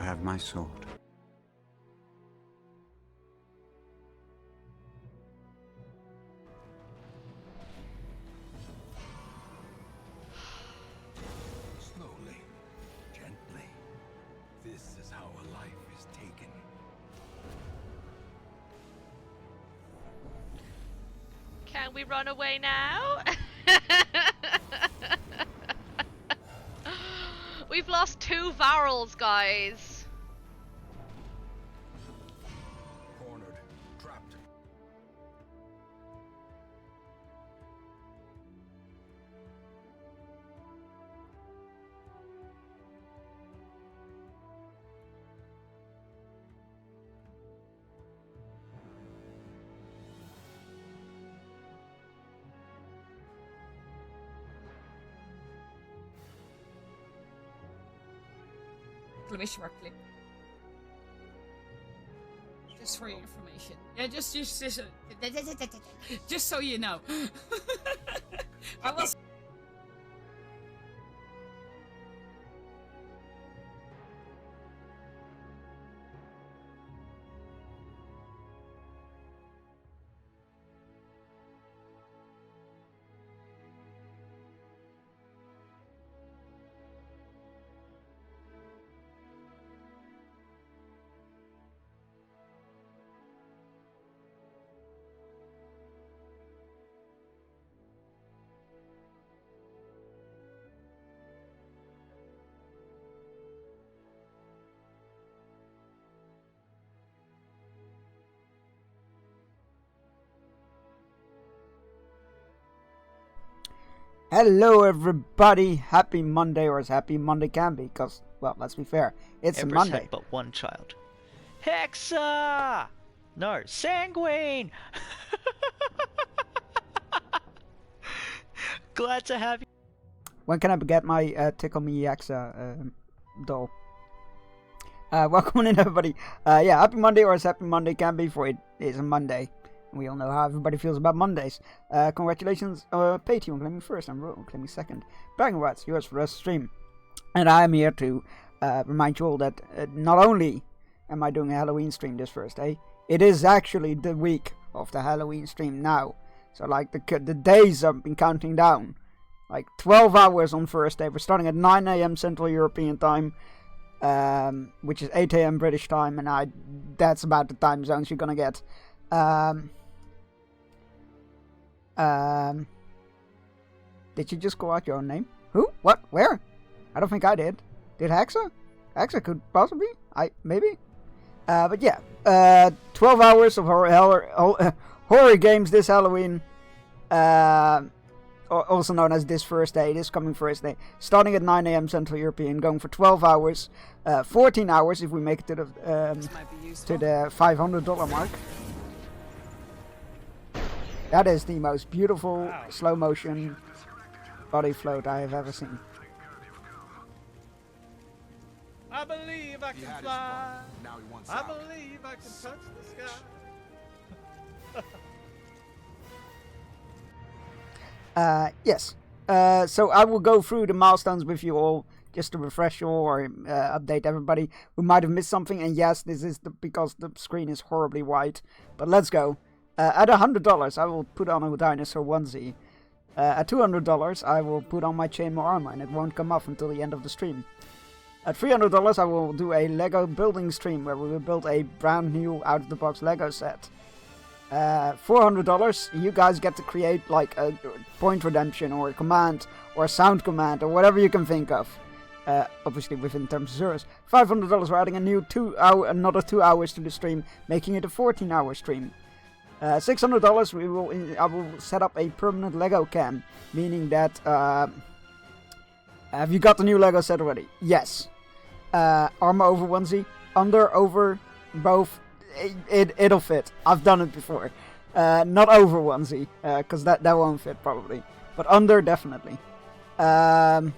have my sword. Slowly, gently. This is how a life is taken. Can we run away now? We've lost 2 Varels, guys. Cornered, trapped. Exclamation mark click. Just for your information. Yeah, just so you know. I was. Hello everybody, happy Monday, or as happy Monday can be, because, well, let's be fair, it's a Everest Monday. had but one child. Hexa! No, Sanguine! Glad to have you. When can I get my Tickle Me Hexa doll? Welcome in everybody. Yeah, happy Monday, or as happy Monday can be, for it is a Monday. We all know how everybody feels about Mondays. Congratulations, Patreon claiming first and Rowan claiming second. Bragging rights, yours for the rest of the stream. And I am here to remind you all that not only am I doing a Halloween stream this Thursday, it is actually the week of the Halloween stream now. So like the days have been counting down. Like 12 hours on Thursday. We're starting at 9 AM Central European time, which is 8 AM British time, and that's about the time zones you're gonna get. Did you just call out your own name? Who? What? Where? I don't think I did. Did Hexa? Hexa could possibly. Maybe. But yeah. 12 hours of horror games this Halloween. Also known as this coming Thursday. Starting at 9 AM Central European, going for 12 hours. 14 hours if we make it to the $500 mark. That is the most beautiful slow motion body float I have ever seen. I believe I can fly. I believe I can touch the sky. Yes. So I will go through the milestones with you all just to refresh you or update everybody who might have missed something. And yes, this is because the screen is horribly white. But let's go. At $100, I will put on a dinosaur onesie. At $200, I will put on my chainmail armor, and it won't come off until the end of the stream. At $300, I will do a Lego building stream, where we will build a brand new out-of-the-box Lego set. $400, you guys get to create like a point redemption, or a command, or a sound command, or whatever you can think of. Obviously within terms of euros. $500, we're adding another 2 hours to the stream, making it a 14-hour stream. $600, I will set up a permanent Lego cam, meaning that, have you got the new Lego set already? Yes. Armor over onesie, under, over, both, it'll fit. I've done it before. Not over onesie, because that won't fit probably, but under definitely. $600,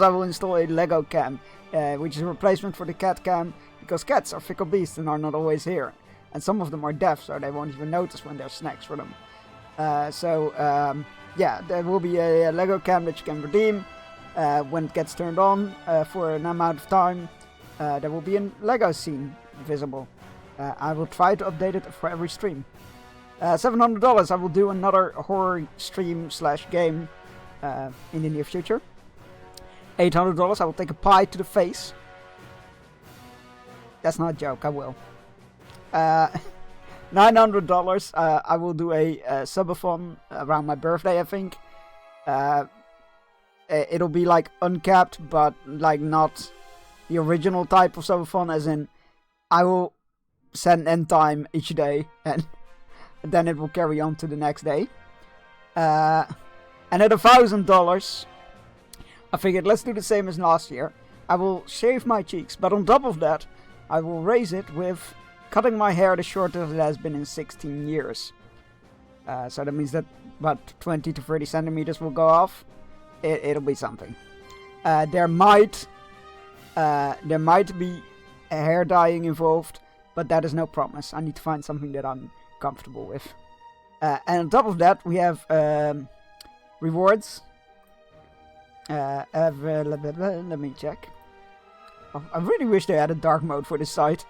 I will install a Lego cam, which is a replacement for the cat cam, because cats are fickle beasts and are not always here. And some of them are deaf, so they won't even notice when there's snacks for them. Yeah, there will be a Lego cam that you can redeem. when it gets turned on for an amount of time, there will be a Lego scene visible. I will try to update it for every stream. $700, I will do another horror stream / game in the near future. $800, I will take a pie to the face. That's not a joke, I will. $900, I will do a subathon around my birthday, I think. It'll be like uncapped, but like not the original type of subathon, as in I will send end time each day and then it will carry on to the next day. And at $1,000, I figured let's do the same as last year. I will shave my cheeks, but on top of that, I will raise it with cutting my hair the shortest it has been in 16 years. So that means that about 20 to 30 centimeters will go off. It'll be something. There might be a hair dyeing involved, but that is no promise. I need to find something that I'm comfortable with. And on top of that, we have rewards. Let me check. Oh, I really wish they had a dark mode for this site.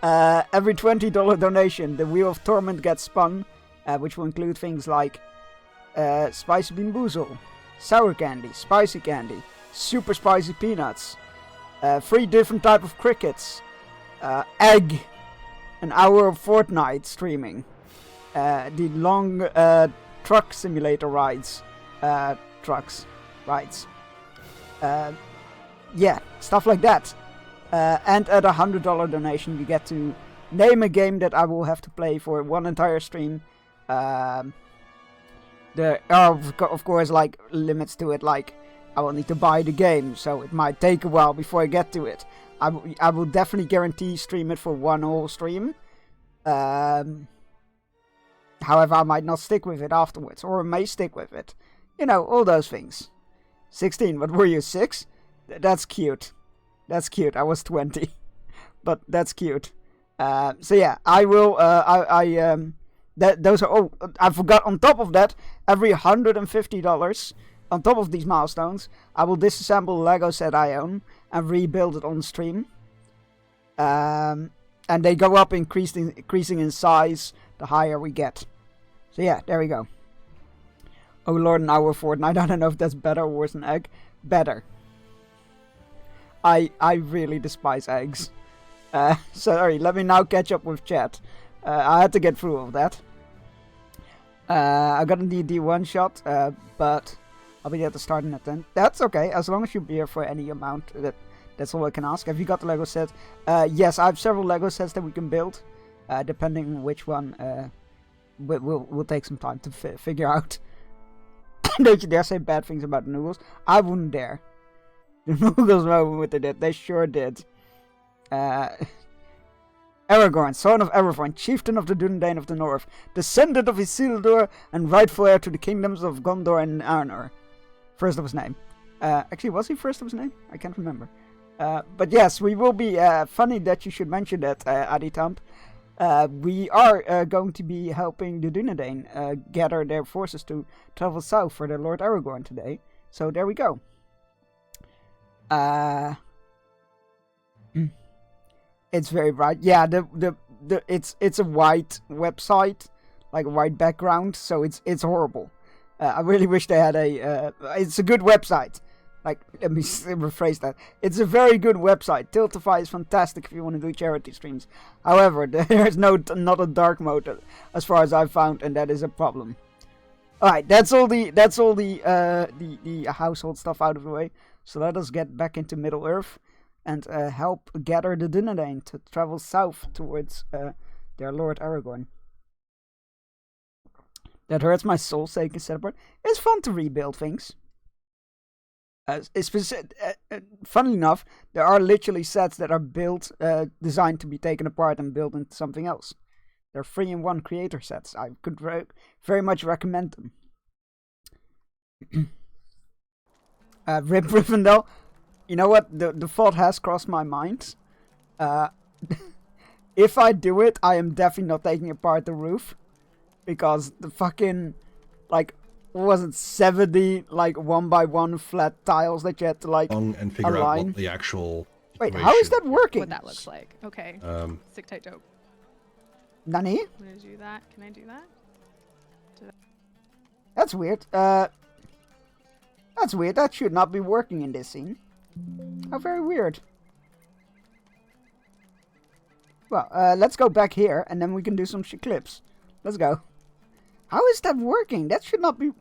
Every $20 donation, the Wheel of Torment gets spun, which will include things like Spicy Bean Boozle, Sour Candy, Spicy Candy, Super Spicy Peanuts, 3 different type of crickets, Egg, an hour of Fortnite streaming, the long truck simulator rides, yeah, stuff like that. And at $100 donation, you get to name a game that I will have to play for one entire stream. There are, of course, like limits to it, like I will need to buy the game, so it might take a while before I get to it. I will definitely guarantee stream it for one whole stream. However, I might not stick with it afterwards, or I may stick with it. You know, all those things. 16, what were you, 6? That's cute. That's cute. I was 20. But that's cute. So yeah, I will, those are, oh, I forgot, on top of that, every $150, on top of these milestones, I will disassemble a Lego set I own and rebuild it on stream. And they go up increasing in size the higher we get. So yeah, there we go. Oh Lord, an hour Fortnite. I don't know if that's better or worse than Egg. Better. I really despise eggs. Sorry, let me now catch up with chat. I had to get through all that. I got a D&D one shot, but I'll be there to start in at 10. That's okay, as long as you be here for any amount. That's all I can ask. Have you got the Lego set? Yes, I have several Lego sets that we can build. Depending on which one, we'll take some time to figure out. Don't you dare say bad things about the noodles. I wouldn't dare. The noodles know what they did. They sure did. Aragorn, son of Erevan, chieftain of the Dúnedain of the North, descendant of Isildur, and rightful heir to the kingdoms of Gondor and Arnor. First of his name. Actually, was he first of his name? I can't remember. But yes, we will be, funny that you should mention that, Aditamp. We are going to be helping the Dúnedain gather their forces to travel south for their Lord Aragorn today. So there we go. It's very bright. Yeah, it's a white website, like a white background, so it's horrible. I really wish they had a. It's a good website. Like, let me rephrase that. It's a very good website. Tiltify is fantastic if you want to do charity streams. However, there's not a dark mode as far as I've found, and that is a problem. All right, that's all the household stuff out of the way. So let us get back into Middle Earth and help gather the Dúnedain to travel south towards their Lord Aragorn. That hurts my soul, sake and separate. It's fun to rebuild things. Funnily enough, there are literally sets that are built, designed to be taken apart and built into something else. They're 3-in-1 creator sets. I could very much recommend them. Rip Rivendell. You know what? The thought has crossed my mind. If I do it, I am definitely not taking apart the roof. Because the fucking, like, was it 70 like 1x1 flat tiles that you had to like And figure out align? what the actual. Wait, how is that working? What that looks like. Okay. Sick tight dope. Nani? I'm gonna do that. Can I do that? That's weird. That's weird. That should not be working in this scene. How very weird. Well, let's go back here and then we can do some clips. Let's go. How is that working? That should not be...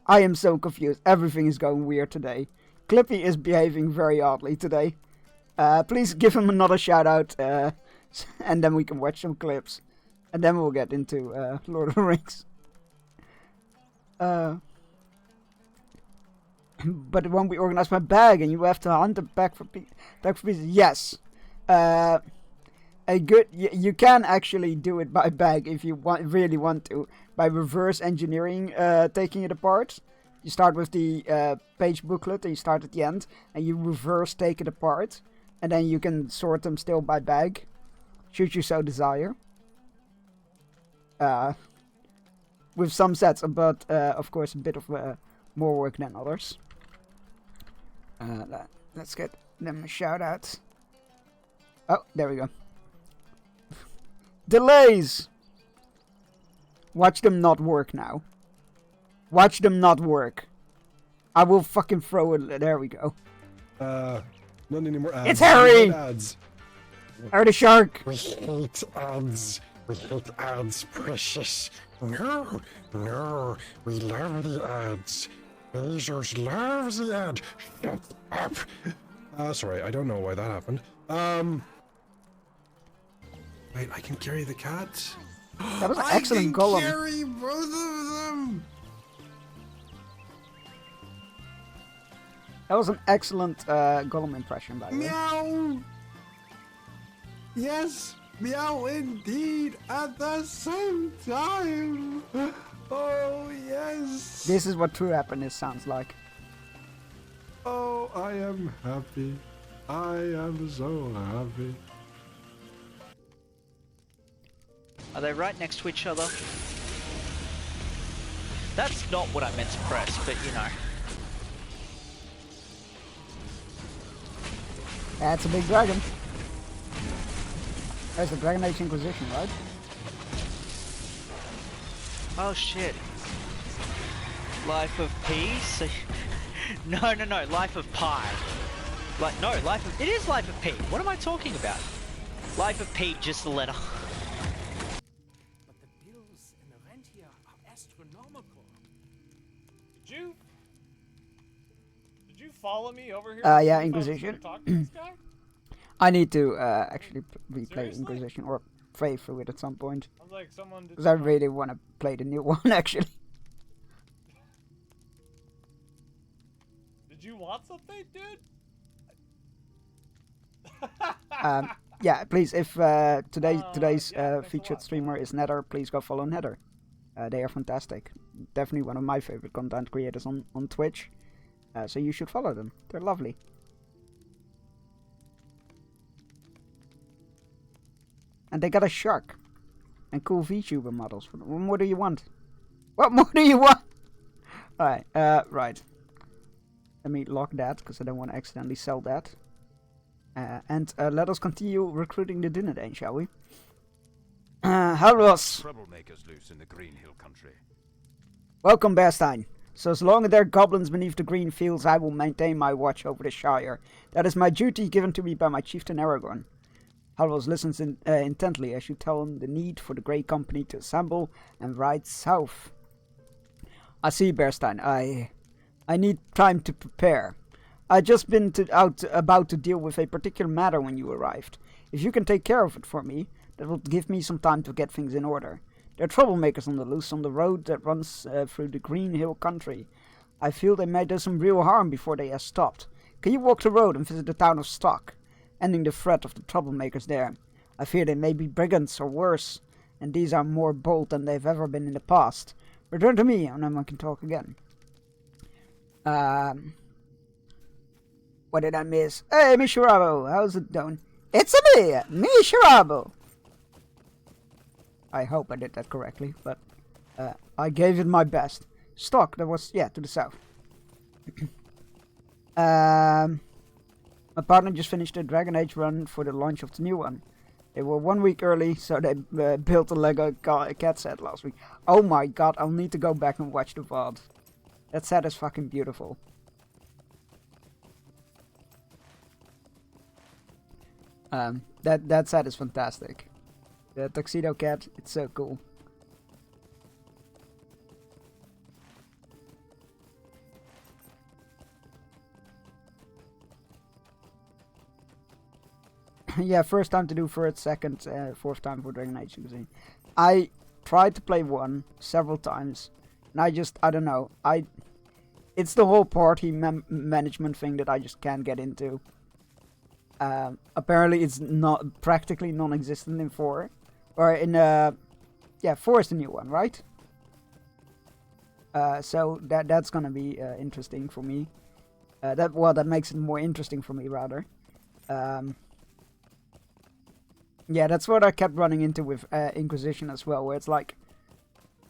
I am so confused. Everything is going weird today. Clippy is behaving very oddly today. Please give him another shout out. And then we can watch some clips. And then we'll get into Lord of the Rings. But it won't be organized by bag, and you have to hunt it back for pieces. Yes. You can actually do it by bag if you really want to, by reverse engineering, taking it apart. You start with the page booklet, and you start at the end, and you reverse take it apart, and then you can sort them still by bag, should you so desire. With some sets, but of course a bit of more work than others. Let's get them a shout out. Oh, there we go. Delays! Watch them not work now. Watch them not work. I will fucking throw it. There we go. Not anymore ads. It's Harry! Ads. Harry the Shark! We hate ads. We hate ads, precious. No, no, we love the ads. Bezos loves the ad. Shut up. Sorry, I don't know why that happened. Wait, I can carry the cat? That was an excellent golem. I can carry both of them! That was an excellent golem impression, by the way. Meow! Yes, meow indeed, at the same time! Oh, yes! This is what true happiness sounds like. Oh, I am happy. I am so happy. Are they right next to each other? That's not what I meant to press, but you know. That's a big dragon. That's the Dragon Age Inquisition, right? Oh shit. Life of Peace? No, Life of Pi. It is Life of P. What am I talking about? Life of P, just the letter. But the bills and the rent here are astronomical. Did you follow me over here? Yeah, Inquisition. Talk to this guy? I need to actually replay Seriously? Inquisition or play through it at some point. I was like, someone did. Because I really want to play the new one, actually. Did you want something, dude? Yeah, please, if today's yeah, thanks a featured lot. streamer is Nether, please go follow Nether. They are fantastic. Definitely one of my favorite content creators on Twitch. So you should follow them. They're lovely. And they got a shark. And cool VTuber models. What more do you want? What more do you want? Alright, right. Let me lock that, because I don't want to accidentally sell that. And let us continue recruiting the Dunedain, shall we? Halros! Troublemakers loose in the Green Hill country. Welcome, Bearstein. So as long as there are goblins beneath the green fields, I will maintain my watch over the Shire. That is my duty given to me by my chieftain Aragorn. Halros listens intently as you tell him the need for the Grey Company to assemble and ride south. I see, Bearstein. I need time to prepare. I'd just been about to deal with a particular matter when you arrived. If you can take care of it for me, that will give me some time to get things in order. There are troublemakers on the loose on the road that runs through the Green Hill country. I feel they may do some real harm before they are stopped. Can you walk the road and visit the town of Stock, ending the threat of the troublemakers there? I fear they may be brigands or worse, and these are more bold than they've ever been in the past. Return to me, and then we can talk again. What did I miss? Hey, Mishirabo, how's it going? It's me, Mishirabo. I hope I did that correctly, but I gave it my best. stock that was, yeah, to the south. My partner just finished a Dragon Age run for the launch of the new one. They were 1 week early, so they built a Lego cat set last week. Oh my god, I'll need to go back and watch the VOD. That set is fucking beautiful. That set is fantastic. The tuxedo cat, it's so cool. Yeah, first time to do first, second, fourth time for Dragon Age Inquisition. I tried to play 1 several times, and I don't know, it's the whole party management thing that I just can't get into. Apparently it's not practically non-existent in 4, or in, yeah, 4 is the new one, right? So that's gonna be interesting for me. That makes it more interesting for me, rather. Yeah, that's what I kept running into with Inquisition as well, where it's like,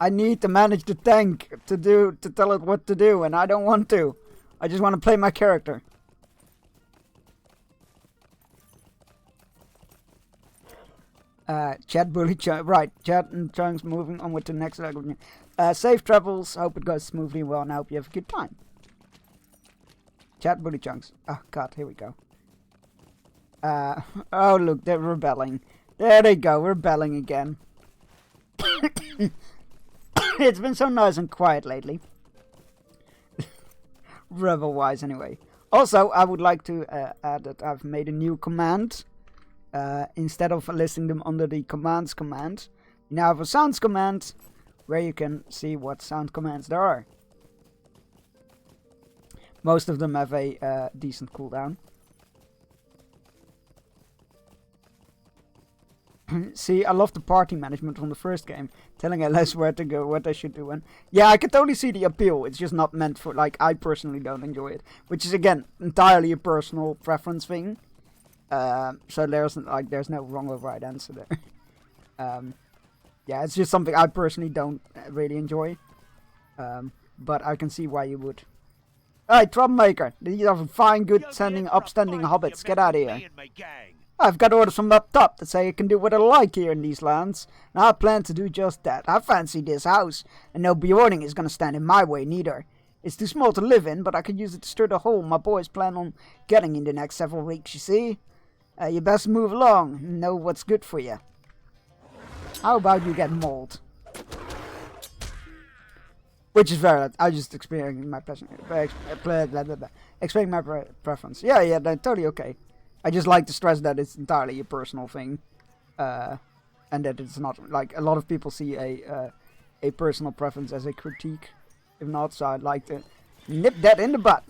I need to manage the tank to tell it what to do, and I don't want to. I just want to play my character. Chat bully right, Chat and Chunks moving on with the next language. Safe travels, hope it goes smoothly well, and I hope you have a good time. Chat bully Chunks. Oh god, here we go. Oh look, they're rebelling. There they go, rebelling again. It's been so nice and quiet lately. Rebel-wise, anyway. Also, I would like to add that I've made a new command. Instead of listing them under the commands command, you now have a sounds command where you can see what sound commands there are. Most of them have a decent cooldown. See, I love the party management from the first game, telling LS where to go, what they should do, and yeah, I can totally see the appeal. It's just not meant for, like, I personally don't enjoy it, which is again entirely a personal preference thing. So there's no wrong or right answer there. Yeah, it's just something I personally don't really enjoy. But I can see why you would. Alright, Troublemaker, these are fine, good, upstanding hobbits. Get out of here. I've got orders from up top that say I can do what I like here in these lands, and I plan to do just that. I fancy this house, and no Bjorning is gonna stand in my way neither. It's too small to live in, but I could use it to stir the hole my boys plan on getting in the next several weeks, you see? You best move along and know what's good for you. How about you get mauled? Which is very, I just explaining my preference. Yeah, that's totally okay. I just like to stress that it's entirely a personal thing, and that it's not like a lot of people see a personal preference as a critique. If not, so I'd like to nip that in the butt.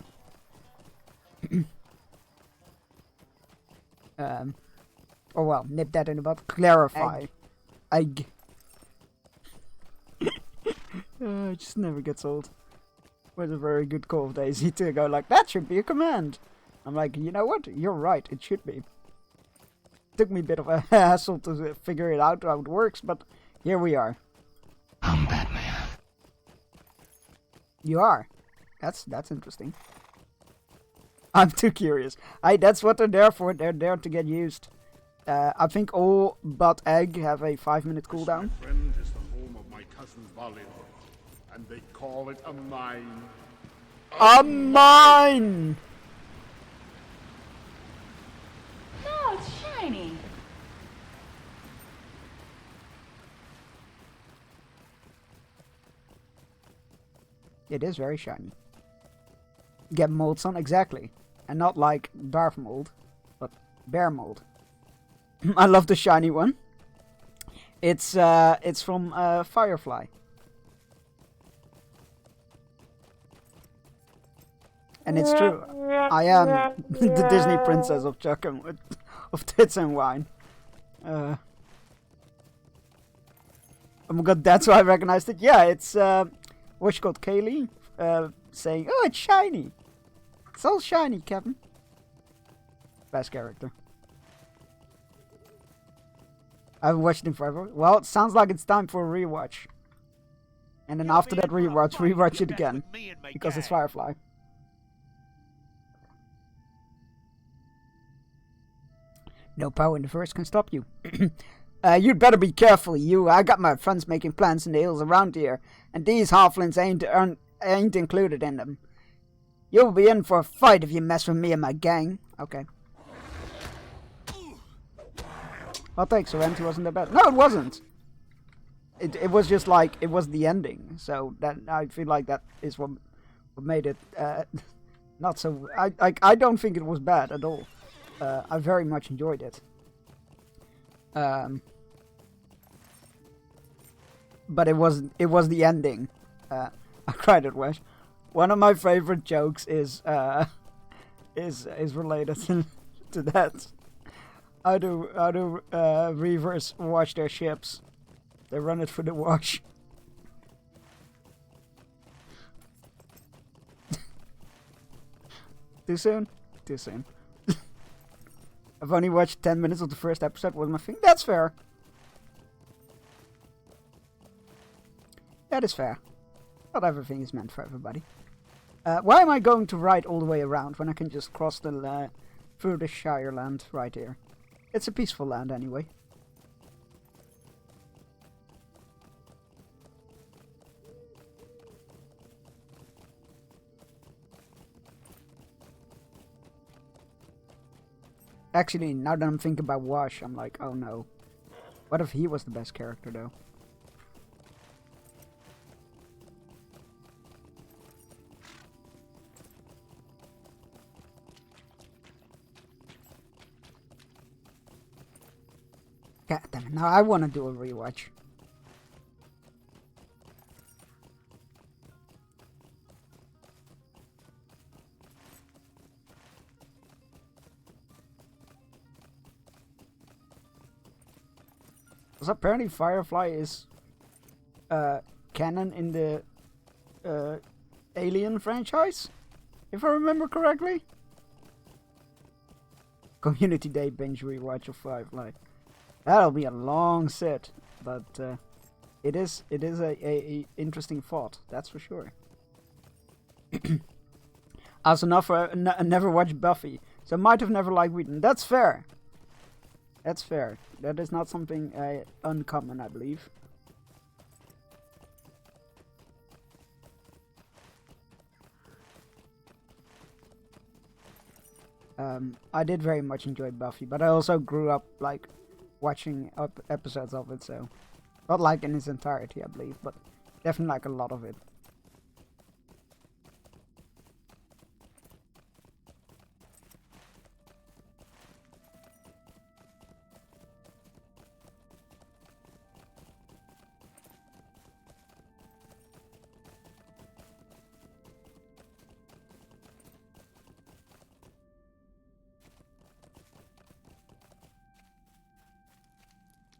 Or well, nip that in the butt. Clarify. Egg. It just never gets old. Was a very good Call of Daisy to go like, that should be a command. I'm like, you know what? You're right, it should be. Took me a bit of a hassle to figure it out how it works, but here we are. I'm Batman. You are. That's interesting. I'm too curious. That's what they're there for. They're there to get used. I think all but Egg have a 5-minute cooldown. Friend is the home of my cousin Valin, and they call it a mine. A mine! No, it's shiny. It is very shiny. Get molds on, exactly. And not like Darth mold, but bear mold. I love the shiny one. It's from Firefly. And it's true. I am the Disney princess of of tits and wine. Oh my god, that's why I recognized it. Yeah, it's what's called Kaylee saying, "Oh, it's shiny. It's all shiny, Kevin." Best character. I haven't watched him forever. Well, it sounds like it's time for a rewatch. And then after that rewatch it again. Because it's Firefly. No power in the verse can stop you. You'd better be careful, you. I got my friends making plans in the hills around here, and these halflings ain't included in them. You'll be in for a fight if you mess with me and my gang. Okay. Well, thanks, Sorrento wasn't that bad. No, it wasn't. It was just like, it was the ending. So that I feel like that is what made it not so... I don't think it was bad at all. I very much enjoyed it. But it was the ending. I cried at Wesh. One of my favorite jokes is related to that. How do reavers wash their ships? They run it for the wash. Too soon? Too soon. I've only watched 10 minutes of the first episode with my thing. That's fair. That is fair. Not everything is meant for everybody. Why am I going to ride all the way around when I can just cross the through the Shire land right here? It's a peaceful land anyway. Actually, now that I'm thinking about Wash, I'm like, oh no. What if he was the best character though? God damn it, now I want to do a rewatch. Because apparently Firefly is canon in the Alien franchise, if I remember correctly. Community Day binge rewatch of Firefly. That'll be a long sit, but it is a interesting thought, that's for sure. I also never watched Buffy, so might have never liked Whedon. That's fair. That's fair. That is not something uncommon, I believe. I did very much enjoy Buffy, but I also grew up like watching episodes of it, so not like in its entirety, I believe, but definitely like a lot of it.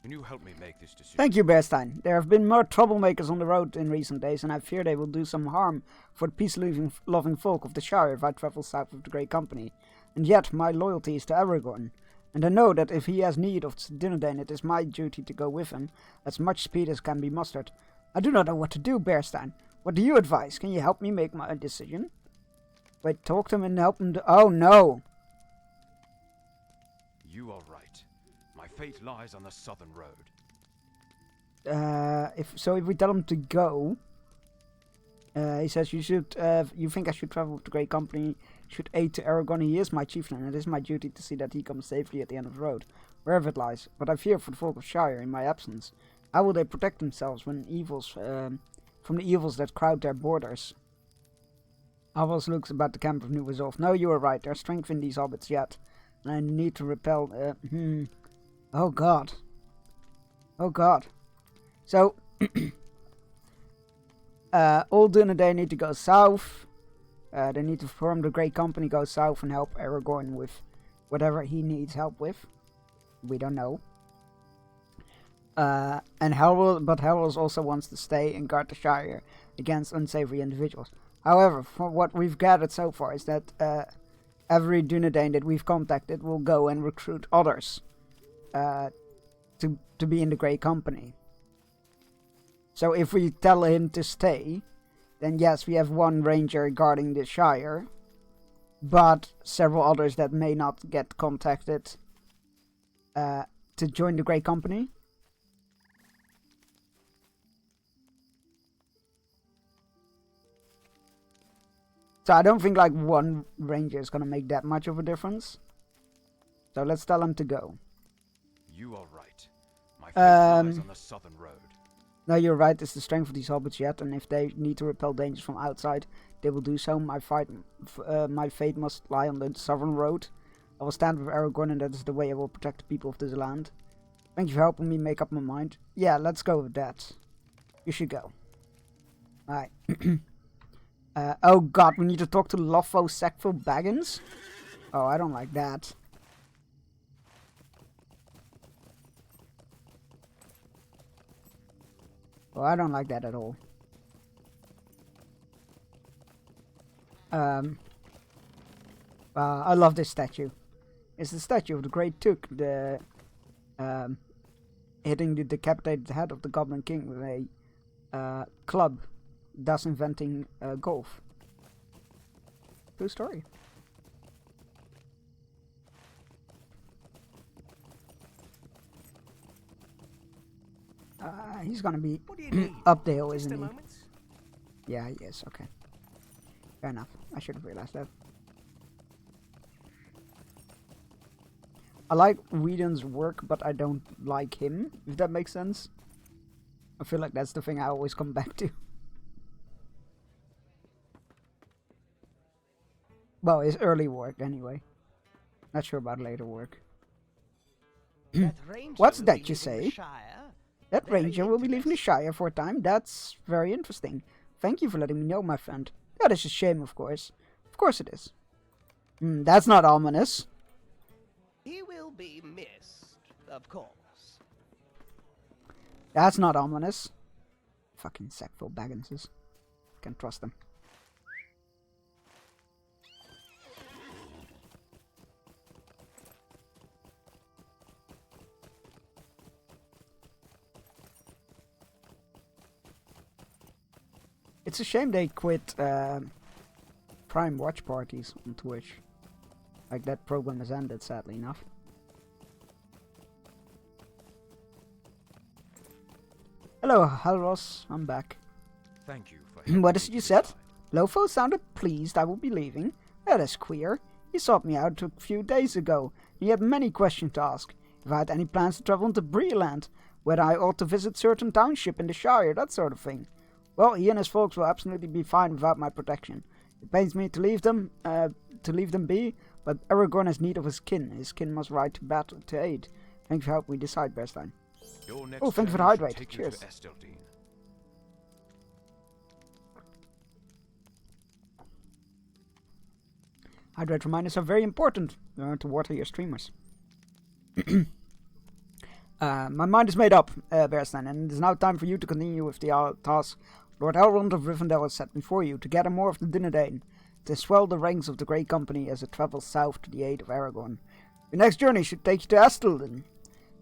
Can you help me make this decision? Thank you, Bearstein. There have been more troublemakers on the road in recent days, and I fear they will do some harm for the peace-loving folk of the Shire if I travel south of the Grey Company. And yet, my loyalty is to Aragorn, and I know that if he has need of Dunedain, it is my duty to go with him, as much speed as can be mustered. I do not know what to do, Bearstein. What do you advise? Can you help me make my decision? Wait, talk to him and help him oh, no! You are right. My fate lies on the southern road. If we tell him to go, he says you think I should travel with the Grey Company, should aid to Aragorn. He is my chieftain, and it is my duty to see that he comes safely at the end of the road, wherever it lies. But I fear for the folk of Shire in my absence. How will they protect themselves when from the evils that crowd their borders? Avos looks about the camp of New Resolve. No, you are right. There's strength in these hobbits yet, and I need to repel. Oh god. Oh god. So, all Dunedain need to go south. They need to form the Grey Company, go south and help Aragorn with whatever he needs help with. We don't know. And Helrils also wants to stay and guard the Shire against unsavory individuals. However, from what we've gathered so far is that every Dunedain that we've contacted will go and recruit others to be in the Grey Company. So if we tell him to stay, then yes, we have one ranger guarding the Shire, but several others that may not get contacted to join the Grey Company. So I don't think like one ranger is gonna make that much of a difference. So let's tell him to go. You are right. My fate lies on the southern road. No, you're right. It's the strength of these hobbits yet, and if they need to repel dangers from outside, they will do so. My fate must lie on the southern road. I will stand with Aragorn, and that is the way I will protect the people of this land. Thank you for helping me make up my mind. Yeah, let's go with that. You should go. Alright. Oh god, we need to talk to Lothfo Sackville Baggins? Oh, I don't like that. Oh, I don't like that at all. I love this statue. It's the statue of the Great Took, the hitting the decapitated head of the Goblin King with a club, thus inventing golf. True story. He's gonna be up the hill, isn't he? Yeah, he is. Okay. Fair enough. I should have realized that. I like Whedon's work, but I don't like him, if that makes sense. I feel like that's the thing I always come back to. Well, his early work, anyway. Not sure about later work. What's that you say? That ranger will be leaving the Shire for a time. That's very interesting. Thank you for letting me know, my friend. That is a shame, of course. Of course it is. That's not ominous. He will be missed, of course. That's not ominous. Fucking Sackville Bagginses. Can't trust them. It's a shame they quit Prime watch parties on Twitch. Like, that program has ended, sadly enough. Hello, Halros. I'm back. Thank you for What is it you said? Lothfo sounded pleased I will be leaving. That is queer. He sought me out a few days ago. He had many questions to ask. If I had any plans to travel into Breeland, whether I ought to visit certain township in the Shire, that sort of thing. Well, he and his folks will absolutely be fine without my protection. It pains me to leave them be, but Aragorn has need of his kin. His kin must ride to battle to aid. Thank you for helping me decide, Berstein. Oh, thank you for the hydrate. Cheers. Hydrate reminders are very important to water your streamers. My mind is made up, Berstein, and it is now time for you to continue with the task Lord Elrond of Rivendell has set before you, to gather more of the Dunedain, to swell the ranks of the Grey Company as it travels south to the aid of Aragorn. Your next journey should take you to Estelden,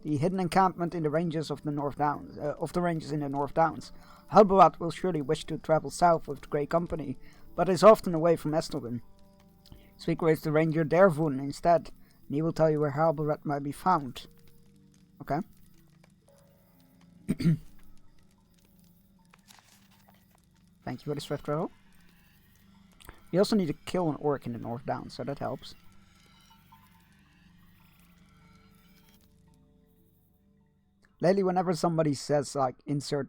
the hidden encampment in the ranges of the North Downs. Halbarad will surely wish to travel south with the Grey Company, but is often away from Estelden. Speak with the ranger Dervun instead, and he will tell you where Halbarad might be found. Okay. Thank you for the swift travel. You also need to kill an orc in the North Downs, so that helps. Lately, whenever somebody says, like, insert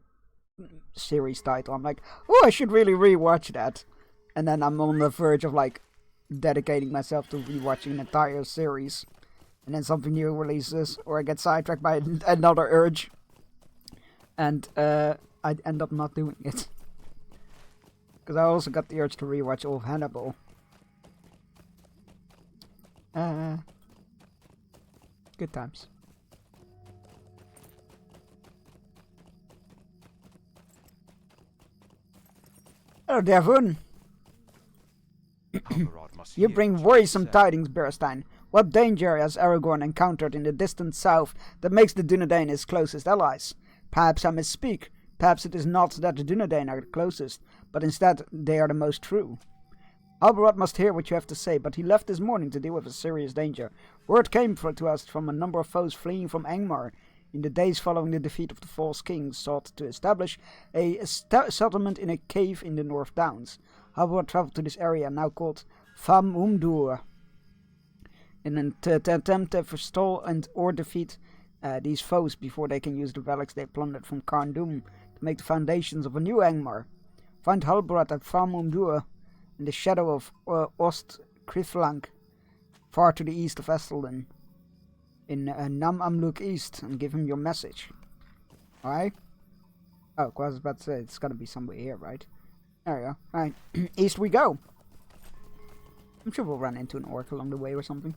series title, I'm like, oh, I should really rewatch that. And then I'm on the verge of, like, dedicating myself to rewatching an entire series. And then something new releases, or I get sidetracked by another urge. And I'd end up not doing it. Because I also got the urge to rewatch all of Hannibal. Good times. Hello, Dervun. You bring worrisome tidings, Berstein. What danger has Aragorn encountered in the distant south that makes the Dunedain his closest allies? Perhaps I misspeak. Perhaps it is not that the Dunedain are the closest, but instead they are the most true. Halbarad must hear what you have to say, but he left this morning to deal with a serious danger. Word came to us from a number of foes fleeing from Angmar. In the days following the defeat of the false king, sought to establish a settlement in a cave in the North Downs. Halbarad traveled to this area, now called Fam Umdur, in an attempt to forestall and or defeat these foes before they can use the relics they plundered from Karn Dûm to make the foundations of a new Angmar. Find Halbarad at Fam Umdur, in the shadow of Ost Kriflank, far to the east of Estelden, in Nam Amluk East, and give him your message. Alright? Oh, I was about to say, it's gotta be somewhere here, right? There we go. Alright, east we go! I'm sure we'll run into an orc along the way or something.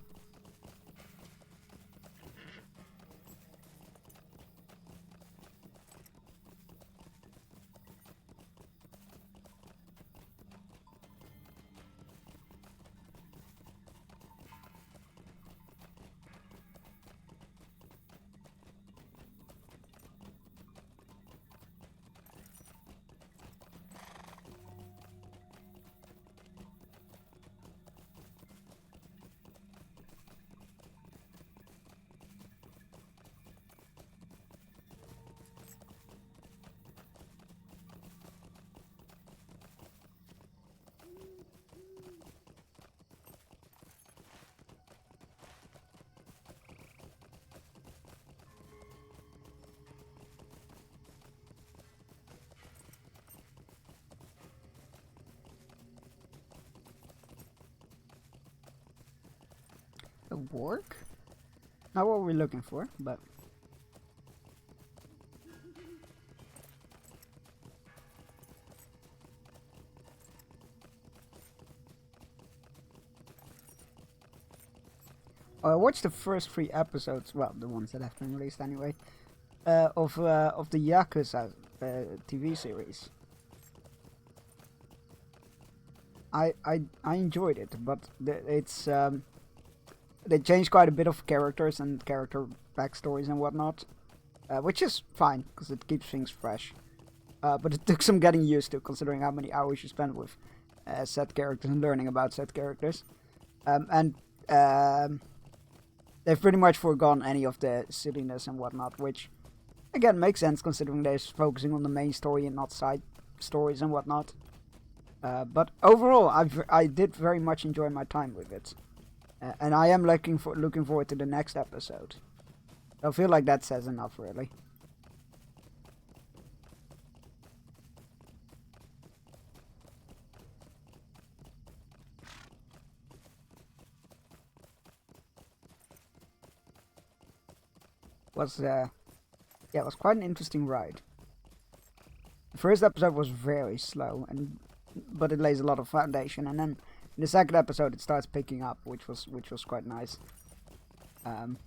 A work? Not what we're looking for, but... I watched the first 3 episodes, well, the ones that have been released anyway, of the Yakuza TV series. I enjoyed it, but it's they changed quite a bit of characters and character backstories and whatnot, which is fine because it keeps things fresh. But it took some getting used to, considering how many hours you spend with set characters and learning about set characters. They've pretty much forgone any of the silliness and whatnot, which again makes sense considering they're focusing on the main story and not side stories and whatnot. But overall, I did very much enjoy my time with it. And I am looking forward to the next episode. I feel like that says enough, really. It was quite an interesting ride. The first episode was very slow, but it lays a lot of foundation, and then in the second episode it starts picking up, which was quite nice. And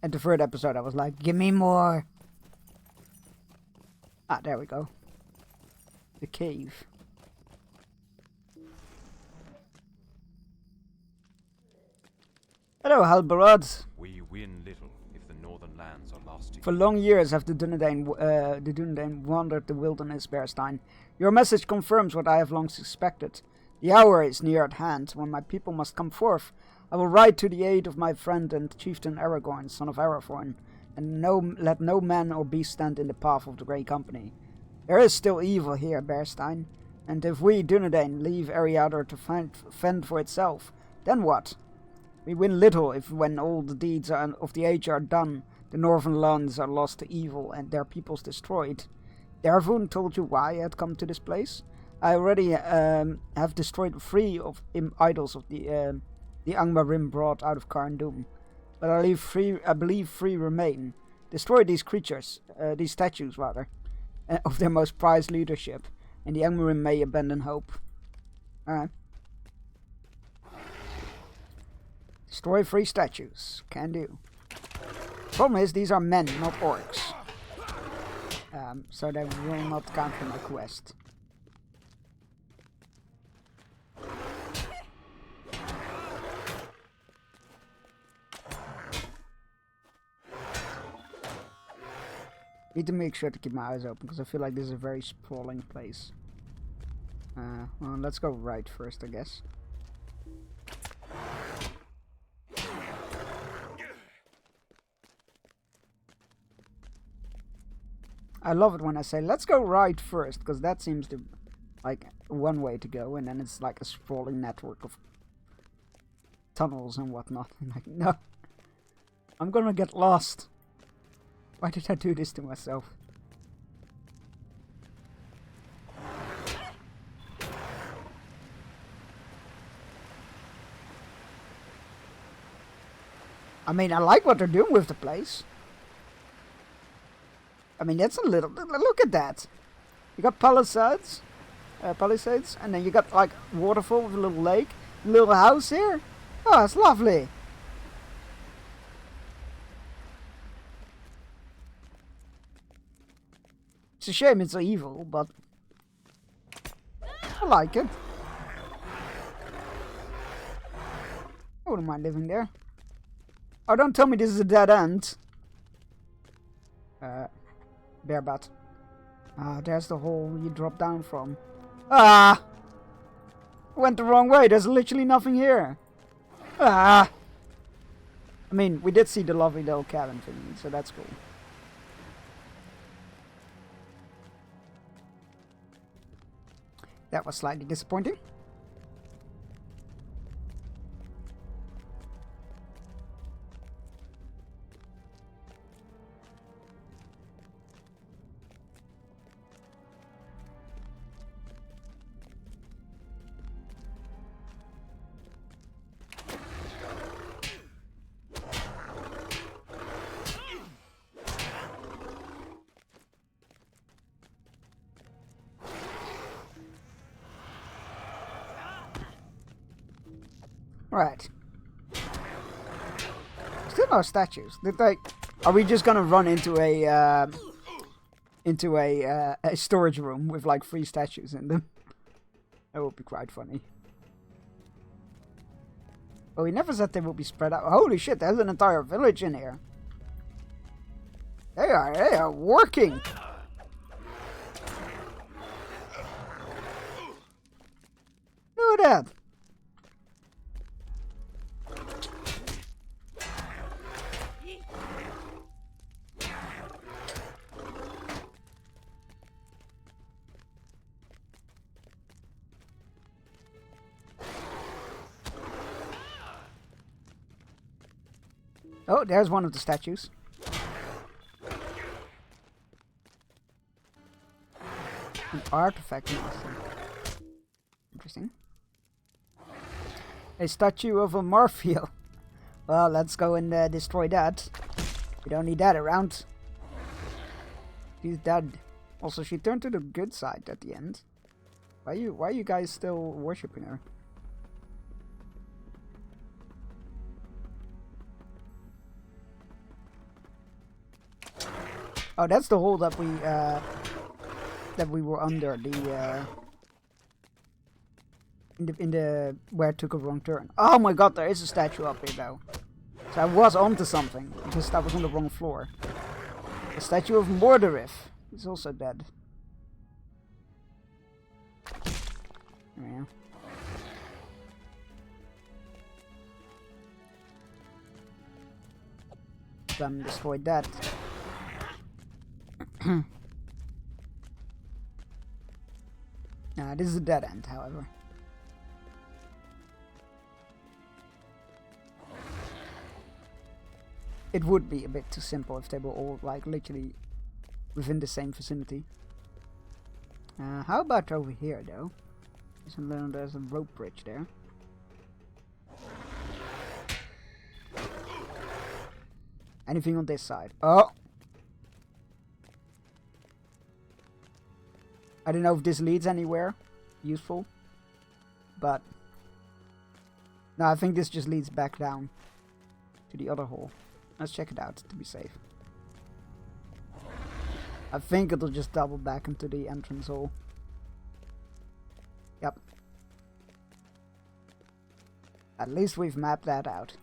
the third episode I was like, give me more! Ah, there we go. The cave. Hello, Halbarad. We win little if the northern lands are lasting. For long years have the Dunedain wandered the wilderness, Bearstein. Your message confirms what I have long suspected. The hour is near at hand, when my people must come forth. I will ride to the aid of my friend and chieftain Aragorn, son of Arathorn, and let no man or beast stand in the path of the Grey Company. There is still evil here, Bearstein, and if we, Dunedain, leave Eriador to fend for itself, then what? We win little if, when all the deeds of the age are done, the northern lands are lost to evil and their peoples destroyed. Darvun told you why I had come to this place? I already have destroyed 3 of idols of the Angmarim brought out of Karn Dûm, but I believe 3 remain. Destroy these creatures, these statues rather, of their most prized leadership, and the Angmarim may abandon hope. Alright. Destroy 3 statues. Can do. Problem is, these are men, not orcs. So they will not count for my quest. Need to make sure to keep my eyes open because I feel like this is a very sprawling place. Well, let's go right first, I guess. I love it when I say, let's go right first, because that seems to, like, one way to go, and then it's like a sprawling network of tunnels and whatnot. And like, no, I'm gonna get lost. Why did I do this to myself? I mean, I like what they're doing with the place. I mean, that's a little... Look at that. You got palisades, and then you got, like, waterfall with a little lake. A little house here. Oh, it's lovely. It's a shame it's evil, but... I like it. I wouldn't mind living there. Oh, don't tell me this is a dead end. Bearbat. Ah, there's the hole you drop down from. Ah! Went the wrong way. There's literally nothing here. Ah! I mean, we did see the lovely little cabin thingy, so that's cool. That was slightly disappointing. Right. Still no statues. Are we just gonna run into a storage room with like 3 statues in them? That would be quite funny. Oh, he never said they would be spread out. Holy shit, there's an entire village in here. They are working. Look at that. Oh, there's one of the statues. An artifact master. Interesting. A statue of a Morpheal. Well, let's go and destroy that. We don't need that around. She's dead. Also, she turned to the good side at the end. Why are you guys still worshipping her? Oh, that's the hole that we were under in the where it took a wrong turn. Oh my god, there is a statue up here though. So I was onto something because that was on the wrong floor. The statue of Mordorith is also dead. Yeah. Done, destroyed that. This is a dead end, however. It would be a bit too simple if they were all, like, literally within the same vicinity. How about over here, though? There's a rope bridge there. Anything on this side? Oh! I don't know if this leads anywhere useful, but no, I think this just leads back down to the other hole. Let's check it out to be safe. I think it'll just double back into the entrance hole. Yep. At least we've mapped that out.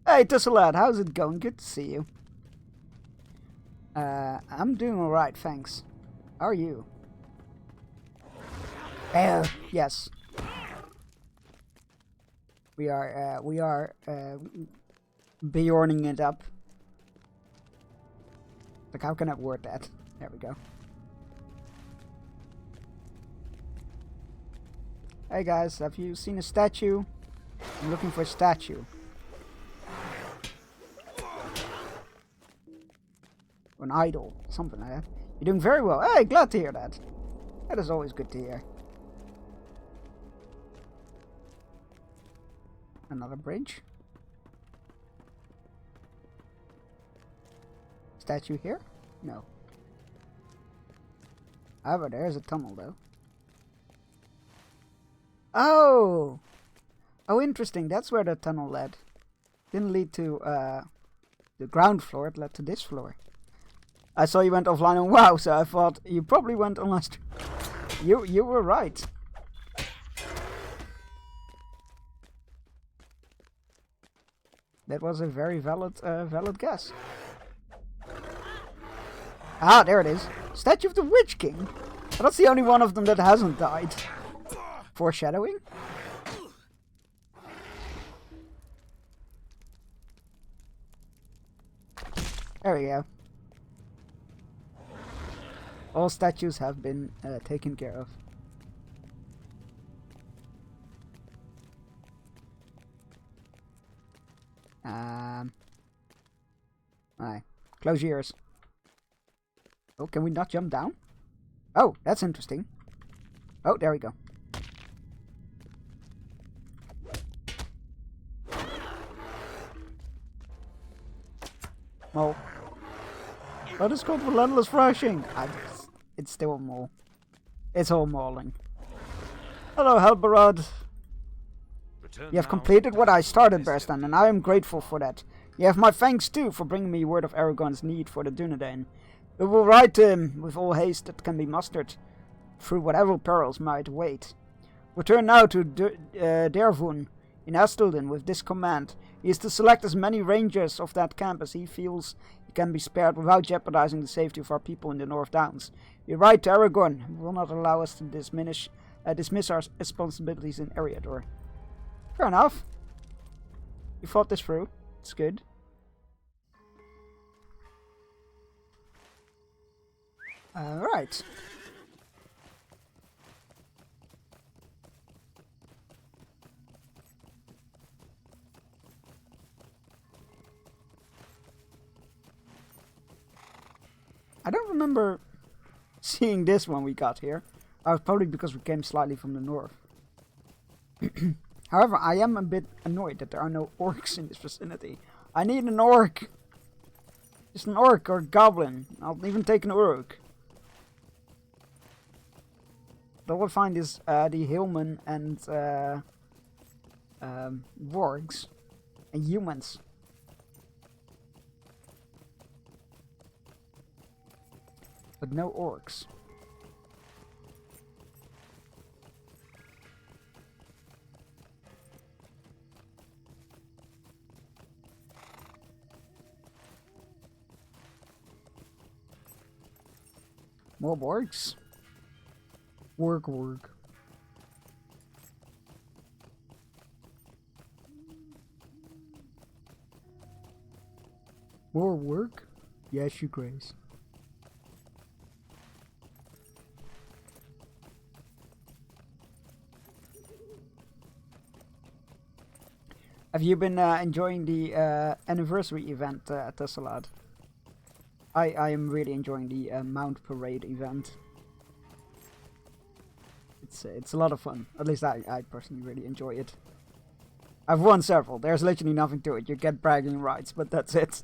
Hey, Tussalad, how's it going? Good to see you. I'm doing alright, thanks. How are you? Yes. We are Bjorning it up. Like, how can I word that? There we go. Hey guys, have you seen a statue? I'm looking for a statue. Or an idol, something like that. You're doing very well. Hey, glad to hear that. That is always good to hear. Another bridge. Statue here? No. However, there's a tunnel though. Oh! Oh, interesting. That's where the tunnel led. Didn't lead to the ground floor, it led to this floor. I saw you went offline on WoW, so I thought you probably went online. You were right. That was a very valid guess. Ah, there it is. Statue of the Witch King. Well, that's the only one of them that hasn't died. Foreshadowing? There we go. All statues have been taken care of. Alright. Close your ears. Oh, can we not jump down? Oh, that's interesting. Oh, there we go. Mole. That is called relentless rushing. It's still a mole. It's all mauling. Hello, Helberod. You have completed what I started, Bearstan, and I am grateful for that. You have my thanks too for bringing me word of Aragorn's need for the Dunedain. We will ride to him with all haste that can be mustered, through whatever perils might wait. Return now to Dervun in Astelden with this command. He is to select as many rangers of that camp as he feels he can be spared without jeopardizing the safety of our people in the North Downs. We ride to Aragorn, who will not allow us to dismiss our responsibilities in Eriador. Fair enough. You thought this through. It's good. Right. I don't remember seeing this when we got here. Probably because we came slightly from the north. However, I am a bit annoyed that there are no orcs in this vicinity. I need an orc! Just an orc or a goblin. I'll even take an orc. All I find is the hillmen and wargs and humans. But no orcs. More wargs. Warg. More work? Yes, you grace. Have you been enjoying the anniversary event at Tussalad? I am really enjoying the Mount Parade event. It's a lot of fun. At least I personally really enjoy it. I've won several. There's literally nothing to it. You get bragging rights, but that's it.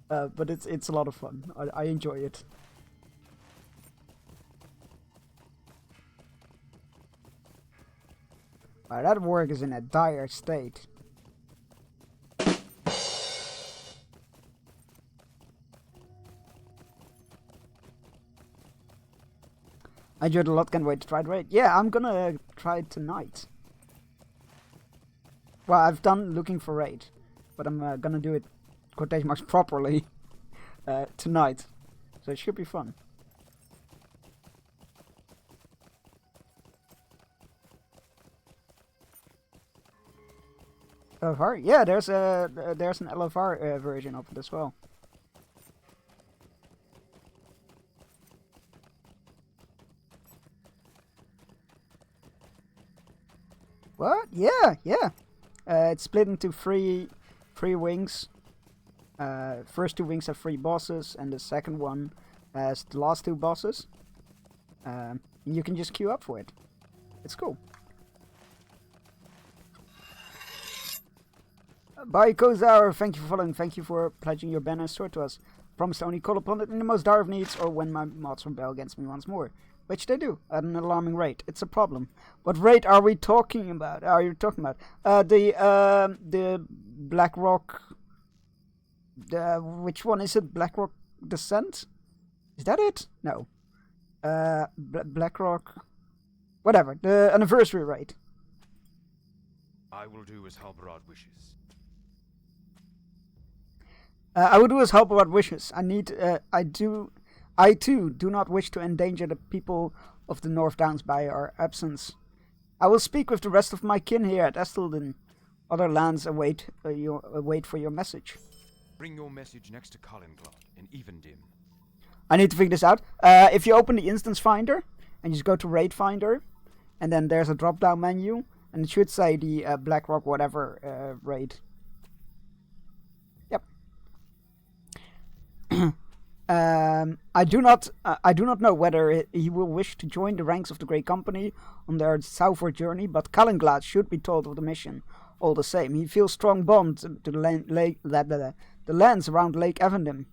But it's a lot of fun. I enjoy it. That work is in a dire state. I enjoyed a lot, can't wait to try it. Raid. Yeah, I'm gonna try it tonight. Well, I've done looking for raid. but I'm gonna do it quotation marks properly tonight, so it should be fun. LFR? Yeah, there's an LFR version of it as well. What? Yeah, yeah. It's split into three wings. First 2 wings have 3 bosses, and the second one has the last 2 bosses. You can just queue up for it. It's cool. Bye Kozar, thank you for following, thank you for pledging your banner and sword to us. Promise to only call upon it in the most dire of needs or when my mods rebel against me once more. Which they do, at an alarming rate. It's a problem. What rate are we talking about? The Blackrock... which one is it? Blackrock Descent? Is that it? No. Blackrock... Whatever, the anniversary rate. I will do as Halbarad wishes. I will do as Halbarad wishes. I too do not wish to endanger the people of the North Downs by our absence. I will speak with the rest of my kin here at Estelden. Other lands await for your message. Bring your message next to Kalinglad in Evendim. I need to figure this out. If you open the instance finder and you just go to raid finder, and then there's a drop down menu, and it should say the Blackrock whatever raid. Yep. I do not know whether he will wish to join the ranks of the Grey Company on their southward journey, but Kalinglad should be told of the mission. All the same, he feels strong bond to the lands around Lake Evendim,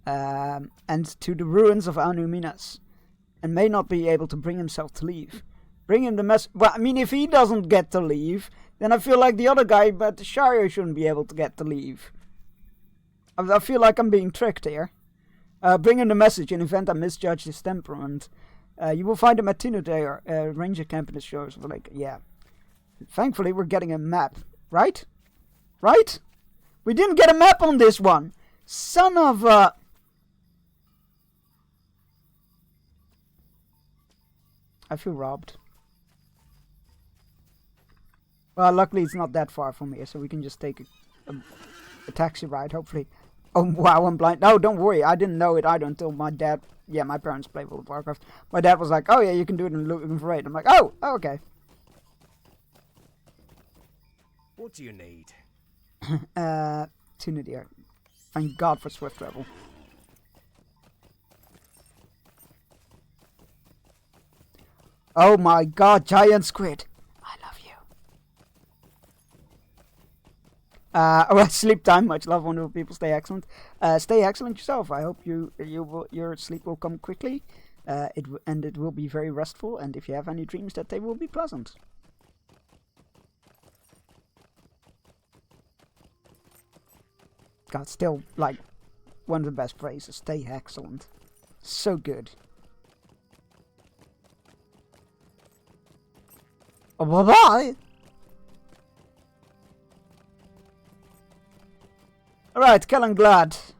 and to the ruins of Anu Minas, and may not be able to bring himself to leave. Bring him the mess. Well, I mean, if he doesn't get to leave, then I feel like the other guy, but the Shire shouldn't be able to get to leave. I feel like I'm being tricked here. Bring him the message in event I misjudge his temperament. You will find him at Tinudale, ranger camp in the shores of the lake. Yeah. Thankfully, we're getting a map. Right? Right? We didn't get a map on this one. Son of a... I feel robbed. Well, luckily it's not that far from here, so we can just take a taxi ride, hopefully. Oh, wow, I'm blind. No, don't worry. I didn't know it either until my dad... Yeah, my parents play World of Warcraft. My dad was like, oh, yeah, you can do it in Looking for Raid. I'm like, oh, okay. What do you need? Tunidir. Thank God for swift travel. Oh my God, giant squid. I love you. Well, sleep time. Much love, wonderful people. Stay excellent. Stay excellent yourself. I hope your sleep will come quickly. It will be very restful. And if you have any dreams, that they will be pleasant. God, still like one of the best phrases. Stay excellent. So good. Oh, bye-bye! Alright, Kalinglad.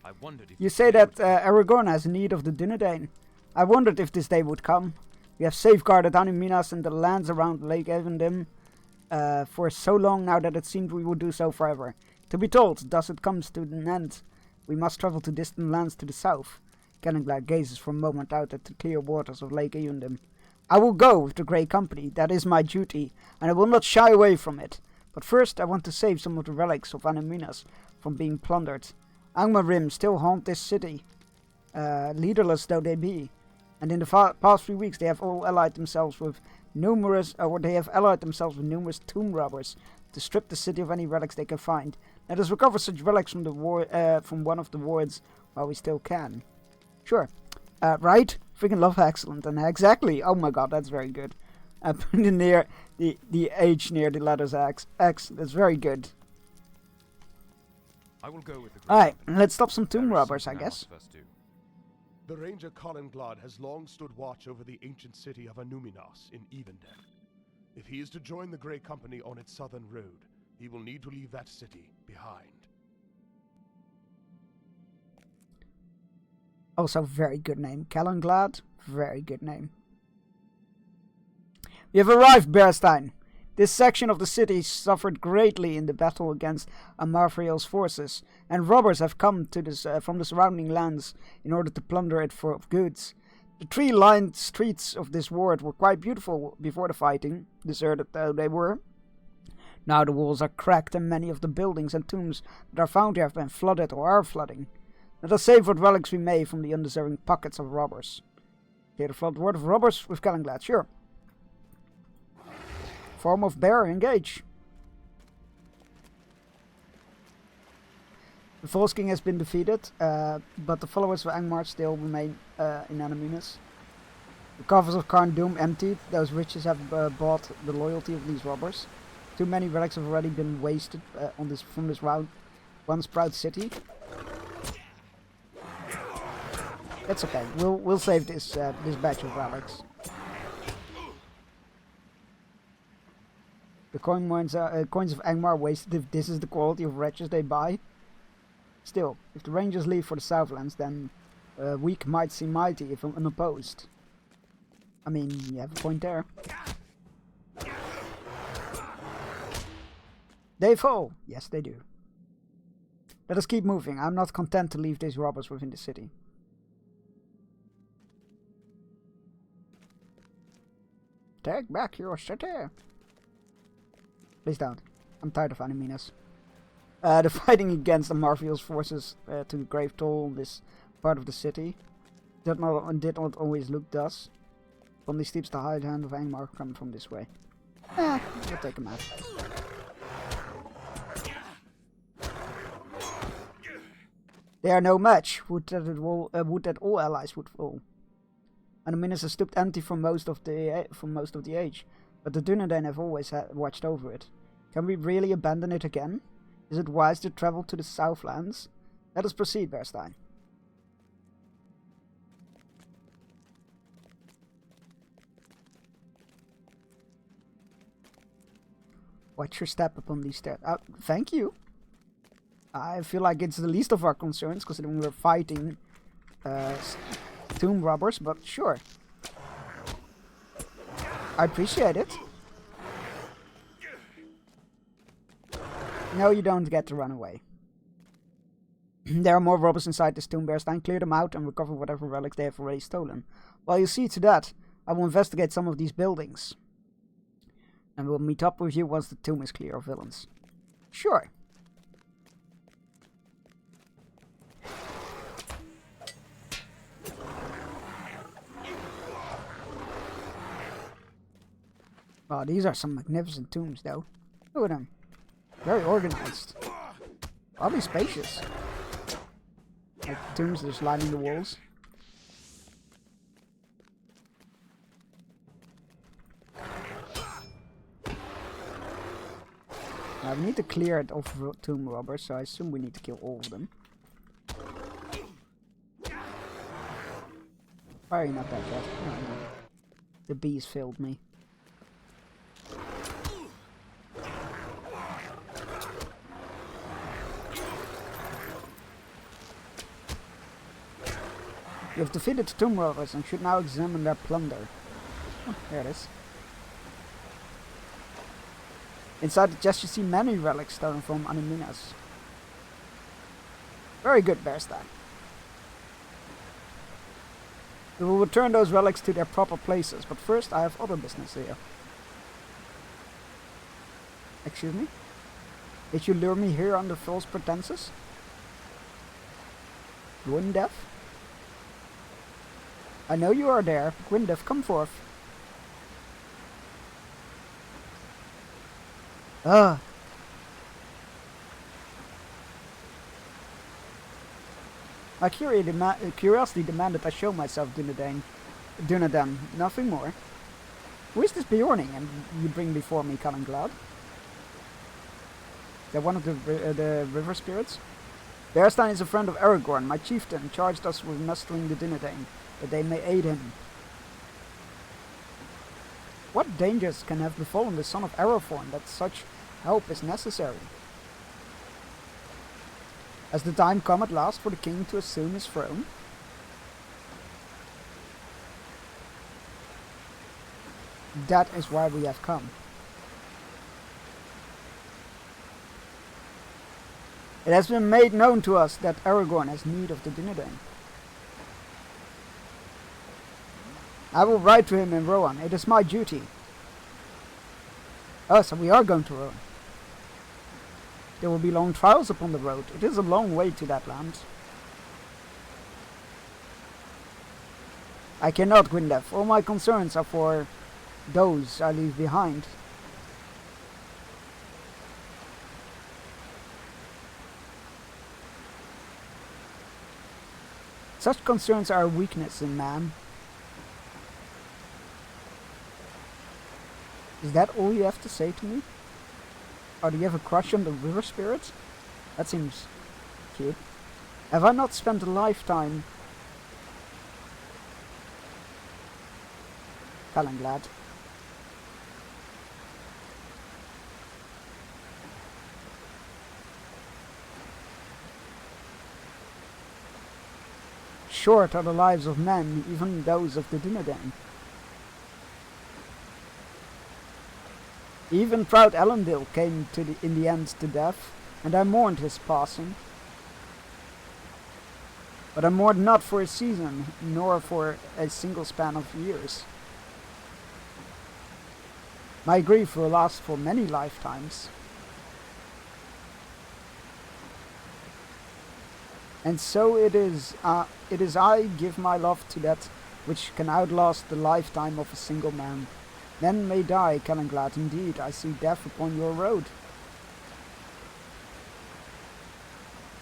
I wondered if You say that Aragorn has need of the Dunedain. I wondered if this day would come. We have safeguarded Anu Minas and the lands around Lake Evendim for so long now that it seemed we would do so forever. To be told, thus it comes to an end. We must travel to distant lands to the south. Kalinglad gazes for a moment out at the clear waters of Lake Evendim. I will go with the Grey Company, that is my duty, and I will not shy away from it. But first I want to save some of the relics of Anu Minas from being plundered. Angmarim still haunt this city, leaderless though they be. And in the past few weeks they have allied themselves with numerous tomb robbers to strip the city of any relics they can find. Let us recover such relics from one of the wards while we still can. Sure. Right? Freaking love excellent. And exactly. Oh my god, that's very good. Put in there the H near the letters X. That's very good. I will go with the Alright, let's stop some tomb robbers, I guess. The Ranger Kalinglad has long stood watch over the ancient city of Anuminas in Evendel. If he is to join the Grey Company on its southern road, he will need to leave that city behind. Also, very good name. Kalinglad, very good name. We have arrived, Bearstein. This section of the city suffered greatly in the battle against Amarthriel's forces, and robbers have come to this from the surrounding lands in order to plunder it for goods. The tree-lined streets of this ward were quite beautiful before the fighting, deserted though they were. Now the walls are cracked, and many of the buildings and tombs that are found here have been flooded or are flooding. Let us save what relics we may from the undeserving pockets of robbers. Clear the flood ward of robbers with Kalinglad, sure. Form of bear, engage. The False King has been defeated, but the followers of Angmar still remain in Anuminas. The coffers of Karn Doom emptied. Those riches have bought the loyalty of these robbers. Too many relics have already been wasted from this once proud city. That's okay. We'll save this batch of relics. The coins of Angmar wasted if this is the quality of wretches they buy. Still, if the Rangers leave for the Southlands, then weak might seem mighty if unopposed. I mean, you have a point there. They fall! Yes, they do. Let us keep moving. I'm not content to leave these robbers within the city. Take back your city! Please don't. I'm tired of Anuminas. The fighting against Amarthriel's forces to grave toll this part of the city did not always look thus. From the steeps the high hand of Angmar coming from this way. We'll take him out. They are no match. Would that all allies would fall. Anuminas has stood empty for most of the age, but the Dunedain have always watched over it. Can we really abandon it again? Is it wise to travel to the Southlands? Let us proceed, Bearstein. Watch your step upon these stairs. Thank you. I feel like it's the least of our concerns, considering we're fighting tomb robbers, but sure. I appreciate it. No, you don't get to run away. There are more robbers inside this tomb, Bearstein. Clear them out and recover whatever relics they have already stolen. While you see to that, I will investigate some of these buildings. And we'll meet up with you once the tomb is clear of villains. Sure. Wow, these are some magnificent tombs, though. Look at them. Very organized. Oddly spacious. Like tombs just lining the walls. Now we need to clear it of tomb robbers, so I assume we need to kill all of them. Why are you not that bad? Oh, no. The bees failed me. You have defeated the tomb robbers and should now examine their plunder. Oh, there it is. Inside the chest you see many relics stolen from Anuminas. Very good, Bearstein. We will return those relics to their proper places, but first I have other business here. Excuse me? Did you lure me here under false pretenses? Gwyndev? I know you are there. Gwyndev, come forth. Ah. My curiosity demanded I show myself, Dunedain. Nothing more. Who is this Bjorning and you bring before me, Kalinglad? Is that one of the river spirits? Bearstein is a friend of Aragorn. My chieftain charged us with mustering the Dunedain, that they may aid him. What dangers can have befallen the son of Arathorn that such help is necessary? Has the time come at last for the king to assume his throne? That is why we have come. It has been made known to us that Aragorn has need of the Dunedain. I will write to him in Rohan. It is my duty. Oh, so we are going to Rohan. There will be long trials upon the road. It is a long way to that land. I cannot, Gwyndef. All my concerns are for those I leave behind. Such concerns are a weakness in man. Is that all you have to say to me? Or do you have a crush on the river spirits? That seems cute. Have I not spent a lifetime... Kalenglad. Short are the lives of men, even those of the Dunedain. Even proud Elendil came in the end to death, and I mourned his passing. But I mourned not for a season, nor for a single span of years. My grief will last for many lifetimes. And so it is I give my love to that which can outlast the lifetime of a single man. Men may die, Kalenglad, indeed, I see death upon your road.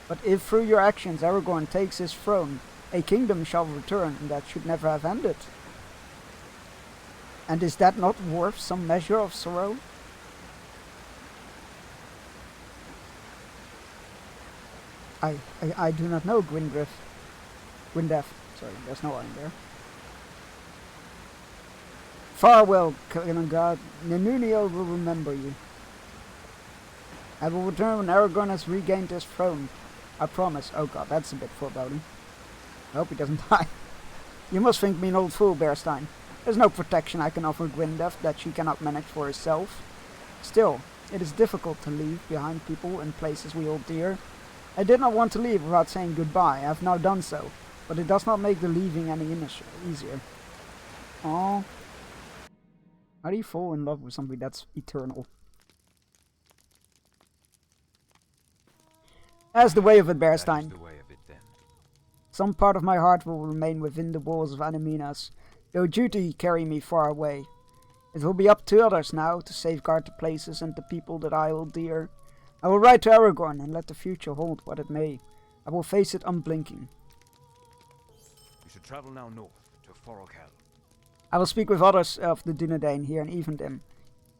But if through your actions Aragorn takes his throne, a kingdom shall return that should never have ended. And is that not worth some measure of sorrow? I do not know, Gwindef. Sorry, there's no R in there. Farewell, Kalenglad. Nenunio will remember you. I will return when Aragorn has regained his throne. I promise. Oh god, that's a bit foreboding. I hope he doesn't die. You must think me an old fool, Bearstein. There's no protection I can offer Gwyndef that she cannot manage for herself. Still, it is difficult to leave behind people and places we hold dear. I did not want to leave without saying goodbye. I have now done so, but it does not make the leaving any easier. Aww. How do you fall in love with somebody that's eternal? As the way of it, Bearstein. Some part of my heart will remain within the walls of Anaminas, though duty carry me far away. It will be up to others now to safeguard the places and the people that I hold dear. I will write to Aragorn and let the future hold what it may. I will face it unblinking. You should travel now north to Forokhel. I will speak with others of the Dunedain here in Evendim,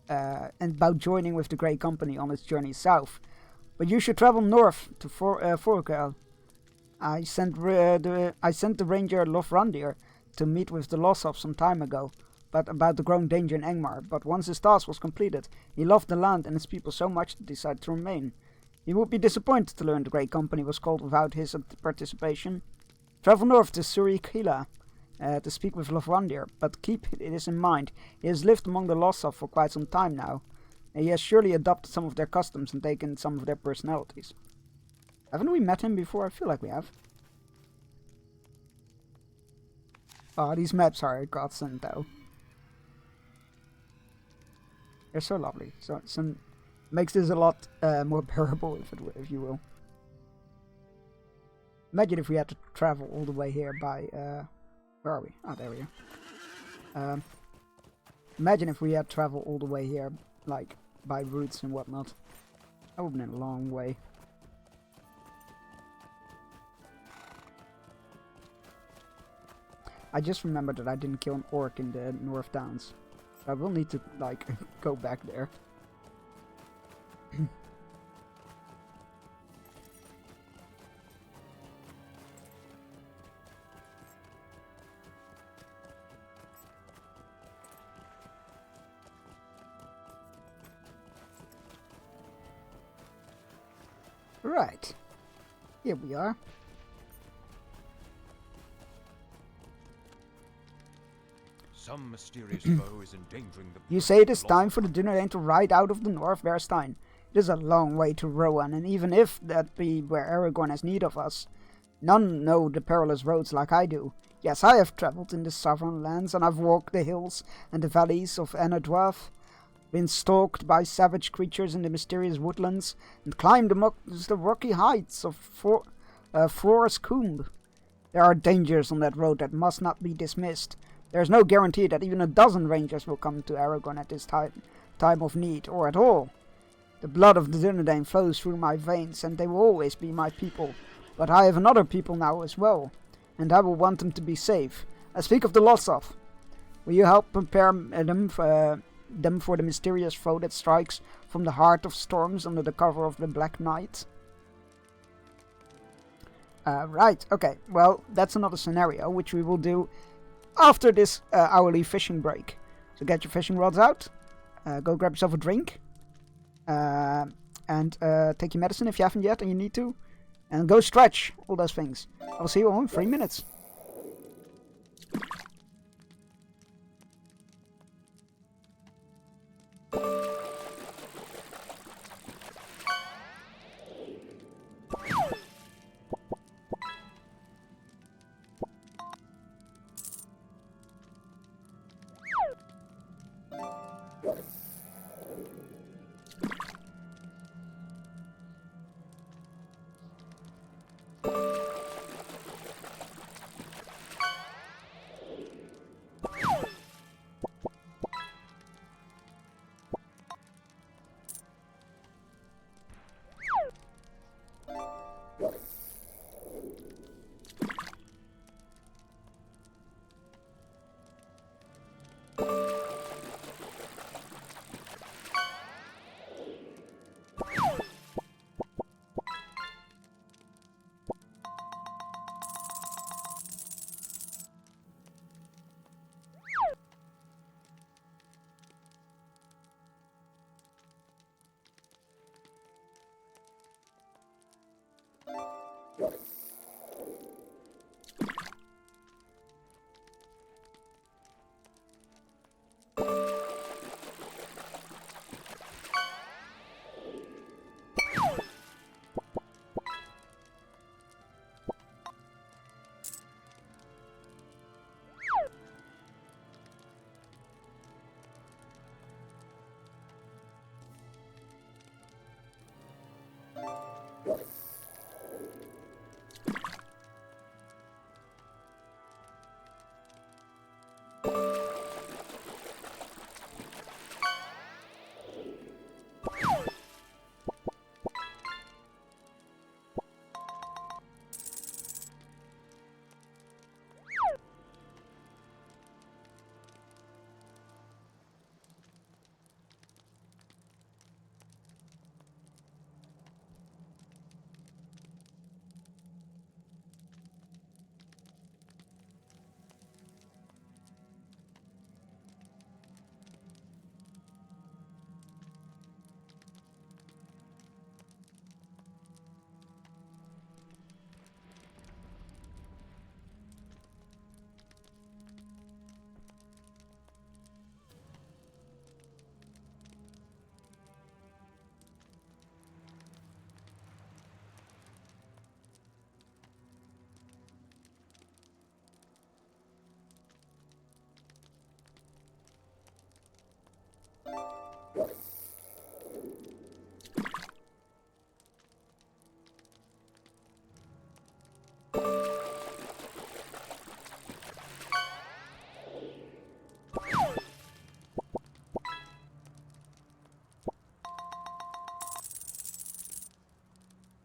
and about joining with the Grey Company on its journey south. But you should travel north to Forokhel. I sent the ranger Lofrandir to meet with the Lossoff some time ago, but about the growing danger in Angmar. But once his task was completed, he loved the land and its people so much that he decided to remain. He would be disappointed to learn the Grey Company was called without his participation. Travel north to Surikila to speak with Lofrandir, but keep this in mind. He has lived among the Lossoff for quite some time now. He has surely adopted some of their customs and taken some of their personalities. Haven't we met him before? I feel like we have. Oh, these maps are a godsend though. They're so lovely. So makes this a lot more bearable, if you will. Imagine if we had to travel all the way here by... where are we? Oh, there we are. Imagine if we had to travel all the way here, like, by routes and whatnot. That would have been a long way. I just remembered that I didn't kill an orc in the North Downs. I will need to, like, go back there. Right. Here we are. Some mysterious foe is endangering the. You say it is time for the Dunedain to ride out of the North Verstein. It is a long way to Rohan, and even if that be where Aragorn has need of us, none know the perilous roads like I do. Yes, I have travelled in the southern lands, and I've walked the hills and the valleys of Anadwath, been stalked by savage creatures in the mysterious woodlands, and climbed amongst the rocky heights of Forest Combe. There are dangers on that road that must not be dismissed. There is no guarantee that even a dozen rangers will come to Aragorn at this time of need, or at all. The blood of the Dunedain flows through my veins, and they will always be my people. But I have another people now as well, and I will want them to be safe. I speak of the Lotsoth. Will you help prepare them for the mysterious foe that strikes from the heart of storms under the cover of the Black Night? Right, okay. Well, that's another scenario, which we will do after this hourly fishing break. So get your fishing rods out, go grab yourself a drink, and take your medicine if you haven't yet and you need to, and go stretch, all those things. I'll see you all in 3 minutes.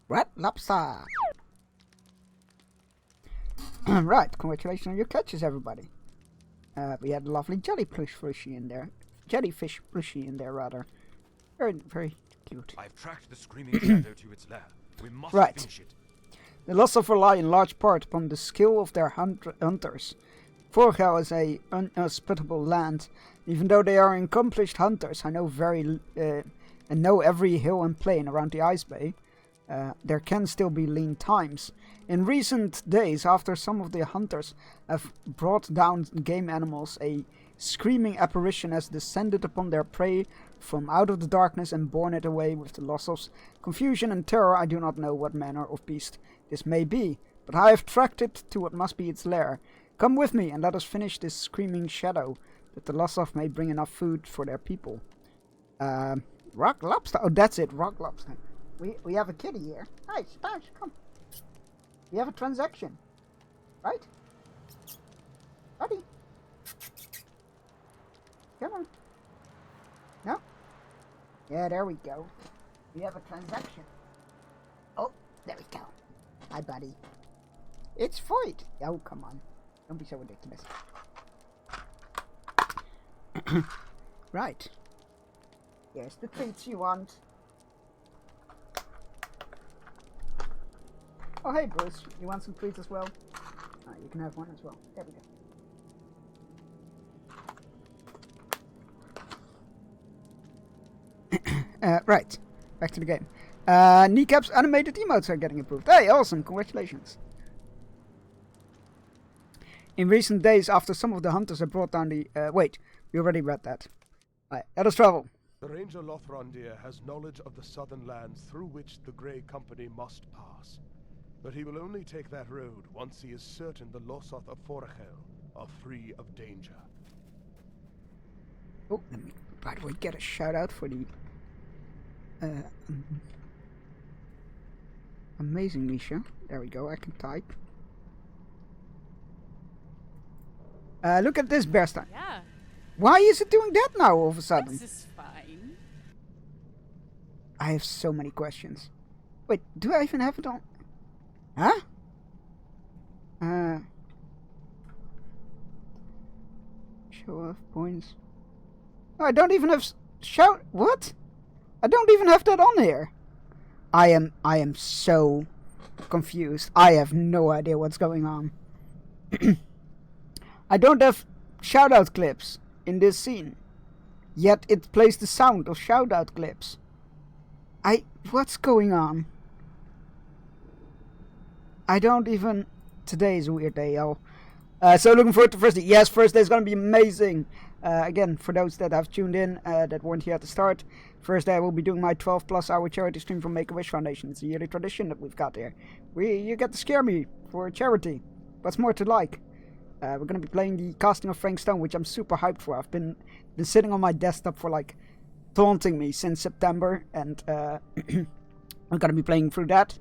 Red lobster! Right, congratulations on your catches, everybody. We had a lovely jellyfish plushie in there. Jellyfish plushie in there, rather. Very, very cute. I've tracked the screaming shadow to its lair. We must finish it. The Lotsoth rely in large part upon the skill of their hunters. Vorgel is a unhospitable land. Even though they are accomplished hunters, I know know every hill and plain around the Ice Bay. there can still be lean times. In recent days, after some of the hunters have brought down game animals, a screaming apparition has descended upon their prey from out of the darkness and borne it away with the loss of confusion and terror. I do not know what manner of beast this may be, but I have tracked it to what must be its lair. Come with me and let us finish this screaming shadow, that the Lossoth may bring enough food for their people. Rock lobster. Oh, that's it. Rock lobster. We have a kitty here. Hi, Splash, come. We have a transaction, right? Buddy. Come on. No? Yeah, there we go. We have a transaction. Oh, there we go. Hi, buddy. It's Void. Oh, come on. Don't be so ridiculous. Right. Here's the treats you want. Oh, hey, Bruce. You want some treats as well? You can have one as well. There we go. Right. Back to the game. Kneecap's animated emotes are getting improved. Hey, awesome. Congratulations. In recent days, after some of the hunters have brought down the... wait. We already read that. Right. Let us travel. The Ranger Lothrondir has knowledge of the southern lands through which the Grey Company must pass. But he will only take that road once he is certain the Lossoth of Forachel are free of danger. Oh, let me, by the way, get a shout out for the amazing Misha. There we go, I can type. Look at this bear stein. Yeah. Why is it doing that now all of a sudden? This is fine. I have so many questions. Wait, do I even have it on? Huh? Show off points. No, I don't even have shout. What? I don't even have that on here. I am so confused. I have no idea what's going on. I don't have shoutout clips in this scene. Yet it plays the sound of shoutout clips. What's going on? I don't even... Today is a weird day, y'all. So looking forward to first day. Yes, first day is going to be amazing. Again, for those that have tuned in, that weren't here at the start, first day I will be doing my 12+ hour charity stream from Make-A-Wish Foundation. It's a yearly tradition that we've got here. You get to scare me for charity. What's more to like? We're going to be playing the Casting of Frank Stone, which I'm super hyped for. I've been sitting on my desktop for like taunting me since September, and I'm going to be playing through that.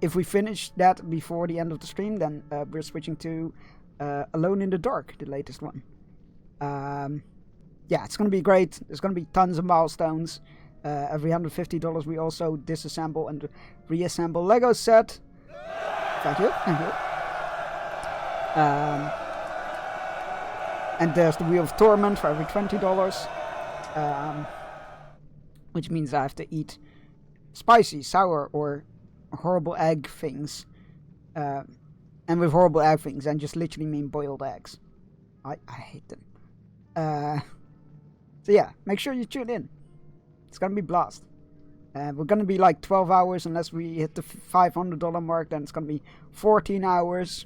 If we finish that before the end of the stream, then we're switching to Alone in the Dark, the latest one. Yeah, it's going to be great. There's going to be tons of milestones. Every $150 we also disassemble and reassemble Lego set. Thank you, thank you. And there's the Wheel of Torment for every $20. Which means I have to eat spicy, sour, or horrible egg things. And with horrible egg things, I just literally mean boiled eggs. I hate them. So yeah, make sure you tune in. It's gonna be blast. We're gonna be like 12 hours unless we hit the $500 mark. Then it's gonna be 14 hours.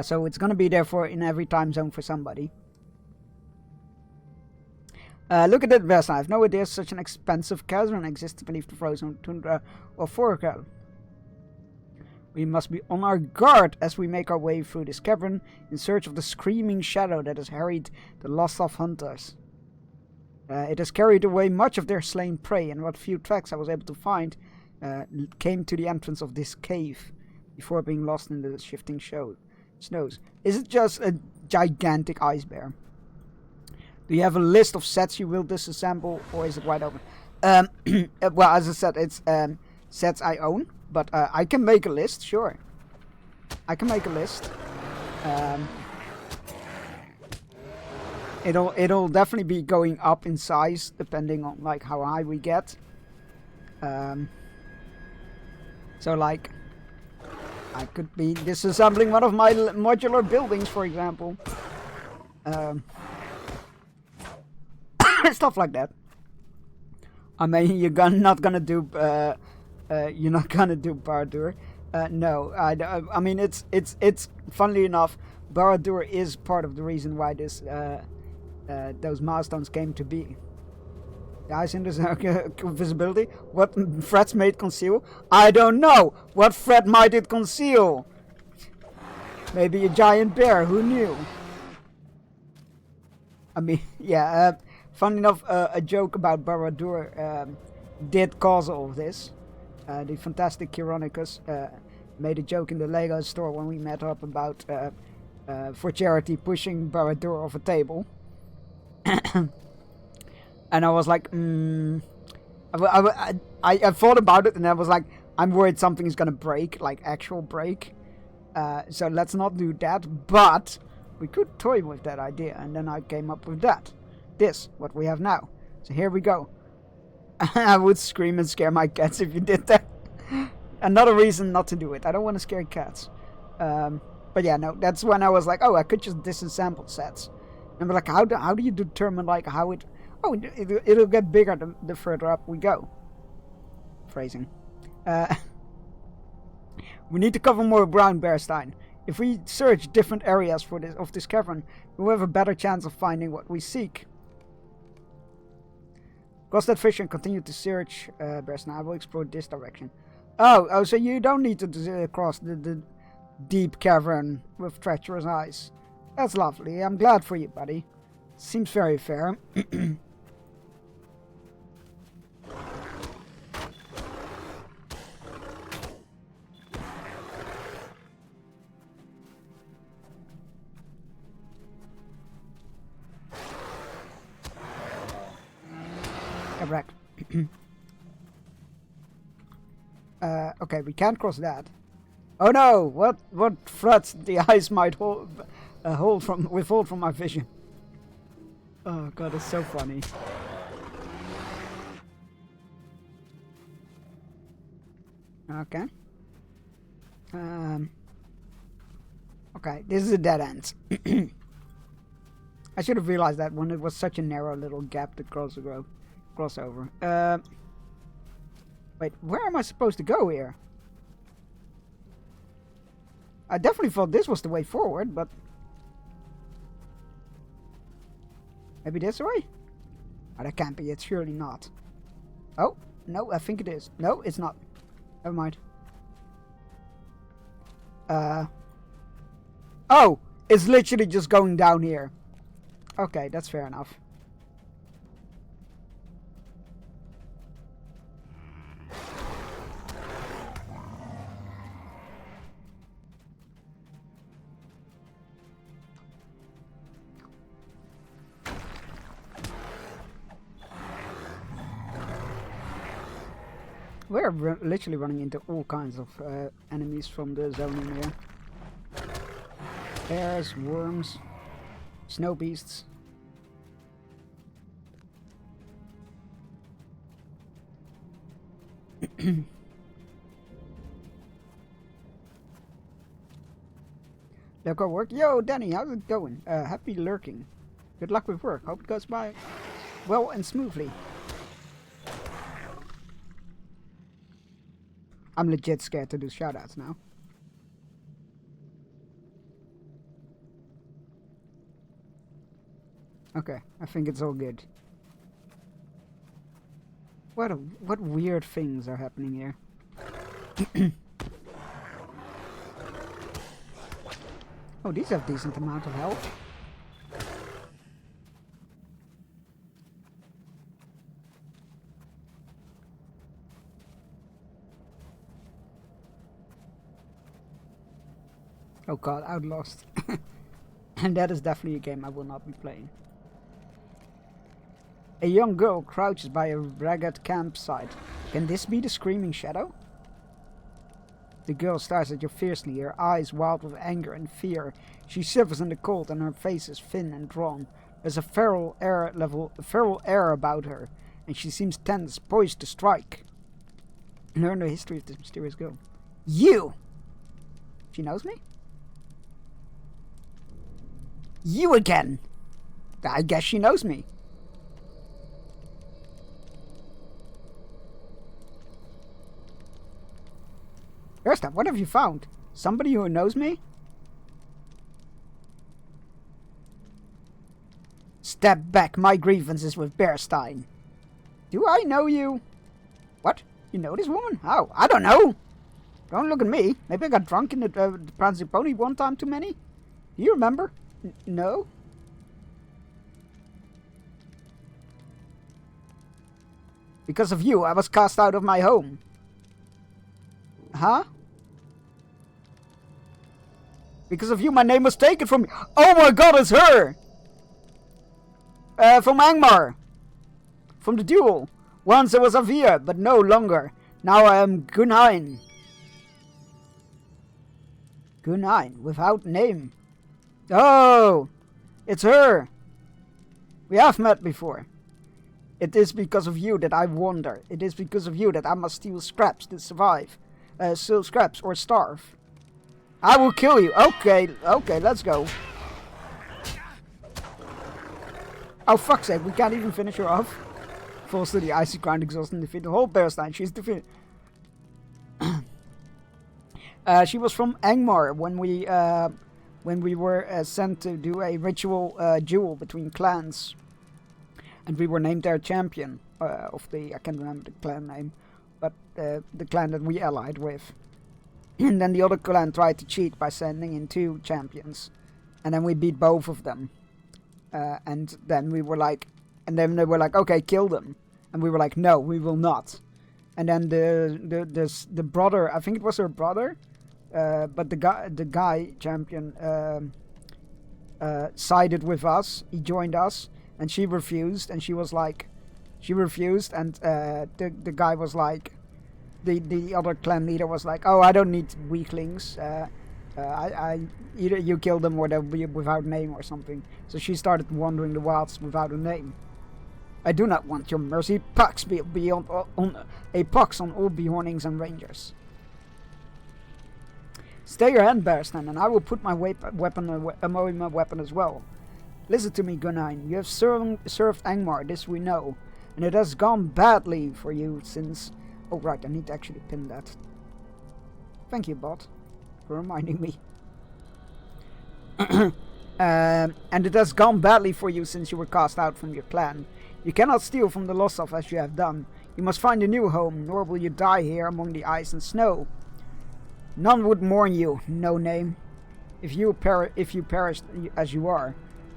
So it's gonna be there for in every time zone for somebody. Look at that vest. I have no idea such an expensive cavern exists beneath the frozen tundra of Forachel. We must be on our guard as we make our way through this cavern in search of the screaming shadow that has harried the Lossoth hunters. It has carried away much of their slain prey, and what few tracks I was able to find came to the entrance of this cave before being lost in the shifting snows. Is it just a gigantic ice bear? Do you have a list of sets you will disassemble, or is it wide open? Well, as I said, it's sets I own, but I can make a list, sure. I can make a list. It'll definitely be going up in size depending on like how high we get. So like, I could be disassembling one of my modular buildings, for example. Stuff like that. I mean, you're not gonna do you're not gonna do Barad-dûr. No, I mean it's funnily enough, Barad-dûr is part of the reason why this those milestones came to be. The eyes in this visibility. What threats may it conceal? I don't know. What threat might it conceal? Maybe a giant bear. Who knew? I mean, yeah. Fun enough, a joke about Barad-dûr did cause all of this. The fantastic Kironicus made a joke in the Lego store when we met up about, for charity, pushing Barad-dûr off a table. And I was like, I thought about it and I was like, I'm worried something is gonna break, like actual break. So let's not do that, but we could toy with that idea. And then I came up with that. This, what we have now. So here we go. I would scream and scare my cats if you did that. Another reason not to do it. I don't want to scare cats. But yeah, no, that's when I was like, oh, I could just disassemble sets. And we're like, how do you determine like how it... Oh, it'll get bigger the further up we go. Phrasing. We need to cover more ground, Bearstein. If we search different areas for this cavern, we'll have a better chance of finding what we seek. Cross that fish and continue to search, Bearstein. I will explore this direction. Oh, so you don't need to cross the deep cavern with treacherous eyes. That's lovely. I'm glad for you, buddy. Seems very fair. Correct. Okay, we can't cross that. Oh no! What threats the eyes might withhold from my vision? Oh god, it's so funny. Okay. Okay, this is a dead end. I should have realized that when it was such a narrow little gap to cross over. Wait, where am I supposed to go here? I definitely thought this was the way forward, but... Maybe this way? Oh, that can't be. It's surely not. Oh, no, I think it is. No, it's not. Never mind. Oh, it's literally just going down here. Okay, that's fair enough. We're literally running into all kinds of enemies from the zone in here. Bears, worms, snow beasts. Look at work. Yo, Danny, how's it going? Happy lurking. Good luck with work. Hope it goes by well and smoothly. I'm legit scared to do shoutouts now. Okay, I think it's all good. What weird things are happening here? Oh, these have decent amount of health. Oh god, Outlost. And that is definitely a game I will not be playing. A young girl crouches by a ragged campsite. Can this be the Screaming Shadow? The girl stares at you fiercely, her eyes wild with anger and fear. She shivers in the cold and her face is thin and drawn. There's a feral air about her, and she seems tense, poised to strike. Learn the history of this mysterious girl. You! She knows me? You again! I guess she knows me. Bearstein, what have you found? Somebody who knows me? Step back, my grievance is with Bearstein. Do I know you? What? You know this woman? How? I don't know. Don't look at me. Maybe I got drunk in the Prancing Pony one time too many? Do you remember? No? Because of you, I was cast out of my home. Huh? Because of you, my name was taken from me. Oh my god, it's her! From Angmar. From the duel. Once I was Avia, but no longer. Now I am Gunhild. Gunhild, without name. Oh! It's her! We have met before. It is because of you that I wander. It is because of you that I must steal scraps to survive. Steal scraps or starve. I will kill you. Okay, let's go. Oh, fuck's sake, we can't even finish her off. Falls to the icy ground, exhausted and defeated. Hold Bearstein, she's defeated. She was from Angmar when we were sent to do a ritual duel between clans. And we were named their champion of the, I can't remember the clan name, but the clan that we allied with. And then the other clan tried to cheat by sending in 2 champions. And then we beat both of them. And then we were like, and then they were like, okay, kill them. And we were like, no, we will not. And then the brother, I think it was her brother, but the guy champion sided with us. He joined us, and she refused. And she was like, she refused, and the guy was like, the other clan leader was like, oh, I don't need weaklings. I either you kill them or they'll be without name or something. So she started wandering the wilds without a name. I do not want your mercy. Pox be on a pox on all Bjornings and Rangers. Stay your hand, Bearstein, and I will put my weapon as well. Listen to me, Gunhild. You have served Angmar, this we know, and it has gone badly for you since. Oh right, I need to actually pin that. Thank you, bot, for reminding me. And it has gone badly for you since you were cast out from your clan. You cannot steal from the Losov as you have done. You must find a new home, nor will you die here among the ice and snow. None would mourn you, no name. If you perish as you are,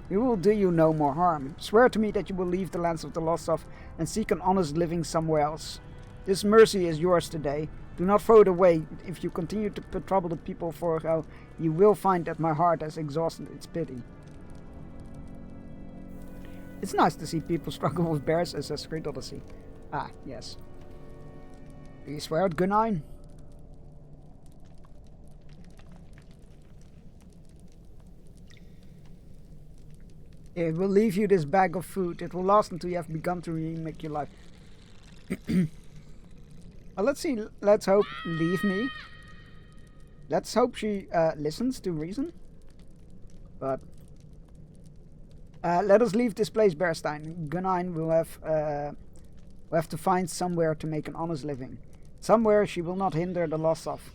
we will do you no more harm. Swear to me that you will leave the lands of the Losov and seek an honest living somewhere else. This mercy is yours today. Do not throw it away. If you continue to put trouble to people for hell, you will find that my heart has exhausted its pity. It's nice to see people struggle with bears, as a Creed Odyssey. Ah, yes. Do you swear at Gunhild? It will leave you this bag of food. It will last until you have begun to remake your life. Well, let's see. Let's hope. Leave me. Let's hope she listens to reason. But let us leave this place, Bearstein. Gunhild will have to find somewhere to make an honest living. Somewhere she will not hinder the loss of.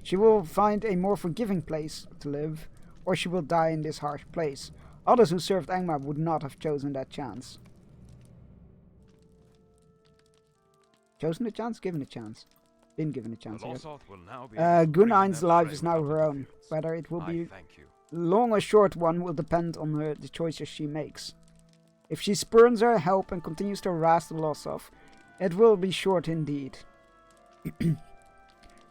She will find a more forgiving place to live, or she will die in this harsh place. Others who served Angmar would not have chosen that chance. Chosen a chance? Given a chance. Been given a chance. Gunhild's life is now her own. Whether it will be long or short one will depend on the choices she makes. If she spurns her help and continues to harass the Losov, it will be short indeed.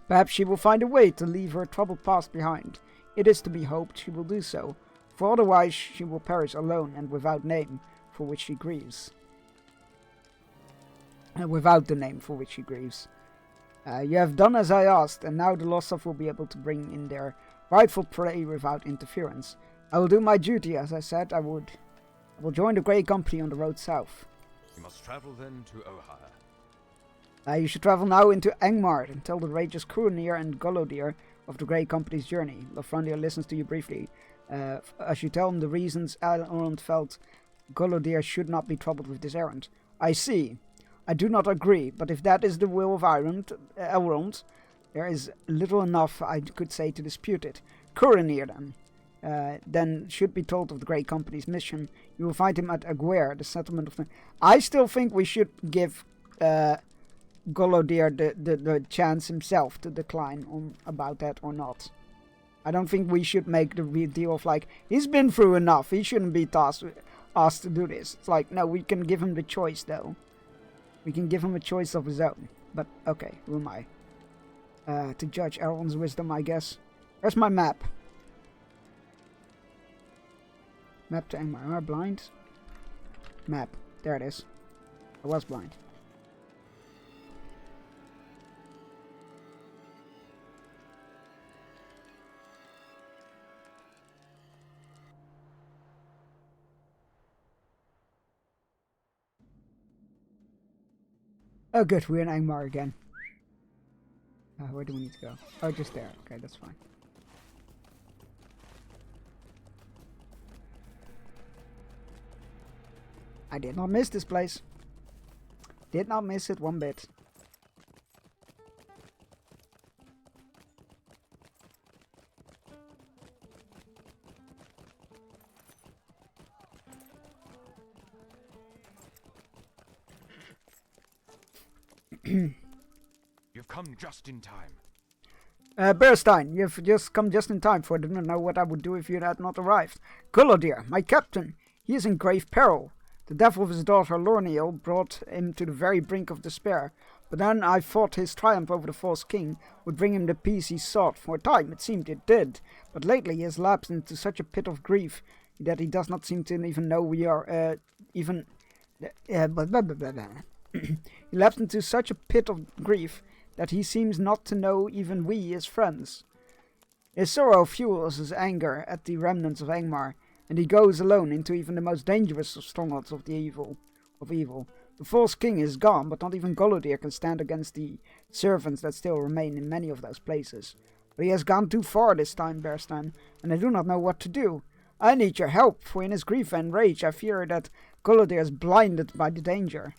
Perhaps she will find a way to leave her troubled past behind. It is to be hoped she will do so, for otherwise she will perish alone and without name for which she grieves. Without the name for which she grieves. You have done as I asked, and now the Losov will be able to bring in their rightful prey without interference. I will do my duty as I said I would. I will join the Grey Company on the road south. You must travel then to Ohire. You should travel now into Angmar and tell the Rages Kuronir and Golodir of the Grey Company's journey. Lofrandir listens to you briefly. As you tell him the reasons Elrond felt Golodir should not be troubled with this errand. I see. I do not agree, but if that is the will of Elrond, there is little enough, I could say, to dispute it. Kuranir then should be told of the Grey Company's mission. You will find him at Aguirre, the settlement of the... I still think we should give Golodier the chance himself to decline on about that or not. I don't think we should make the real deal of like, he's been through enough, he shouldn't be asked to do this. It's like, no, we can give him the choice though. We can give him a choice of his own. But okay, who am I? To judge Elrond's wisdom, I guess. Where's my map? Map to Angmar. Am I blind? Map. There it is. I was blind. Oh good, we're in Angmar again. Where do we need to go? Oh, just there. Okay, that's fine. I did not miss this place. Did not miss it one bit. You've come just in time. Berstein, you've just come just in time, for I didn't know what I would do if you had not arrived. Golodier, my captain, he is in grave peril. The death of his daughter Lorniel brought him to the very brink of despair, but then I thought his triumph over the false king would bring him the peace he sought. For a time it seemed it did, but lately he has lapsed into such a pit of grief that he does not seem to even know we are, he lapsed into such a pit of grief that he seems not to know even we, his friends. His sorrow fuels his anger at the remnants of Angmar, and he goes alone into even the most dangerous of strongholds of evil. The false king is gone, but not even Golodier can stand against the servants that still remain in many of those places. But he has gone too far this time, Berstein, and I do not know what to do. I need your help, for in his grief and rage I fear that Golodier is blinded by the danger.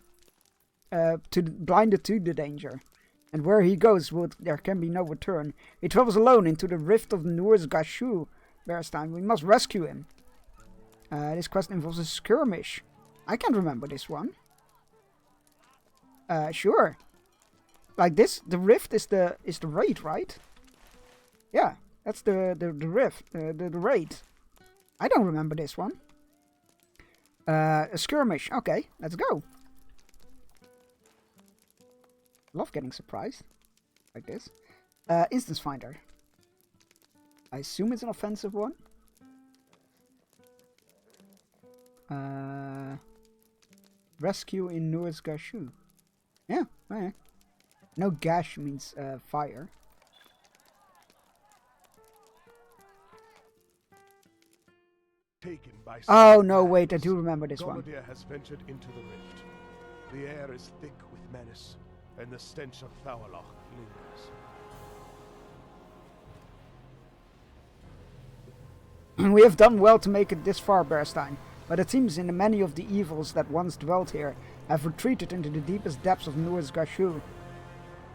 Blinded to the danger. And where he goes, there can be no return. He travels alone into the rift of Nur's Gashu, Berstein. We must rescue him. This quest involves a skirmish. I can't remember this one. Sure. Like this, the rift is the raid, right? Yeah, that's the rift, the raid. I don't remember this one. A skirmish. Okay, let's go. Love getting surprised like this. Instance finder. I assume it's an offensive one. Rescue in Nur's Gashu. Yeah, okay. No, gash means fire. Taken by oh no, wait, I do remember this one. Golodier has ventured into the rift. The air is thick with menace, and the stench of Thauerloch lingers. We have done well to make it this far, Berstein, but it seems in many of the evils that once dwelt here have retreated into the deepest depths of Nur's Gashu.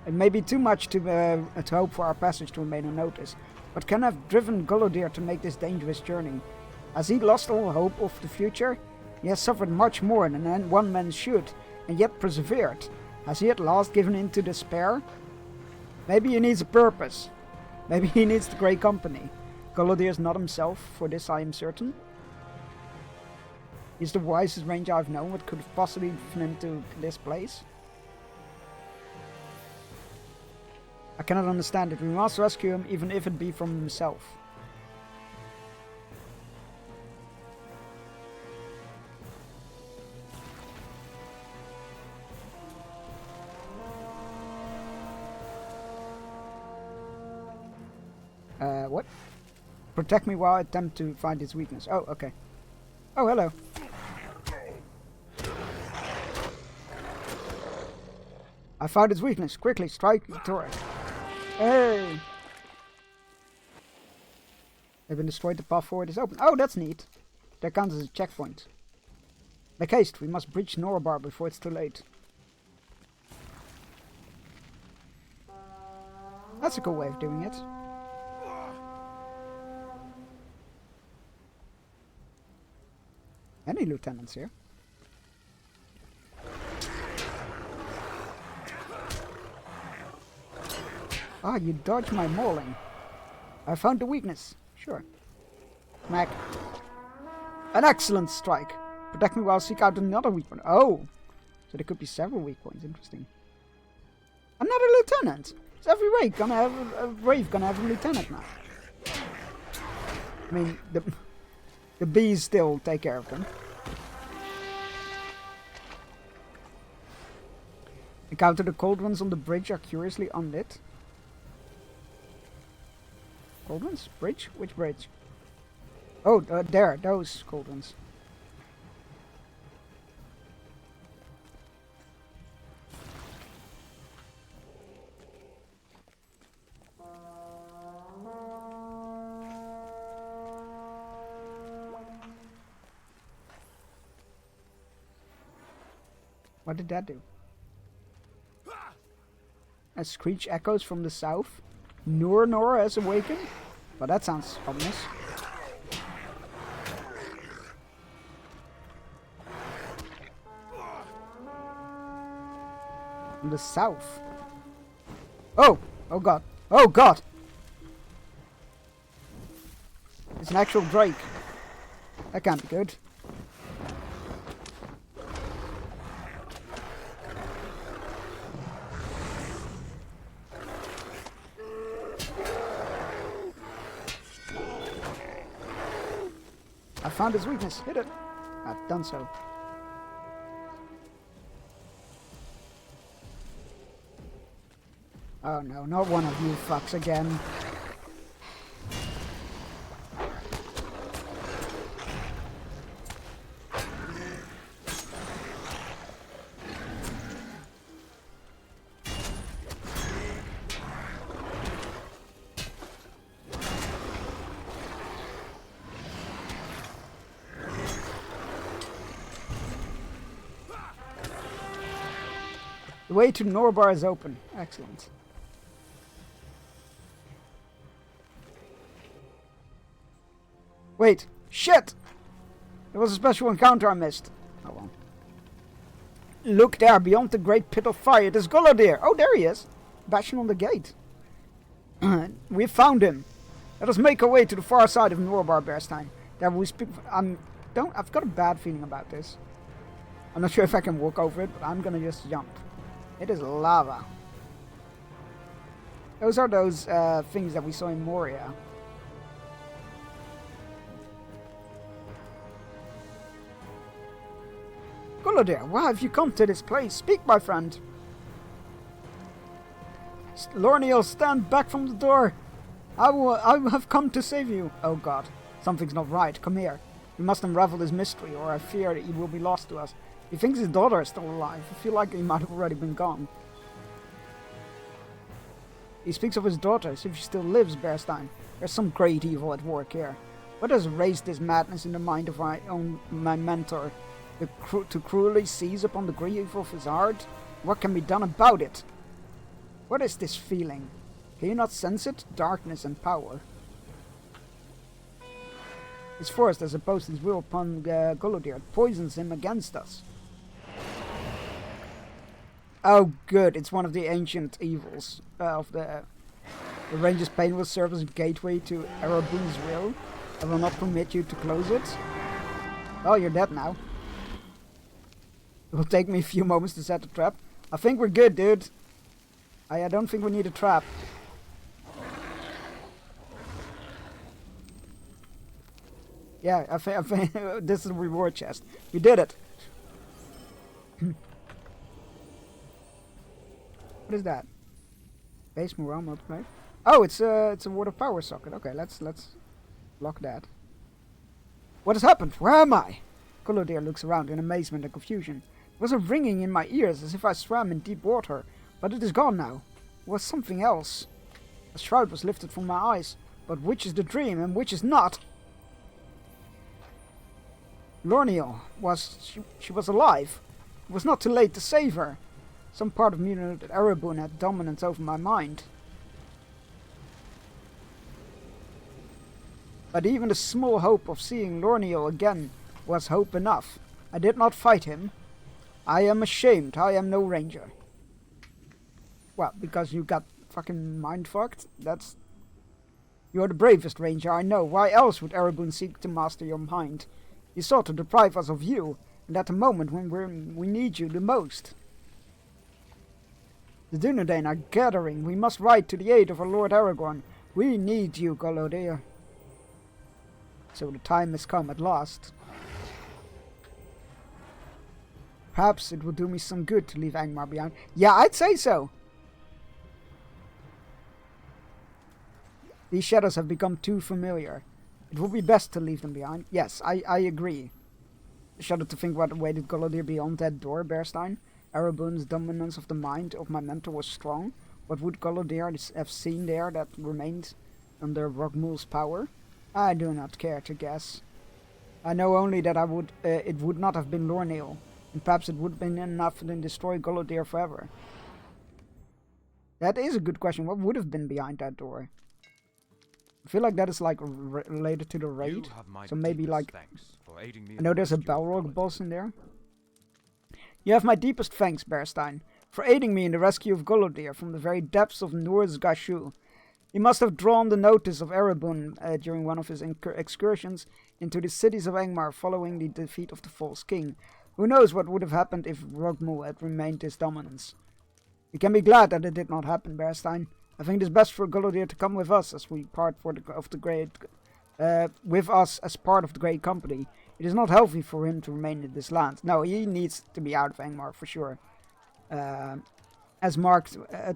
It may be too much to hope for our passage to remain unnoticed, but can have driven Golodier to make this dangerous journey. Has he lost all hope of the future? He has suffered much more than one man should, and yet persevered. Has he at last given in to despair? Maybe he needs a purpose. Maybe he needs the Grey Company. Golodier is not himself, for this I am certain. He's the wisest ranger I've known. What could have possibly driven him to this place? I cannot understand it. We must rescue him, even if it be from himself. What? Protect me while I attempt to find his weakness. Oh, okay. Oh, hello. I found its weakness. Quickly, strike the turret. Hey! They've been destroyed. The path forward is open. Oh, that's neat. That counts as a checkpoint. Make haste. We must breach Norabar before it's too late. That's a cool way of doing it. Any lieutenants here? Ah, you dodged my mauling. I found the weakness. Sure. Smack. An excellent strike. Protect me while I seek out another weak point. Oh! So there could be several weak points. Interesting. Another lieutenant! Is every raid gonna have a lieutenant now? I mean, the bees still take care of them. Encounter the cold ones on the bridge are curiously unlit. Cold ones? Bridge? Which bridge? Oh, there, those cold ones. What did that do? A screech echoes from the south. Nur has awakened? Well, that sounds ominous. From the south. Oh! Oh god. Oh god! It's an actual Drake. That can't be good. I found his weakness. Hit it. I've done so. Oh no, not one of you fucks again. The way to Norbar is open. Excellent. Wait. Shit! There was a special encounter I missed. Oh well. Look there, beyond the great pit of fire. There's Golodir. Oh, there he is. Bashing on the gate. We found him. Let us make our way to the far side of Norbar, Bearstein. There we speak. I've got a bad feeling about this. I'm not sure if I can walk over it, but I'm gonna just jump. It is lava. Those are those things that we saw in Moria. Golodir, why have you come to this place? Speak, my friend. Lorniel, stand back from the door. I have come to save you. Oh god, something's not right. Come here. We must unravel this mystery, or I fear that he will be lost to us. He thinks his daughter is still alive. I feel like he might have already been gone. He speaks of his daughter as if she still lives, Bearstein. There's some great evil at work here. What has raised this madness in the mind of my mentor? To cruelly seize upon the grief of his heart? What can be done about it? What is this feeling? Can you not sense it? Darkness and power. His force has opposed his will upon Golodir. It poisons him against us. Oh good, it's one of the ancient evils of the Ranger's pain will serve as a gateway to Erebun's will. I will not permit you to close it. Oh, you're dead now. It will take me a few moments to set the trap. I think we're good, dude. I don't think we need a trap. Yeah, I think this is a reward chest. We did it. What is that? Base morale multiplier. Oh, it's a water power socket. Okay, let's lock that. What has happened? Where am I? Golodir looks around in amazement and confusion. There was a ringing in my ears as if I swam in deep water, but it is gone now. It was something else. A shroud was lifted from my eyes, but which is the dream and which is not? Lorniel she was alive. It was not too late to save her. Some part of me knew that Erebun had dominance over my mind. but even the small hope of seeing Lorneal again was hope enough. I did not fight him. I am ashamed I am no ranger. Well, because you got fucking mind-fucked? You're the bravest ranger I know. Why else would Erebun seek to master your mind? He sought to deprive us of you, and at the moment when we need you the most. The Dunedain are gathering. We must ride to the aid of our Lord Aragorn. We need you, Golodr. So the time has come at last. Perhaps it will do me some good to leave Angmar behind. Yeah, I'd say so. These shadows have become too familiar. It would be best to leave them behind. Yes, I agree. Shudder to think what awaited Golodr beyond that door, Bearstein. Erebun's dominance of the mind of my mentor was strong. What would Golodr have seen there that remained under Rogmul's power? I do not care to guess. I know only that it would not have been Lorneal, and perhaps it would have been enough to destroy Golodr forever. That is a good question. What would have been behind that door? I feel like that is like related to the raid. So maybe like... I know there's a Balrog boss in there. You have my deepest thanks, Bearstein, for aiding me in the rescue of Golodr from the very depths of Nor's Gashu. He must have drawn the notice of Erebun during one of his excursions into the cities of Angmar following the defeat of the false king. Who knows what would have happened if Rogmul had remained his dominance. You can be glad that it did not happen, Bearstein. I think it is best for Golodr to come with us as we part with us as part of the Great Company. It is not healthy for him to remain in this land. No, he needs to be out of Angmar for sure. To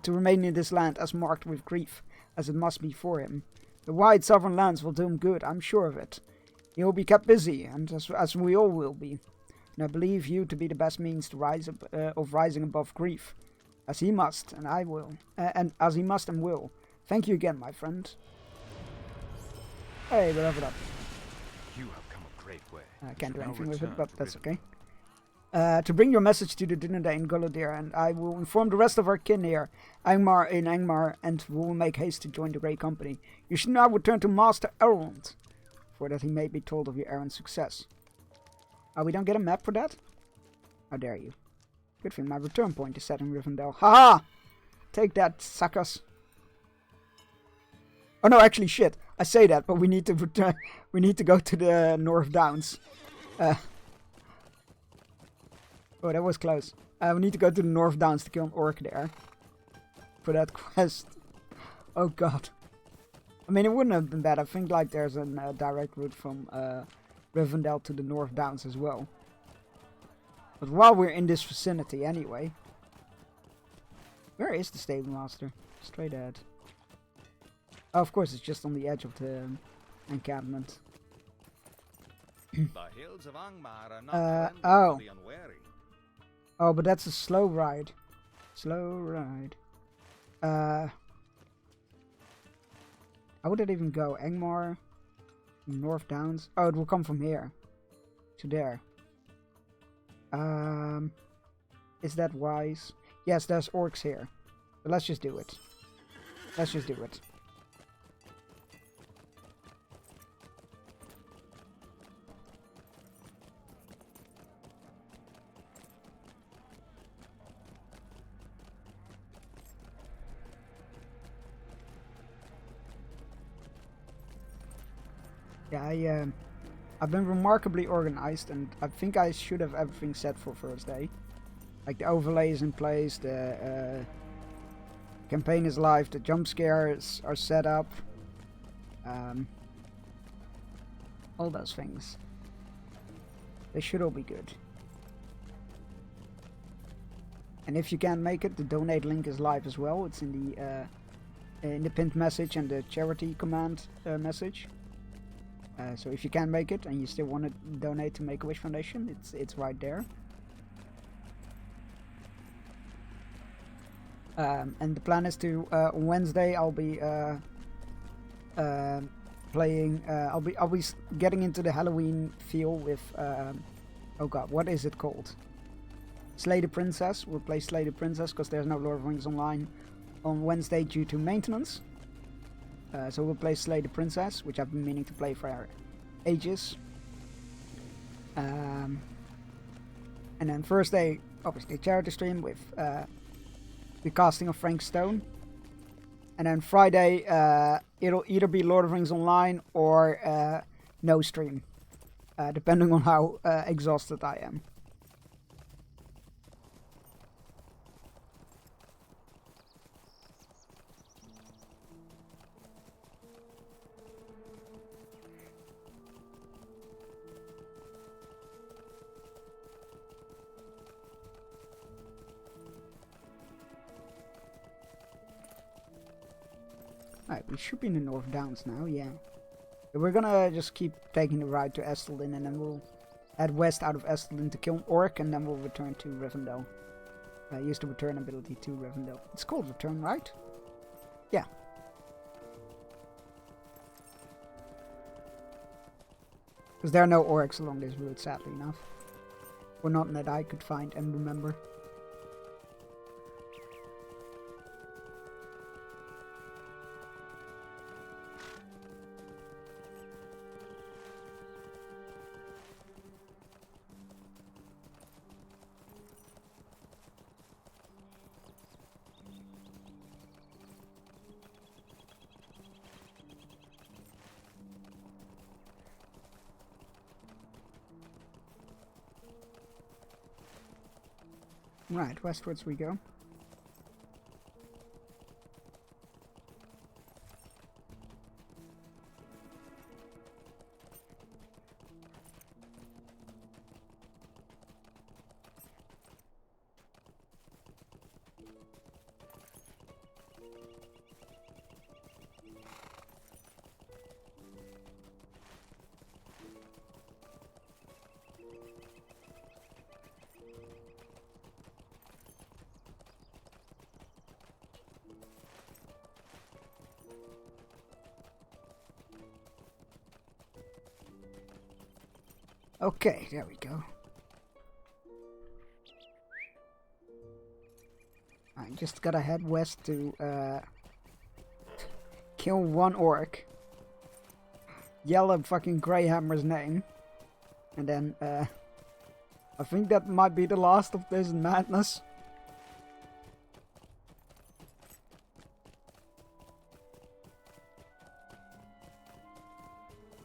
remain in this land as marked with grief, as it must be for him. The wide southern lands will do him good, I'm sure of it. He will be kept busy, and as we all will be. And I believe you to be the best means to rising above grief, as he must, and I will, and as he must and will. Thank you again, my friend. Hey, we leveled up. You have come a great way. I can't do anything with it, but that's okay. To bring your message to the Dunedain Golodr, and I will inform the rest of our kin here, Angmar, and we will make haste to join the Great Company. You should now return to Master Elrond, for that he may be told of your errand's success. Oh, we don't get a map for that? How dare you. Good thing my return point is set in Rivendell. Haha! Take that, suckers. Oh no, actually shit. I say that, but we need to return. We need to go to the North Downs. Oh, that was close. We need to go to the North Downs to kill an orc there. For that quest. Oh god. I mean, it wouldn't have been bad. I think like there's a direct route from Rivendell to the North Downs as well. But while we're in this vicinity anyway. Where is the Stable Master? Straight ahead. Oh, of course, it's just on the edge of the encampment. The hills of Angmar are not friendly to the unwary. Oh, but that's a slow ride. Slow ride. How would it even go? Angmar? North Downs? Oh, it will come from here. To there. Is that wise? Yes, there's orcs here. But let's just do it. Let's just do it. Yeah, I've been remarkably organized, and I think I should have everything set for first day. Like the overlay is in place, the campaign is live, the jump scares are set up. All those things. They should all be good. And if you can't make it, the donate link is live as well. It's in the pinned message and the charity command message. So if you can make it and you still want to donate to Make-A-Wish Foundation, it's right there. And the plan is to on Wednesday I'll be playing. I'll be getting into the Halloween feel with oh god, what is it called? Slay the Princess. We'll play Slay the Princess because there's no Lord of the Rings Online on Wednesday due to maintenance. So we'll play Slay the Princess, which I've been meaning to play for ages. And then Thursday, obviously charity stream with the casting of Frank Stone. And then Friday, it'll either be Lord of the Rings Online or no stream, depending on how exhausted I am. Alright, we should be in the North Downs now, yeah. So we're gonna just keep taking the ride to Estelin, and then we'll head west out of Estelin to kill an orc, and then we'll return to Rivendell. Use the return ability to Rivendell. It's called return, right? Yeah. Because there are no orcs along this route, sadly enough. Or not that I could find and remember. Right, westwards we go. Okay, there we go. I just gotta head west to kill one orc, yell a fucking Greyhammer's name, and then I think that might be the last of this madness.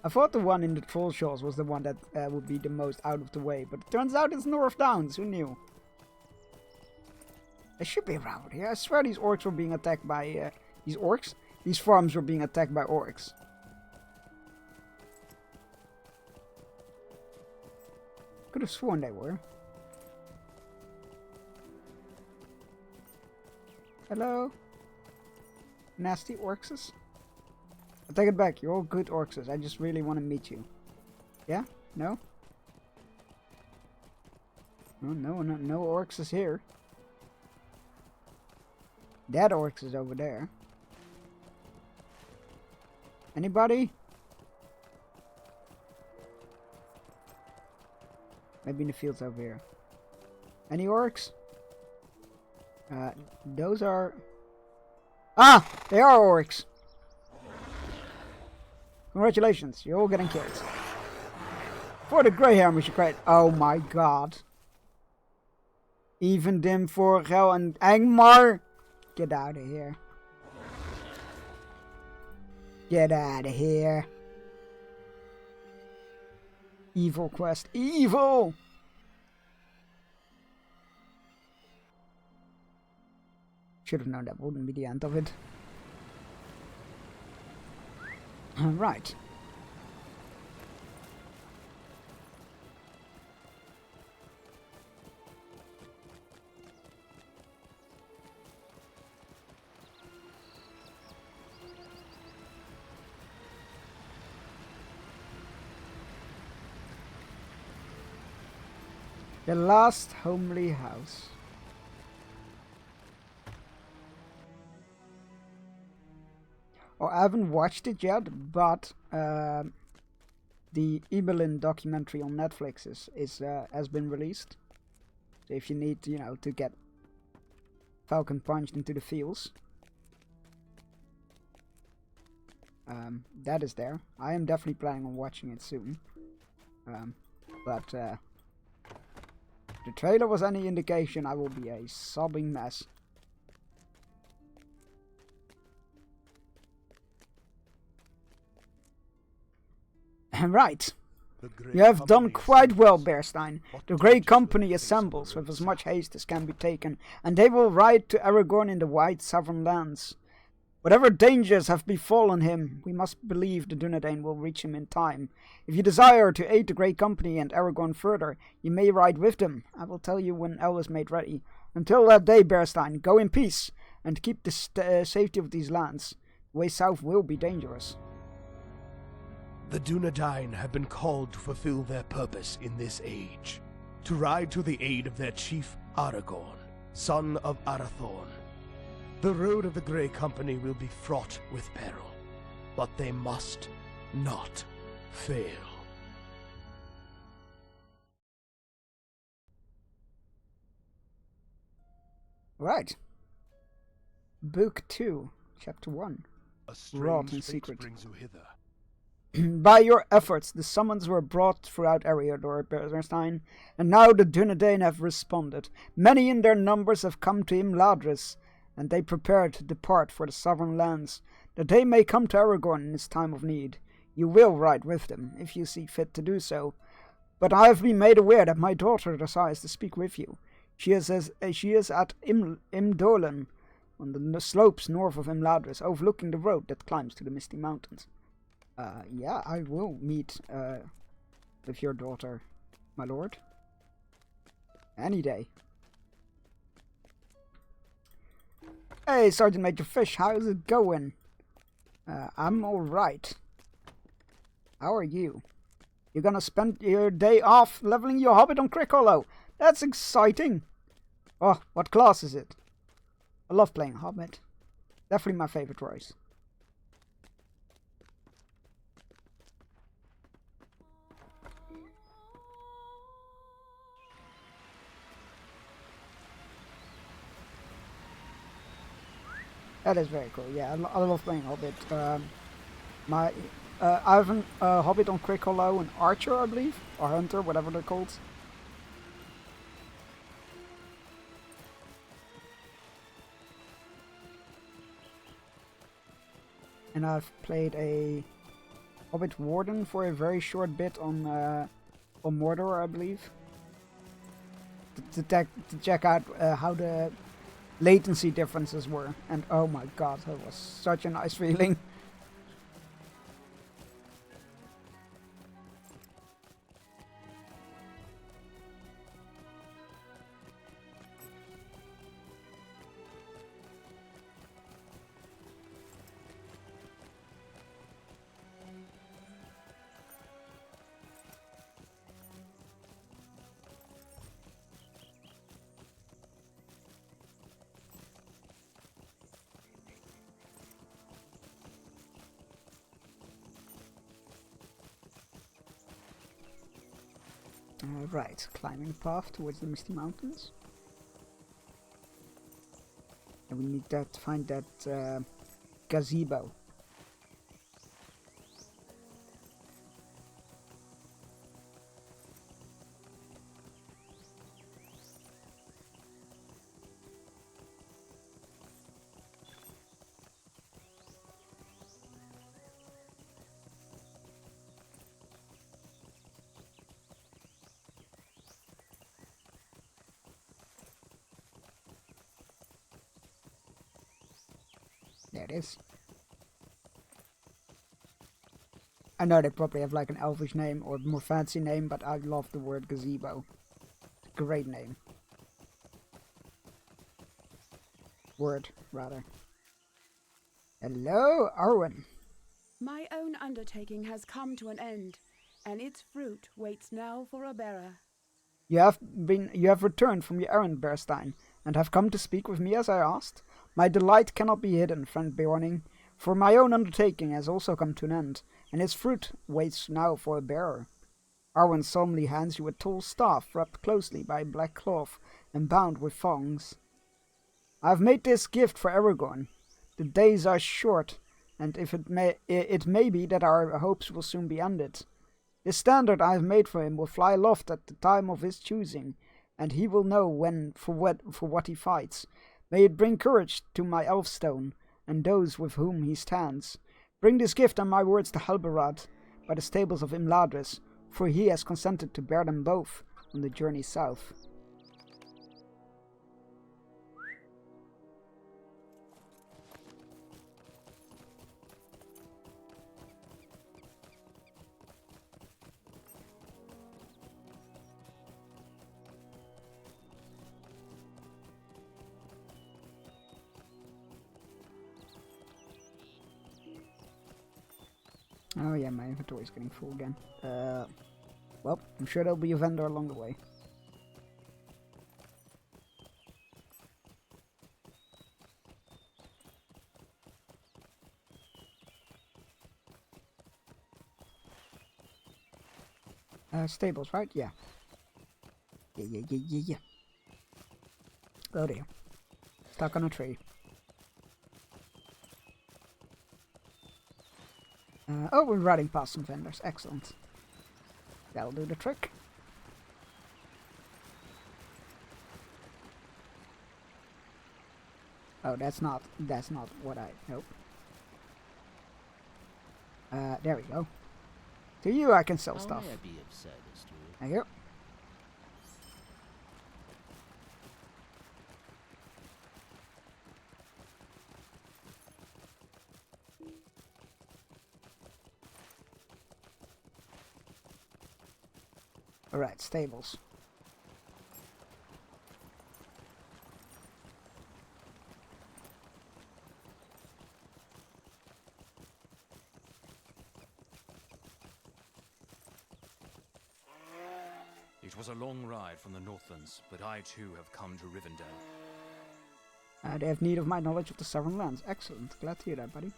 I thought the one in the Troll Shores was the one that would be the most out of the way, but it turns out it's North Downs. Who knew? They should be around here. I swear these orcs were being attacked by these orcs. These farms were being attacked by orcs. Could have sworn they were. Hello? Nasty orcs? I take it back, you're all good orcs. I just really want to meet you. Yeah? No? No orcs is here. That orcs is over there. Anybody? Maybe in the fields over here. Any orcs? Those are... Ah! They are orcs! Congratulations, you're all getting killed. For the Greyhammer, you create. Oh my god. Even Dim for Gel and Angmar. Get out of here. Get out of here. Evil quest. Evil! Should have known that wouldn't be the end of it. Right. The last homely house. Oh, I haven't watched it yet, but the Ibelin documentary on Netflix has been released. So if you need, you know, to get Falcon punched into the feels. That is there. I am definitely planning on watching it soon. But the trailer was any indication, I will be a sobbing mess. Right. You have done quite well, Bearstein. The Grey Company assembles with as much haste as can be taken, and they will ride to Aragorn in the wide southern lands. Whatever dangers have befallen him, we must believe the Dunedain will reach him in time. If you desire to aid the Grey Company and Aragorn further, you may ride with them. I will tell you when El is made ready. Until that day, Bearstein, go in peace, and keep the safety of these lands. The way south will be dangerous. The Dunedain have been called to fulfill their purpose in this age, to ride to the aid of their chief Aragorn, son of Arathorn. The road of the Grey Company will be fraught with peril, but they must not fail. Right. Book 2, Chapter 1. A Wrought in strange secret. fate brings you hither. By your efforts, the summons were brought throughout Eriador, Bearstein, and now the Dunedain have responded. Many in their numbers have come to Imladris, and they prepare to depart for the southern lands, that they may come to Aragorn in his time of need. You will ride with them, if you see fit to do so. But I have been made aware that my daughter desires to speak with you. She is at Imdolan, on the slopes north of Imladris, overlooking the road that climbs to the Misty Mountains. Yeah, I will meet, with your daughter, my lord. Any day. Hey, Sergeant Major Fish, how's it going? I'm alright. How are you? You're gonna spend your day off leveling your Hobbit on Crickhollow. That's exciting. Oh, what class is it? I love playing Hobbit. Definitely my favorite race. That is very cool. Yeah, I love playing Hobbit. I have a Hobbit on Crickhollow, an Archer, I believe, or Hunter, whatever they're called. And I've played a Hobbit Warden for a very short bit on Mordor, I believe, to check out how the latency differences were, and oh my god, that was such a nice feeling. Right, climbing the path towards the Misty Mountains. And we need to find that gazebo. There it is. I know they probably have like an elvish name or more fancy name, but I love the word gazebo. Great name. Word, rather. Hello, Arwen. My own undertaking has come to an end, and its fruit waits now for a bearer. You have returned from your errand, Bearstein, and have come to speak with me as I asked. My delight cannot be hidden, friend Beorning, for my own undertaking has also come to an end, and its fruit waits now for a bearer. Arwen solemnly hands you a tall staff wrapped closely by black cloth and bound with thongs. I have made this gift for Aragorn. The days are short, and if it may be that our hopes will soon be ended. This standard I have made for him will fly aloft at the time of his choosing, and he will know when for what he fights. May it bring courage to my Elfstone and those with whom he stands. Bring this gift and my words to Halbarad by the stables of Imladris, for he has consented to bear them both on the journey south. Oh yeah, my inventory's getting full again. Well, I'm sure there'll be a vendor along the way. Stables, right? Yeah. Yeah. Oh dear. Stuck on a tree. Oh, we're riding past some vendors. Excellent. That'll do the trick. Oh, that's not what I... Nope. There we go. To you I can sell stuff. Thank you. Alright, stables. It was a long ride from the Northlands, but I too have come to Rivendell. They have need of my knowledge of the Southern lands. Excellent. Glad to hear that, buddy.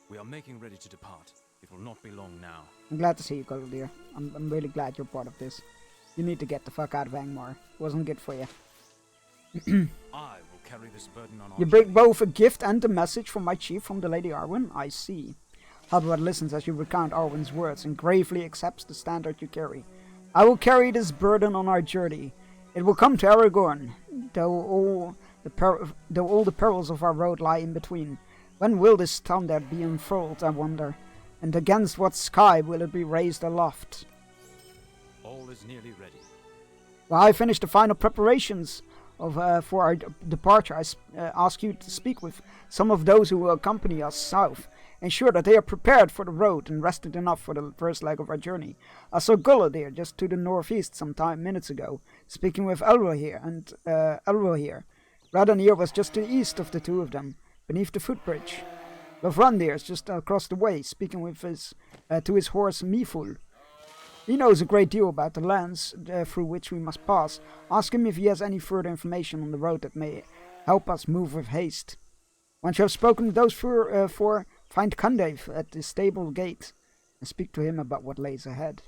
We are making ready to depart. It will not be long now. I'm glad to see you, Goldir. I'm really glad you're part of this. You need to get the fuck out of Angmar. Wasn't good for you. I will carry this burden on our You bring both a gift and a message from my chief from the Lady Arwen? I see. Halbarad listens as you recount Arwen's words and gravely accepts the standard you carry. I will carry this burden on our journey. It will come to Aragorn, though all the perils of our road lie in between. When will this standard be unfurled, I wonder? And against what sky will it be raised aloft? All is nearly ready. While I finish the final preparations for our departure, I ask you to speak with some of those who will accompany us south. Ensure that they are prepared for the road and rested enough for the first leg of our journey. I saw Gullidir just to the northeast some minutes ago, speaking with Elrohir and Elrohir. Radanir was just to the east of the two of them, beneath the footbridge. Lovrandir is just across the way, speaking with to his horse Miful. He knows a great deal about the lands through which we must pass. Ask him if he has any further information on the road that may help us move with haste. Once you have spoken with those four, find Kandev at the stable gate and speak to him about what lays ahead.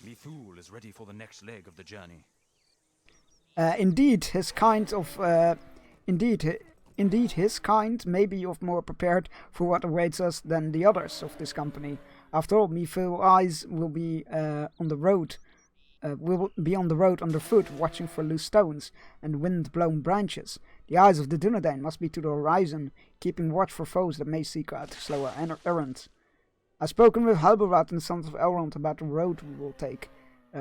Mithul is ready for the next leg of the journey. Indeed, his kind may be of more prepared for what awaits us than the others of this company. After all, Mithul's eyes will be on the road. Will be on the road underfoot, watching for loose stones and wind-blown branches. The eyes of the Dunedain must be to the horizon, keeping watch for foes that may seek out to slow our errand. I've spoken with Halbarad and the Sons of Elrond about the road we will take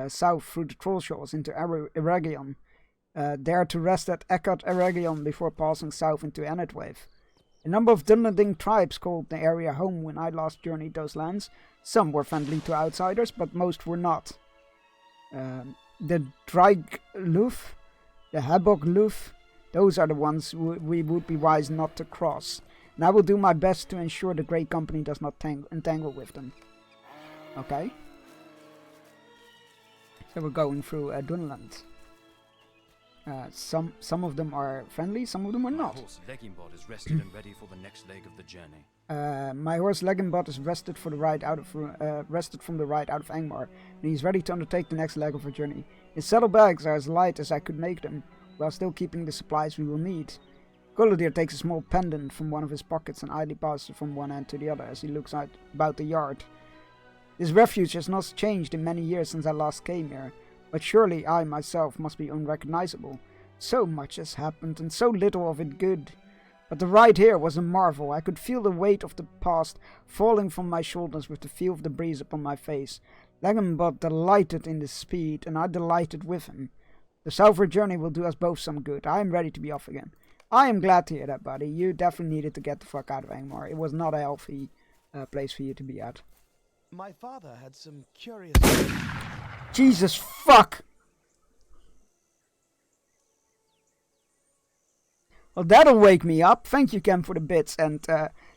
south through the Trollshaws into Eregion, there to rest at Ekkard Eregion before passing south into Enedwave. A number of Dunedain tribes called the area home when I last journeyed those lands. Some were friendly to outsiders, but most were not. The Dreigluf, the Habogluf, those are the ones we would be wise not to cross. And I will do my best to ensure the Great Company does not entangle with them. Okay. So we're going through Dunland. Some of them are friendly, some of them are not. My horse Legimbot is rested and ready for the next leg of the journey. My horse Legimbot is rested from the ride out of Angmar, and he's ready to undertake the next leg of our journey. His saddlebags are as light as I could make them. while still keeping the supplies we will need. Gullidir takes a small pendant from one of his pockets and idly passes it from one end to the other as he looks out about the yard. This refuge has not changed in many years since I last came here, but surely I myself must be unrecognizable. So much has happened, and so little of it good. But the ride here was a marvel. I could feel the weight of the past falling from my shoulders with the feel of the breeze upon my face. Langenbot delighted in the speed, and I delighted with him. The southward journey will do us both some good. I am ready to be off again. I am glad to hear that, buddy. You definitely needed to get the fuck out of Angmar. It was not a healthy place for you to be at. My father had some curious... Jesus fuck! Well, that'll wake me up. Thank you, Ken, for the bits and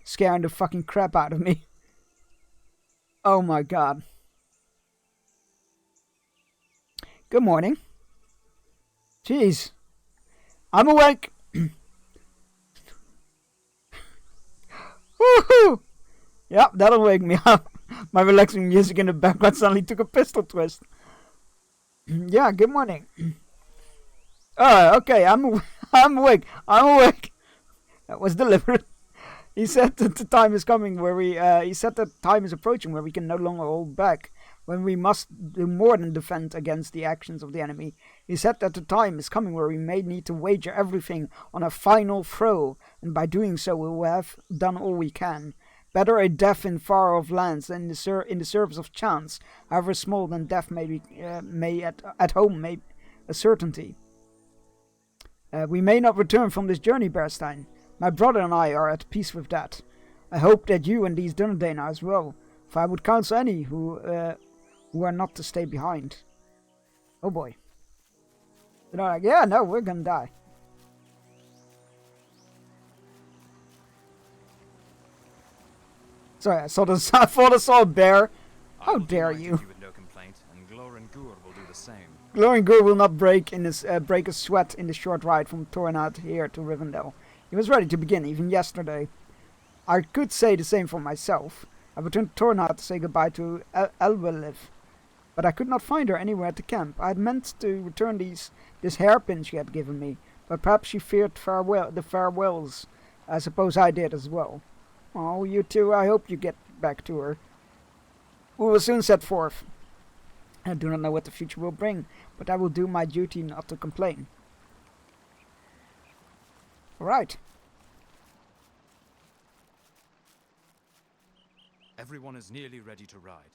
scaring the fucking crap out of me. Oh my god. Good morning. Jeez. I'm awake. Woohoo! Yep, that'll wake me up. My relaxing music in the background suddenly took a pistol twist. Yeah, good morning. Okay, I'm awake. I'm awake. That was deliberate. He said that the time is coming where he said that time is approaching where we can no longer hold back, when we must do more than defend against the actions of the enemy. He said that the time is coming where we may need to wager everything on a final throw, and by doing so we will have done all we can. Better a death in far-off lands than in the service of chance, however small than death may be, at home may a certainty. We may not return from this journey, Bearstein. My brother and I are at peace with that. I hope that you and these Dunedain are as well, for I would counsel any who are not to stay behind. Oh boy. They're like, yeah, no, we're gonna die. Sorry, I thought I saw a bear. How dare you? With no complaint, and Glorin Gur will do the same. Glorin Gur will not break a sweat in the short ride from Tornad here to Rivendell. He was ready to begin even yesterday. I could say the same for myself. I returned to Tornad to say goodbye to Elweliv, but I could not find her anywhere at the camp. I had meant to return this hairpin she had given me, but perhaps she feared the farewells. I suppose I did as well. Oh, you two, I hope you get back to her. We will soon set forth. I do not know what the future will bring, but I will do my duty not to complain. Alright. Everyone is nearly ready to ride.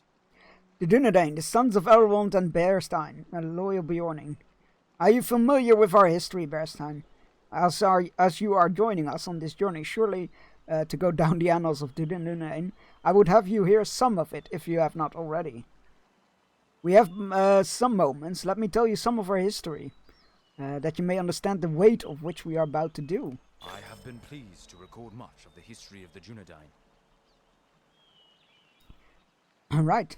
The Dunedain, the sons of Elrond and Bearstein, a loyal Beorning. Are you familiar with our history, Bearstein? As you are joining us on this journey, surely to go down the annals of the Dunedain, I would have you hear some of it, if you have not already. We have some moments. Let me tell you some of our history, that you may understand the weight of which we are about to do. I have been pleased to record much of the history of the Dunedain. Right.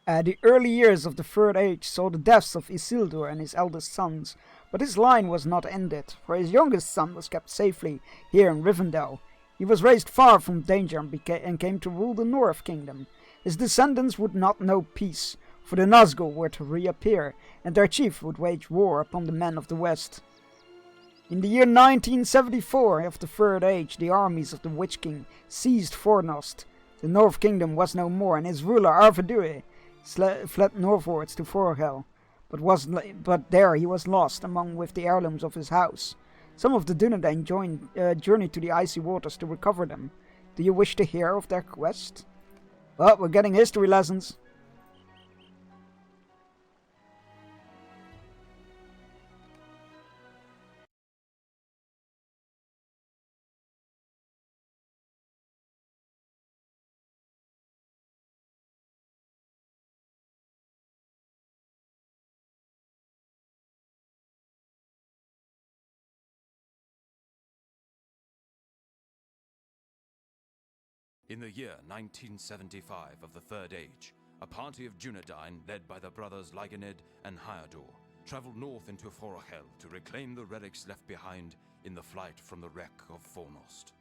The early years of the Third Age saw the deaths of Isildur and his eldest sons, but his line was not ended, for his youngest son was kept safely here in Rivendell. He was raised far from danger and came to rule the North Kingdom. His descendants would not know peace, for the Nazgul were to reappear, and their chief would wage war upon the men of the West. In the year 1974 of the Third Age, the armies of the Witch King seized Fornost. The North Kingdom was no more, and his ruler Arvedue fled northwards to Forhel, but there he was lost with the heirlooms of his house. Some of the Dunedain journeyed to the icy waters to recover them. Do you wish to hear of their quest? Well, we're getting history lessons. In the year 1975 of the Third Age, a party of Dunedain, led by the brothers Lyganid and Hyador, traveled north into Forhel to reclaim the relics left behind in the flight from the wreck of Fornost.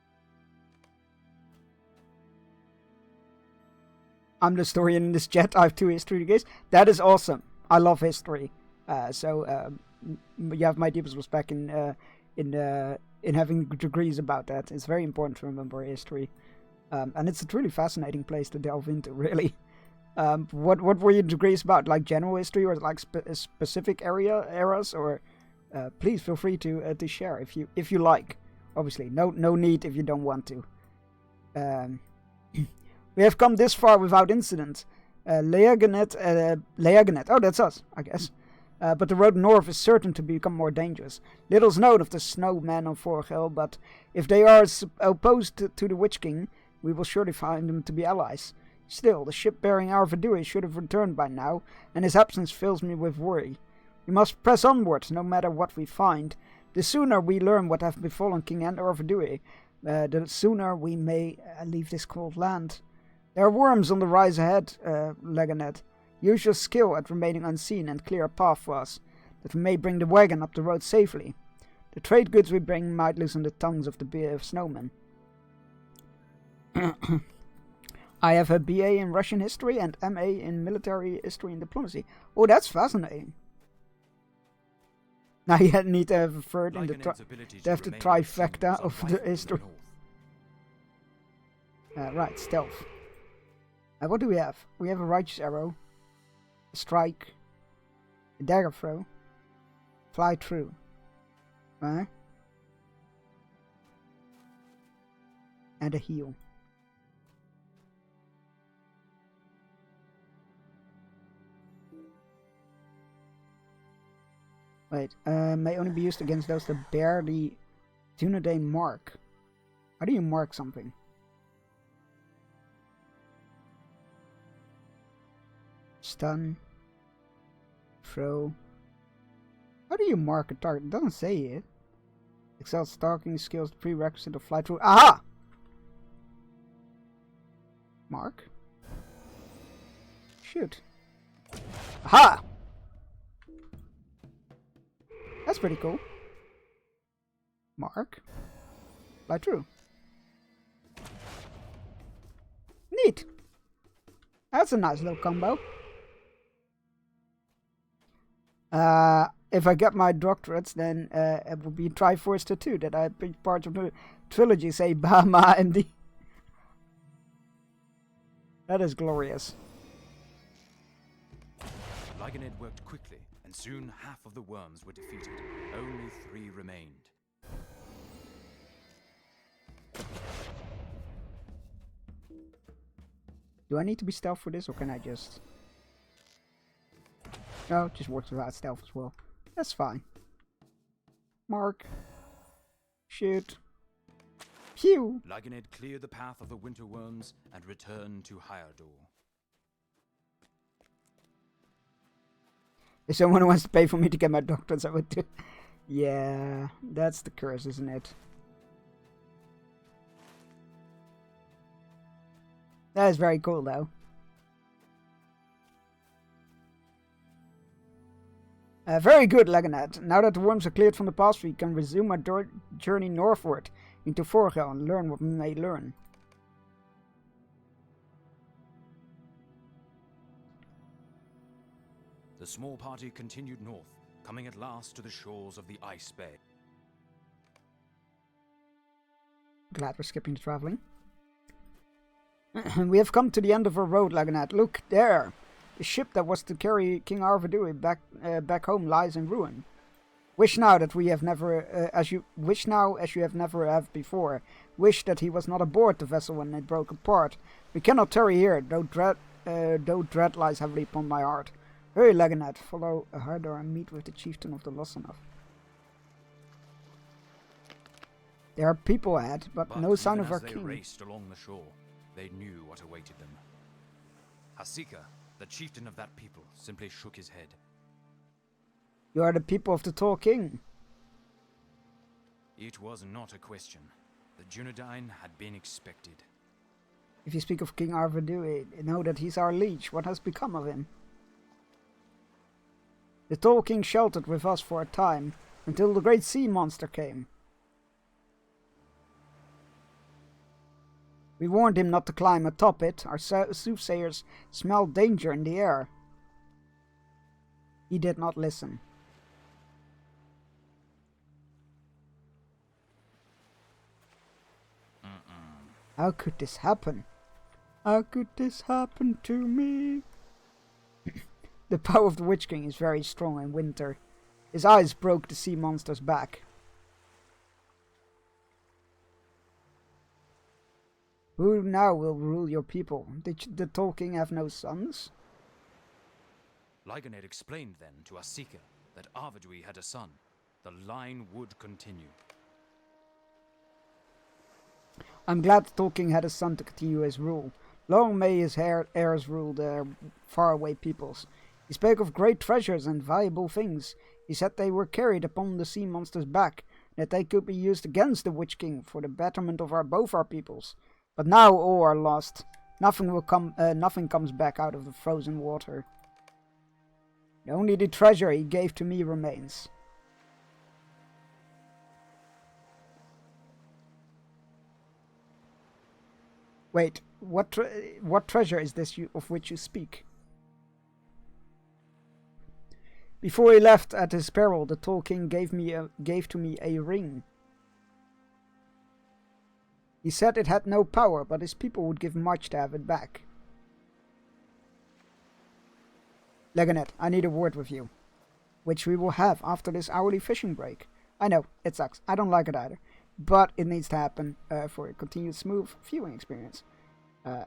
I'm the historian in this chat. I have 2 history guys. That is awesome. I love history. So you have my deepest respect in having degrees about that. It's very important to remember history, and it's a truly fascinating place to delve into. Really, what were your degrees about? Like general history, or like specific eras, or please feel free to share if you like. Obviously, no need if you don't want to. We have come this far without incident. Leaganet. Oh, that's us, I guess. But the road north is certain to become more dangerous. Little's known of the snowmen of Vorgel, but if they are opposed to the Witch King, we will surely find them to be allies. Still, the ship bearing our Vidui should have returned by now, and his absence fills me with worry. We must press onward, no matter what we find. The sooner we learn what have befallen King Andor Vidui, the sooner we may leave this cold land. There are worms on the rise ahead, Leganet. Use your skill at remaining unseen and clear a path for us, that we may bring the wagon up the road safely. The trade goods we bring might loosen the tongues of the snowmen. I have a BA in Russian history and MA in military history and diplomacy. Oh, that's fascinating. Now you need to have a third in the trifecta of the history. Right, stealth. What do we have? We have a righteous arrow, a strike, a dagger throw, fly through. And a heal. Wait, may only be used against those that bear the Dunedain mark. How do you mark something? Stun. Throw. How do you mark a target? It doesn't say it. Excel stalking skills, prerequisite of fly through. Aha! Mark. Shoot. Aha! That's pretty cool. Mark. Fly through. Neat. That's a nice little combo. If I get my doctorates, then it will be Triforce Tattoo that I be part of the trilogy, say Bahama MD. That is glorious. Lyganid worked quickly, and soon half of the worms were defeated. Only 3 remained. Do I need to be stealth for this, or can I just... No, it just works without stealth as well. That's fine. Mark. Shoot. Pew! Lyganid cleared the path of the winter worms and returned to Hyardor. If someone wants to pay for me to get my doctorates, I would do. Yeah, that's the curse, isn't it? That is very cool, though. Very good, Leganet. Now that the worms are cleared from the past, we can resume our journey northward into Vorgel and learn what we may learn. The small party continued north, coming at last to the shores of the Ice Bay. Glad we're skipping the traveling. We have come to the end of our road, Leganet. Look, there! The ship that was to carry King Arvedui back home lies in ruin. Wish now that we have never, as you have never have before. Wish that he was not aboard the vessel when it broke apart. We cannot tarry here, though dread lies heavily upon my heart. Hurry, Leganet, follow Hyardor and meet with the chieftain of the Losanov. There are people ahead, but no sign of our king. As they raced along the shore, they knew what awaited them. Hasika, the chieftain of that people, simply shook his head. You are the people of the Tall King. It was not a question. The Dunedain had been expected. If you speak of King Arvedui, know that he's our liege. What has become of him? The Tall King sheltered with us for a time, until the great sea monster came. We warned him not to climb atop it. Our soothsayers smelled danger in the air. He did not listen. How could this happen? How could this happen to me? The power of the Witch King is very strong in winter. His eyes broke the sea monster's back. Who now will rule your people? Did the Tall King have no sons? Lygonid explained then to Asika that Arvedui had a son. The line would continue. I'm glad the Tall King had a son to continue his rule. Long may his heirs rule their faraway peoples. He spoke of great treasures and valuable things. He said they were carried upon the sea monster's back, that they could be used against the Witch King for the betterment of both our peoples. But now all are lost. Nothing comes back out of the frozen water. Only the treasure he gave to me remains. Wait, what treasure is this of which you speak? Before he left at his peril, the Tall King gave to me a ring. He said it had no power, but his people would give much to have it back. Lygonid, I need a word with you, which we will have after this hourly fishing break. I know, it sucks. I don't like it either. But it needs to happen for a continued smooth viewing experience.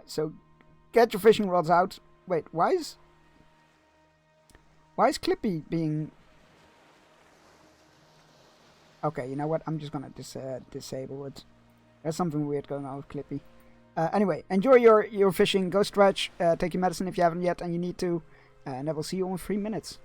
So get your fishing rods out. Wait, why is Clippy being... Okay, you know what? I'm just gonna disable it. There's something weird going on with Clippy. Anyway, enjoy your fishing. Go stretch. Take your medicine if you haven't yet and you need to. And I will see you in 3 minutes.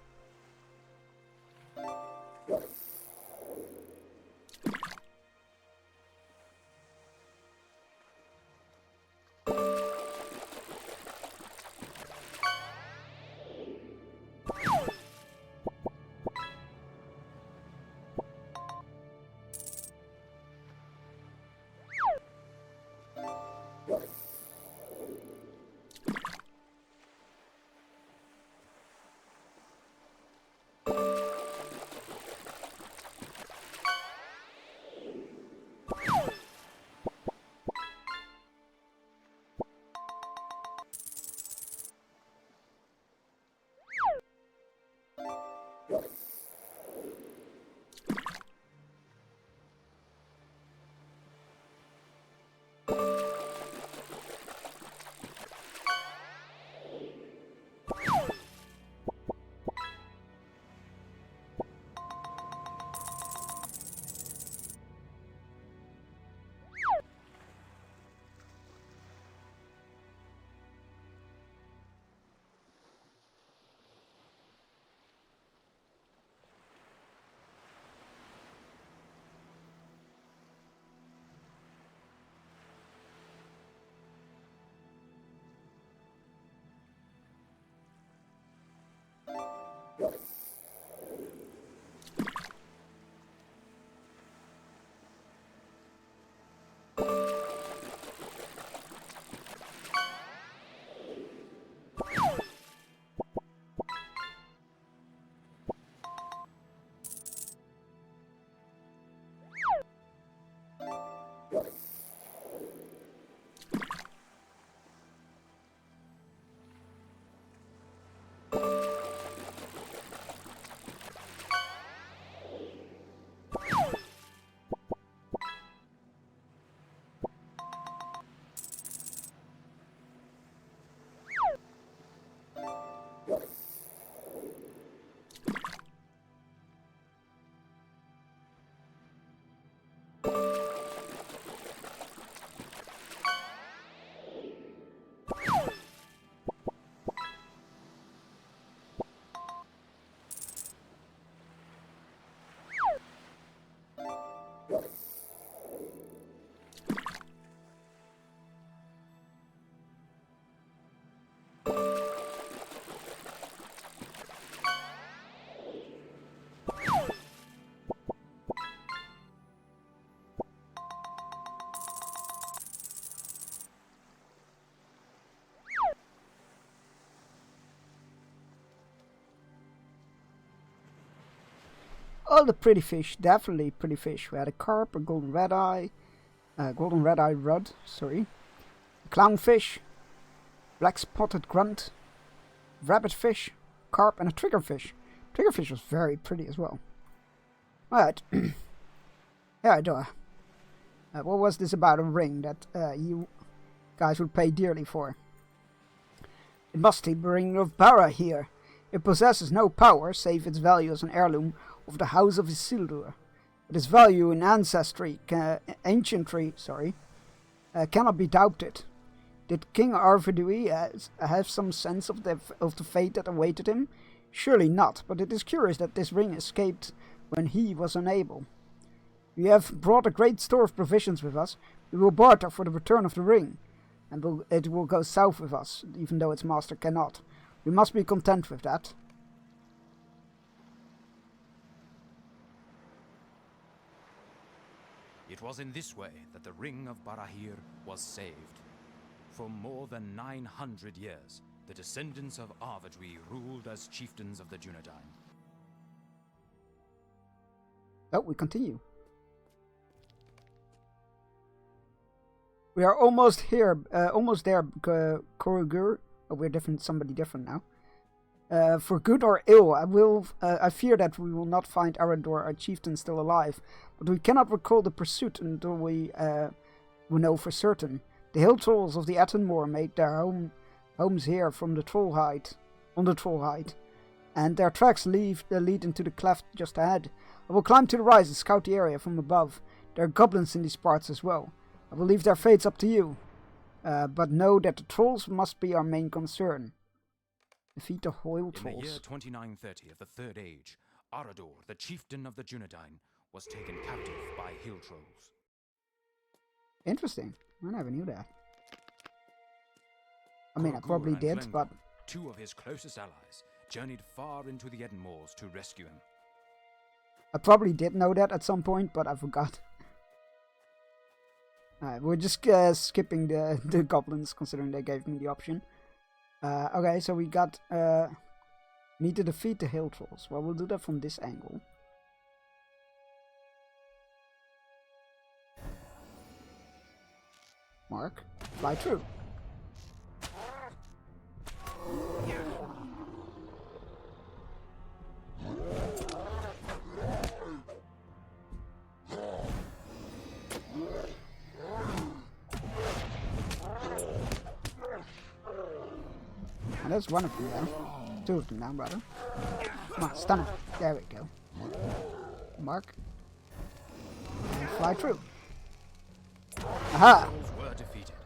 All the pretty fish, definitely pretty fish. We had a carp, a golden red eye rod, sorry. clownfish, black spotted grunt, rabbitfish, carp, and a triggerfish. Triggerfish was very pretty as well. Alright. Yeah, Dora. What was this about a ring that you guys would pay dearly for? It must be the ring of Barahir. It possesses no power, save its value as an heirloom of the House of Isildur. But its value in ancestry, cannot be doubted. Did King Arvedui have some sense of the fate that awaited him? Surely not, but it is curious that this ring escaped when he was unable. We have brought a great store of provisions with us. We will barter for the return of the ring, and it will go south with us, even though its master cannot. We must be content with that. It was in this way that the Ring of Barahir was saved. For more than 900 years, the descendants of Arvedui ruled as chieftains of the Dunedain. Oh, we continue. We are almost here, almost there, Korogur. Oh, we're somebody different now. For good or ill, I fear that we will not find Arador, our chieftain, still alive. But we cannot recall the pursuit until we know for certain. The hill trolls of the Attenmore made their homes here from the Trollhide, on the Trollhide, and their tracks lead into the cleft just ahead. I will climb to the rise and scout the area from above. There are goblins in these parts as well. I will leave their fates up to you, but know that the trolls must be our main concern. Defeat the Hoyle Trolls. In the year 2930 of the Third Age, Arador, the chieftain of the Dunedain, was taken captive by hill trolls. Interesting. I never knew that. I mean, I Korogur probably and did, Glengor, but... two of his closest allies, journeyed far into the Edenmoors to rescue him. I probably did know that at some point, but I forgot. Alright, we're just skipping the goblins, considering they gave me the option. Okay, so we got... need to defeat the hill trolls. Well, we'll do that from this angle. Mark, fly through. And there's one of them down. Two of them down, brother. Come on, stun him. There we go. Mark. And fly through. Aha! The trolls were defeated,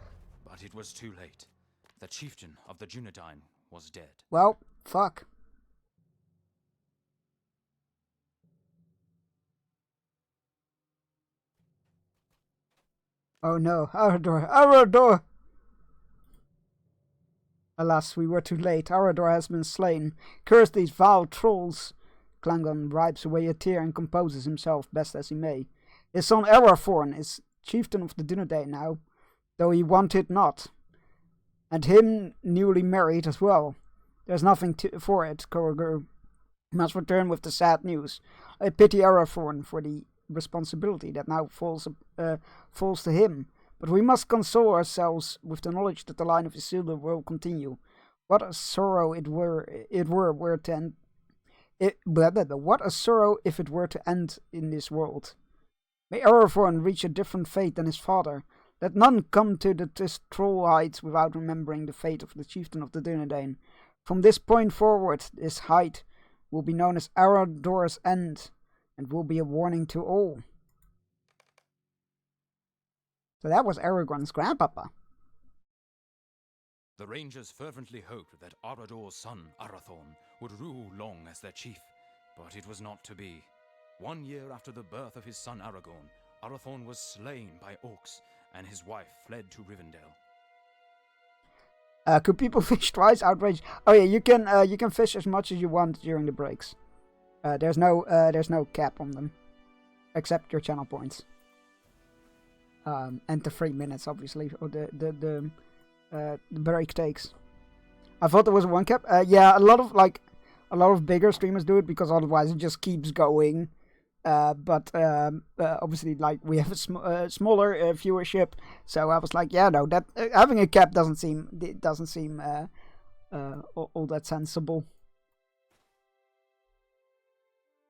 but it was too late. The chieftain of the Dunedain was dead. Well, fuck. Oh no, Arador! Arador! Alas, we were too late. Arador has been slain. Curse these vile trolls! Clangon wipes away a tear and composes himself best as he may. His son Arathorn is chieftain of the Dunedain now, though he wanted not. And him newly married as well. There's nothing for it, Korogur must return with the sad news. I pity Arathorn for the responsibility that now falls to him. But we must console ourselves with the knowledge that the line of Isildur will continue. What a sorrow what a sorrow if it were to end in this world. May Arathorn reach a different fate than his father. Let none come to the Troll Heights without remembering the fate of the chieftain of the Dunedain. From this point forward, this height will be known as Arador's End, and will be a warning to all. So that was Aragorn's grandpapa. The Rangers fervently hoped that Arador's son, Arathorn, would rule long as their chief, but it was not to be. 1 year after the birth of his son Aragorn, Arathorn was slain by orcs, and his wife fled to Rivendell. Could people fish twice? Outrage! Oh yeah, you can fish as much as you want during the breaks. There's no cap on them, except your channel points. And the 3 minutes, obviously, or the break takes. I thought there was one cap. Yeah, a lot of bigger streamers do it because otherwise it just keeps going but obviously, like, we have a smaller viewership, so I was like, yeah, no, that having a cap doesn't seem all that sensible.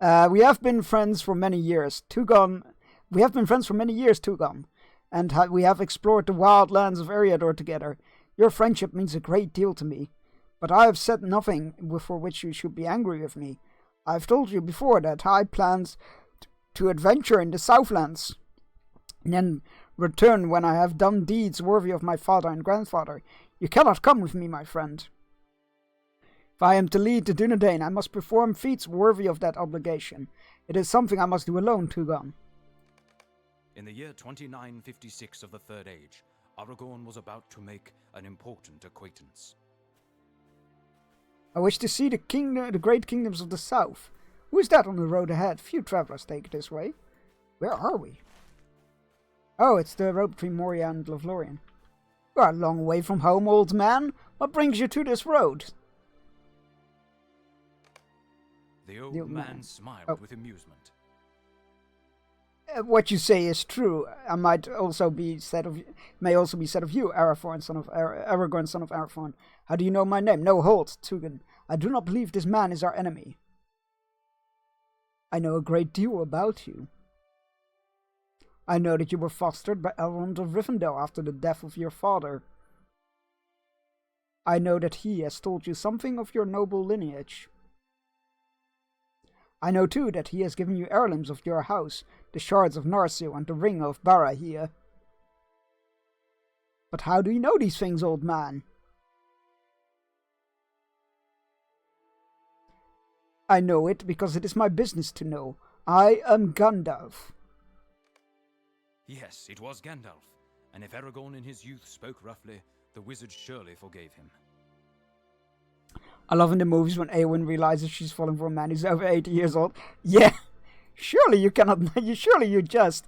We have been friends for many years, Tugon. We have been friends for many years, Tugon, and we have explored the wild lands of Eriador together. Your friendship means a great deal to me, but I have said nothing for which you should be angry with me. I've told you before that I planned to adventure in the Southlands, and then return when I have done deeds worthy of my father and grandfather. You cannot come with me, my friend. If I am to lead the Dunedain, I must perform feats worthy of that obligation. It is something I must do alone, Tugon. In the year 2956 of the Third Age, Aragorn was about to make an important acquaintance. I wish to see the great kingdoms of the south. Who is that on the road ahead? Few travelers take it this way. Where are we? Oh, it's the road between Moria and Lothlorien. You are a long way from home, old man. What brings you to this road? The old man smiled with amusement. What you say is true. I may also be said of you, Aragorn, son of Arathorn. How do you know my name? No, hold, Tugon. I do not believe this man is our enemy. I know a great deal about you. I know that you were fostered by Elrond of Rivendell after the death of your father. I know that he has told you something of your noble lineage. I know too that he has given you heirlooms of your house, the shards of Narsil and the ring of Barahir. But how do you know these things, old man? I know it because it is my business to know. I am Gandalf. Yes, it was Gandalf, and if Aragorn in his youth spoke roughly, the wizard surely forgave him. I love in the movies when Eowyn realizes she's falling for a man who's over 80 years old. Yeah, surely you cannot. Surely you just.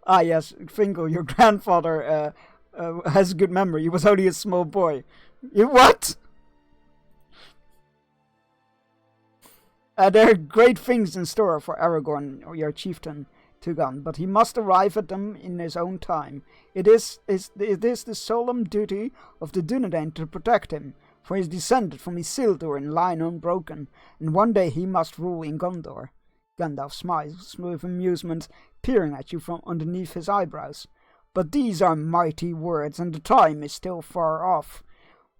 Ah yes, Fingal, your grandfather has a good memory. He was only a small boy. You what? There are great things in store for Aragorn, or your chieftain, Tugon, but he must arrive at them in his own time. It is the solemn duty of the Dunedain to protect him, for he is descended from Isildur in line unbroken, and one day he must rule in Gondor. Gandalf smiles with amusement, peering at you from underneath his eyebrows. But these are mighty words, and the time is still far off.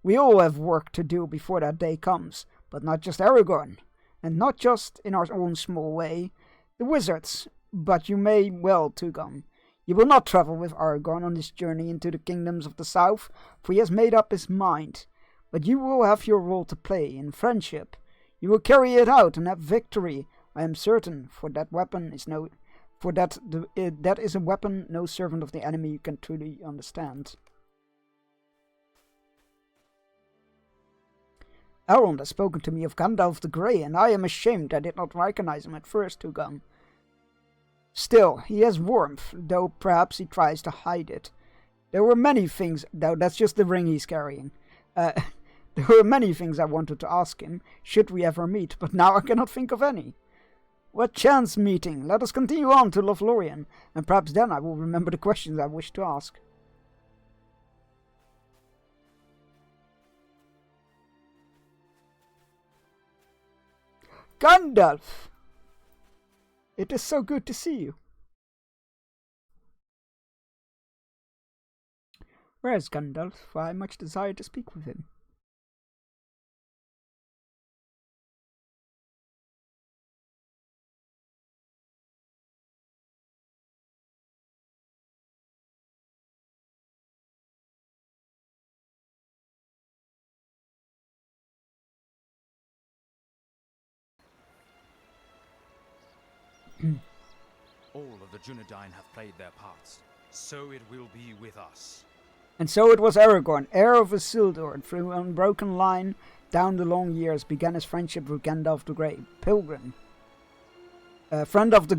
We all have work to do before that day comes, but not just Aragorn. And not just in our own small way, the wizards, but you may well, Tugon. You will not travel with Aragorn on this journey into the kingdoms of the south, for he has made up his mind. But you will have your role to play in friendship. You will carry it out and have victory, I am certain, for that is a weapon no servant of the enemy can truly understand. Elrond has spoken to me of Gandalf the Grey, and I am ashamed I did not recognize him at first, Tugon. Still, he has warmth, though perhaps he tries to hide it. There were many things, though that's just the ring he's carrying. There were many things I wanted to ask him, should we ever meet, but now I cannot think of any. What chance meeting! Let us continue on to Lothlorien, and perhaps then I will remember the questions I wish to ask. Gandalf! It is so good to see you. Where is Gandalf? I much desire to speak with him. All of the Dunedain have played their parts, so it will be with us. And so it was Aragorn, heir of Isildur, and through an unbroken line, down the long years, began his friendship with Gandalf the Grey Pilgrim. Friendship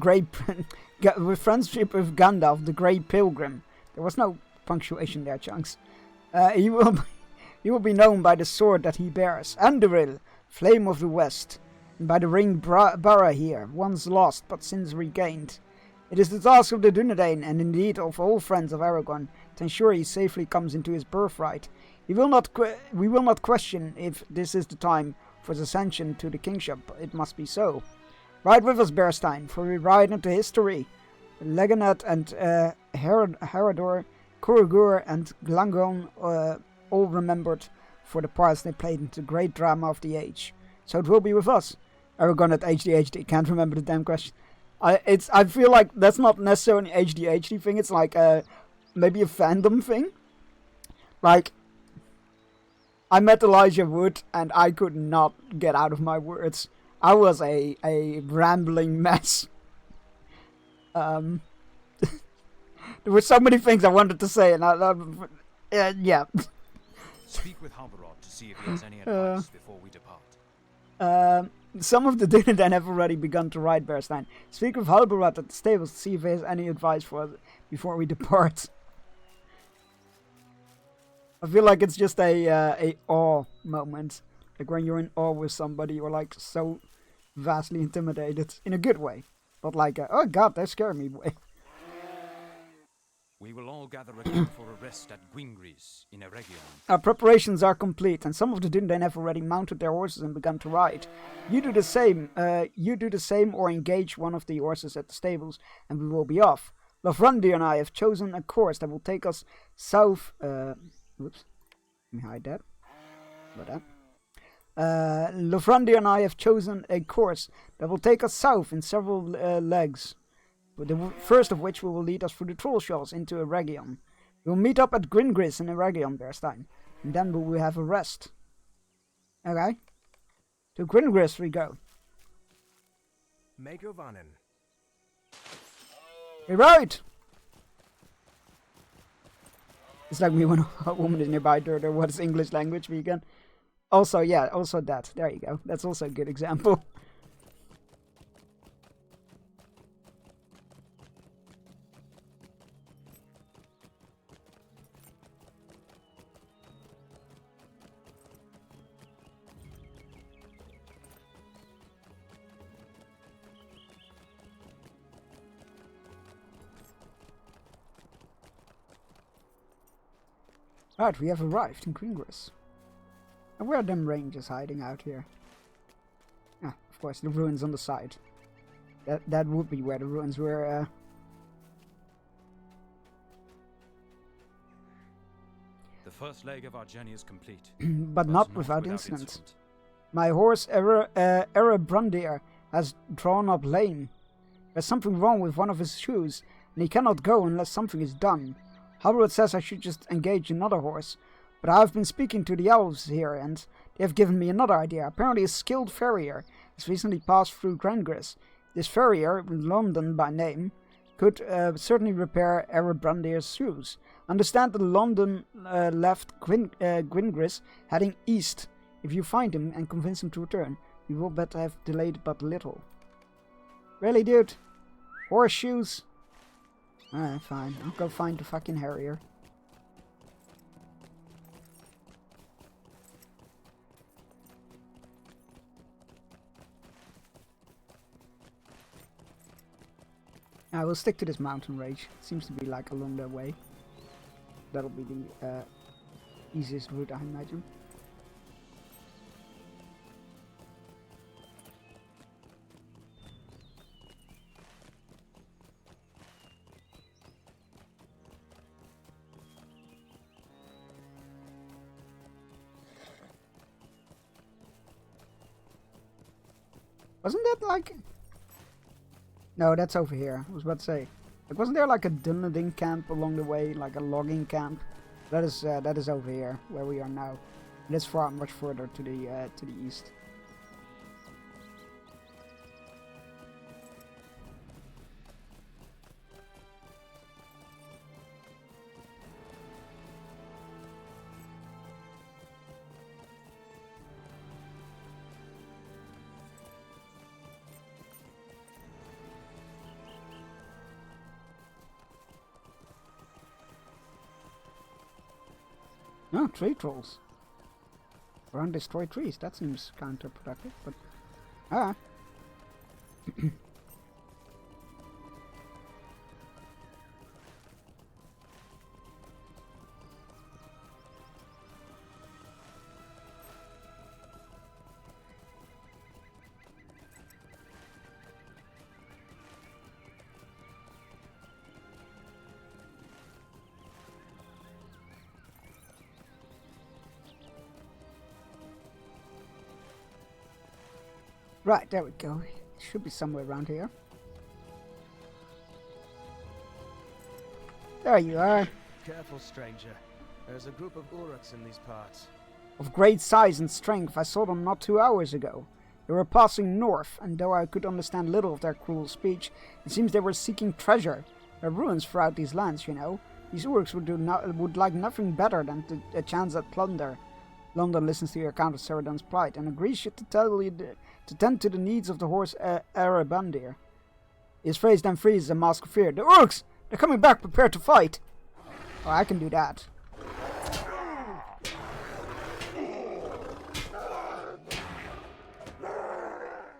with Gandalf the Grey Pilgrim. There was no punctuation there, Chunks. He will be known by the sword that he bears, Anduril, Flame of the West. by the ring Barra here, once lost but since regained. It is the task of the Dunedain, and indeed of all friends of Aragorn, to ensure he safely comes into his birthright. We will not question if this is the time for his ascension to the kingship. It must be so. Ride with us, Bearstein, for we ride into history. Leganet and Harador, Kurugur and Glangon all remembered for the parts they played in the great drama of the age. So it will be with us. Aragorn at HD can't remember the damn question. I feel like that's not necessarily an HD thing. It's like maybe a fandom thing. Like, I met Elijah Wood and I could not get out of my words. I was a rambling mess. There were so many things I wanted to say, and yeah. Speak with Halbarod to see if he has any advice before we depart. Some of the Dunedain have already begun to ride Bearstein. Speak with Halbarod at the stables to see if he has any advice for us before we depart. I feel like it's just a awe moment. Like when you're in awe with somebody, you're like so vastly intimidated in a good way. But like, oh god, they scare me way. We will all gather again for a rest at Gwingris in Eregion. Our preparations are complete, and some of the Dunedain have already mounted their horses and begun to ride. You do the same. Or engage one of the horses at the stables, and we will be off. Lothrandi and I have chosen a course that will take us south. Whoops. Let me hide that. Like that. Lothrandi and I have chosen a course that will take us south in several legs. The first of which will lead us through the Trollshalls into Eregion. We will meet up at Gwingris in Eregion, Bearstein, and then we will have a rest. Okay? To Gwingris we go. Megovanen. We ride! It's like me when a woman is nearby, or what is English language vegan? Also, yeah, also that. There you go. That's also a good example. Right, we have arrived in Gwingris. And where are them rangers hiding out here? Ah, of course, the ruins on the side. That would be where the ruins were. The first leg of our journey is complete. but not without incident. My horse, Erebrandir, has drawn up lame. There's something wrong with one of his shoes, and he cannot go unless something is done. Halbarod says I should just engage another horse, but I have been speaking to the elves here, and they have given me another idea. Apparently a skilled farrier has recently passed through Gwingris. This farrier, London by name, could certainly repair Erebrandir's shoes. Understand that London left Gwingris heading east. If you find him and convince him to return, we will bet have delayed but little. Really, dude? Horseshoes? Alright, fine. I'll go find the fucking harrier. I will stick to this mountain range. It seems to be like along their way. That'll be the easiest route, I imagine. Wasn't that like... No, that's over here. I was about to say. Like, wasn't there like a Dunedain camp along the way? Like a logging camp? That is over here, where we are now. And it's far much further to the east. No, tree trolls. Or destroy trees. That seems counterproductive, but Ah. Right, there we go. It should be somewhere around here. There you are. Careful, stranger. There's a group of Uruks in these parts. Of great size and strength, I saw them not 2 hours ago. They were passing north, and though I could understand little of their cruel speech, it seems they were seeking treasure. There are ruins throughout these lands, you know. These Uruks would like nothing better than a chance at plunder. London listens to your account of Ceradon's plight and agrees to tend to the needs of the horse Erebandir. His phrase then freezes a mask of fear. The Uruks! They're coming back, prepared to fight! Oh, I can do that.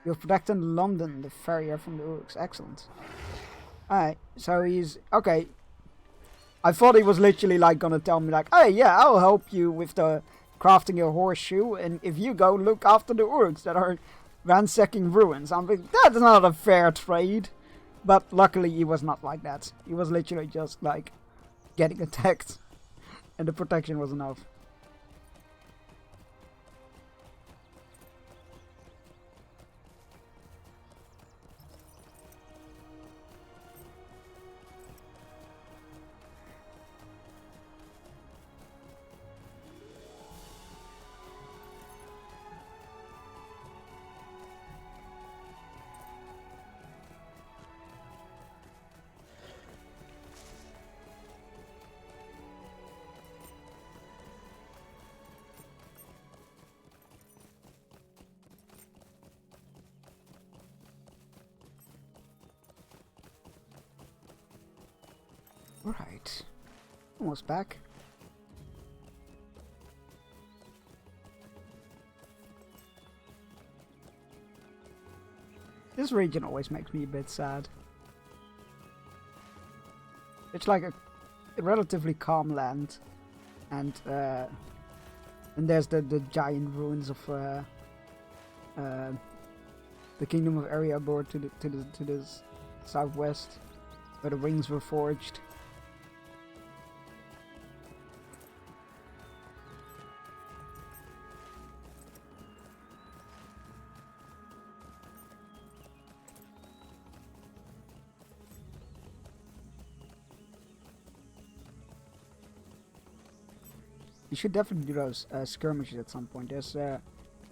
You've protected London, the farrier from the Uruks. Excellent. Alright, so he's... Okay. I thought he was literally like gonna tell me like, hey, yeah, I'll help you with the crafting your horseshoe, and if you go look after the Uruks that are ransacking ruins. I'm like, that's not a fair trade. But luckily he was not like that. He was literally just like getting attacked, and the protection was enough. Right. Almost back. This region always makes me a bit sad. It's like a relatively calm land, and there's the giant ruins of the Kingdom of Ereabor to the southwest, where the rings were forged. You should definitely do those skirmishes at some point. There's, I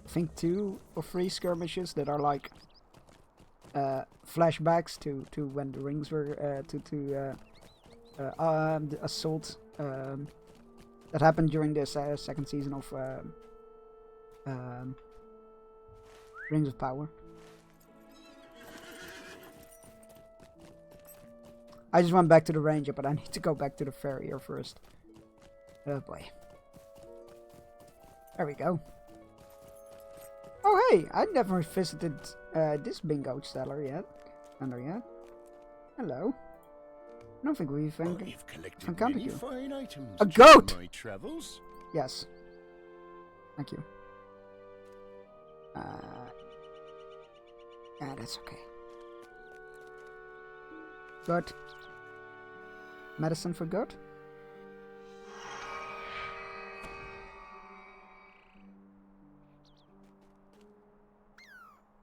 think, 2 or 3 skirmishes that are like flashbacks to when the rings were the assault that happened during this second season of Rings of Power. I just went back to the ranger, but I need to go back to the farrier first. Oh boy. There we go. Oh hey, I never visited this bingo cellar yet. Hello. I don't think we've encountered you. Fine items A goat! during my travels. Yes. Thank you. Yeah, that's okay. Good. Medicine for good?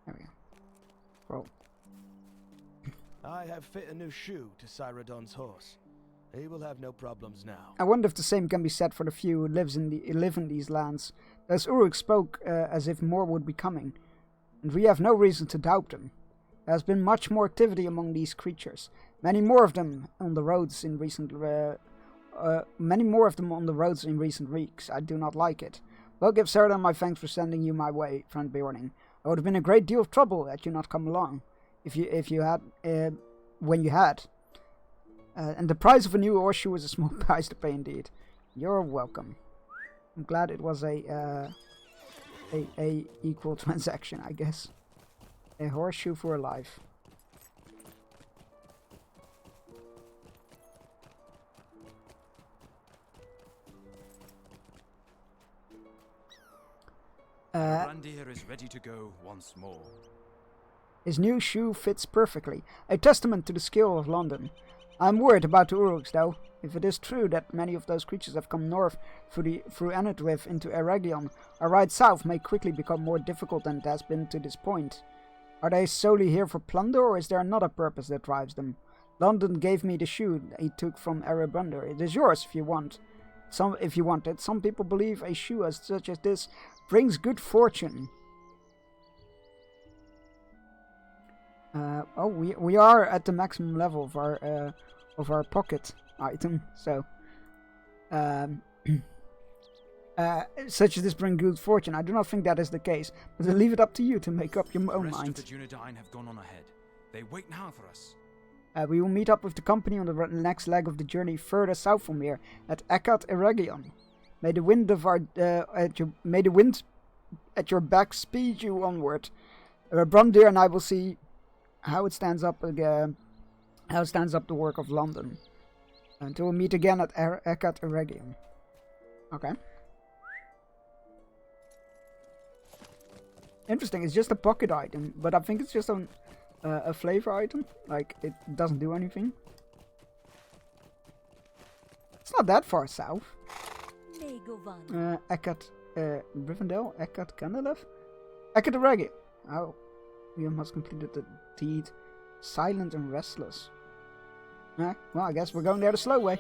There we go. Roll. I have fit a new shoe to Cyradon's horse. He will have no problems now. I wonder if the same can be said for the few who live in these lands. As Uruk spoke as if more would be coming, and we have no reason to doubt them. There has been much more activity among these creatures. Many more of them on the roads in recent weeks. I do not like it. Well, give Ceradon my thanks for sending you my way, friend Bjorning. I would have been a great deal of trouble had you not come along. If you had when you had. And the price of a new horseshoe is a small price to pay indeed. You're welcome. I'm glad it was a equal transaction, I guess. A horseshoe for life. Brandir is ready to go once more. His new shoe fits perfectly, a testament to the skill of London. I'm worried about the Uruks, though. If it is true that many of those creatures have come north through Enedwith into Eregion, our ride south may quickly become more difficult than it has been to this point. Are they solely here for plunder, or is there another purpose that drives them? London gave me the shoe he took from Erebundar. It is yours if you want. If you want it. Some people believe a shoe such as this brings good fortune. We are at the maximum level of our pocket item, so such as this bring good fortune. I do not think that is the case, but I leave it up to you to make up your own mind. The rest of the Dunedain have gone on ahead. They wait now for us. We will meet up with the company on the next leg of the journey further south from here at Ekat Eregion. May the wind at your back speed you onward. Brandir and I will see how it stands up again. How it stands up the work of London. Until we meet again at Ekat Eregion. Okay. Interesting. It's just a pocket item, but I think it's just a flavor item. Like, it doesn't do anything. It's not that far south. Ekat Rivendell? Ekat Gandalf? Ekat Eregion. Oh. We must complete the deed. Silent and restless. Well, I guess we're going there the slow way.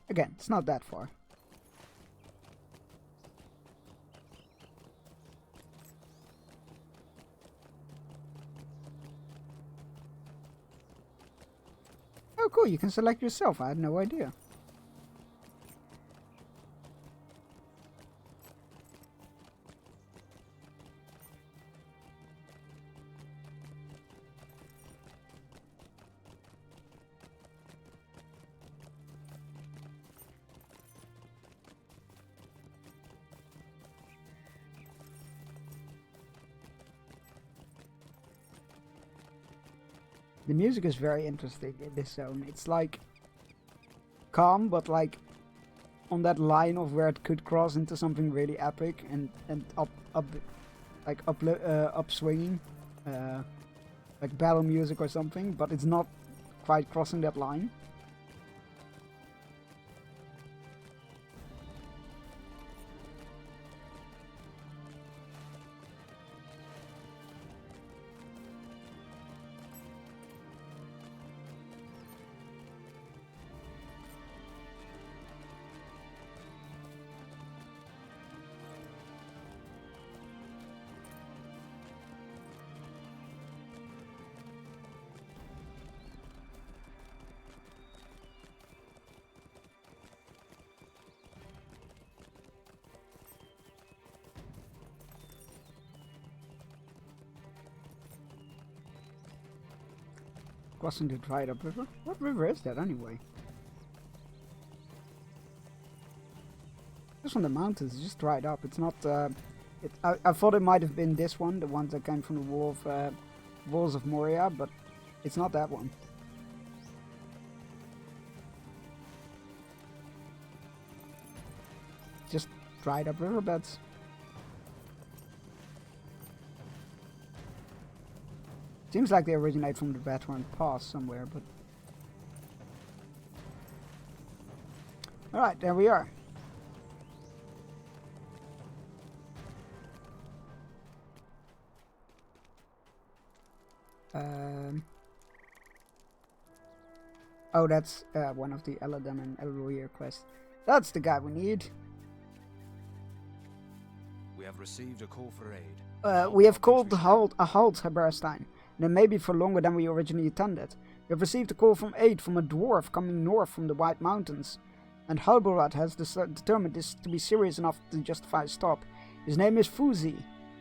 Again, it's not that far. Oh, cool, you can select yourself. I had no idea. The music is very interesting in this zone. It's like calm, but like on that line of where it could cross into something really epic and upswinging, like battle music or something. But it's not quite crossing that line. Crossing the dried up river? What river is that anyway? Just on the mountains, it's just dried up. It's not. I thought it might have been this one, the ones that came from the walls of Moria, but it's not that one. Just dried up riverbeds. Seems like they originate from the Veteran Pass somewhere, but... Alright, there we are. Oh, that's one of the Elladan and Elrohir quests. That's the guy we need. We have received a call for aid. We have called a halt at Berstein, and it may be for longer than we originally intended. We have received a call from aid from a dwarf coming north from the White Mountains, and Halborad has determined this to be serious enough to justify a stop. His name is Fuzi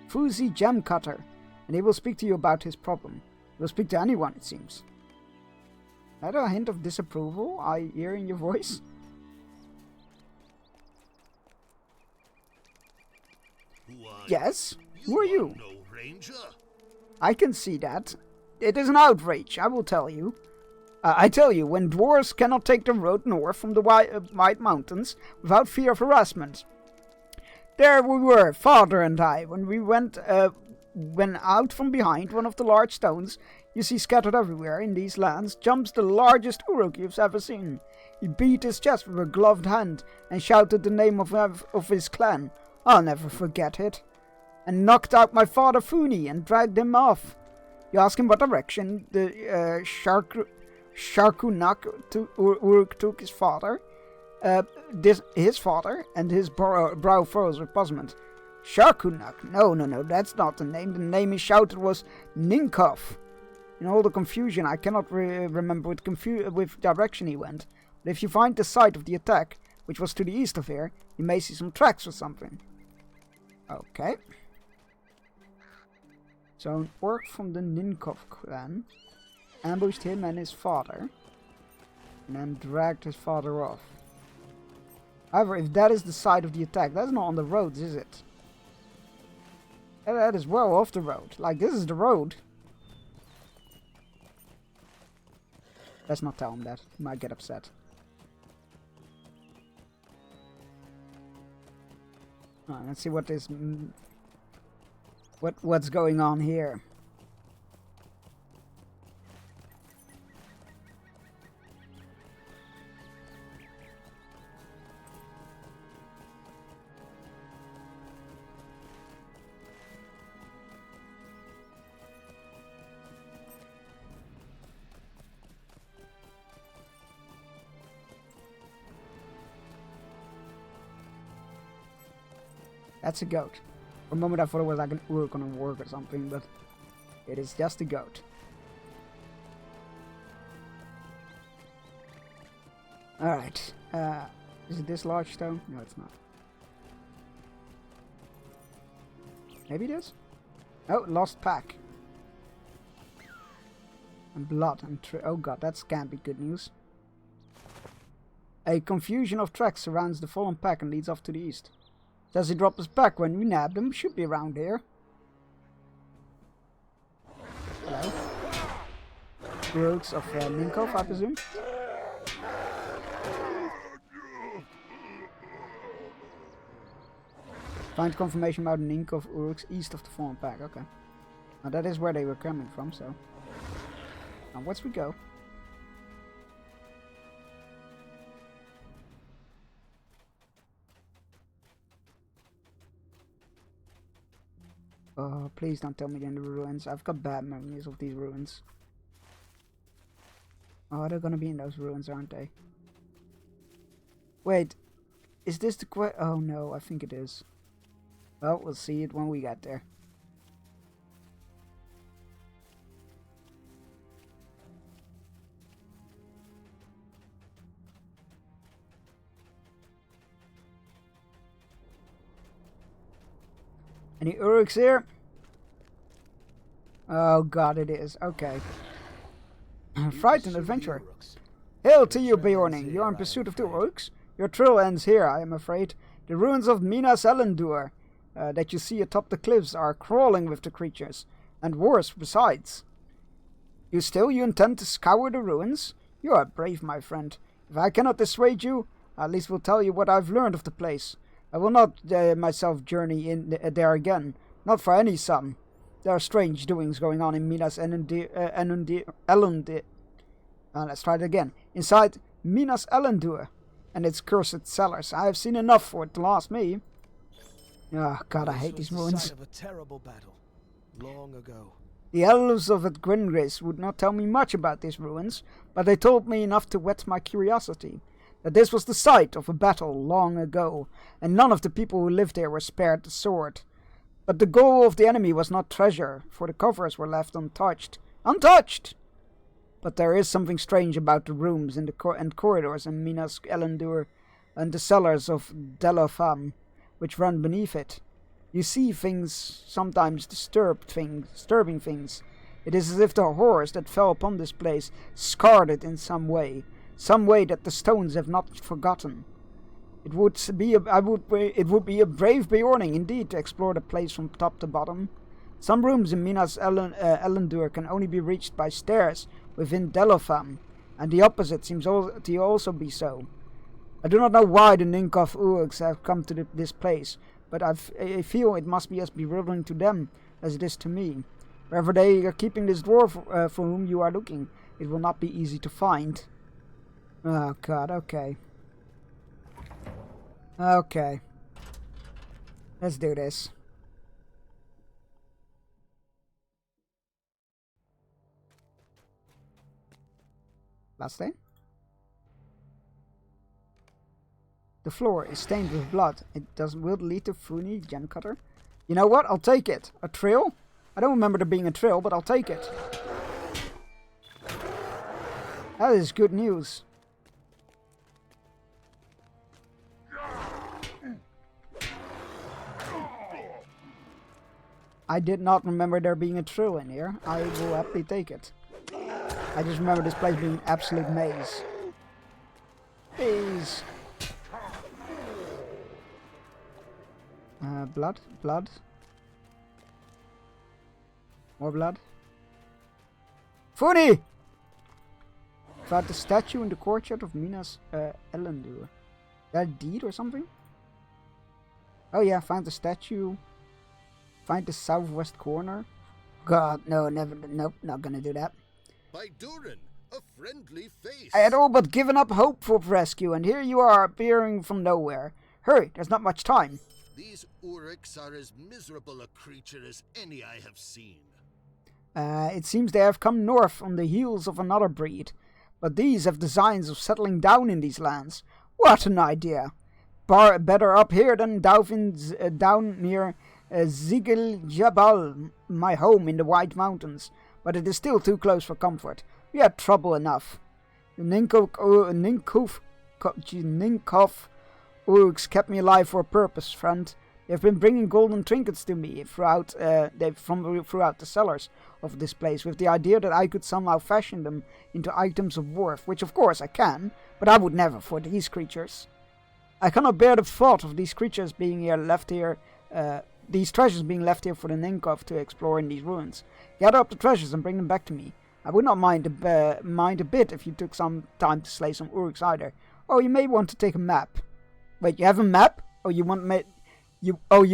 Gemcutter, and he will speak to you about his problem. He will speak to anyone, it seems. Is that a hint of disapproval I hear in your voice? Yes? Who are you? No ranger. I can see that. It is an outrage, I will tell you. I tell you, when dwarves cannot take the road north from the White Mountains without fear of harassment. There we were, father and I, when we went out from behind one of the large stones you see scattered everywhere in these lands, jumps the largest Uruk you've ever seen. He beat his chest with a gloved hand and shouted the name of his clan. I'll never forget it. And knocked out my father Funi and dragged him off. You ask him what direction the Sharkunak Uruk took his father. His father, and his brow furrows with puzzlement. Sharkunak? No, that's not the name. The name he shouted was Ninkov. In all the confusion, I cannot remember with direction he went. But if you find the site of the attack, which was to the east of here, you may see some tracks or something. Okay. So an orc from the Ninkov clan ambushed him and his father, and then dragged his father off. However, if that is the site of the attack, that's not on the roads, is it? That is well off the road. Like, this is the road. Let's not tell him that. He might get upset. Alright, let's see what this... What's going on here. That's a goat. For a moment I thought it was like an Uruk on a work or something, but it is just a goat. Alright. Is it this large stone? No, it's not. Maybe it is? Oh, lost pack. And blood and oh god, that can't be good news. A confusion of tracks surrounds the fallen pack and leads off to the east. Says he dropped his pack when we nabbed him. Should be around here. Hello. Rogues of Ninkov, I presume. Find confirmation about Ninkov Uruks east of the fallen pack. Okay. Now that is where they were coming from, so. Now once we go. Oh, please don't tell me they're in the ruins. I've got bad memories of these ruins. Oh, they're gonna be in those ruins, aren't they? Wait, is this the oh no, I think it is. Well, we'll see it when we get there. Any Uruks here? Oh god, it is. Okay. Frightened adventurer. Hail to you, Bjorning. You are in pursuit of the Uruks? Your trail ends here, I am afraid. The ruins of Minas Elendur that you see atop the cliffs are crawling with the creatures. And worse, besides. You intend to scour the ruins? You are brave, my friend. If I cannot dissuade you, at least will tell you what I've learned of the place. I will not myself journey in there again, not for any sum. There are strange doings going on in Minas Elendur. Let's try it again. Inside Minas Elendur and its cursed cellars. I have seen enough for it to last me. Oh god, I hate these ruins. Site of a terrible battle long ago. The elves of Gringris would not tell me much about these ruins, but they told me enough to whet my curiosity. That this was the site of a battle long ago, and none of the people who lived there were spared the sword. But the goal of the enemy was not treasure, for the covers were left untouched. Untouched! But there is something strange about the rooms and corridors in Minas Elendur, and the cellars of Delafam, which run beneath it. You see things, sometimes disturbing things. It is as if the horrors that fell upon this place scarred it in some way that the stones have not forgotten. It would be a brave beorning indeed to explore the place from top to bottom. Some rooms in Minas Elendur can only be reached by stairs within Delofam, and the opposite seems to also be so. I do not know why the Ninkov Uruks have come to this place, but I feel it must be as bewildering to them as it is to me. Wherever they are keeping this dwarf for whom you are looking, it will not be easy to find. Oh god, okay. Okay. Let's do this. Last thing. The floor is stained with blood. It will lead to Funi Gem Cutter. You know what? I'll take it. A trail? I don't remember there being a trail, but I'll take it. That is good news. I did not remember there being a trail in here. I will happily take it. I just remember this place being an absolute maze. Please. Blood, blood. More blood. Funi! Found the statue in the courtyard of Minas Elendur. That deed or something? Oh yeah, found the statue. Find the southwest corner. God, no, never, nope, not gonna do that. By Durin, a friendly face. I had all but given up hope for rescue, and here you are appearing from nowhere. Hurry, there's not much time. These Uruks are as miserable a creature as any I have seen. It seems they have come north on the heels of another breed, but these have designs of settling down in these lands. What an idea! Better up here than down near Zigil Jabal, my home in the White Mountains, but it is still too close for comfort. We had trouble enough. The Ninkov Uruks kept me alive for a purpose, friend. They have been bringing golden trinkets to me throughout the cellars of this place, with the idea that I could somehow fashion them into items of worth, which of course I can, but I would never for these creatures. I cannot bear the thought of these creatures being these treasures being left here for the Ninkov to explore in these ruins. Gather up the treasures and bring them back to me. I would not mind a bit if you took some time to slay some Uruks either. Oh, you may want to take a map. Wait, you have a map? Oh, you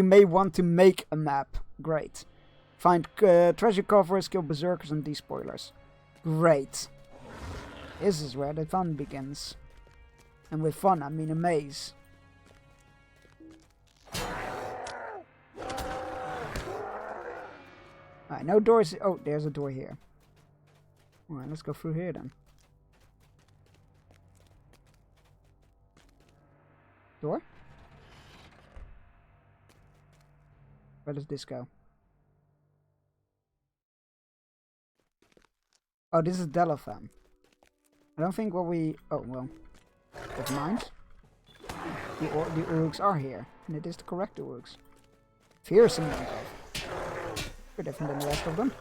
may want to make a map. Great. Find treasure covers, kill berserkers and despoilers. Great. This is where the fun begins. And with fun, I mean a maze. Alright, no doors. Oh, there's a door here. Alright, let's go through here then. Door? Where does this go? Oh, this is Delofam. I don't think what we... Oh, well. Never mind. The Uruks are here. And it is the correct Uruks. Fearsome Ninkov. We're different than the rest of them.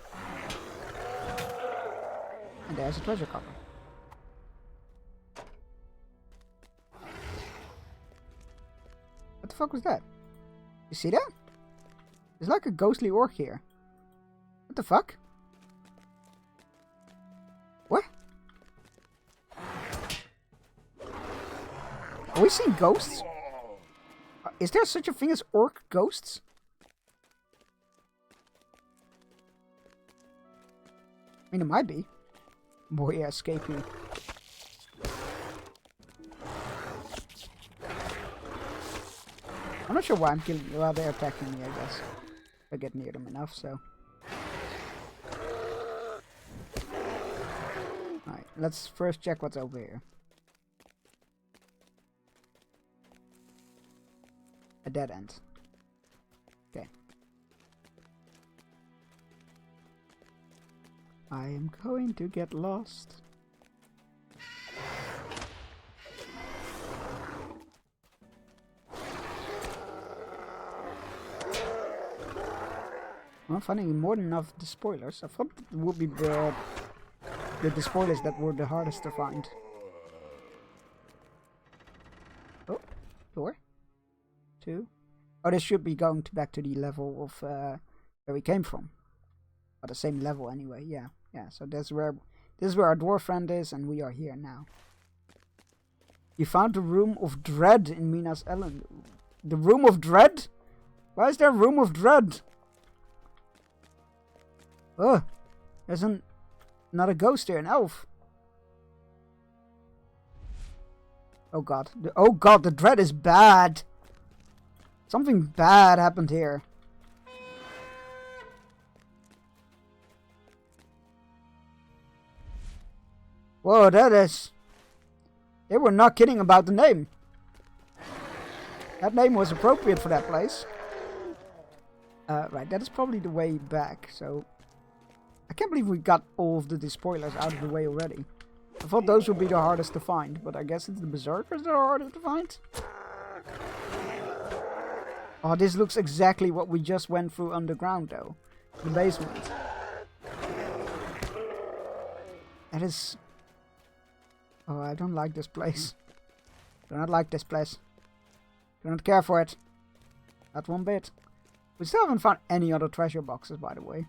And there's a treasure coffer. What the fuck was that? You see that? There's like a ghostly orc here. What the fuck? What? Are we seeing ghosts? Is there such a thing as orc ghosts? I mean, it might be. Boy, yeah, escaping. I'm not sure why I'm killing you. Well, they're attacking me, I guess. If I get near them enough, so. Alright, let's first check what's over here. A dead end. Okay. I am going to get lost. I'm finding more than enough despoilers. I thought it would be the despoilers that were the hardest to find. Oh, 2. Oh, this should be going back to the level of where we came from. Or the same level anyway, yeah. Yeah, so this is where our dwarf friend is, and we are here now. You found the Room of Dread in Minas Ellen. The Room of Dread? Why is there a Room of Dread? Oh, there's another ghost here, an elf. Oh god. Oh god, the dread is bad. Something bad happened here. Whoa, that is... They were not kidding about the name. That name was appropriate for that place. Right, that is probably the way back, so... I can't believe we got all of the despoilers out of the way already. I thought those would be the hardest to find, but I guess it's the berserkers that are harder to find. Oh, this looks exactly what we just went through underground, though. The basement. That is... Oh, I don't like this place. Do not like this place. Do not care for it. Not one bit. We still haven't found any other treasure boxes, by the way.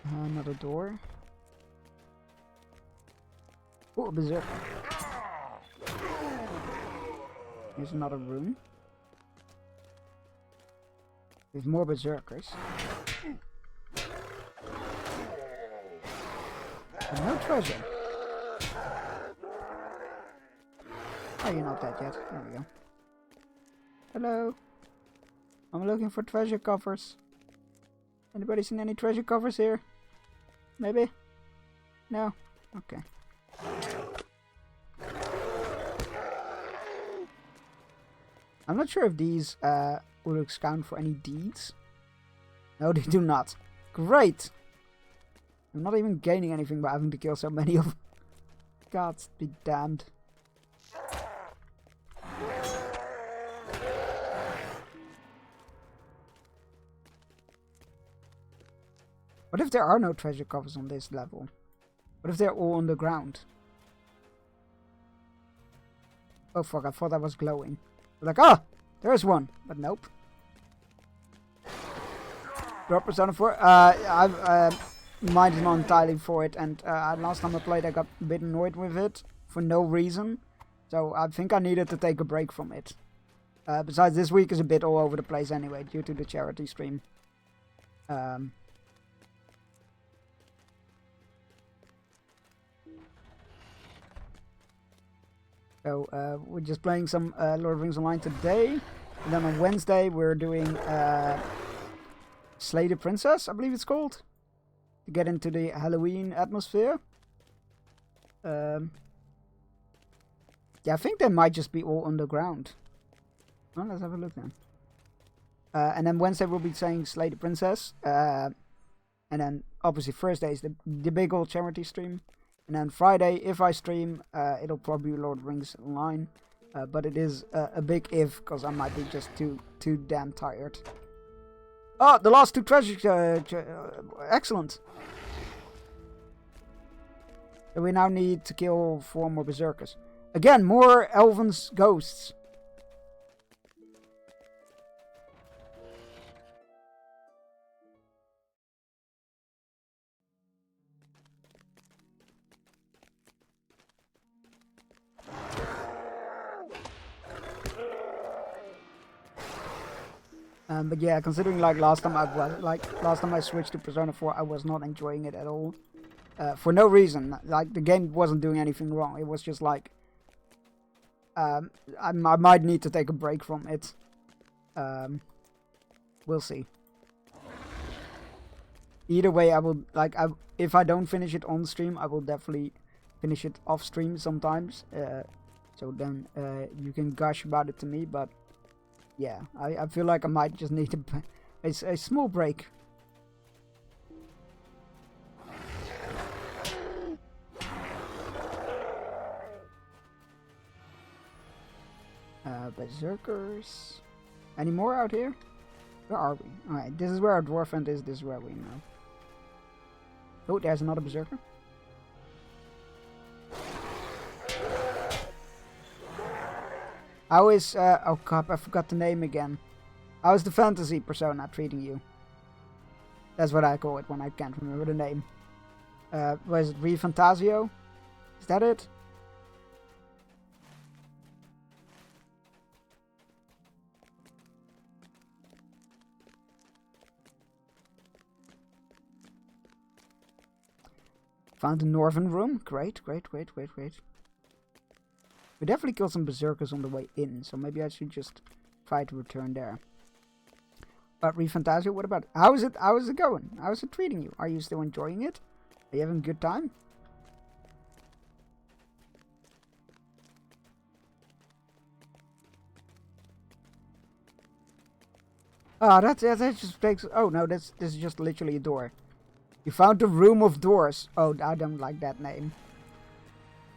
Another door. Oh, a berserker. Here's another room. With more berserkers. But no treasure. Oh, you're not dead yet. There we go. Hello. I'm looking for treasure coffers. Anybody seen any treasure coffers here? Maybe? No? Okay. I'm not sure if these Uruks count for any deeds. No, they do not. Great! I'm not even gaining anything by having to kill so many of them. God be damned. What if there are no treasure coffers on this level? What if they're all underground? Oh fuck, I thought that was glowing. Like, oh, there's one. But nope. Drop Persona 4. I've mine is not entirely for it, and last time I played I got a bit annoyed with it for no reason. So I think I needed to take a break from it. Besides, this week is a bit all over the place anyway, due to the charity stream. So we're just playing some Lord of the Rings Online today. And then on Wednesday we're doing Slay the Princess, I believe it's called. To get into the Halloween atmosphere. Yeah, I think they might just be all underground. Well, let's have a look then. And then Wednesday we'll be saying Slay the Princess. And then obviously Thursday is the big old charity stream. And then Friday, if I stream, it'll probably be Lord of the Rings Online. But it is a big if, because I might be just too damn tired. Oh, the last two treasures! Excellent! So we now need to kill 4 more berserkers. Again, more Elven's ghosts. But yeah, considering like last time I switched to Persona 4, I was not enjoying it at all. For no reason. Like the game wasn't doing anything wrong. It was just like I might need to take a break from it. We'll see. Either way, I will if I don't finish it on stream, I will definitely finish it off stream sometimes. So then you can gush about it to me, but yeah, I feel like I might just need a small break. Berserkers. Any more out here? Where are we? Alright, this is where our dwarf friend is. This is where we know. Oh, there's another Berserker. How is, oh crap, I forgot the name again. How is the fantasy persona treating you? That's what I call it when I can't remember the name. Was it ReFantasio? Is that it? Found the northern room. Great. We definitely killed some berserkers on the way in, so maybe I should just try to return there. But ReFantasio, what about it? How is it going? How is it treating you? Are you still enjoying it? Are you having a good time? Oh, that just takes... Oh, no, this is just literally a door. You found the Room of Doors. Oh, I don't like that name.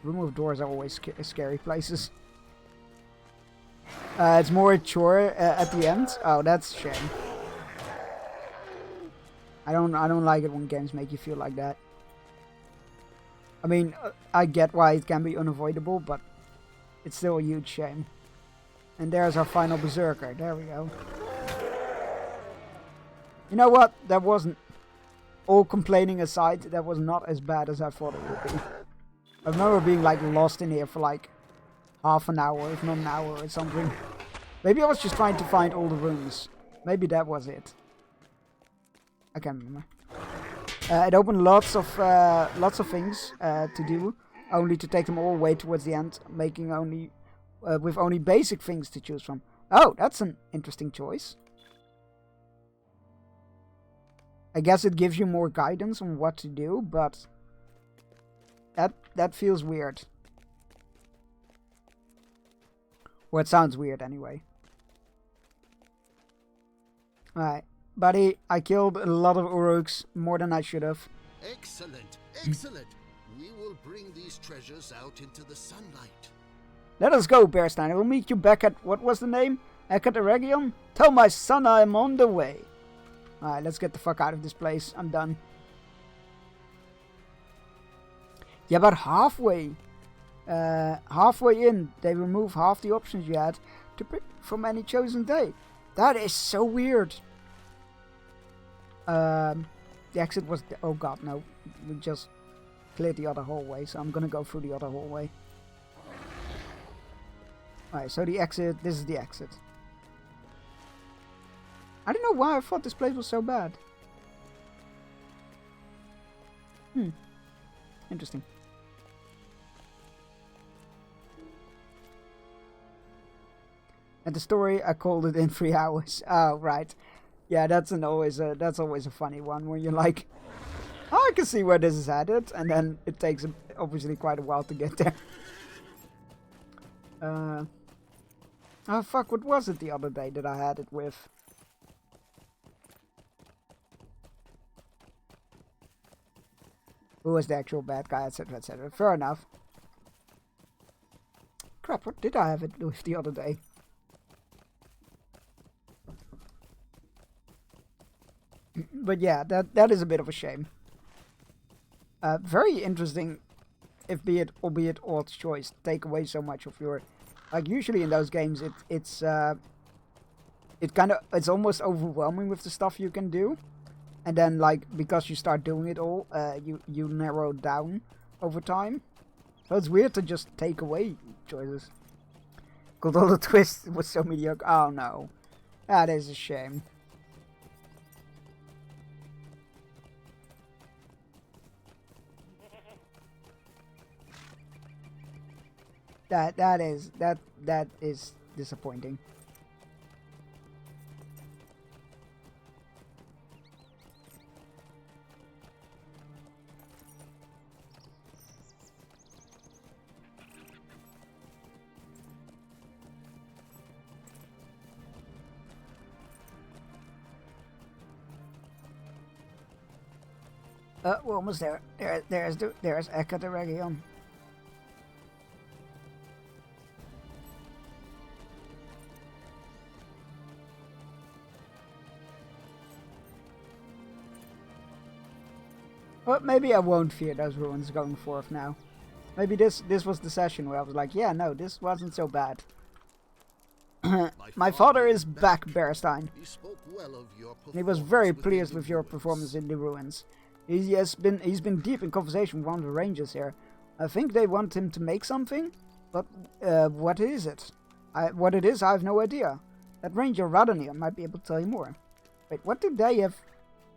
Room of Doors are always scary places. It's more a chore at the end. Oh, that's a shame. I don't like it when games make you feel like that. I mean, I get why it can be unavoidable, but it's still a huge shame. And there's our final Berserker. There we go. You know what? That wasn't... All complaining aside, that was not as bad as I thought it would be. I remember being like lost in here for like half an hour, if not an hour or something. Maybe I was just trying to find all the rooms. Maybe that was it. I can't remember. It opened lots of things to do, only to take them all way towards the end, making only with only basic things to choose from. Oh, that's an interesting choice. I guess it gives you more guidance on what to do, but that feels weird. Or it sounds weird anyway. Alright, buddy, I killed a lot of Uruks, more than I should have. Excellent. We will bring these treasures out into the sunlight. Let us go, Bearstein. I will meet you back at, what was the name? Ekateregion? Tell my son I am on the way. Alright, let's get the fuck out of this place. I'm done. Yeah, but halfway in, they remove half the options you had to pick from any chosen day. That is so weird. The exit was... Oh god, no. We just cleared the other hallway, so I'm gonna go through the other hallway. Alright, so the exit... This is the exit. I don't know why I thought this place was so bad. Interesting. And the story, I called it in 3 hours. Oh, right. Yeah, that's always a funny one when you're like, oh, I can see where this is headed, and then it takes obviously quite a while to get there. Oh fuck, what was it the other day that I had it with? Who was the actual bad guy, etc, etc. Fair enough. Crap, what did I have it with the other day? But yeah, that is a bit of a shame. Very interesting, albeit odd choice. Take away so much of your, like usually in those games, it's almost overwhelming with the stuff you can do, and then like because you start doing it all, you narrow down over time. So it's weird to just take away choices. Got all the twists was so mediocre. Oh no, that is a shame. That is disappointing. We're almost there. There's Ekateregion. 'Region. But maybe I won't fear those ruins going forth now. Maybe this was the session where I was like, yeah, no, this wasn't so bad. My father is back, Bearstein. He spoke well of your performance. He was very pleased with your performance in the ruins. He's been deep in conversation with one of the rangers here. I think they want him to make something, but what is it? What it is, I have no idea. That ranger Radanir might be able to tell you more. Wait, what do they have?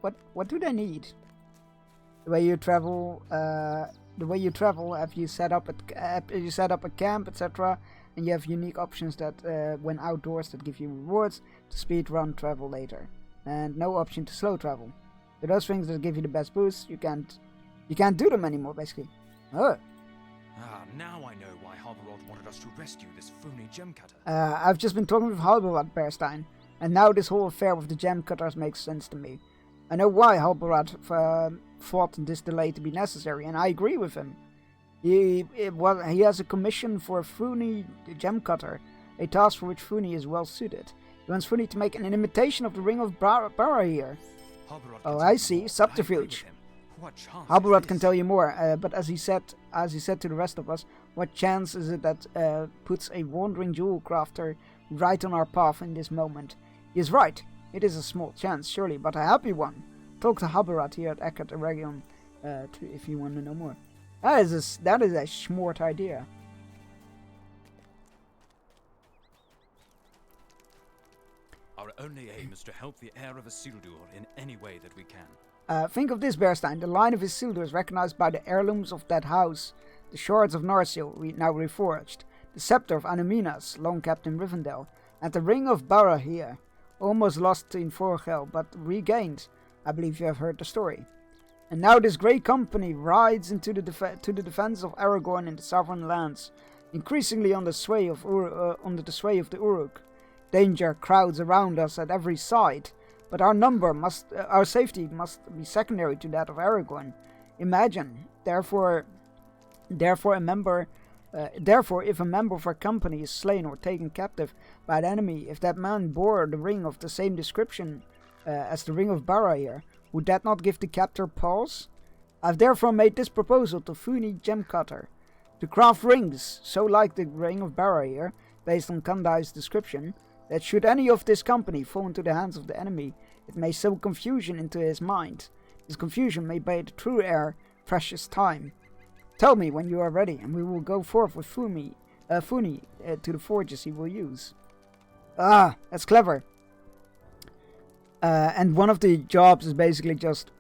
What do they need? The way you travel, have you set up a camp, etc. And you have unique options that, when outdoors, that give you rewards to speed run travel later, and no option to slow travel. So those things that give you the best boost, you can't do them anymore, basically. Oh. Ah, now I know why Halberod wanted us to rescue this phony gem cutter. I've just been talking with Halberod, Bearstein, and now this whole affair with the gem cutters makes sense to me. I know why Halberod thought this delay to be necessary, and I agree with him. He has a commission for Funi, the gem cutter, a task for which Funi is well suited. He wants Funi to make an imitation of the Ring of Barahir. Oh, I see. Subterfuge. Halberod can tell you more, but as he said to the rest of us, what chance is it that puts a wandering jewel crafter right on our path in this moment? He is right. It is a small chance, surely, but a happy one. Talk to Halberod here at Eckert Region if you want to know more. That is a smart idea. Our only aim is to help the heir of Isildur in any way that we can. Think of this, Bearstein. The line of Isildur is recognized by the heirlooms of that house, the shards of Narsil, now reforged, the scepter of Anuminas, long kept in Rivendell, and the ring of Barahir, almost lost in Vorgel, but regained. I believe you have heard the story. And now this great company rides into the defense of Aragorn in the Southern Lands, increasingly under the sway of the Uruk. Danger crowds around us at every side, but our safety must be secondary to that of Aragorn. Imagine, therefore, if a member of our company is slain or taken captive by an enemy, if that man bore the ring of the same description as the ring of Barahir, would that not give the captor pause? I've therefore made this proposal to Funi Gemcutter, to craft rings so like the ring of Barahir, based on Kandai's description, that should any of this company fall into the hands of the enemy, it may sow confusion into his mind. This confusion may buy the true heir precious time. Tell me when you are ready, and we will go forth with Funi to the forges he will use. Ah, that's clever. And one of the jobs is basically just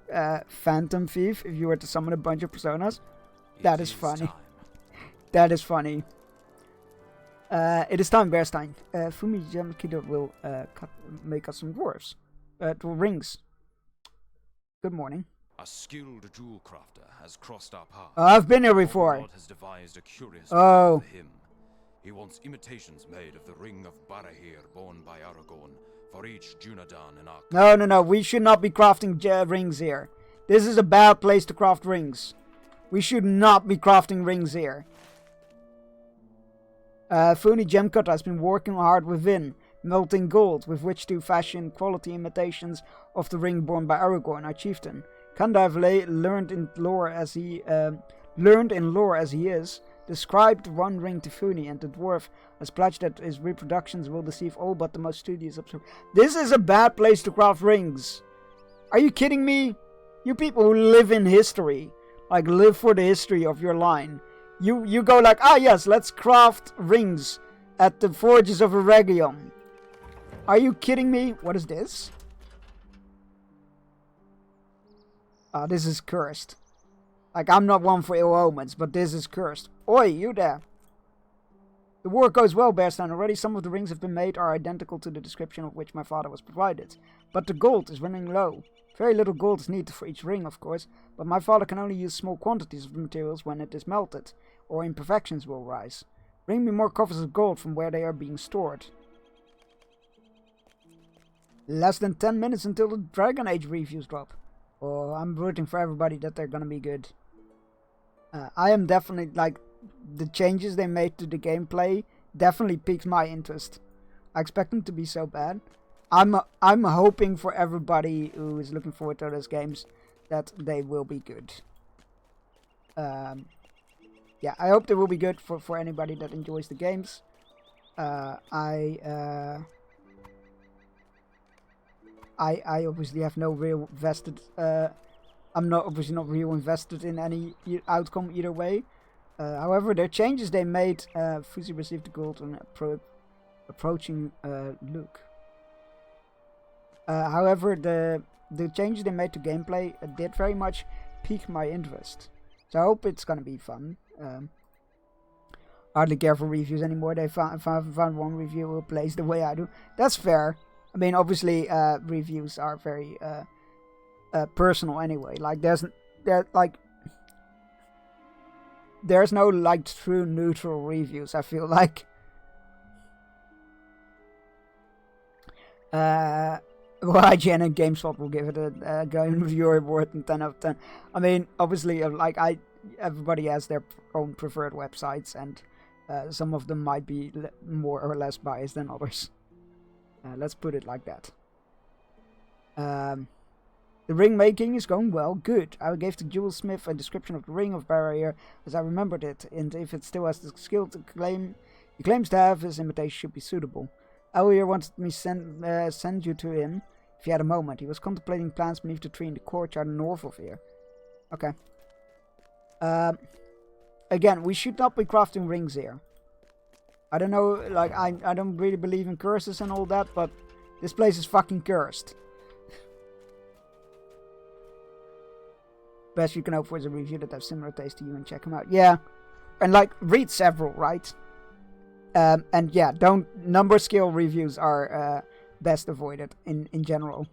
Phantom Thief, if you were to summon a bunch of personas. That is funny. That is funny. It is time, Bearstein. Fumi Gemcutter will make us some dwarves. Rings. Good morning. A skilled jewel crafter has crossed our path. I've been here before. Halberod has devised a curious plan for him. He wants imitations made of the ring of Barahir borne by Aragorn for each Dunedain in our... No. We should not be crafting rings here. This is a bad place to craft rings. We should not be crafting rings here. Funi Gemcutter has been working hard within, melting gold with which to fashion quality imitations of the ring borne by Aragorn, our chieftain. Kandai learned in lore as he is, described one ring to Funi, and the dwarf has pledged that his reproductions will deceive all but the most studious observers. This is a bad place to craft rings. Are you kidding me? You people who live in history, like live for the history of your line. You go like, ah yes, let's craft rings at the forges of Eregion. Are you kidding me? What is this? Ah, this is cursed. Like, I'm not one for ill omens, but this is cursed. Oi, you there. The work goes well, Bearstein. Already some of the rings have been made are identical to the description of which my father was provided. But the gold is running low. Very little gold is needed for each ring, of course, but my father can only use small quantities of the materials when it is melted, or imperfections will rise. Bring me more coffers of gold from where they are being stored. Less than 10 minutes until the Dragon Age reviews drop. Oh, I'm rooting for everybody that they're gonna be good. I am definitely, like, the changes they made to the gameplay definitely piqued my interest. I expect them to be so bad. I'm hoping for everybody who is looking forward to those games that they will be good. Yeah, I hope they will be good for anybody that enjoys the games. I obviously have no real vested. I'm not obviously not real invested in any outcome either way. However, the changes they made, Fuzi received the gold on approaching Luke. However, the changes they made to gameplay did very much pique my interest. So I hope it's gonna be fun. Hardly care for reviews anymore. They found one review who plays the way I do. That's fair. I mean, obviously, reviews are very personal anyway. Like, there's no like true neutral reviews. I feel like. IGN and GameSpot will give it a Game Reviewer Award and 10 out of 10. I mean, obviously, everybody has their own preferred websites, and some of them might be more or less biased than others. Let's put it like that. The ring making is going well. Good. I gave the jewelsmith a description of the ring of barrier as I remembered it, and if it still has the skill to he claims to have, his imitation should be suitable. Ellier wanted me send you to him if he had a moment. He was contemplating plans beneath the tree in the courtyard north of here. Okay. Again, we should not be crafting rings here. I don't know, like, I don't really believe in curses and all that, but this place is fucking cursed. Best you can hope for is a review that has similar taste to you and check them out. Yeah. And, like, read several, right? And yeah, number scale reviews are best avoided in general.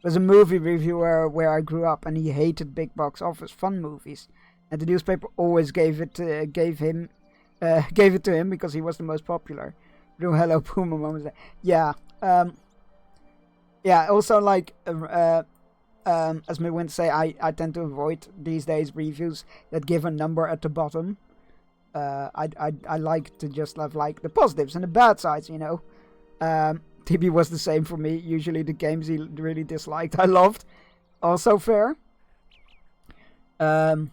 There's a movie reviewer where I grew up and he hated big box office fun movies. And the newspaper always gave it to him because he was the most popular. No hello Puma moments there. Yeah. Yeah, also like as me went to say, I tend to avoid these days reviews that give a number at the bottom. I like to just have like the positives and the bad sides, you know. TB was the same for me. Usually the games he really disliked, I loved. Also fair. And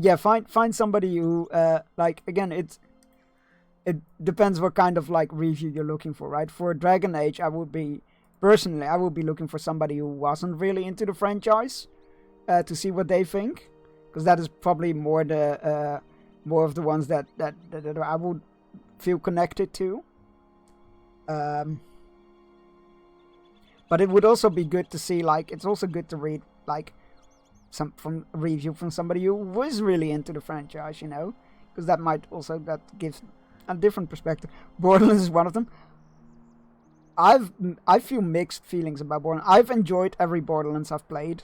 yeah, find somebody who like, again, it depends what kind of like review you're looking for, right? For Dragon Age, I would be looking for somebody who wasn't really into the franchise to see what they think, because that is probably more of the ones that I would feel connected to. But it would also be good to see, like, it's also good to read, like, from a review from somebody who was really into the franchise, you know? Because that gives a different perspective. Borderlands is one of them. I feel mixed feelings about Borderlands. I've enjoyed every Borderlands I've played.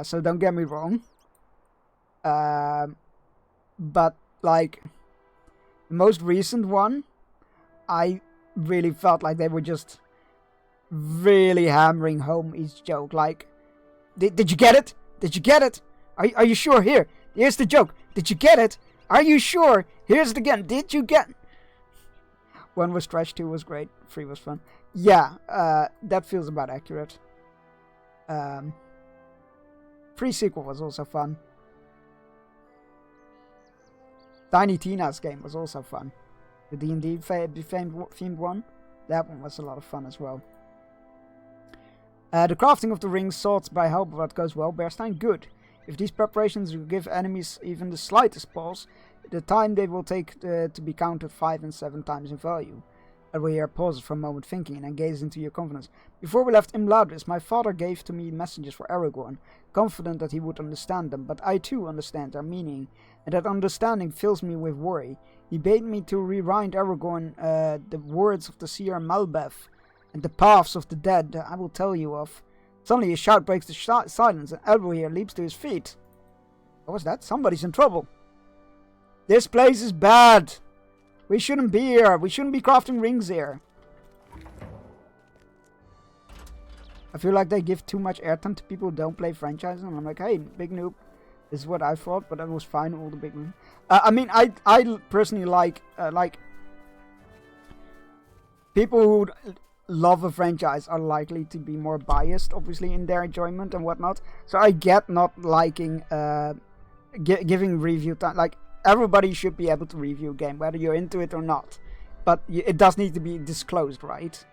So don't get me wrong. But, like, the most recent one, I really felt like they were just really hammering home each joke. Like, did you get it? Did you get it? Are you sure? Here's the joke. Did you get it? Are you sure? Here's it again. Did you get... 1 was trash, 2 was great, 3 was fun. Yeah, that feels about accurate. Pre-sequel was also fun. Tiny Tina's game was also fun. The D&D themed one, that one was a lot of fun as well. The crafting of the rings sought by Halbert goes well. Bearstein, good. If these preparations will give enemies even the slightest pause, the time they will take to be counted 5 and 7 times in value. Elwir pauses for a moment thinking and then gazes into your confidence. Before we left Imladris, my father gave to me messages for Aragorn, confident that he would understand them, but I too understand their meaning, and that understanding fills me with worry. He bade me to rewind Aragorn the words of the seer Malbeth, and the paths of the dead that I will tell you of. Suddenly a shout breaks the silence, and Elwir leaps to his feet. What was that? Somebody's in trouble. This place is bad. We shouldn't be here. We shouldn't be crafting rings here. I feel like they give too much airtime to people who don't play franchises, and I'm like, hey, big noob. This is what I thought, but that was fine. All the big noob. I mean, I personally like people who love a franchise are likely to be more biased, obviously, in their enjoyment and whatnot. So I get not liking giving review time. Like, everybody should be able to review a game, whether you're into it or not. But it does need to be disclosed, right?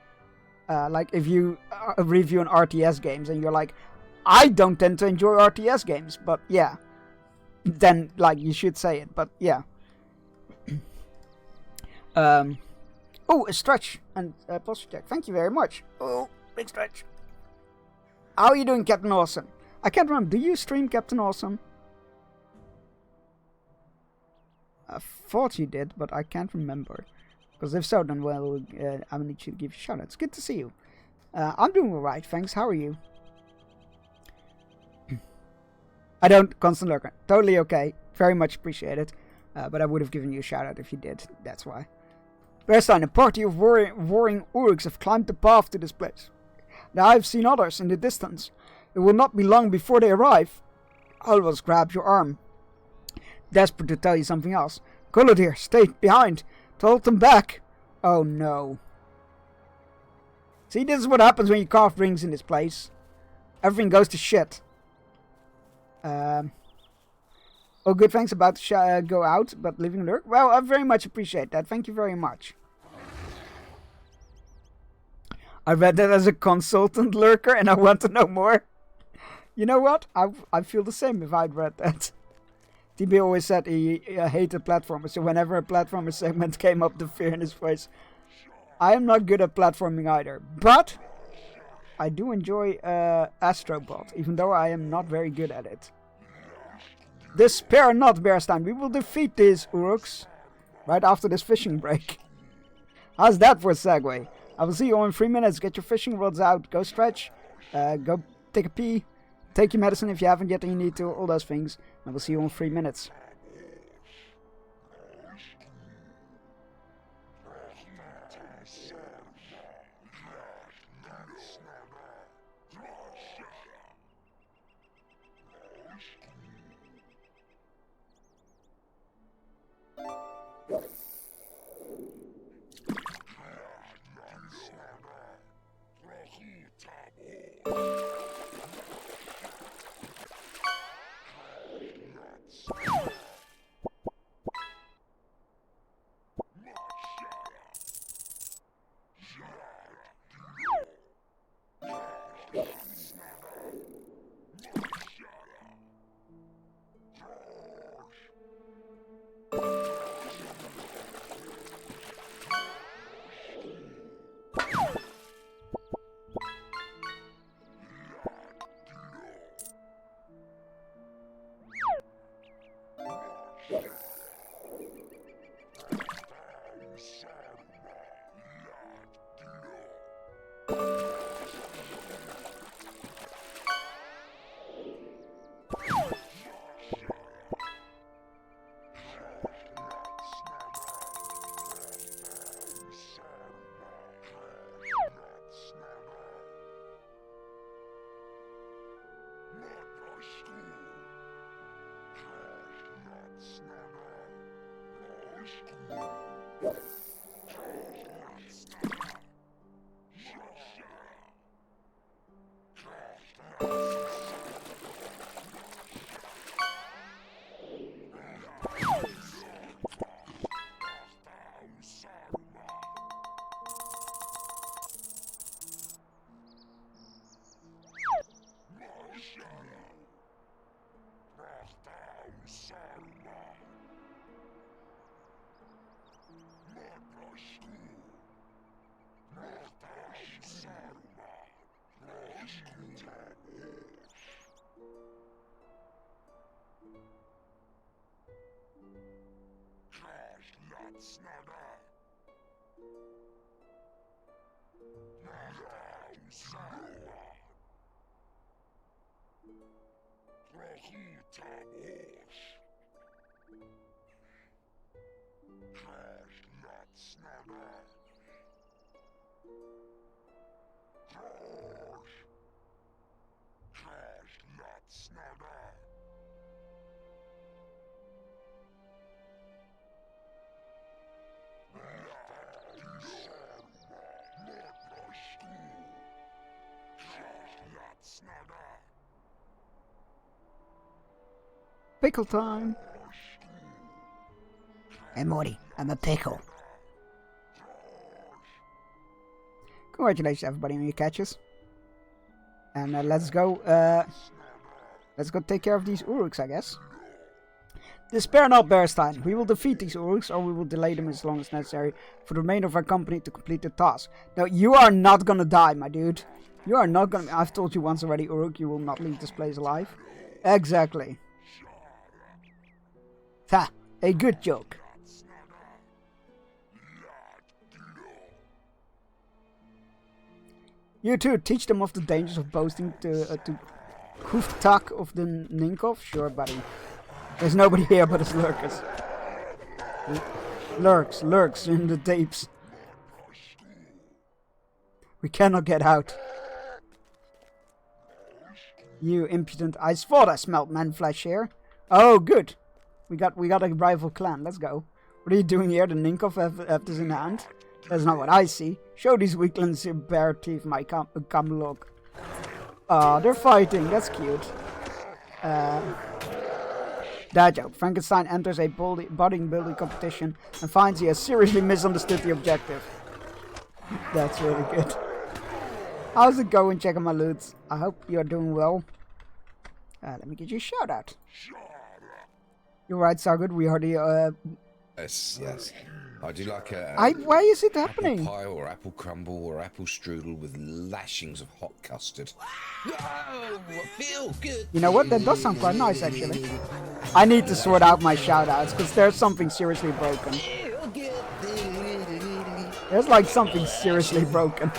Like, if you review an RTS games and you're like, I don't tend to enjoy RTS games, but yeah, then, like, you should say it, but yeah. Oh, a stretch and posture check. Thank you very much. Oh, big stretch. How are you doing, Captain Awesome? I can't remember. Do you stream Captain Awesome? I thought you did, but I can't remember. Because if so, then well, I will need you to give you a shout out. It's good to see you. I'm doing alright, thanks. How are you? I don't, Constant Lurker. Totally okay. Very much appreciated. But I would have given you a shout out if you did. That's why. Bearstein, a party of warring Uruks have climbed the path to this place. Now I have seen others in the distance. It will not be long before they arrive. Alwas grabs your arm. Desperate to tell you something else. Kolodir, stay behind. To hold them back. Oh no. See, this is what happens when you carve rings in this place. Everything goes to shit. Oh, good, thanks. About to go out, but living lurk. Well, I very much appreciate that. Thank you very much. I read that as a consultant lurker, and I want to know more. You know what? I feel the same if I'd read that. TB always said he hated platformers, so whenever a platformer segment came up, the fear in his voice. I am not good at platforming either, but I do enjoy Astrobot, even though I am not very good at it. Despair not, Bearstein. We will defeat these Uruks right after this fishing break. How's that for a segue? I will see you all in 3 minutes. Get your fishing rods out. Go stretch. Go take a pee. Take your medicine if you haven't yet and you need to. All those things. I will see you all in 3 minutes. Pickle time. Hey Morty, I'm a pickle. Congratulations everybody on your catches. And let's go take care of these Uruks, I guess. Despair not, Bearstein. We will defeat these Uruks, or we will delay them as long as necessary for the remainder of our company to complete the task. Now, you are not gonna die, my dude. You are not gonna... I've told you once already, Uruk, you will not leave this place alive. Exactly. Ha! A good joke. You too, teach them of the dangers of boasting to Kuftak of the Ninkov? Sure, buddy. There's nobody here but us lurkers. Lurks in the deeps. We cannot get out. You impudent... I thought I smelled man flesh here. Oh, good. We got a rival clan. Let's go. What are you doing here? The Ninkov have this in hand? That's not what I see. Show these weaklings your bare teeth, my come look. Oh, they're fighting. That's cute. Dad joke. Frankenstein enters a bodybuilding competition and finds he has seriously misunderstood the objective. That's really good. How's it going? Checking my loot. I hope you're doing well. Let me get you a shout out. You're right, Sargood. We already Yes. I do like a... why is it happening? Apple pie or apple crumble or apple strudel with lashings of hot custard. Whoa, I feel good. You know what? That does sound quite nice, actually. I need to sort out my shoutouts, because there's something seriously broken. There's like something seriously broken.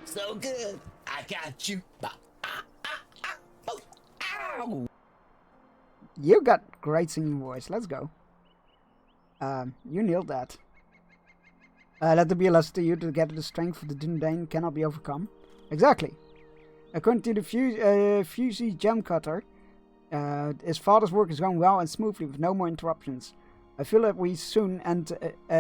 So good. I got you. Ow. You got great singing voice. Let's go. You nailed that. Let there be a lesson to you to get the strength of the Dunedain cannot be overcome. Exactly. According to the Fusey Gem Cutter, his father's work is going well and smoothly with no more interruptions. I feel that we soon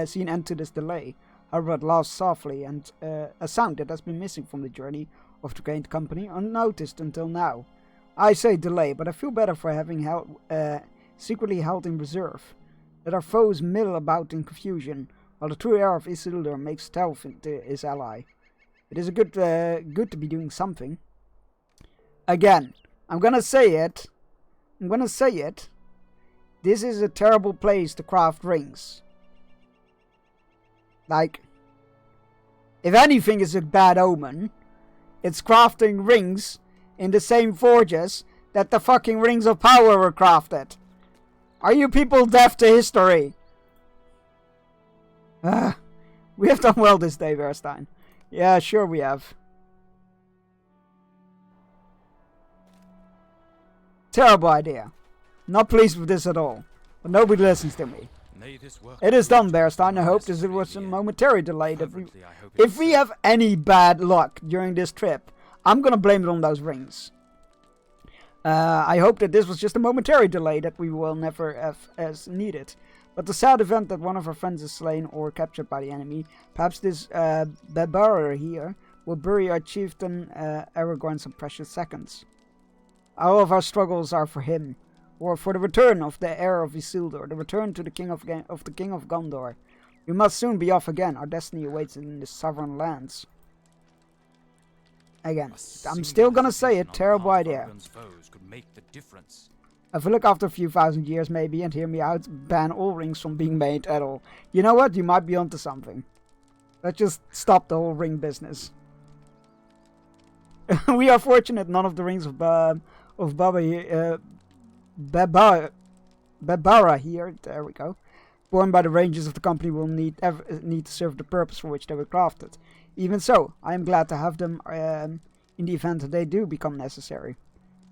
see an end to this delay. However, it lasts softly, and a sound that has been missing from the journey of the Great Company unnoticed until now. I say delay, but I feel better for having secretly held in reserve. Let our foes mill about in confusion, while the true heir of Isildur makes stealth into his ally. It is good to be doing something. Again, I'm gonna say it. This is a terrible place to craft rings. Like, if anything is a bad omen, it's crafting rings in the same forges that the fucking Rings of Power were crafted. Are you people deaf to history? We have done well this day, Verstein. Yeah, sure we have. Terrible idea. Not pleased with this at all. But nobody listens to me. It is done, Bearstein. I hope this was a momentary delay. If we have any bad luck during this trip, I'm gonna blame it on those rings. I hope that this was just a momentary delay that we will never have as needed. But the sad event that one of our friends is slain or captured by the enemy, perhaps this Bebara here will bury our chieftain Aragorn some precious seconds. All of our struggles are for him, or for the return of the heir of Isildur, the return to the king of Gondor. We must soon be off again. Our destiny awaits in the sovereign lands. Again, I'm still gonna say it, terrible idea. If we look after a few thousand years maybe, and hear me out, ban all rings from being made at all. You know what? You might be onto something. Let's just stop the whole ring business. We are fortunate none of the rings of Bebara here, there we go, born by the rangers of the company will need to serve the purpose for which they were crafted. Even so, I am glad to have them in the event that they do become necessary.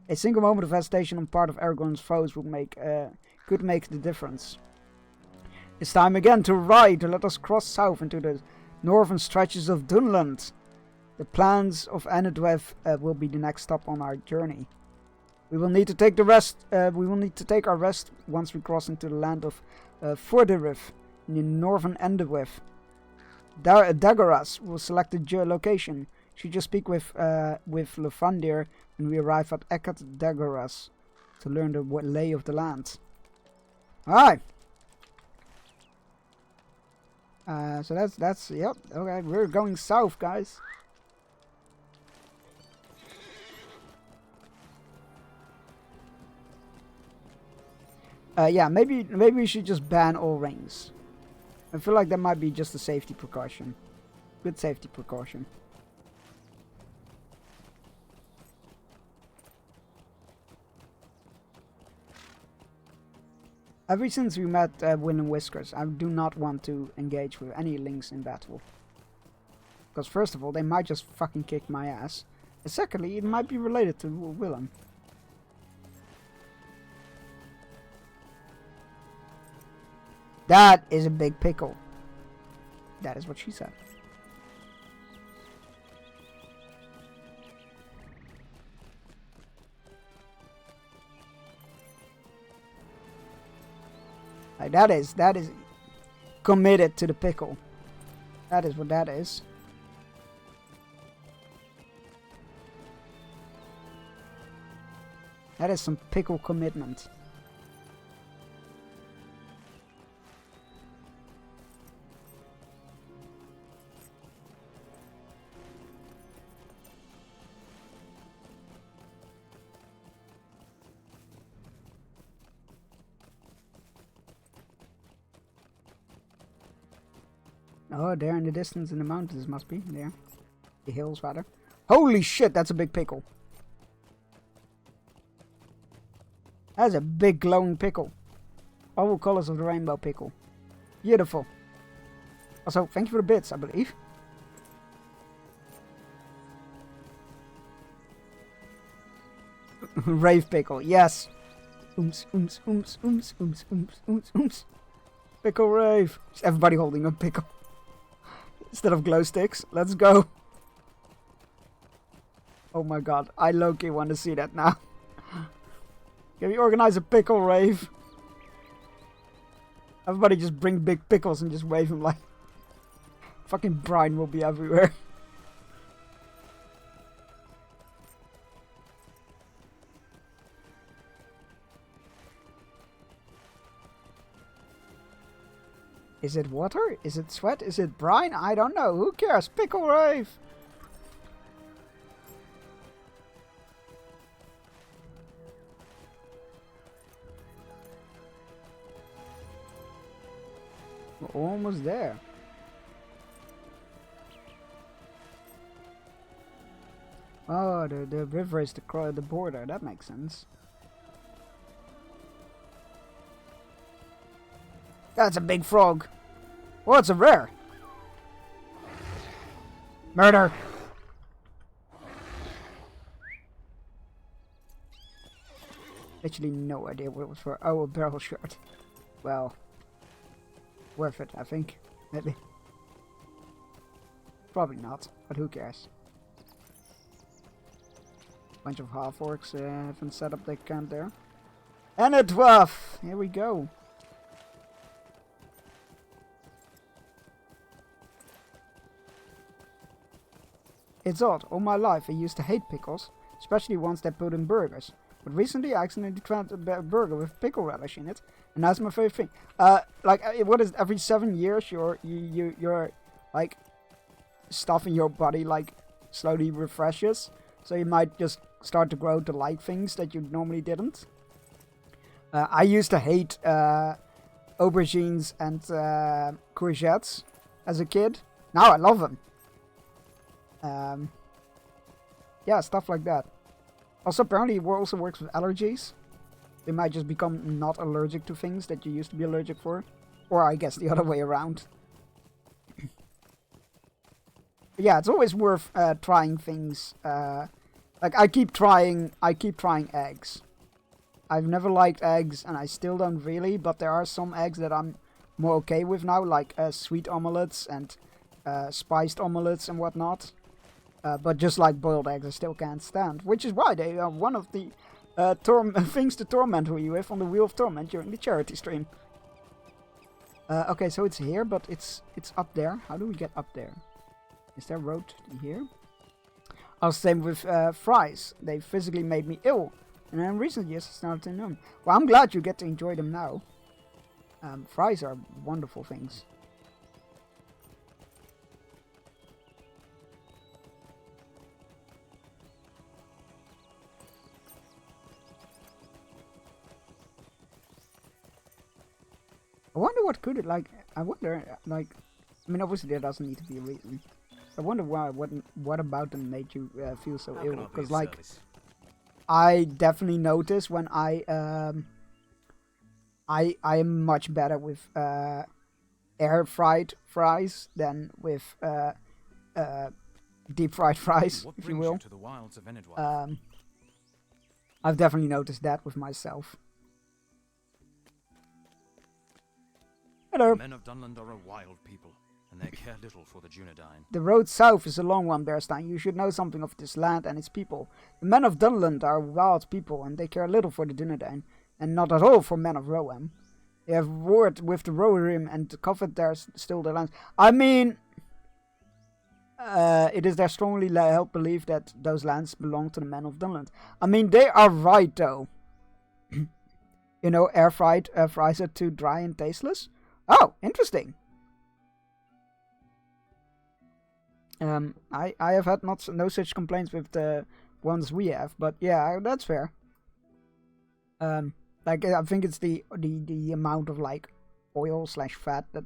A single moment of hesitation on part of Aragorn's foes could make the difference. It's time again to ride, to let us cross south into the northern stretches of Dunland. The plans of Anadwev will be the next stop on our journey. We will need to take our rest once we cross into the land of Forderif in the northern Endewif. Daggoras will select the location. Should you speak with Lefandir when we arrive at Ekat Daggoras. to learn the lay of the land. Alright. So that's yep. Okay, we're going south, guys. Yeah, maybe we should just ban all rings. I feel like that might be just a safety precaution. Good safety precaution. Ever since we met Wind and Whiskers, I do not want to engage with any links in battle. Because first of all, they might just fucking kick my ass. And secondly, it might be related to Willem. That is a big pickle. That is what she said. Like that is committed to the pickle. That is what that is. That is some pickle commitment. Oh, there in the distance in the mountains must be. There. The hills, rather. Holy shit, that's a big pickle. That's a big glowing pickle. All colors of the rainbow pickle. Beautiful. Also, thank you for the bits, I believe. Rave pickle, yes. Ooms, ooms, ooms, ooms, ooms, ooms, ooms, ooms. Pickle rave. Is everybody holding a pickle? Instead of glow sticks. Let's go. Oh my god. I low-key want to see that now. Can we organize a pickle rave? Everybody just bring big pickles and just wave them like... Fucking brine will be everywhere. Is it water? Is it sweat? Is it brine? I don't know. Who cares? Pickle rave! We're almost there. Oh, the river is the border. That makes sense. That's a big frog. Well, it's a rare. Murder. Literally no idea what it was for. Oh, a barrel shard. Well, worth it, I think. Maybe. Probably not, but who cares? Bunch of half-orcs haven't set up their camp there. And a dwarf! Here we go. It's odd, all my life I used to hate pickles, especially ones that put in burgers. But recently I accidentally tried a burger with pickle relish in it, and that's my favorite thing. What is it, every 7 years your like stuff in your body like slowly refreshes, so you might just start to grow to like things that you normally didn't. I used to hate aubergines and courgettes as a kid. Now I love them. Yeah, stuff like that. Also, apparently it also works with allergies. They might just become not allergic to things that you used to be allergic for. Or I guess the other way around. Yeah, it's always worth trying things. Like I keep trying eggs. I've never liked eggs, and I still don't really, but there are some eggs that I'm more okay with now, like sweet omelettes and spiced omelettes and whatnot. But just like boiled eggs, I still can't stand. Which is why they are one of the things to torment you with on the Wheel of Torment during the charity stream. Okay, so it's here, but it's up there. How do we get up there? Is there a road here? Oh, same with fries. They physically made me ill and in recent years I started to know them. Well, I'm glad you get to enjoy them now. Fries are wonderful things. I wonder what could it like. I wonder like. I mean, obviously there doesn't need to be a reason. I wonder why. What about them made you feel so ill? Because like, I definitely notice when I am much better with air fried fries than with deep fried fries, if you will. To the wilds of Enedwaith? I've definitely noticed that with myself. Hello. The men of Dunland are a wild people, and they care little for the Dunedain. The road south is a long one, Bearstein. You should know something of this land and its people. The men of Dunland are wild people, and they care little for the Dunedain, and not at all for men of Rohan. They have warred with the Rohirrim and covered still their lands. I mean, it is their strongly held belief that those lands belong to the men of Dunland. I mean, they are right, though. You know, air fried fries are too dry and tasteless. Oh, interesting. I have had no such complaints with the ones we have, but yeah, that's fair. Like I think it's the amount of like oil / fat that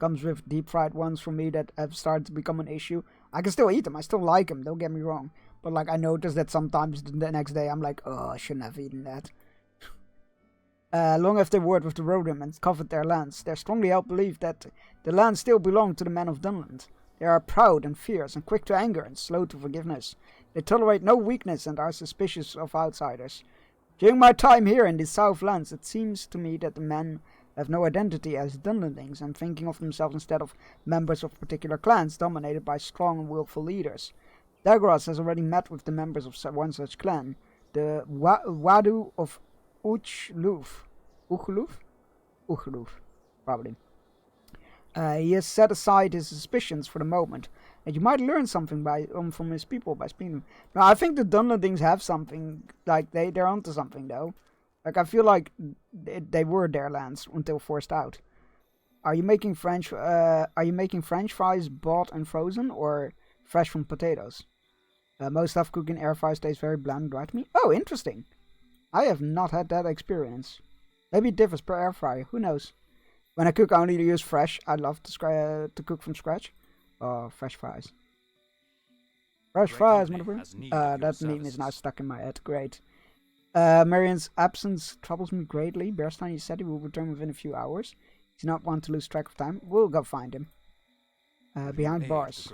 comes with deep fried ones for me that have started to become an issue. I can still eat them. I still like them. Don't get me wrong. But like I notice that sometimes the next day I'm like, oh, I shouldn't have eaten that. Long after warred with the Rohirrim and covered their lands, their strongly held belief that the lands still belong to the men of Dunland. They are proud and fierce and quick to anger and slow to forgiveness. They tolerate no weakness and are suspicious of outsiders. During my time here in the Southlands, it seems to me that the men have no identity as Dunlandings and thinking of themselves instead of members of particular clans dominated by strong and willful leaders. Dagras has already met with the members of one such clan, the Wadu of Uchloof. Uchloof, probably. He has set aside his suspicions for the moment, and you might learn something from his people by speaking to them. Now, I think the Dunlandings have something, like, they're onto something, though. Like, I feel like they were their lands until forced out. Are you making French fries bought and frozen, or fresh from potatoes? Most stuff cooked in air fryers tastes very bland and dry to me. Oh, interesting. I have not had that experience. Maybe it differs per air fryer, who knows? When I cook, I only use fresh. I love to cook from scratch. Oh, fresh fries. Fresh fries, motherfucker. That meme is now stuck in my head. Great. Marian's absence troubles me greatly. Bearstein, he said he will return within a few hours. He does not want to lose track of time. We'll go find him. Behind bars.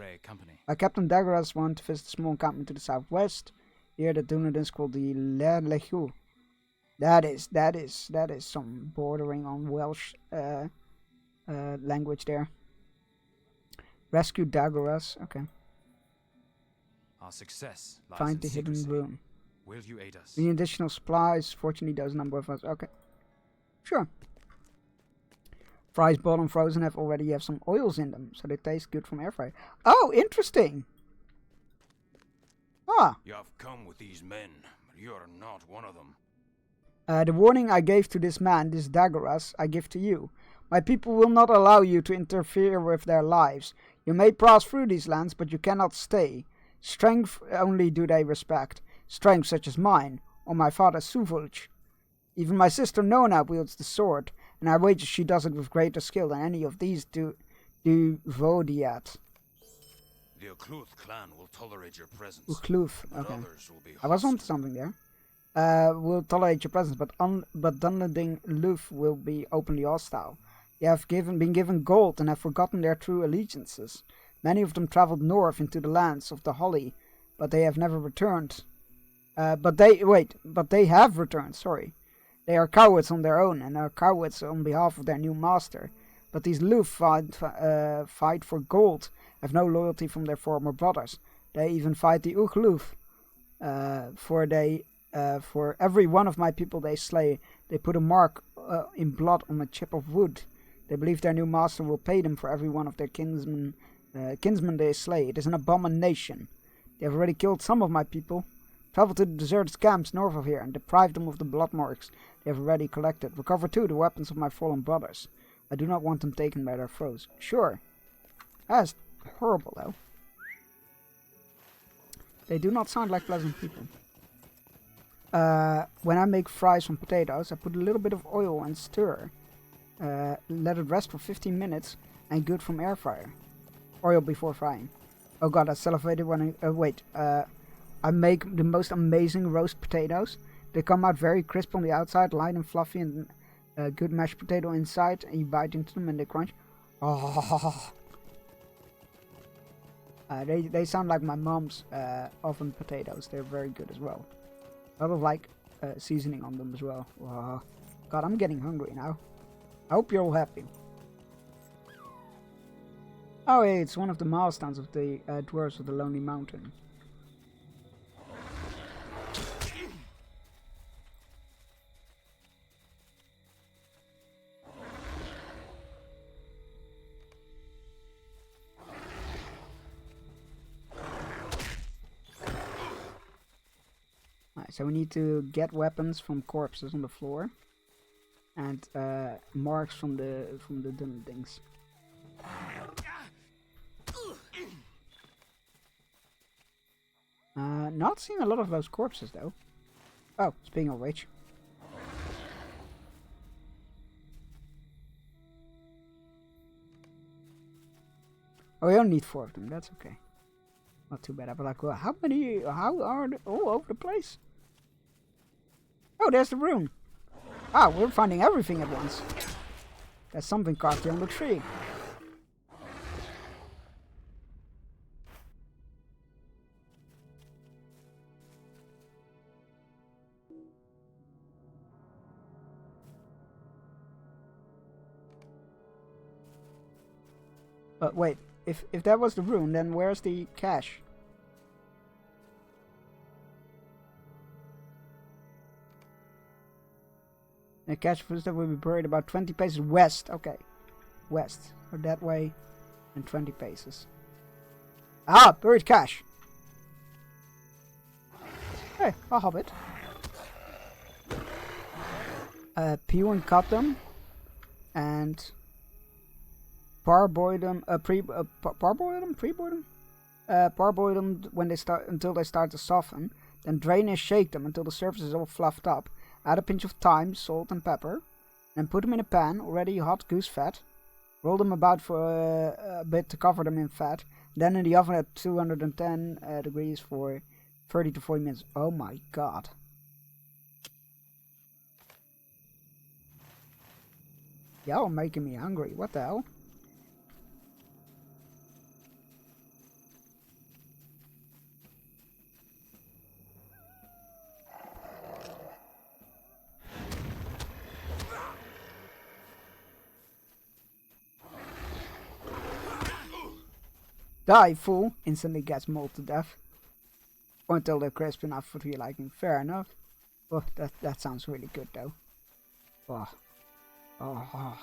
Captain Dagras wanted to visit a small encampment to the southwest. Here the Dunedins called the Le Lechu. That is some bordering on Welsh language there. Rescue Dagras, okay. Our success lies Find in the secrecy. hidden room. Will you aid us? The additional supplies, fortunately there's a number of us. Okay. Sure. Fries bought and frozen already have some oils in them, so they taste good from air fryer. Oh, interesting! Ah. You have come with these men, but you are not one of them. The warning I gave to this man, this Dagras, I give to you. My people will not allow you to interfere with their lives. You may pass through these lands, but you cannot stay. Strength only do they respect. Strength such as mine, or my father Suvulj. Even my sister Nona wields the sword, and I wager she does it with greater skill than any of these do Vodiat. The Ukluth clan will tolerate your presence. Ukluth, but okay. others will be I was onto something there. Will tolerate your presence, but Dunlanding Luf will be openly hostile. They have been given gold and have forgotten their true allegiances. Many of them travelled north into the lands of the Holly, but they have never returned. But they have returned, sorry. They are cowards on their own, and are cowards on behalf of their new master. But these Luf fight for gold, have no loyalty from their former brothers. They even fight the Ugluf, for every one of my people they slay, they put a mark in blood on a chip of wood. They believe their new master will pay them for every one of their kinsmen they slay. It is an abomination. They have already killed some of my people. Travel to the deserted camps north of here and deprive them of the blood marks they have already collected. Recover too the weapons of my fallen brothers. I do not want them taken by their foes. Sure. That's horrible though. They do not sound like pleasant people. When I make fries from potatoes, I put a little bit of oil and stir. Let it rest for 15 minutes and good from air fryer. Oil before frying. Oh god, I salivated when I make the most amazing roast potatoes. They come out very crisp on the outside, light and fluffy, and good mashed potato inside, and you bite into them and they crunch. Oh. They sound like my mom's oven potatoes. They're very good as well. A lot of like seasoning on them as well. Oh. God, I'm getting hungry now. I hope you're all happy. Oh yeah, it's one of the milestones of the Dwarves of the Lonely Mountain. Alright, so we need to get weapons from corpses on the floor. And marks from the dumb things. Not seeing a lot of those corpses though. Oh, speaking of which. Oh, we only need 4 of them, that's okay. Not too bad. I'm like, well, how many, how are they all over the place? Oh, there's the rune. Ah, we're finding everything at once. There's something carved here on the tree. But wait, if that was the rune, then where's the cache? The cache footstep will be buried about 20 paces west. Okay, west. Or that way, and 20 paces. Ah, buried cache. Hey, a hobbit. Pew and cut them, and parboil them. Parboil them when they start until they start to soften. Then drain and shake them until the surface is all fluffed up. Add a pinch of thyme, salt and pepper. Then put them in a pan, already hot goose fat. Roll them about for a bit to cover them in fat. Then in the oven at 210 degrees for 30 to 40 minutes. Oh my god. Y'all are making me hungry. What the hell? Die, fool! Instantly gets mauled to death. Or until they're crisp enough for your liking. Fair enough. Oh, that sounds really good though. Oh. Oh. Oh.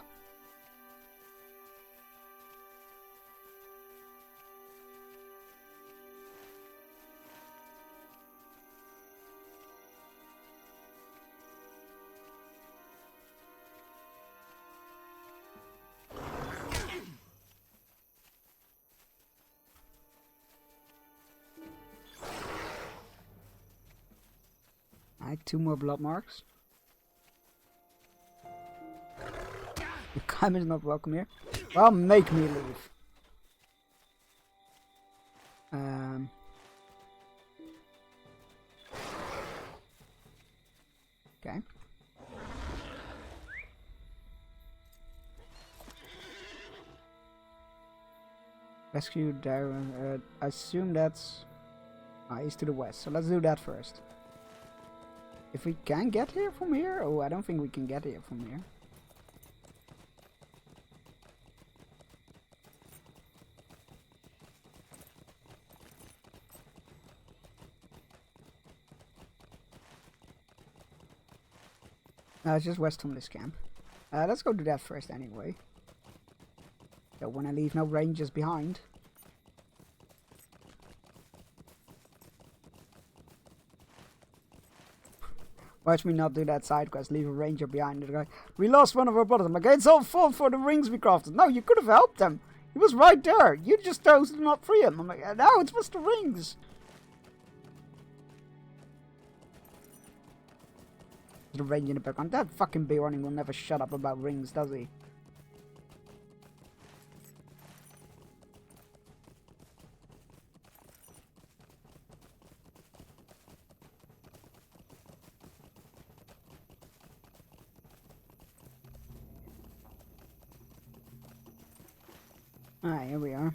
Alright, 2 more blood marks. The climate is not welcome here. Well, make me leave. Okay. Rescue Darren. I assume that's east to the west. So let's do that first. If we can get here from here? Oh, I don't think we can get here from here. It's just west from this camp. Let's go do that first anyway. So when I leave no rangers behind. Watch me not do that side quest. Leave a ranger behind. The guy. We lost one of our brothers. I'm like, it's all fault for the rings we crafted. No, you could have helped him. He was right there. You just chose to not free him. I'm like, no, it was the rings. The ranger in the background. That fucking Bjorning will never shut up about rings, does he? Alright, here we are.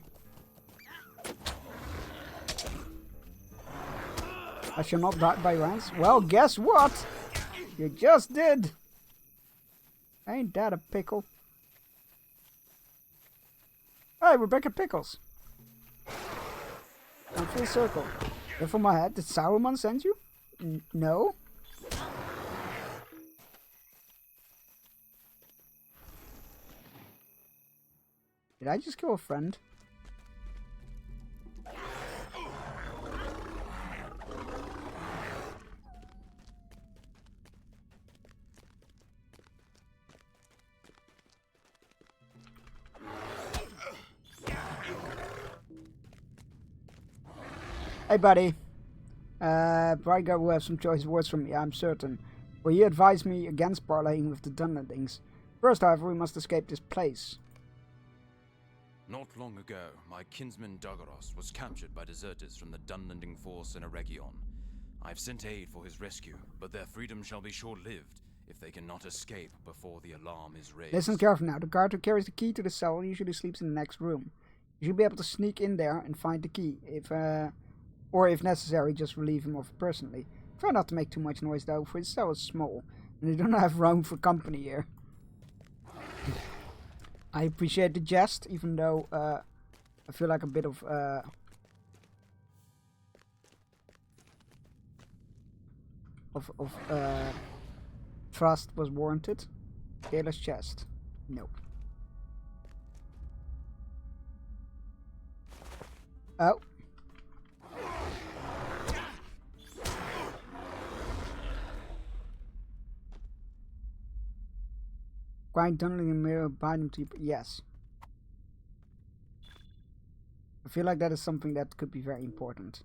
I shall not die by rats. Well, guess what? You just did! Ain't that a pickle? Hey, Rebecca Pickles! I'm full circle. Over my head, did Saruman send you? No? Did I just kill a friend? Hey buddy, Brygar will have some choice words from me, I'm certain. For he advised me against parleying with the Dunlendings. First, however, we must escape this place. Not long ago, my kinsman Dagaros was captured by deserters from the Dunlending force in Eregion. I've sent aid for his rescue, but their freedom shall be short-lived if they cannot escape before the alarm is raised. Listen carefully now. The guard who carries the key to the cell usually sleeps in the next room. You should be able to sneak in there and find the key, or if necessary, just relieve him of it personally. Try not to make too much noise though, for his cell is small, and they don't have room for company here. I appreciate the jest, even though I feel like a bit of trust was warranted. Taylor's chest. Nope. Oh. Grind tunneling and mirror bind them to you. Yes. I feel like that is something that could be very important.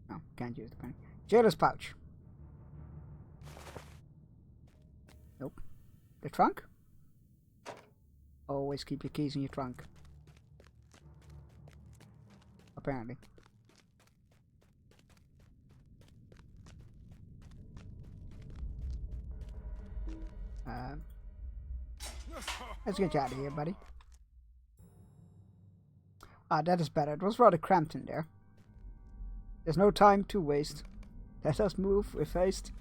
No, can't use the pen. Jailer's pouch. Nope. The trunk? Always keep your keys in your trunk. Apparently. Let's get you out of here, buddy. Ah, that is better. It was rather cramped in there. There's no time to waste. Let us move with haste.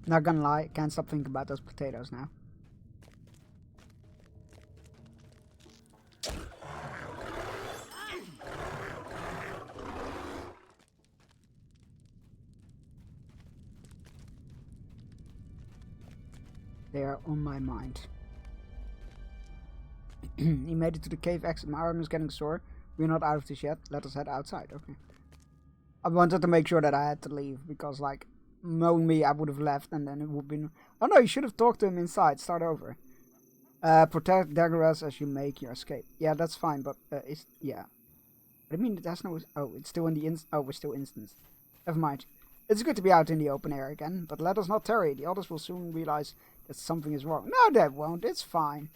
Not gonna lie, can't stop thinking about those potatoes now. They are on my mind. He made it to the cave exit. My arm is getting sore. We're not out of this yet. Let us head outside. Okay. I wanted to make sure that I had to leave because, like, knowing me, I would have left and then it would be... Oh no, you should have talked to him inside. Start over. Protect Dagaros as you make your escape. Yeah, that's fine, but it's... Yeah. I mean, there's no... Oh, it's still in the... Oh, we're still instanced. Never mind. It's good to be out in the open air again, but let us not tarry. The others will soon realize that something is wrong. No, they won't. It's fine.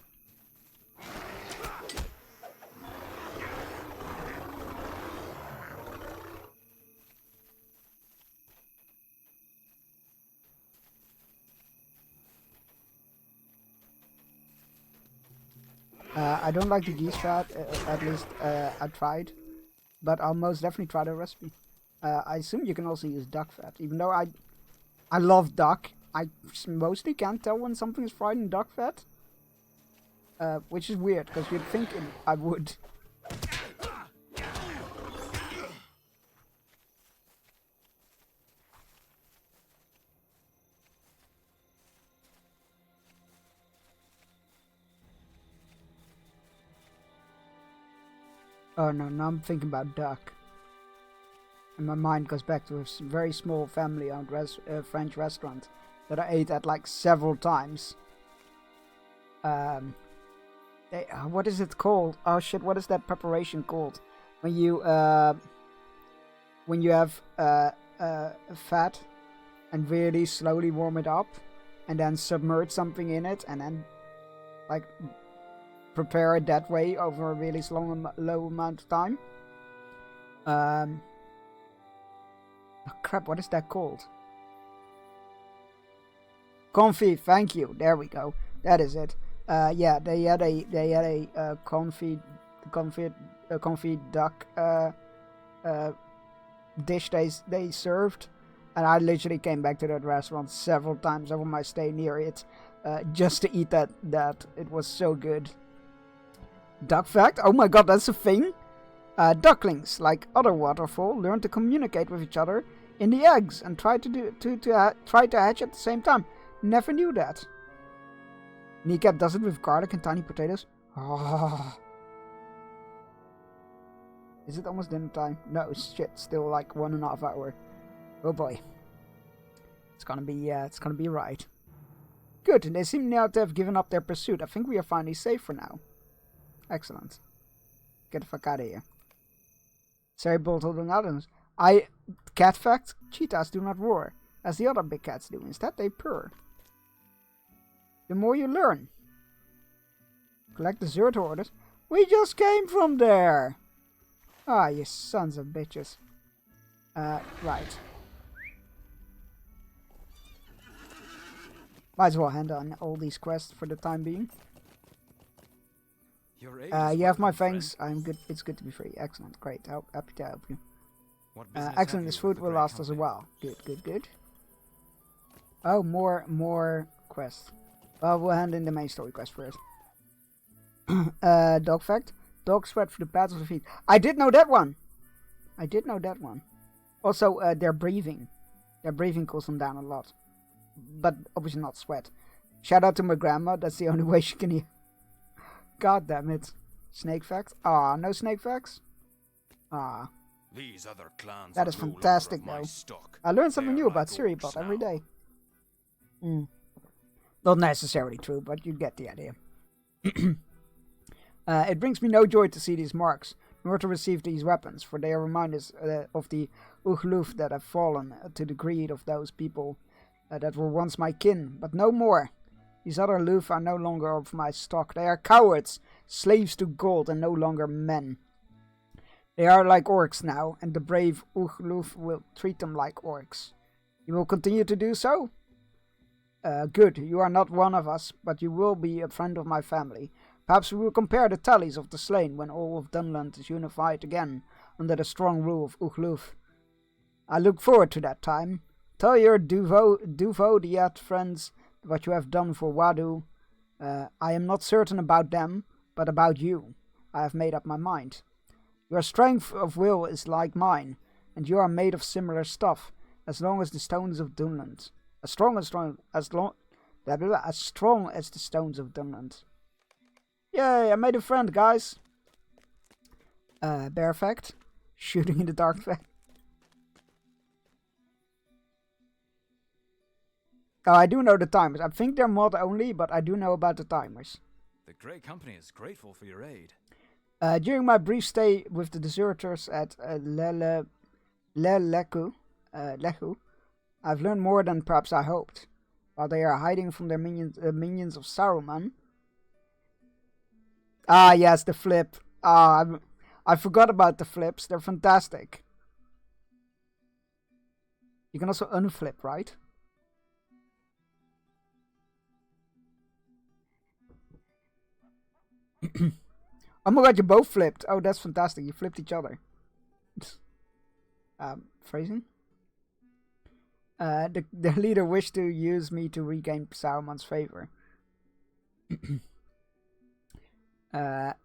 I don't like the geese fat, at least I tried, but I'll most definitely try the recipe. I assume you can also use duck fat, even though I love duck. I mostly can't tell when something is fried in duck fat, which is weird, because you'd think I would. Oh no, now I'm thinking about duck. And my mind goes back to a very small family-owned French restaurant that I ate at like several times. What is it called? Oh shit, what is that preparation called? When you have fat and really slowly warm it up and then submerge something in it and then like prepare it that way over a really low amount of time. Oh crap, what is that called? Confit, thank you. There we go. That is it. Yeah, they had a confit duck dish they served, and I literally came back to that restaurant several times over my stay near it, just to eat that. It was so good. Duck fact? Oh my god, that's a thing. Ducklings, like other waterfowl, learn to communicate with each other in the eggs and try to hatch at the same time. Never knew that. Kneecap does it with garlic and tiny potatoes. Oh. Is it almost dinner time? No, shit. Still like 1.5 hours. Oh boy. It's gonna be right. Good. They seem now to have given up their pursuit. I think we are finally safe for now. Excellent. Get the fuck out of here. Sorry, bold holding out. Cat fact: cheetahs do not roar, as the other big cats do. Instead, they purr. The more you learn. Collect dessert orders. We just came from there. Ah, you sons of bitches. Right. Might as well hand on all these quests for the time being. You have my thanks. I'm good. It's good to be free. Excellent. Great. Happy to help you. Excellent. This food will last us a while. Good. Oh, more quests. Well, we'll hand in the main story quest first. Dog fact. Dogs sweat for the pads of the feet. I did know that one. Also, their breathing. Their breathing cools them down a lot. But obviously not sweat. Shout out to my grandma. That's the only way she can hear. God damn it. Snake facts? Ah, no snake facts? Ah. These other clans that is fantastic, though. I learn something new about Siribot every day. Not necessarily true, but you get the idea. It brings me no joy to see these marks, nor to receive these weapons, for they are reminders of the Ugluf that have fallen to the greed of those people that were once my kin, but no more. These other Luf are no longer of my stock. They are cowards, slaves to gold, and no longer men. They are like orcs now, and the brave Ugluf will treat them like orcs. You will continue to do so? Good. You are not one of us, but you will be a friend of my family. Perhaps we will compare the tallies of the slain when all of Dunland is unified again under the strong rule of Ugluf. I look forward to that time. Tell your Duvodiat friends what you have done for Wadu. I am not certain about them, but about you. I have made up my mind. Your strength of will is like mine, and you are made of similar stuff, as long as the stones of Dunland. As strong as the stones of Dunland. Yay, I made a friend, guys. Bear fact. Shooting in the dark fact. Oh, I do know the timers. I think they're mod only, but I do know about the timers. The Grey Company is grateful for your aid. During my brief stay with the deserters at Lehu, I've learned more than perhaps I hoped. While they are hiding from their minions of Saruman. Ah, yes, the flip. I forgot about the flips. They're fantastic. You can also unflip, right? Oh my god, you both flipped. Oh, that's fantastic. You flipped each other. Phrasing? The leader wished to use me to regain Saruman's favor.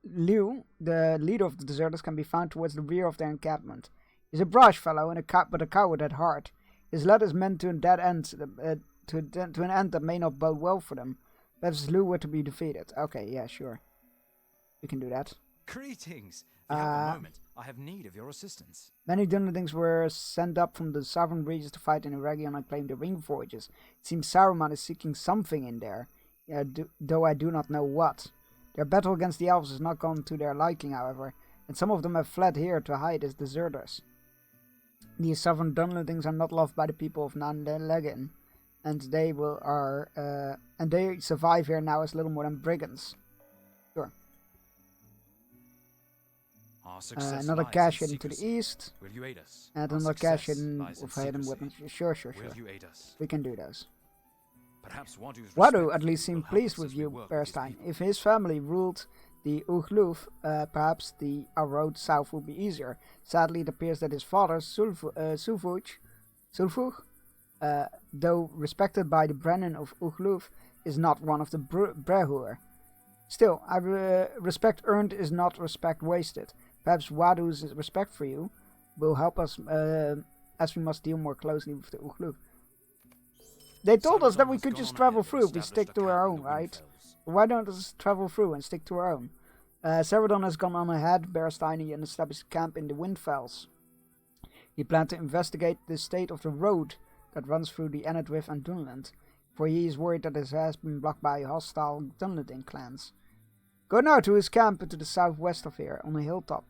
Liu, the leader of the deserters, can be found towards the rear of their encampment. He's a brash fellow and but a coward at heart. His led is meant to an end that may not bode well for them. Perhaps Liu were to be defeated. Okay, yeah, sure. We can do that. Greetings. You have a moment. I have need of your assistance. Many Dunlendings were sent up from the southern regions to fight in Eregion and claim the ring forges. It seems Saruman is seeking something in there, though I do not know what. Their battle against the elves has not gone to their liking, however, and some of them have fled here to hide as deserters. These southern Dunlendings are not loved by the people of Nan-Legin, and they survive here now as little more than brigands. Sure. Another cache hidden to the east. Will you aid us? And Our another cache success hidden lies in with hidden secrecy. weapons. Sure. Will you aid us? We can do those. Perhaps Wadu's Wadu respect at least will seemed help pleased us with as we you, work with his Berstein. people. If his family ruled the Ugluf, perhaps our road south would be easier. Sadly, it appears that his father, Sulfuch, though respected by the Brennan of Ugluf, is not one of the Brehur. Still, respect earned is not respect wasted. Perhaps Wadu's respect for you will help us, as we must deal more closely with the Ugluf. They told us that we could just travel through if we stick to our own, right? Why don't we just travel through and stick to our own? Saradon has gone on ahead, Berstein, and established a camp in the Windfells. He planned to investigate the state of the road that runs through the Enedwith and Dunland, for he is worried that it has been blocked by hostile Dunlending clans. Go now to his camp to the southwest of here, on a hilltop.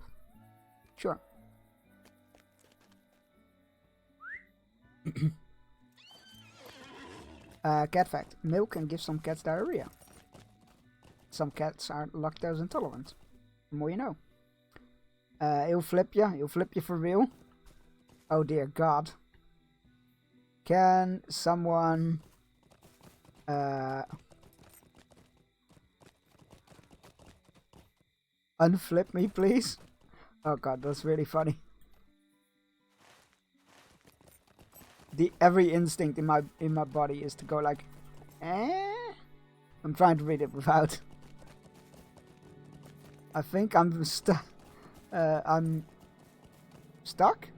Sure. Cat fact. Milk can give some cats diarrhea. Some cats are lactose intolerant. The more you know. He'll flip you. He'll flip you for real. Oh dear God. Can someone... unflip me, please? Oh God, that's really funny. Every instinct in my body is to go like, eh? I'm trying to read it without. I think I'm stuck. I'm stuck?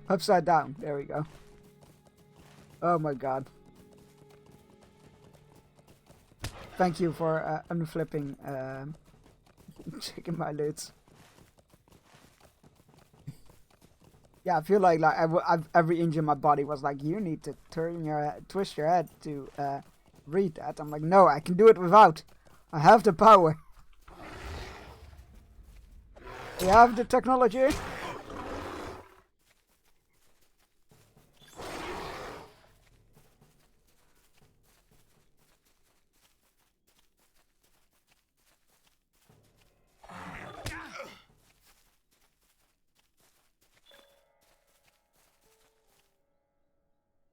Upside down. There we go. Oh my God. Thank you for unflipping chicken my lids. Yeah, I feel like every inch in my body was like, you need to twist your head to read that. I'm like, no, I can do it without. I have the power. We have the technology.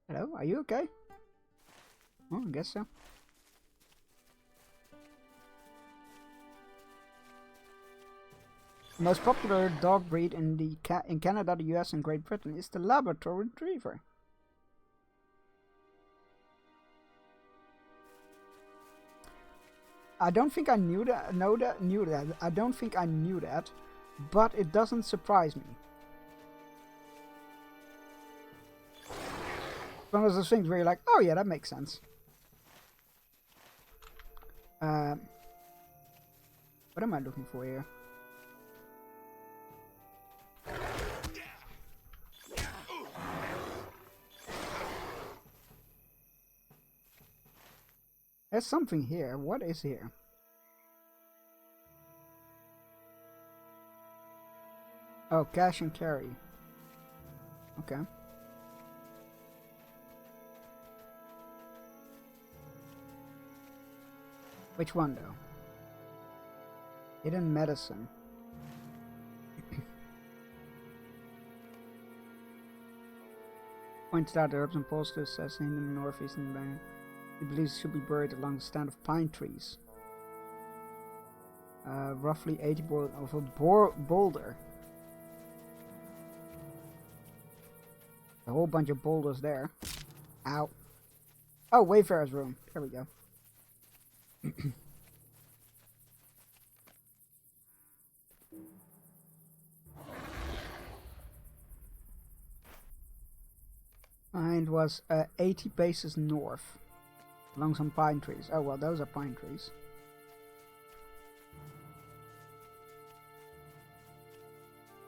Hello, are you okay? Oh, I guess so. The most popular dog breed in Canada, the US, and Great Britain is the Labrador Retriever. I don't think I knew that. I don't think I knew that, but it doesn't surprise me. One of those things where you're like, oh yeah, that makes sense. What am I looking for here? There's something here. What is here? Oh, cash and carry. Okay. Which one though? Hidden medicine. Pointed out the herbs and pulse to assassinate in the northeastern bank. He believes it should be buried along the stand of pine trees. Roughly 80 of a boulder. A whole bunch of boulders there. Ow. Oh, Wayfarer's room. There we go. And was 80 paces north. Along some pine trees. Oh well, those are pine trees.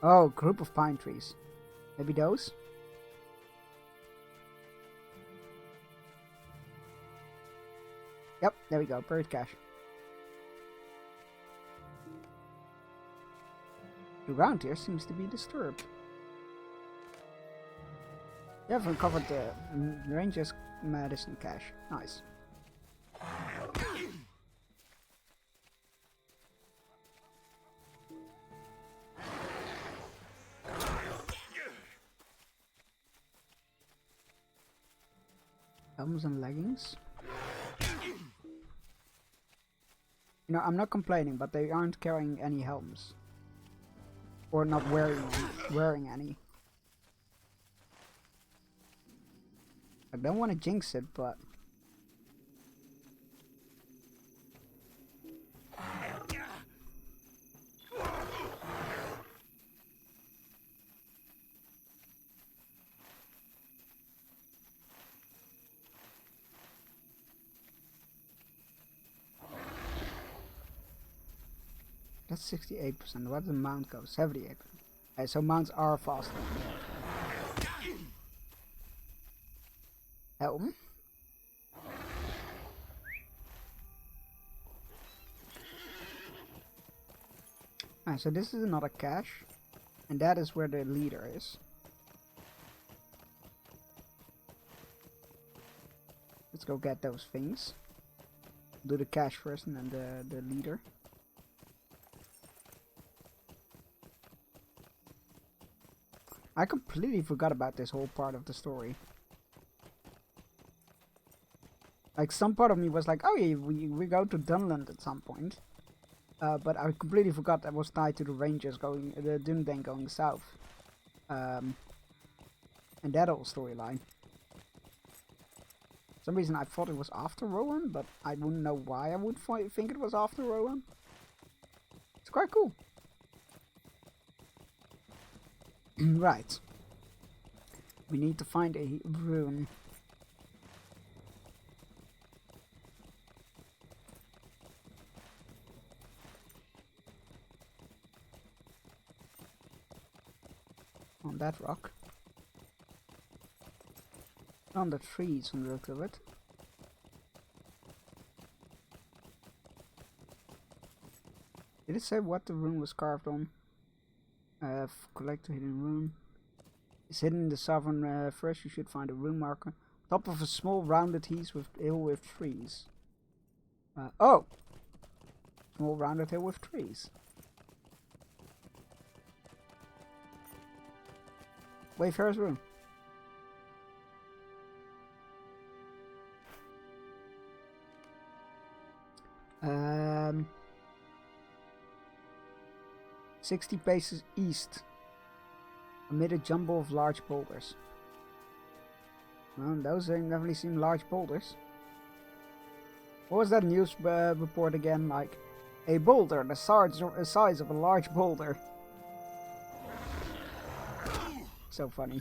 Oh, group of pine trees. Maybe those? Yep, there we go, bird cache. The ground here seems to be disturbed. You have uncovered the Ranger's medicine cache. Nice. Helms and leggings. You know, I'm not complaining, but they aren't carrying any helms. Or not wearing any. I don't want to jinx it, but... That's 68%. What does the mount go? 78%. Okay, so mounts are faster. Helm. Alright, so this is another cache. And that is where the leader is. Let's go get those things. Do the cache first and then the leader. I completely forgot about this whole part of the story. Like, some part of me was like, oh yeah, we go to Dunland at some point. But I completely forgot that was tied to the Rangers going, the Dunedain going south. And that whole storyline. For some reason I thought it was after Rohan, but I wouldn't know why I would think it was after Rohan. It's quite cool. Right. We need to find a rune. On that rock. On the trees on the look of it. Did it say what the rune was carved on? Collect a hidden rune. It's hidden in the southern forest. You should find a rune marker. Top of a small rounded hill with trees. Oh! Small rounded hill with trees. Wayfarer's rune. 60 paces east, amid a jumble of large boulders. Well, those definitely seem large boulders. What was that news report again? Like, a boulder the size of a large boulder. So funny.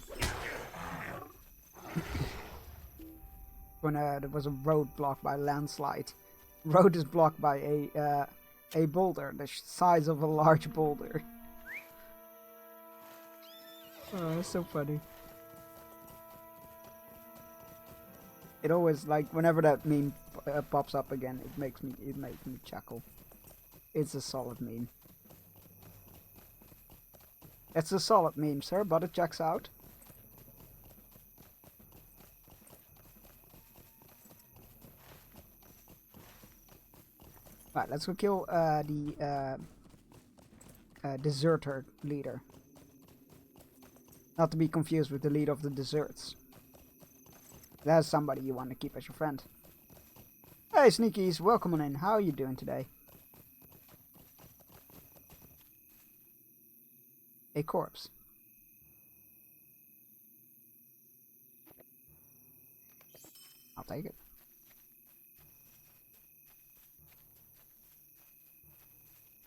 When there was a road blocked by a landslide. Road is blocked by a boulder the size of a large boulder. Oh, that's so funny. It always, like, whenever that meme pops up again, it makes me chuckle. It's a solid meme. It's a solid meme, sir, but it checks out. Right, let's go kill the deserter leader. Not to be confused with the leader of the deserts. That's somebody you want to keep as your friend. Hey Sneakies, welcome on in. How are you doing today? A corpse. I'll take it.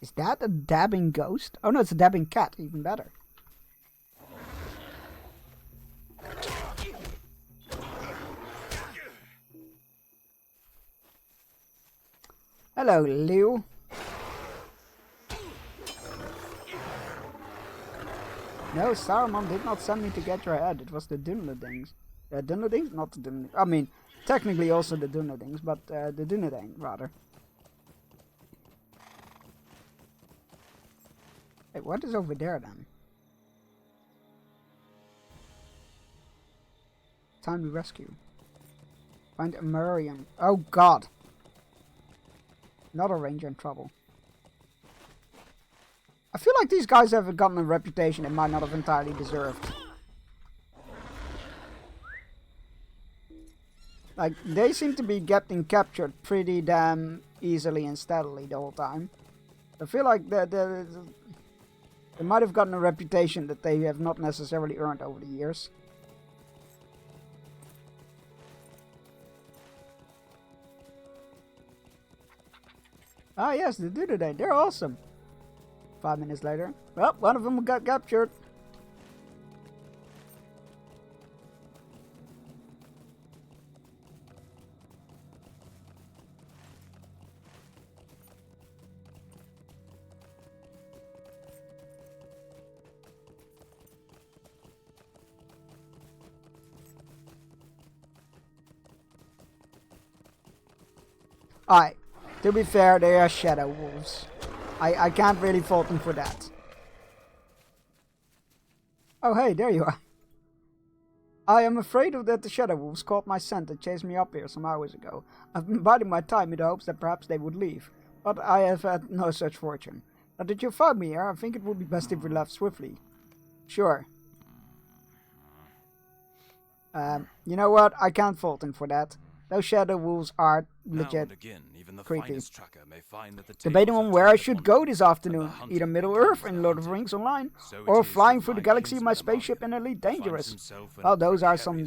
Is that a dabbing ghost? Oh no, it's a dabbing cat, even better. Hello, Liu. No, Saruman did not send me to get your head. It was the Dunlendings. Dunlendings? Not the Dunlendings. I mean, technically also the Dunlendings, but the Dunedain, rather. Hey, what is over there then? Timely rescue. Find a Merian. Oh god! Another ranger in trouble. I feel like these guys have gotten a reputation they might not have entirely deserved. Like, they seem to be getting captured pretty damn easily and steadily the whole time. I feel like they might have gotten a reputation that they have not necessarily earned over the years. Ah yes, they do today. They're awesome. 5 minutes later. Well, one of them got captured. Alright, to be fair, they are shadow wolves. I can't really fault them for that. Oh hey, there you are. I am afraid that the shadow wolves caught my scent and chased me up here some hours ago. I've been biding my time in the hopes that perhaps they would leave, but I have had no such fortune. Now that you found me here, I think it would be best if we left swiftly. Sure. You know what? I can't fault him for that. Those shadow wolves are legit creepy. Debating on where I should go this afternoon, either Middle Earth in Lord of the Rings Online, or flying through the galaxy in my spaceship in Elite Dangerous. Well, those are some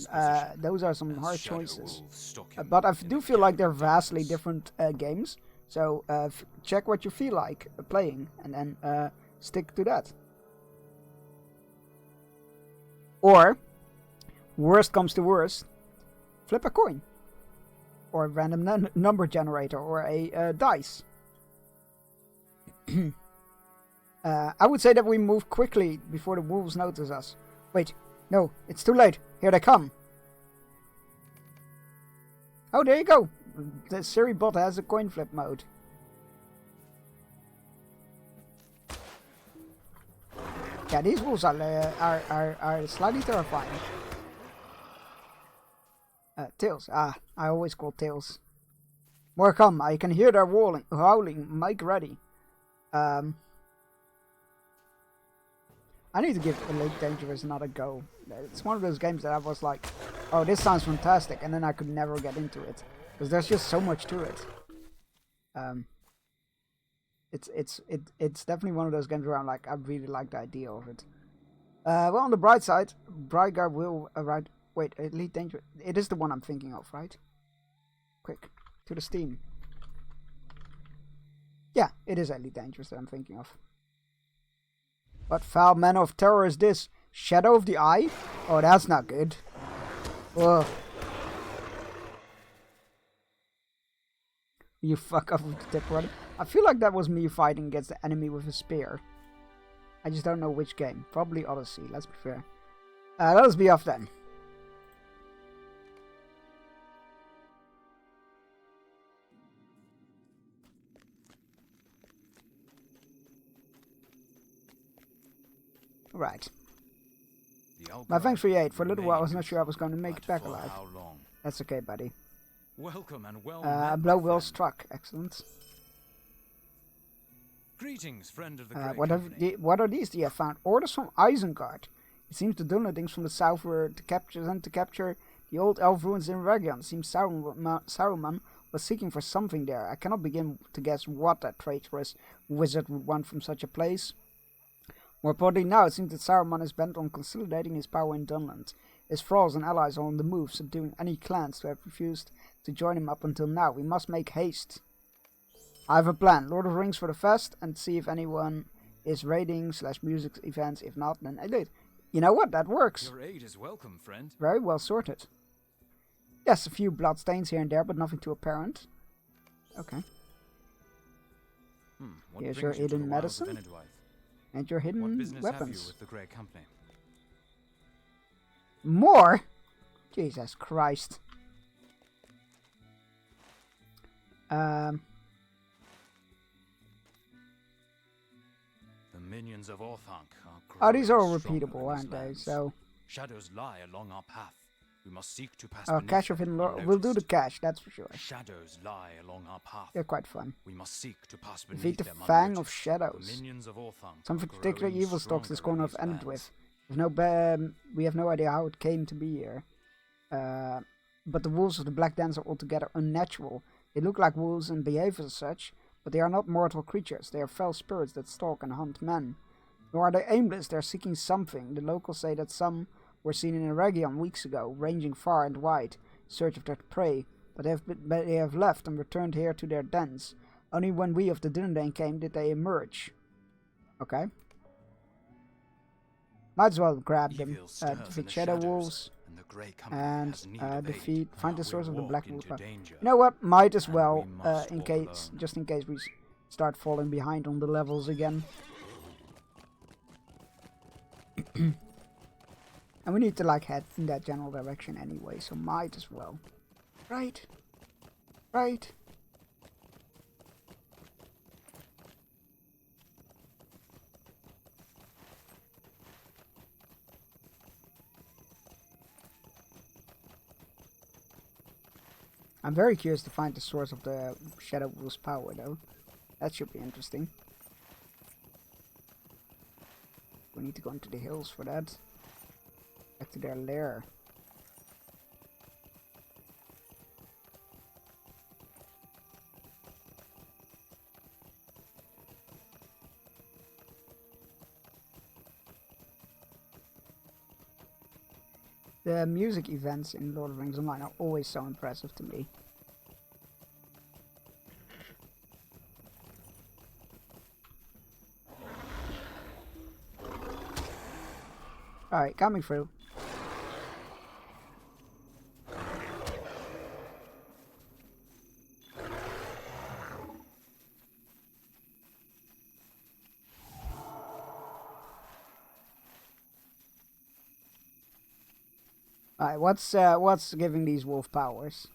hard choices. But I do feel like they're vastly different games. So check what you feel like playing, and then stick to that. Or, worst comes to worst, flip a coin. Or a random number generator, or a dice. I would say that we move quickly before the wolves notice us. Wait, no, it's too late. Here they come. Oh, there you go. The Siri bot has a coin flip mode. Yeah, these wolves are slightly terrifying. Tails. Ah, I always call Tails. More come. I can hear their howling. Make ready. I need to give Elite Dangerous another go. It's one of those games that I was like, oh, this sounds fantastic, and then I could never get into it because there's just so much to it. It's definitely one of those games where I'm like, I really like the idea of it. Well, on the bright side, Brygar will arrive. Wait, Elite Dangerous. It is the one I'm thinking of, right? Quick, to the Steam. Yeah, it is Elite Dangerous that I'm thinking of. What foul manner of terror is this? Shadow of the Eye? Oh, that's not good. Ugh. You fuck off with the tip running. I feel like that was me fighting against the enemy with a spear. I just don't know which game. Probably Odyssey, let's be fair. Let us be off then. Right. My thanks for your aid. For a little while I was not sure I was going to make it back alive. That's okay, buddy. Welcome and well blow well struck. Excellent. Greetings, friend of the what are these you have found? Orders from Isengard. It seems the Dunlendings from the south were to capture the old elf ruins in Region. It seems Saruman was seeking for something there. I cannot begin to guess what that traitorous wizard would want from such a place. More importantly now, it seems that Saruman is bent on consolidating his power in Dunland. His thralls and allies are on the move, subduing any clans to have refused to join him up until now. We must make haste. I have a plan. Lord of the Rings for the fest, and see if anyone is raiding / music events. If not, then I did. You know what? That works. Your aid is welcome, friend. Very well sorted. Yes, a few bloodstains here and there, but nothing too apparent. Okay. Here's your hidden medicine. And your hidden weapons. With the Grey Company? More? Jesus Christ. The minions of Orthanc are Oh, these are all growing stronger repeatable, in aren't these they? lands. So, Shadows lie along our path. We must seek to pass cache of hidden lore. We'll do the cache, that's for sure. Shadows lie along our path. They're quite fun. We must seek to pass beneath Defeat the them Fang of unnoticed. Shadows. The minions of Orthanc Some are particular growing evil stalks this corner stronger have in ended these with. We have no idea how it came to be here. But the wolves of the Black Dens are altogether unnatural. They look like wolves and behave as such, but they are not mortal creatures. They are fell spirits that stalk and hunt men. Nor are they aimless, they are seeking something. The locals say that some were seen in Eregion weeks ago, ranging far and wide, in search of their prey, but they have left and returned here to their dens. Only when we of the Dunedain came did they emerge. Okay. Might as well grab them. Defeat Shadow Wolves. And find the source of the Black Wolf. You know what? Might as well, just in case we start falling behind on the levels again. And we need to like head in that general direction anyway, so might as well. Right. Right. I'm very curious to find the source of the Shadow Wolf's power though. That should be interesting. We need to go into the hills for that. Back to their lair. The music events in Lord of the Rings Online are always so impressive to me. Alright, coming through. Alright, what's giving these wolf powers?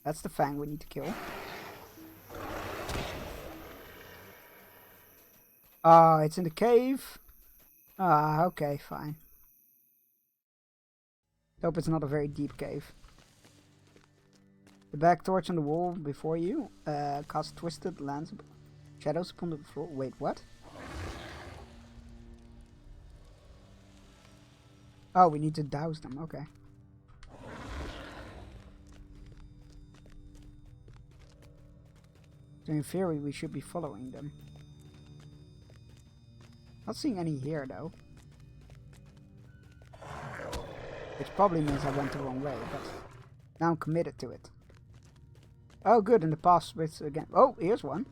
That's the Fang we need to kill. Ah, it's in the cave. Ah, okay, fine. Hope it's not a very deep cave. The back torch on the wall before you. Cast twisted lands shadows upon the floor. Wait, what? Oh, we need to douse them, okay. So in theory we should be following them. Not seeing any here though. Which probably means I went the wrong way, but now I'm committed to it. Oh good, in the past with again. Oh, here's one.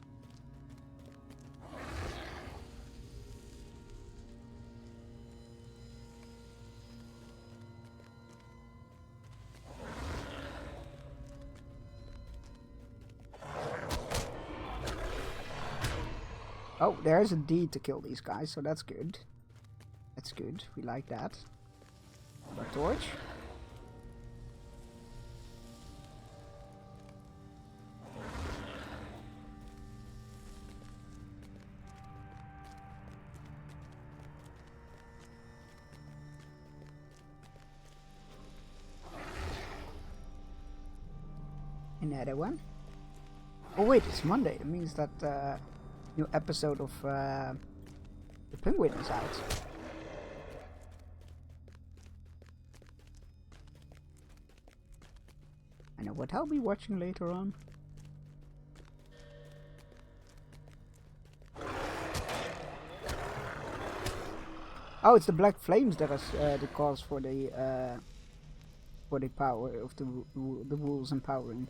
Oh, there's a deed to kill these guys, so that's good. That's good. We like that. A torch. Another one. Oh wait, it's Monday. That means that new episode of The Penguin is out. I know what I'll be watching later on. Oh, it's the black flames that is the cause for the power of the wolves empowering.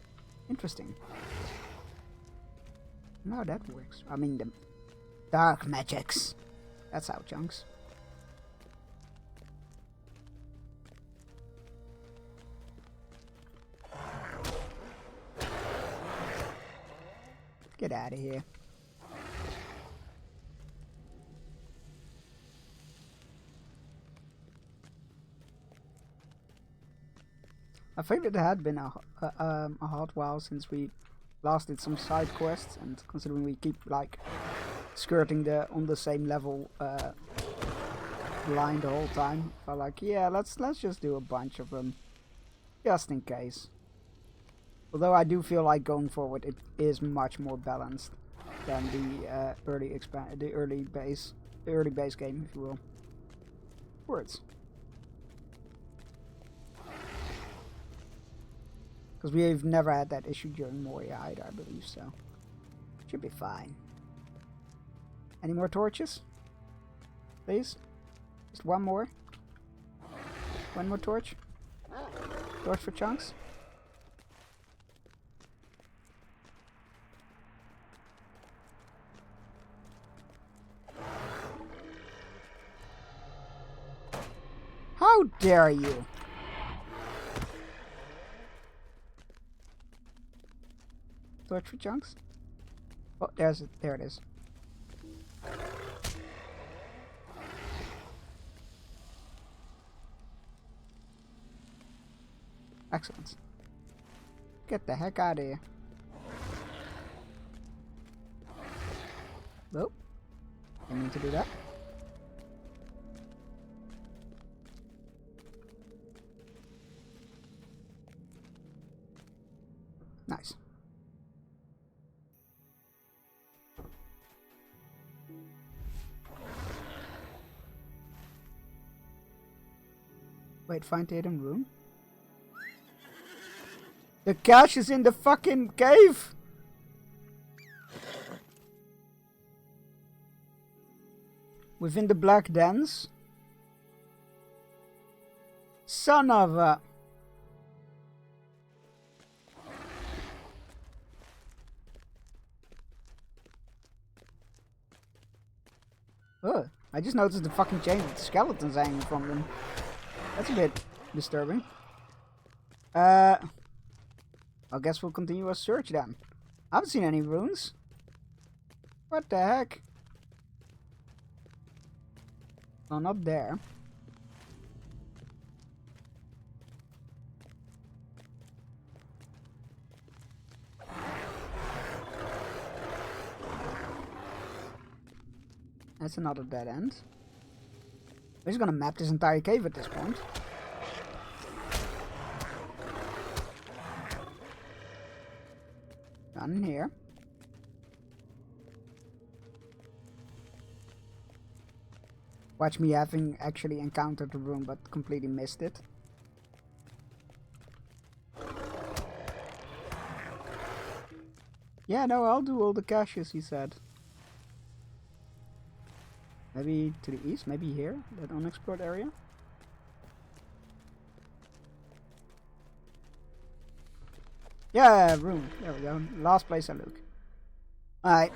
Interesting. No, that works. I mean, the dark magics. That's how, chunks. Get out of here. I think it had been a hot while since we last did some side quests, and considering we keep like skirting on the same level line the whole time, I felt like, yeah, let's just do a bunch of them, just in case. Although I do feel like going forward it is much more balanced than the early base game, if you will. Words. Because we've never had that issue during Moria either, I believe, so should be fine. Any more torches? Please? Just one more? One more torch? Torch for chunks? How dare you! Torch for chunks? Oh, there it is. Excellent. Get the heck out of here. Nope. Didn't mean to do that. Nice. Wait, find the hidden room? The cache is in the fucking cave! Within the black dens? Son of a... Oh, I just noticed the fucking chain with skeletons hanging from them. That's a bit disturbing. I guess we'll continue our search then. I haven't seen any runes. What the heck? No, not there. That's another dead end. We're just gonna map this entire cave at this point. None in here. Watch me having actually encountered the room but completely missed it. Yeah, no, I'll do all the caches, he said. Maybe to the east, maybe here, that unexplored area. Yeah, room. There we go. Last place I look. Alright.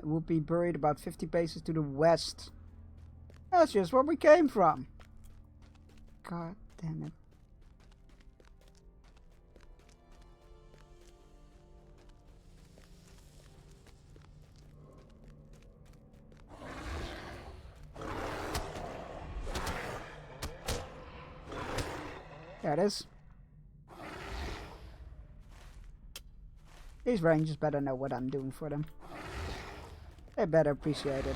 We'll be buried about 50 paces to the west. That's just where we came from. God damn it. There it is. These rangers better know what I'm doing for them. They better appreciate it.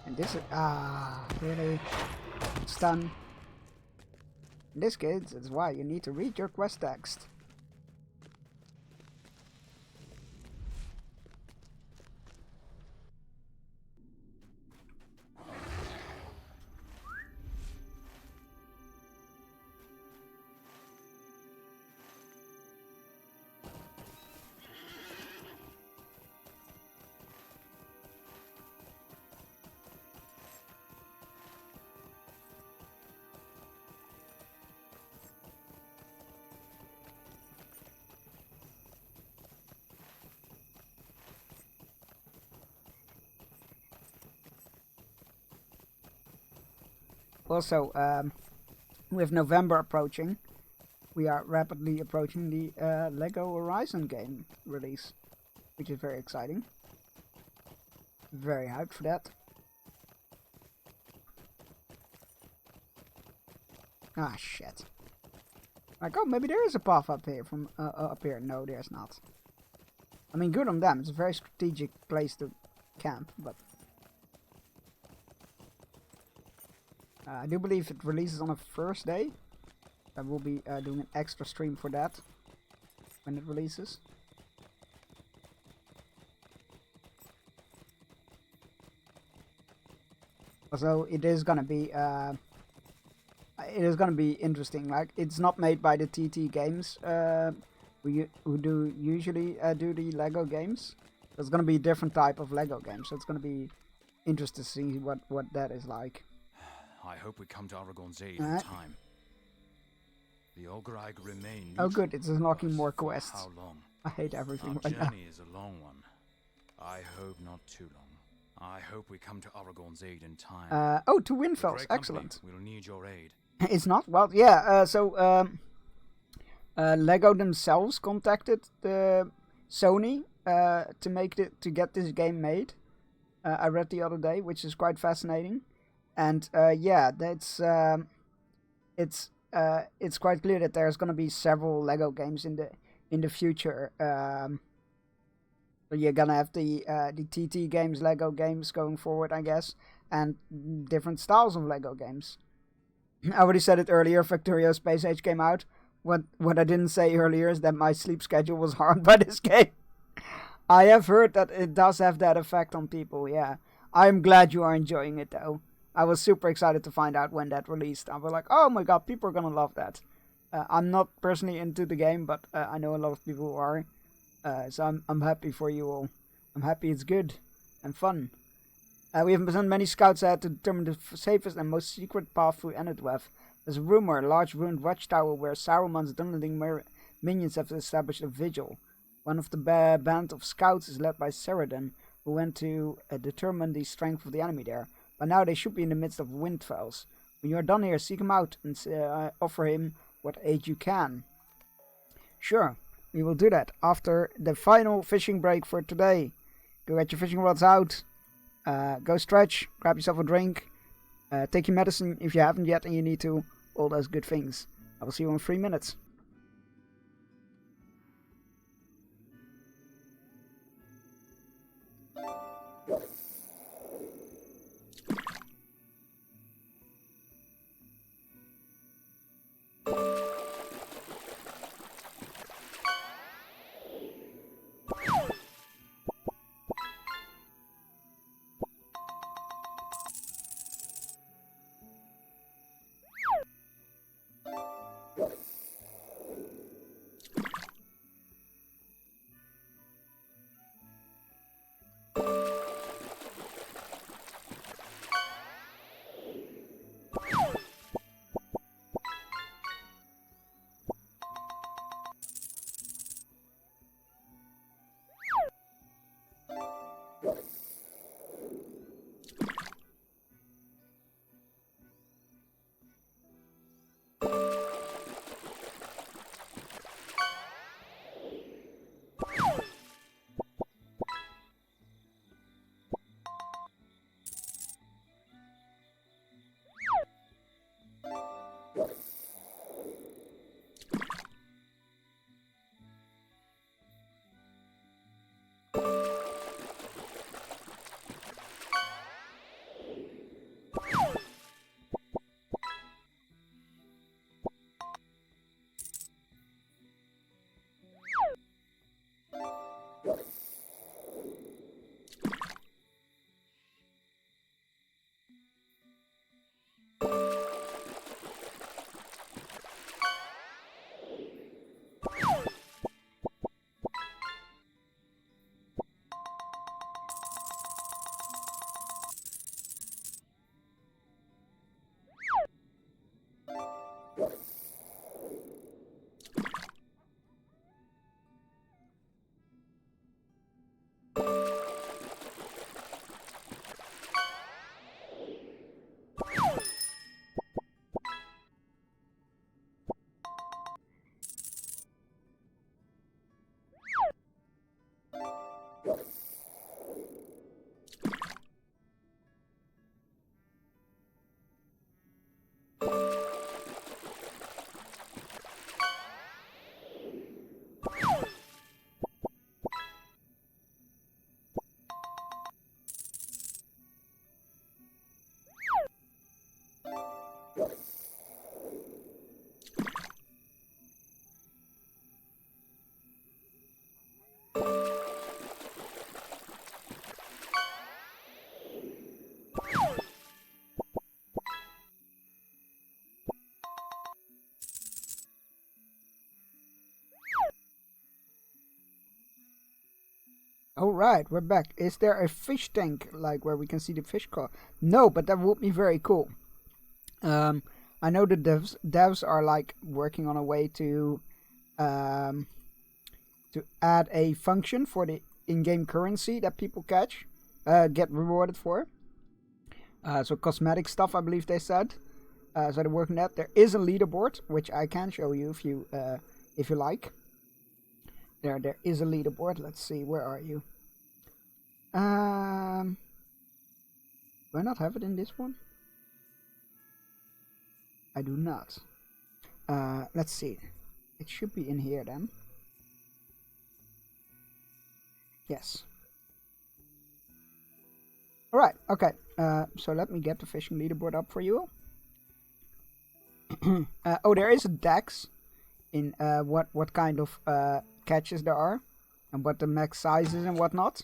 And this is... really? Stun. In this case, that's why you need to read your quest text. Also, with November approaching, we are rapidly approaching the LEGO Horizon game release. which is very exciting. Very hyped for that. Ah, shit. Like, oh, maybe there is a path up here from up here. No, there's not. I mean, good on them. It's a very strategic place to camp, but I do believe it releases on the first day. I will be doing an extra stream for that when it releases. So it is gonna be interesting. Like, it's not made by the TT Games who do usually do the Lego games. It's gonna be a different type of Lego game, so it's gonna be interesting to see what that is like. I hope we come to Aragorn's aid in time. The Olgraig remain. Oh good, it's unlocking more quests. How long? I hate everything Our right now. journey is a long one. I hope not too long. I hope we come to Aragorn's aid in time. Oh, to The Windfells, Grey Company excellent. will need your aid. It's not? Well, yeah, Lego themselves contacted Sony to get this game made. I read the other day, which is quite fascinating. And yeah, it's quite clear that there's gonna be several Lego games in the future. So you're gonna have the TT games, Lego games going forward, I guess, and different styles of Lego games. I already said it earlier. Factorio Space Age came out. What I didn't say earlier is that my sleep schedule was harmed by this game. I have heard that it does have that effect on people. Yeah, I'm glad you are enjoying it though. I was super excited to find out when that released. I was like, oh my god, people are gonna love that. I'm not personally into the game, but I know a lot of people who are. So I'm happy for you all. I'm happy it's good and fun. We have sent many scouts ahead to determine the safest and most secret path through Enedweth. There's a rumor, a large ruined watchtower where Saruman's dungeoning minions have established a vigil. One of the band of scouts is led by Ceradan, who went to determine the strength of the enemy there. By now they should be in the midst of Windfells. When you are done here, seek him out and offer him what aid you can. Sure, we will do that after the final fishing break for today. Go get your fishing rods out, go stretch, grab yourself a drink, take your medicine if you haven't yet and you need to, all those good things. I will see you in 3 minutes. Alright, we're back. Is there a fish tank, like where we can see the fish caught? No, but that would be very cool. I know the devs are like working on a way to add a function for the in-game currency that people get rewarded for. So cosmetic stuff, I believe they said. So they're working that. There is a leaderboard, which I can show you if you like. There is a leaderboard. Let's see, where are you? Do I not have it in this one? I do not. Let's see. It should be in here then. Yes. Alright, okay. So let me get the fishing leaderboard up for you. Oh, there is a DAX in what kind of catches there are and what the max size is and whatnot.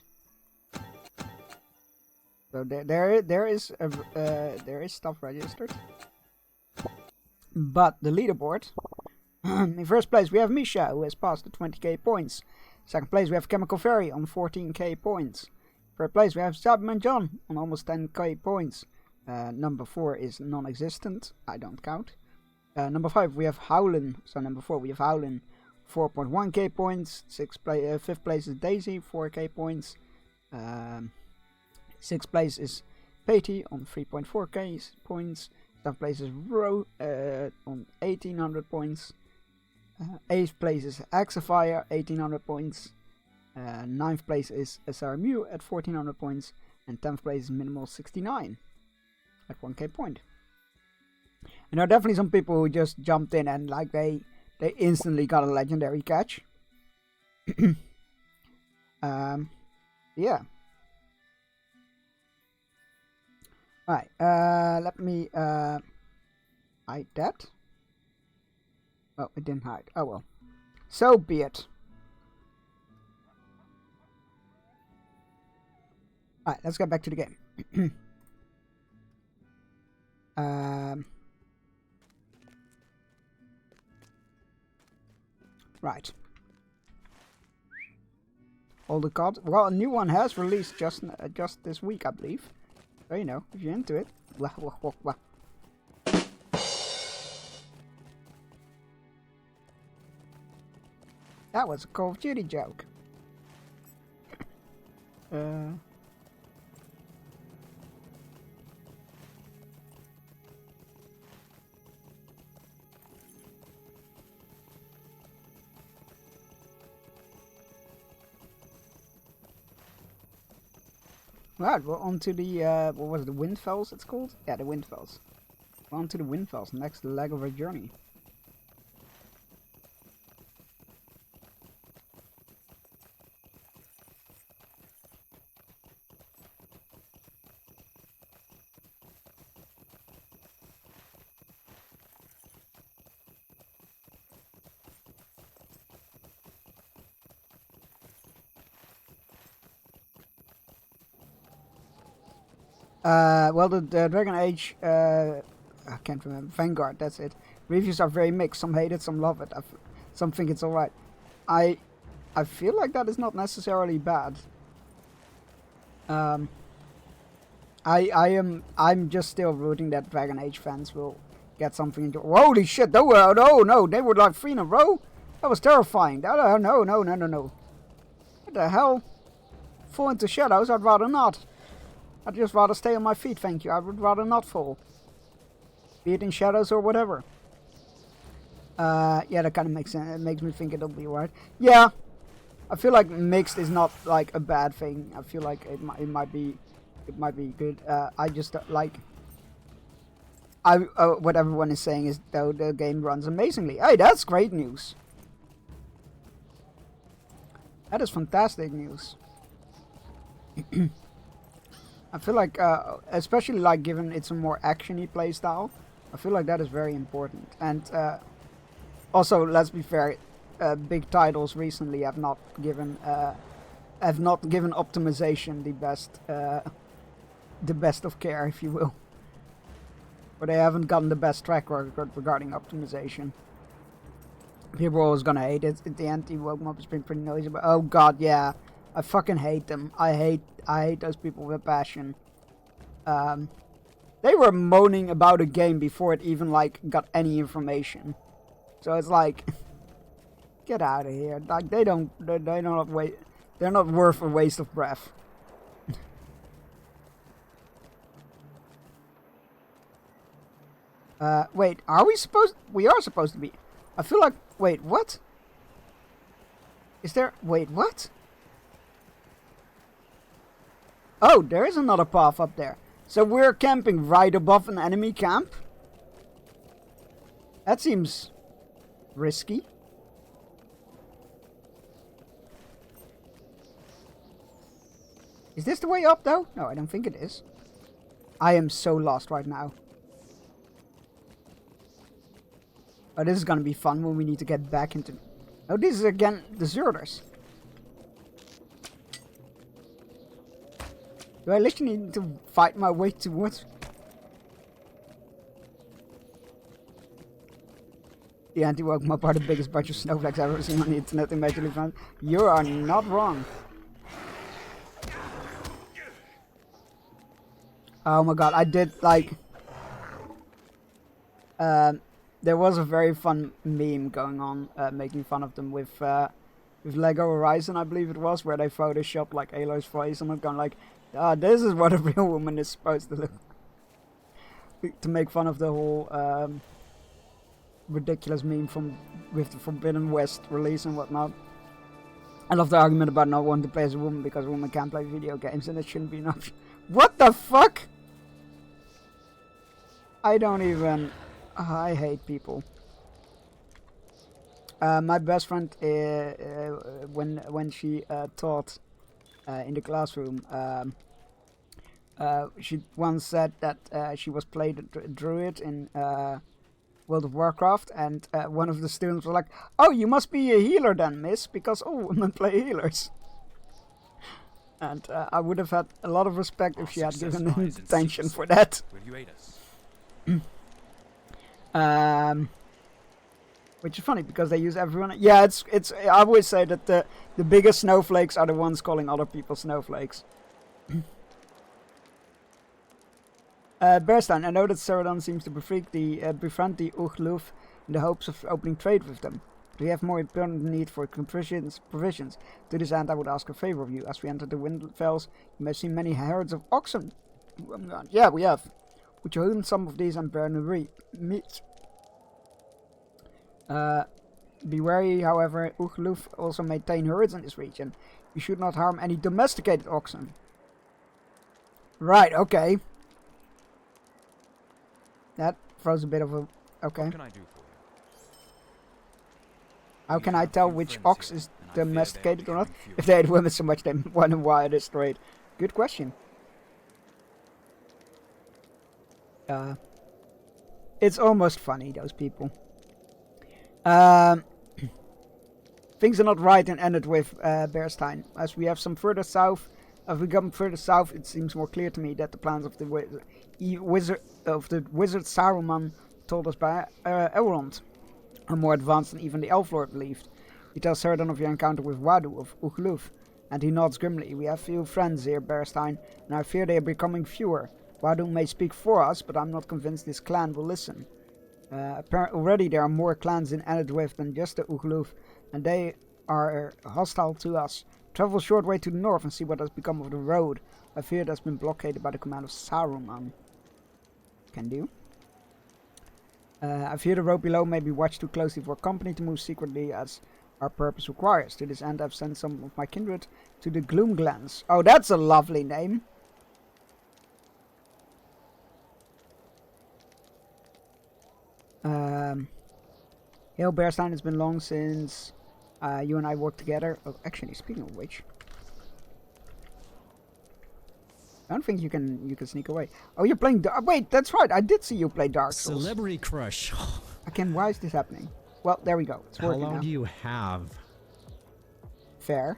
So there is stuff registered. But the leaderboard, in first place we have Misha, who has passed the 20k points. Second place we have Chemical Fairy on 14k points. Third place we have Cyberman John on almost 10k points. Number 4 is non-existent, I don't count. Number 5 we have Howlin, so number 4 we have Howlin, 4.1k points. 5th place is Daisy, 4k points. 6th place is Patty on 3.4k points. 7th place is Ro on 1800 points. 8th place is Axifier, 1800 points. 9th place is SR Mew at 1400 points. And 10th place is Minimal 69 at 1k point. And there are definitely some people who just jumped in and like they instantly got a legendary catch. Yeah. Alright, let me hide that. Oh, it didn't hide. Oh well. So be it. Alright, let's get back to the game. Right. All the cards. Well, a new one has released just this week, I believe. So, you know, if you're into it. Wah, wah, wah, wah. That was a Call of Duty joke. Right, we're on to the, what was it, the Windfells it's called? Yeah, the Windfells. We're on to the Windfells, next leg of our journey. Well, the Dragon Age, I can't remember, Vanguard, that's it. Reviews are very mixed, some hate it, some love it, some think it's alright. I feel like that is not necessarily bad. I'm just still rooting that Dragon Age fans will get something into. Holy shit! No, they were like 3 in a row. That was terrifying. No. What the hell? Fall into shadows? I'd rather not. I'd just rather stay on my feet, thank you. I would rather not fall. Be it in shadows or whatever. Yeah, that kind of makes sense. It makes me think it'll be alright. Yeah, I feel like mixed is not like a bad thing. I feel like it might be good. I just like what everyone is saying is though the game runs amazingly. Hey, that's great news. That is fantastic news. I feel like, especially like given it's a more actiony playstyle, I feel like that is very important. And also, let's be fair, big titles recently have not given optimization the best of care, if you will, or they haven't gotten the best track record regarding optimization. People are always gonna hate it. At the end, the woke mob has been pretty noisy, but oh god, yeah, I fucking hate them. I hate those people with passion. They were moaning about a game before it even like got any information. So it's like, get out of here. Like they're not worth a waste of breath. Wait, we are supposed to be. I feel like, wait, what? Wait, what? Oh, there is another path up there. So we're camping right above an enemy camp? That seems risky. Is this the way up though? No, I don't think it is. I am so lost right now. Oh, this is gonna be fun when we need to get back into... Oh, this is again deserters. Do I literally need to fight my way towards... The anti-woke mob are the biggest bunch of snowflakes I've ever seen on the internet. Immediately found. You are not wrong. Oh my god, I did like... there was a very fun meme going on, making fun of them with Lego Horizon, I believe it was, where they photoshopped like Aloy's voice and I'm going like, this is what a real woman is supposed to look. To make fun of the whole ridiculous meme with the Forbidden West release and whatnot. I love the argument about not wanting to play as a woman because a woman can't play video games and it shouldn't be an option. What the fuck? I don't even... I hate people. My best friend, when she taught in the classroom, she once said that she was played a druid in World of Warcraft, and one of the students was like, "Oh, you must be a healer then, miss, because all women play healers." And I would have had a lot of respect if she had given them attention for that. Will you aid us? Which is funny because they use everyone. Yeah, it's. I always say that the biggest snowflakes are the ones calling other people snowflakes. Bearstein, I know that Ceradon seems to befriend the Ugluf in the hopes of opening trade with them. But we have more important need for provisions. To this end, I would ask a favor of you. As we enter the Windfells, you may see many herds of oxen. Yeah, we have. Would you hunt some of these and burn the meat? Be wary, however, Ugluf also maintain herds in this region. You should not harm any domesticated oxen. Right, okay. That throws a bit of a... Okay. What can I do for you? How can I tell which ox is domesticated or not? If they hate women so much, they wonder why it is straight. Good question. It's almost funny, those people. Things are not right and ended with Bearstein. As we have some further south, as we come further south, it seems more clear to me that the plans of the wizard Saruman told us by Elrond are more advanced than even the Elf Lord believed. He tells Ceradon of your encounter with Wadu of Ugluf, and he nods grimly. We have few friends here, Bearstein, and I fear they are becoming fewer. Wadu may speak for us, but I'm not convinced this clan will listen. Already there are more clans in Enedwith than just the Ugluf, and they are hostile to us. Travel a short way to the north and see what has become of the road. I fear it has been blockaded by the command of Saruman. Can do. I fear the road below may be watched too closely for company to move secretly as our purpose requires. To this end, I've sent some of my kindred to the Gloomglens. Oh, that's a lovely name. Hail Bearstein, it's been long since you and I worked together. Oh, actually, speaking of which, I don't think you can sneak away. Oh, you're playing. Wait, that's right. I did see you play Dark Souls. Celebrity crush. Again, why is this happening? Well, there we go. It's working now. How long do you have? Fair.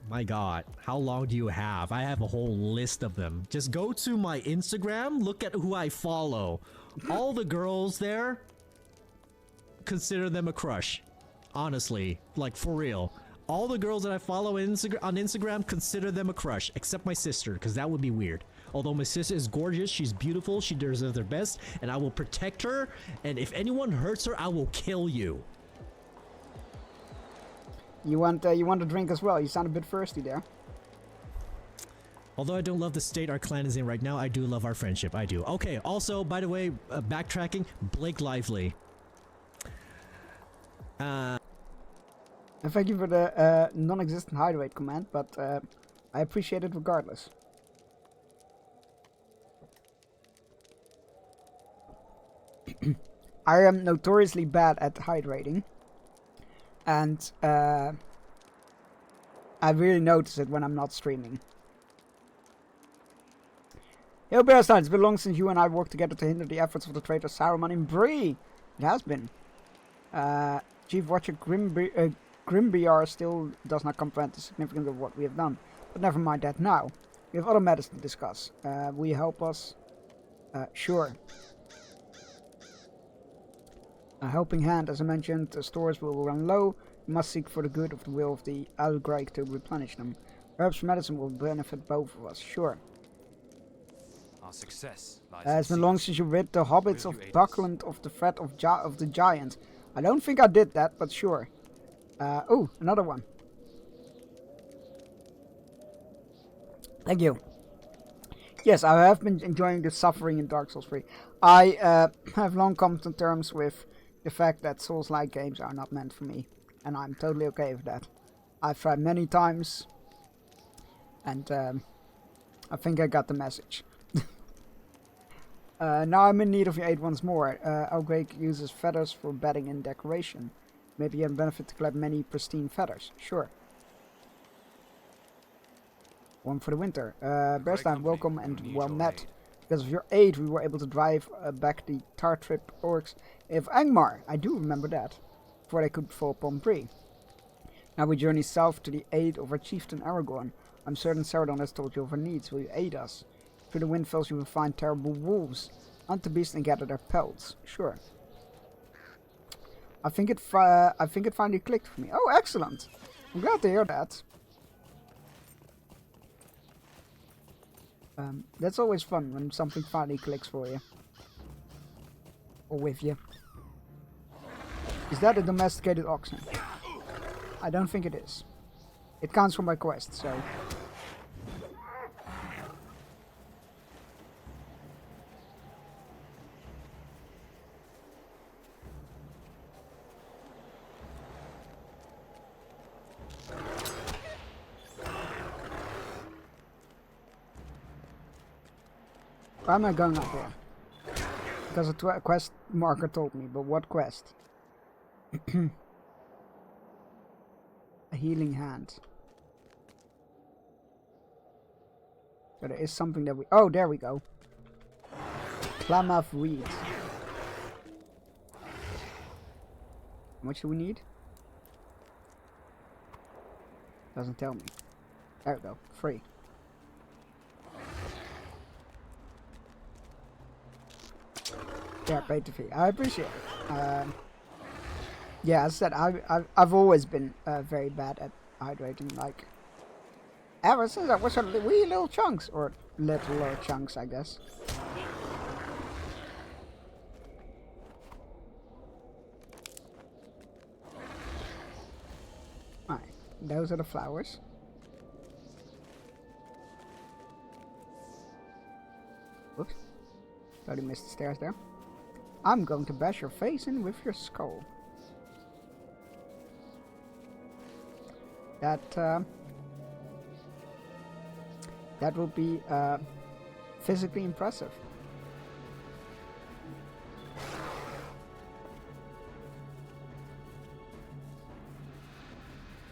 My god, how long do you have? I have a whole list of them. Just go to my Instagram, look at who I follow. All the girls there, consider them a crush. Honestly, like for real. all the girls that I follow on Instagram consider them a crush, except my sister, because that would be weird. Although my sister is gorgeous, she's beautiful, she deserves their best, and I will protect her, and if anyone hurts her, I will kill you. You want a drink as well? You sound a bit thirsty there. Although I don't love the state our clan is in right now, I do love our friendship. I do. Okay, also, by the way, backtracking, Blake Lively. And thank you for the non-existent hydrate command, but I appreciate it regardless. I am notoriously bad at hydrating, and I really notice it when I'm not streaming. Yo, Bearstein, it's been long since you and I worked together to hinder the efforts of the traitor Saruman in Bree. It has been. Chief Watcher Grimbiar still does not comprehend the significance of what we have done. But never mind that now. We have other matters to discuss. Will you help us? Sure. A helping hand, as I mentioned, the stores will run low. We must seek for the good of the will of the Algraig to replenish them. Herbs for medicine will benefit both of us, sure. Our success lies It's been long since you rid the hobbits of Buckland of the threat of the giant. I don't think I did that, but sure. Oh, another one. Thank you. Yes, I have been enjoying the suffering in Dark Souls 3. I have long come to terms with the fact that Souls-like games are not meant for me. And I'm totally okay with that. I've tried many times. And I think I got the message. Now I'm in need of your aid once more. Algraig uses feathers for bedding and decoration. Maybe you have benefit to collect many pristine feathers. Sure. One for the winter. Bearstein, welcome and well met. Because of your aid, we were able to drive back the Tartrip orcs of Angmar. I do remember that. Before they could fall upon Bree. Now we journey south to the aid of our chieftain Aragorn. I'm certain Saradon has told you of our needs. Will you aid us? Through the windfalls you will find terrible wolves. Hunt the beasts and gather their pelts. Sure. I think it finally clicked for me. Oh, excellent! I'm glad to hear that. That's always fun when something finally clicks for you. Or with you. Is that a domesticated oxen? I don't think it is. It counts for my quest, so... Why am I going up there? Because a quest marker told me, but what quest? A healing hand. So there is something that we... Oh, there we go. Klamath Reed. How much do we need? Doesn't tell me. There we go. Free. Yeah, paid the fee. I appreciate it. Yeah, as I said, I've always been very bad at hydrating. Like, ever since I was a wee little chunks, or littler chunks, I guess. Alright, those are the flowers. Whoops. Totally missed the stairs there. I'm going to bash your face in with your skull. That will be physically impressive.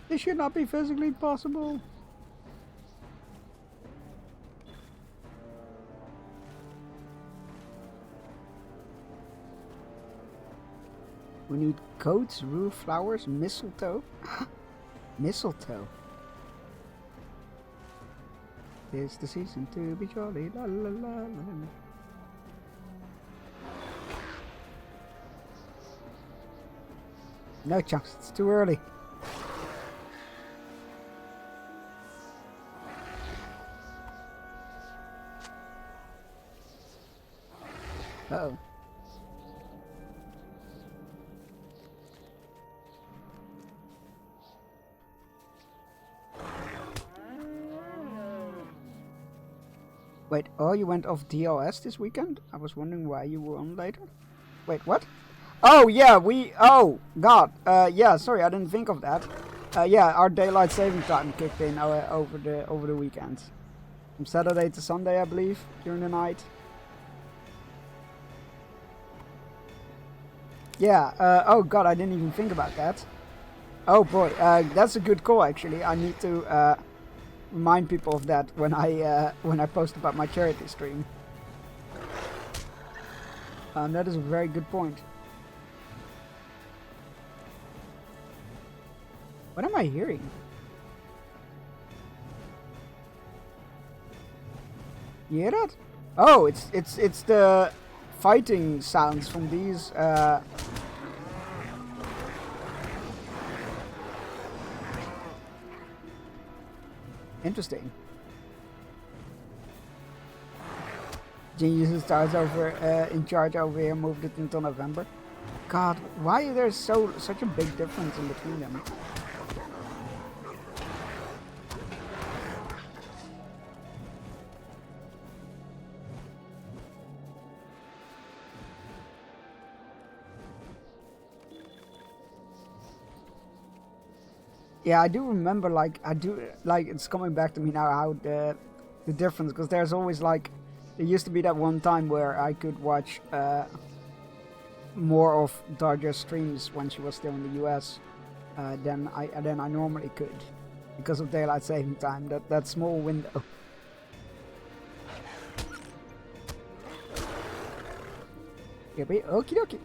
This should not be physically possible. We need coats, rue flowers, mistletoe. Mistletoe. It's the season to be jolly. La la la la la. No chunks, it's too early. Uh-oh. Wait, oh, you went off DLS this weekend? I was wondering why you were on later. Wait, what? Oh, yeah, oh, God. Yeah, sorry, I didn't think of that. Yeah, our daylight saving time kicked in over the weekend. From Saturday to Sunday, I believe, during the night. Yeah, oh God, I didn't even think about that. Oh boy, that's a good call actually. I need to remind people of that when I post about my charity stream. That is a very good point. What am I hearing? You hear that? Oh, it's the fighting sounds from these interesting. Genius starts over in charge over here, moved it until November. God, why is there such a big difference in between them? Yeah, I do remember, like, it's coming back to me now how the difference, because there's always, like, there used to be that one time where I could watch more of Darja's streams when she was still in the US than I normally could, because of daylight saving time, that small window. Yippee, okie dokie.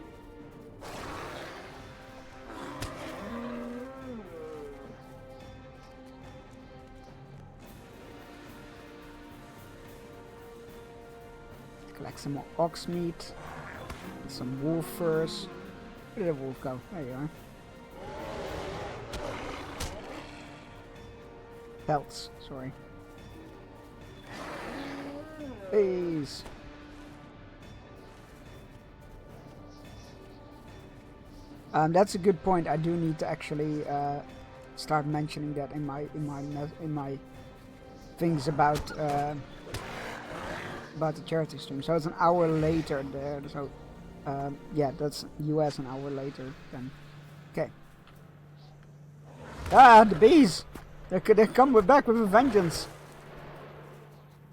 Collect some more ox meat, and some wolf furs. Where did the wolf go? There you are. Pelts, sorry. Please. That's a good point. I do need to actually start mentioning that in my things about the charity stream. So it's an hour later there. So yeah, that's US an hour later then. Okay. Ah, the bees! They come back with a vengeance.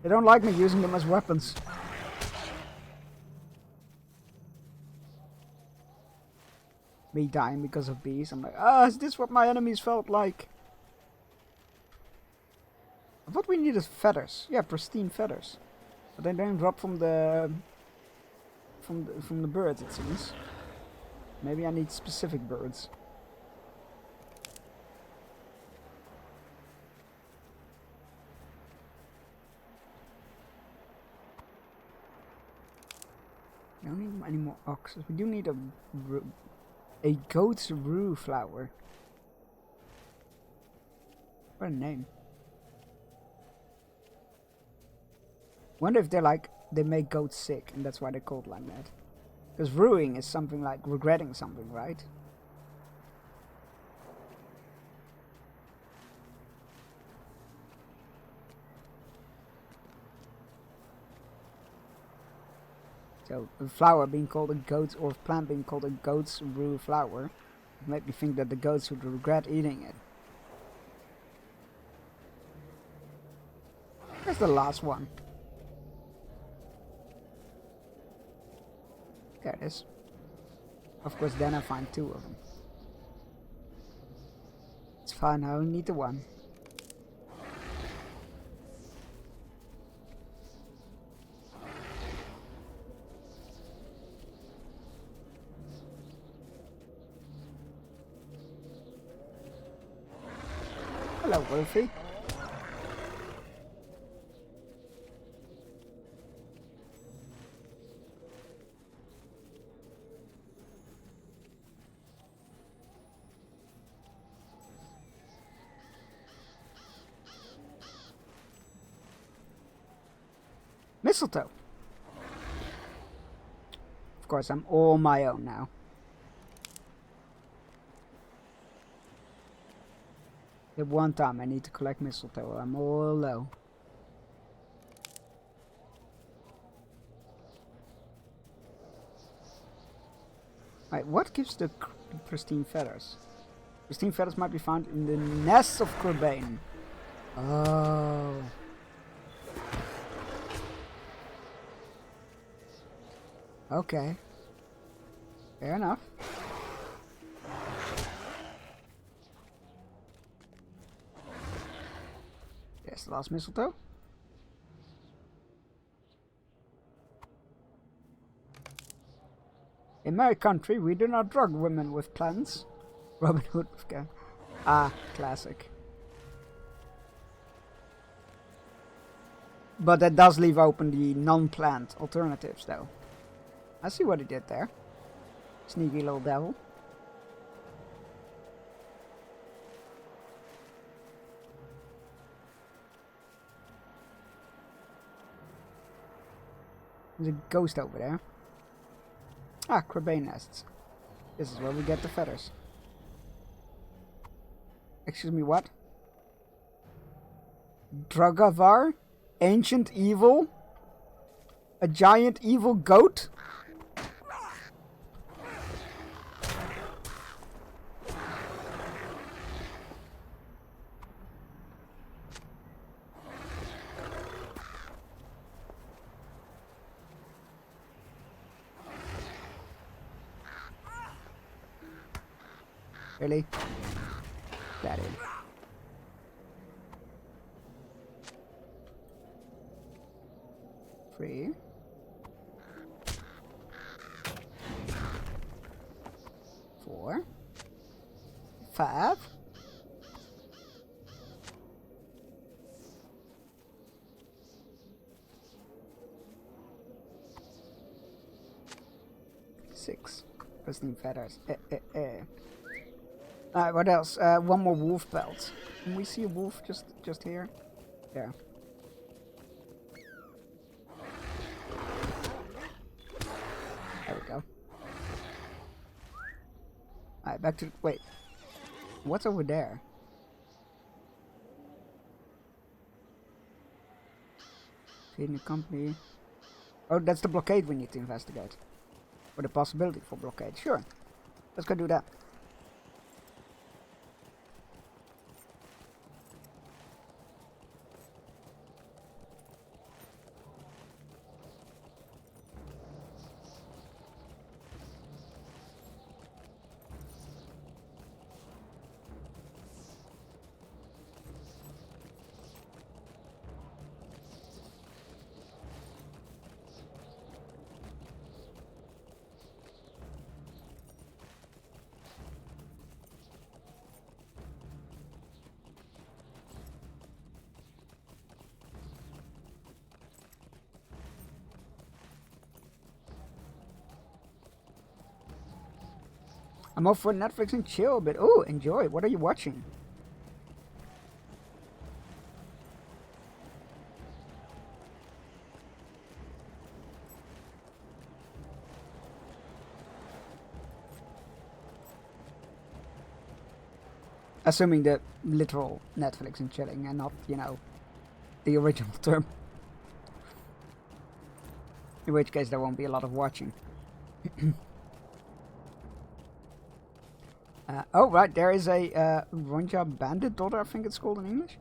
They don't like me using them as weapons. Me dying because of bees. I'm like, is this what my enemies felt like? I thought we needed feathers. Yeah, pristine feathers. But they don't drop from the birds, it seems. Maybe I need specific birds. We don't need any more oxes. We do need a goat's rue flower. What a name. Wonder if they're like, they make goats sick and that's why they're called like that. Because rueing is something like regretting something, right? So a flower being called a goat, or a plant being called a goat's rue flower, would make me think that the goats would regret eating it. Where's the last one? There it is. Of course, then I find two of them. It's fine, I only need the one. Hello, Wolfie. Mistletoe. course, I'm all my own now. At one time I need to collect mistletoe. I'm all low. Alright, what gives the pristine feathers? Pristine feathers might be found in the nests of Corbane. Oh. Okay. Fair enough. There's the last mistletoe. In my country, we do not drug women with plants. Robin Hood with cat. Ah, classic. But that does leave open the non-plant alternatives, though. I see what he did there. Sneaky little devil. There's a ghost over there. Ah, Corbane nests. This is where we get the feathers. Excuse me, what? Dragavar? Ancient evil? A giant evil goat? Really? Daddy. Three. 4. 5. 6. Pristine feathers. Alright, what else? One more wolf belt. Can we see a wolf just here? There. There we go. Alright, back to... Wait. What's over there? Feeding the company. Oh, that's the blockade we need to investigate. Or the possibility for blockade. Sure. Let's go do that. I'm off for Netflix and chill a bit. Oh, enjoy. What are you watching? Assuming the literal Netflix and chilling and not, you know, the original term. In which case there won't be a lot of watching. Oh, right, there is a Ronja Bandit Daughter, I think it's called in English.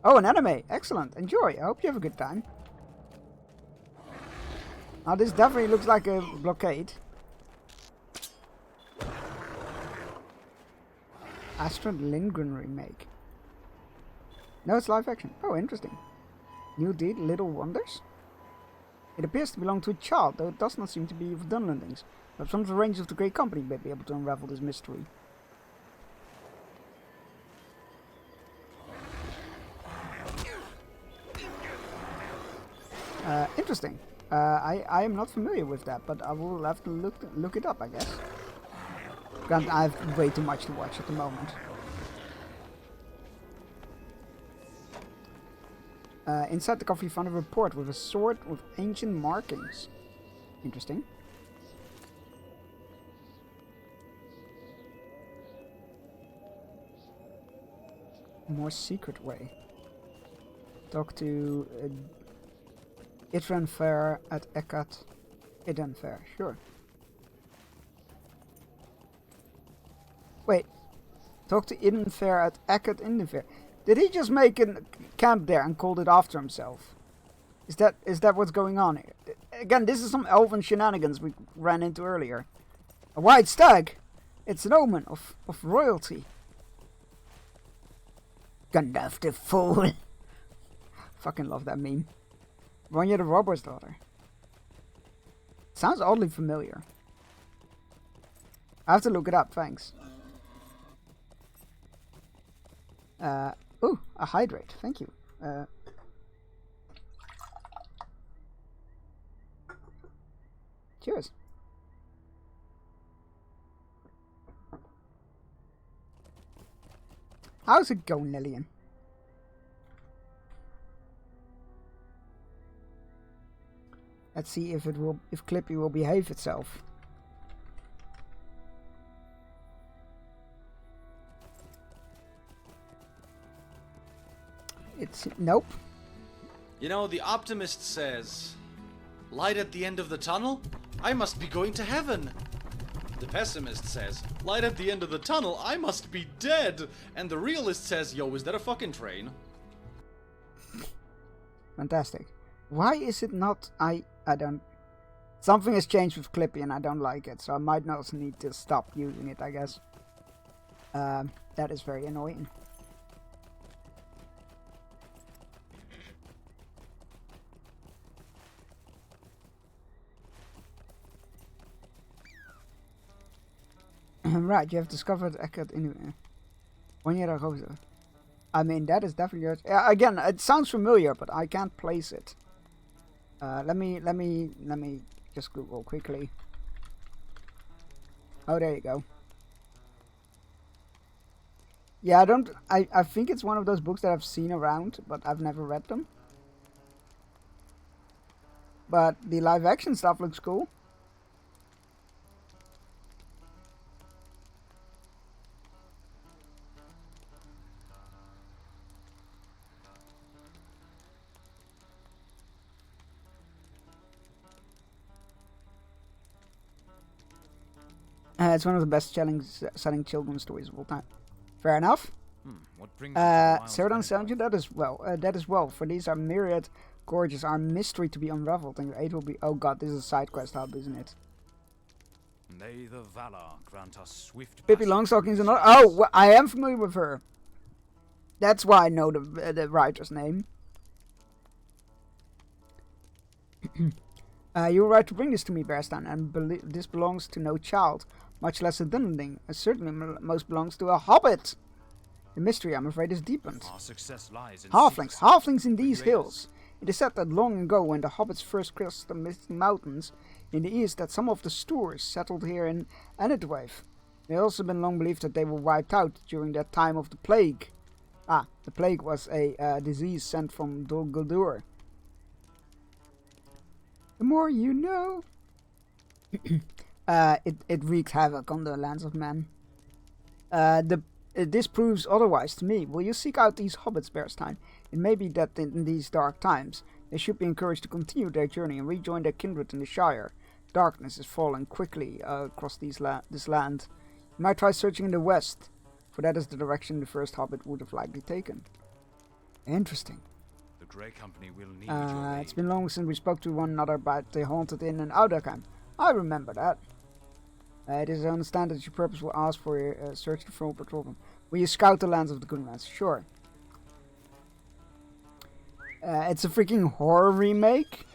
Oh, an anime. Excellent. Enjoy. I hope you have a good time. Now, this definitely looks like a blockade. Astrid Lindgren remake. No, it's live action. Oh, interesting. New Deed, Little Wonders? It appears to belong to a child, though it does not seem to be of Dunlandings. Perhaps some of the Rangers of the Great Company may be able to unravel this mystery. Interesting. I am not familiar with that, but I will have to look it up, I guess. Granted, I have way too much to watch at the moment. Inside the coffee, you found a report with a sword with ancient markings. Interesting. more secret way. Talk to Idren Fair at Ekat. Idren Fair, sure. Wait. Talk to Idren Fair at Ekat Idren Fair. Did he just make a camp there and called it after himself? Is that what's going on here? Again, this is some elven shenanigans we ran into earlier. A white stag! It's an omen of royalty. Gandalf the fool! Fucking love that meme. Ronja the robber's daughter. Sounds oddly familiar. I have to look it up, thanks. Ooh, a hydrate, thank you. Cheers. How's it going, Lillian? Let's see if Clippy will behave itself. It's nope. You know, the optimist says, light at the end of the tunnel? I must be going to heaven. The pessimist says, light at the end of the tunnel? I must be dead. And the realist says, yo, is that a fucking train? Fantastic. Why is it not... I don't... Something has changed with Clippy and I don't like it, so I might not need to stop using it, I guess. That is very annoying. Right, you have discovered Eckert in Ronja Rosa. I mean, that is definitely... again, it sounds familiar, but I can't place it. Let me just Google quickly. Oh, there you go. Yeah, I think it's one of those books that I've seen around, but I've never read them. But the live action stuff looks cool. It's one of the best-selling children's stories of all time. Fair enough. What brings Ceradan Sanju, that is well. For these are myriad gorges, are mystery to be unraveled, and your aid will be... Oh god, this is a side quest hub, isn't it? May the Valar grant us swift... Pippi Longstocking's another... Oh, well, I am familiar with her. That's why I know the writer's name. You were right to bring this to me, Bearstan, and this belongs to no child, much less a Dunling. Certainly most belongs to a hobbit. The mystery, I'm afraid, is deepened. Our success lies in Halflings in these hills. It is said that long ago, when the hobbits first crossed the misty mountains in the east, that some of the Stoors settled here in Enedwaith. It has also been long believed that they were wiped out during that time of the plague. The plague was a disease sent from Dol Guldur. The more you know. It wreaked havoc on the lands of men. This proves otherwise to me. Will you seek out these hobbits, Bearstein? It may be that in these dark times, they should be encouraged to continue their journey and rejoin their kindred in the Shire. Darkness is falling quickly across this land. You might try searching in the west, for that is the direction the first hobbit would have likely taken. Interesting. The Grey Company will need your aid. It's been long since we spoke to one another about the haunted inn in Ouderkamp. I remember that. It is understand that your purpose will ask for a search the full patrol. Will you scout the lands of the Goonlands? Sure. It's a freaking horror remake.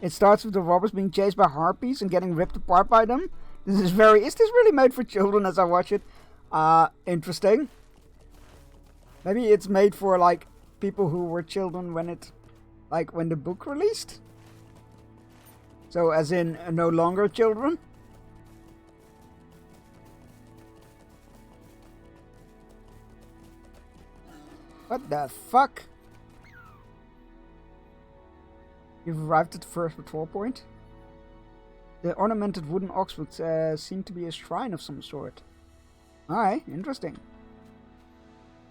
It starts with the robbers being chased by harpies and getting ripped apart by them. Is this really made for children as I watch it? Interesting. Maybe it's made for, like, people who were children when the book released? So, as in, no longer children? What the fuck? You've arrived at the first patrol point? The ornamented wooden ox would seem to be a shrine of some sort. Alright, interesting.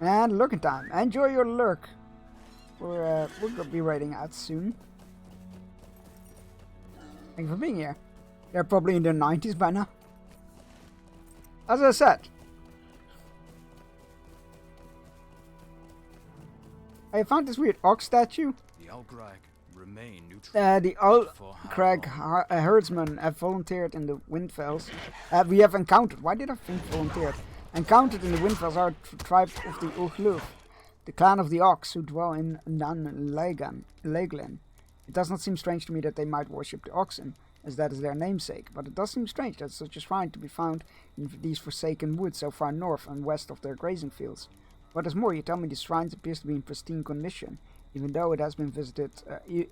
And lurking time. Enjoy your lurk. We're gonna be raiding out soon. Thank you for being here. They're probably in their 90s by now. As I said. I found this weird ox statue. The Algrag remain neutral. The Algrag herdsmen have volunteered in the Windfells. We have encountered. Why did I think volunteered? Encountered in the Windfells are a tribe of the Ugluf, the clan of the Ox who dwell in Laglin. It does not seem strange to me that they might worship the oxen, as that is their namesake, but it does seem strange that such a shrine to be found in these forsaken woods so far north and west of their grazing fields. What is more, you tell me the shrine appears to be in pristine condition, even though it has been visited,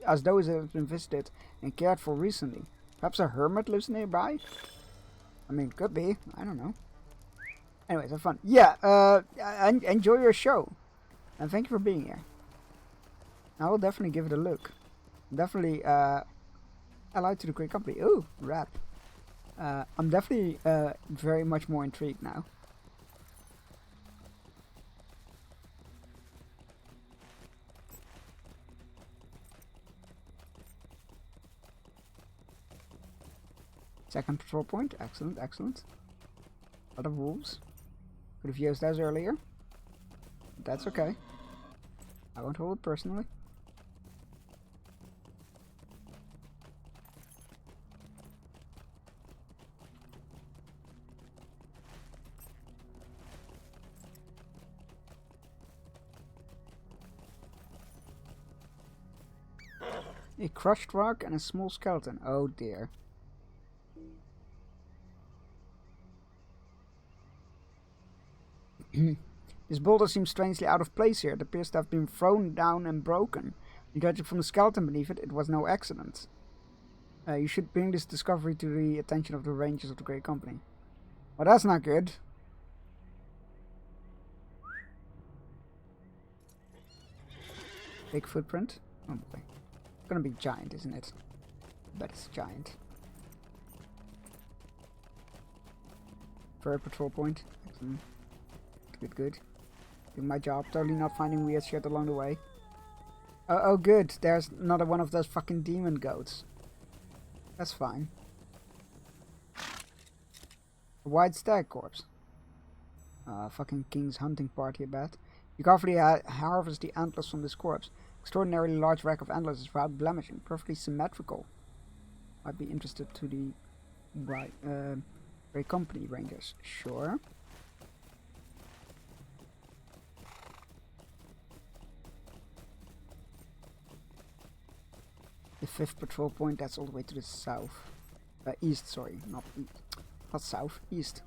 as though it has been visited and cared for recently. Perhaps a hermit lives nearby? I mean, could be. I don't know. Anyways, have fun. Yeah, enjoy your show. And thank you for being here. I will definitely give it a look. Definitely, allied to the great company. Ooh, rap. I'm definitely very much more intrigued now. Second patrol point. Excellent, excellent. A lot of wolves. Could have used those earlier. But that's okay. I won't hold it personally. A crushed rock and a small skeleton. Oh dear. This boulder seems strangely out of place here. It appears to have been thrown down and broken. Judging from the skeleton beneath it, it was no accident. You should bring this discovery to the attention of the Rangers of the Great Company. Well, that's not good. Big footprint. Oh boy. It's gonna be giant, isn't it? I bet it's giant. Third patrol point. Excellent. Good, good. Doing my job. Totally not finding weird shit along the way. Oh, good. There's another one of those fucking demon goats. That's fine. A white stag corpse. Fucking king's hunting party, I bet. You carefully harvest the antlers from this corpse. Extraordinarily large rack of antlers is without blemish and perfectly symmetrical. I'd be interested to the Great Company Rangers. Sure. The 5th patrol point, that's all the way to the south. East, sorry. Not east. Not south, east.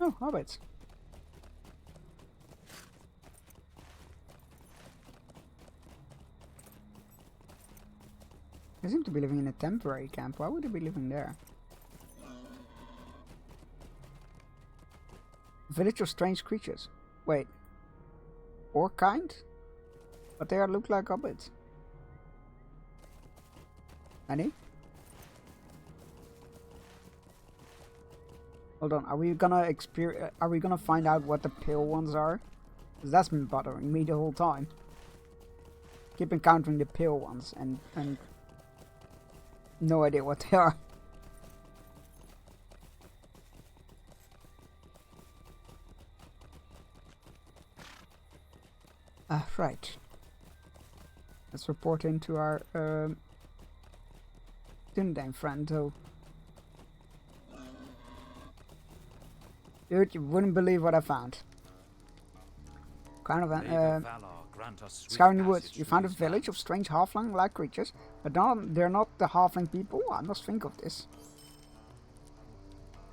Oh, hobbits. They seem to be living in a temporary camp. Why would they be living there? Village of strange creatures. Wait. Orc kind? But they look like hobbits. Any? Hold on. Are we gonna find out what the pale ones are? Because that's been bothering me the whole time. Keep encountering the pale ones and no idea what they are. Right. Let's report into our Dundane friend, though. Dude, you wouldn't believe what I found. Kind of scouring the woods, you found a village of strange halfling-like creatures, but they're not the halfling people. I must think of this.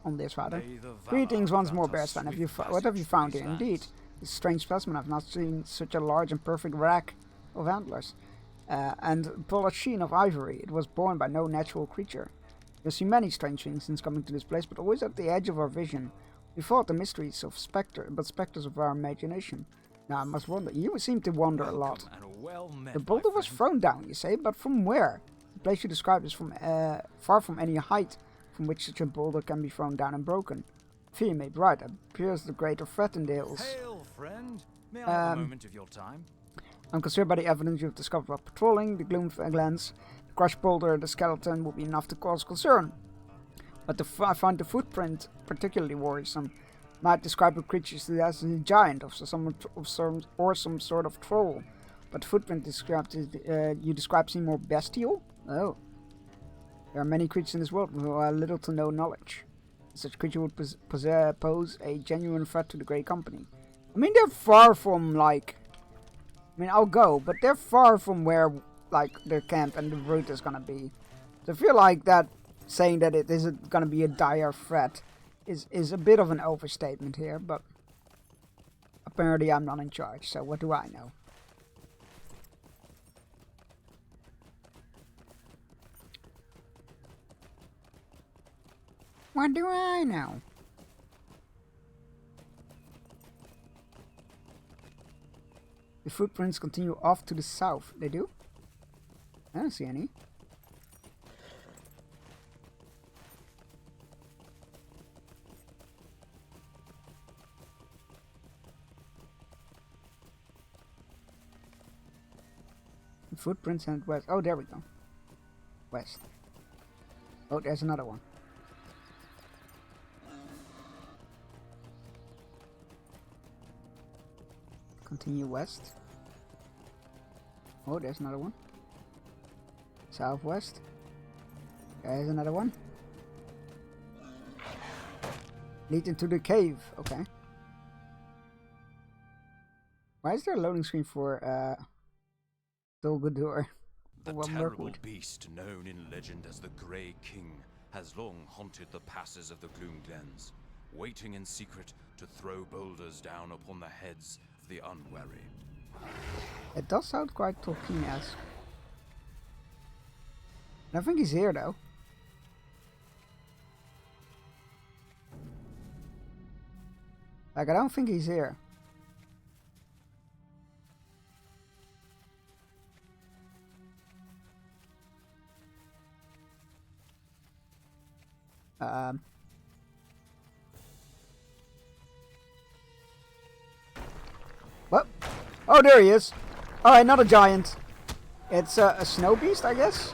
On this, rather. Greetings once more, Bearstan. What have you found here? Indeed, this strange specimen. I've not seen such a large and perfect rack of antlers. And polished sheen of ivory. It was born by no natural creature. We see many strange things since coming to this place, but always at the edge of our vision. We thought the mysteries of specters of our imagination. Now I must wonder. You seem to wander a lot. The boulder was thrown down, you say, but from where? The place you describe is from far from any height from which such a boulder can be thrown down and broken. Fear may be right. It appears the greater threat in the hills. Hail, friend. May I have a moment of your time? I'm concerned by the evidence you've discovered while patrolling the Gloomglens. The crushed boulder, the skeleton, will be enough to cause concern. But I find the footprint particularly worrisome. Might describe a creature as a giant or some sort of troll. But the footprint you describe seem more bestial? Oh. There are many creatures in this world with little to no knowledge. Such creature would pose a genuine threat to the Grey Company. I mean, they're far from, like... I mean, I'll go, but they're far from where, like, their camp and the route is gonna be. So I feel like that, saying that it isn't gonna be a dire threat, is a bit of an overstatement here, but... Apparently I'm not in charge, so what do I know? What do I know? The footprints continue off to the south. They do? I don't see any. The footprints head west. Oh, there we go. West. Oh, there's another one. Continue west. Oh, there's another one. Southwest. There's another one. Lead into the cave. Okay. Why is there a loading screen for Dol Guldur? The terrible beast known in legend as the Grey King has long haunted the passes of the Gloomglens, waiting in secret to throw boulders down upon the heads of the unwary. It does sound quite Tolkien-esque. I think he's here though. Like, I don't think he's here. What? Oh, there he is. Alright, not a giant. It's a snow beast, I guess?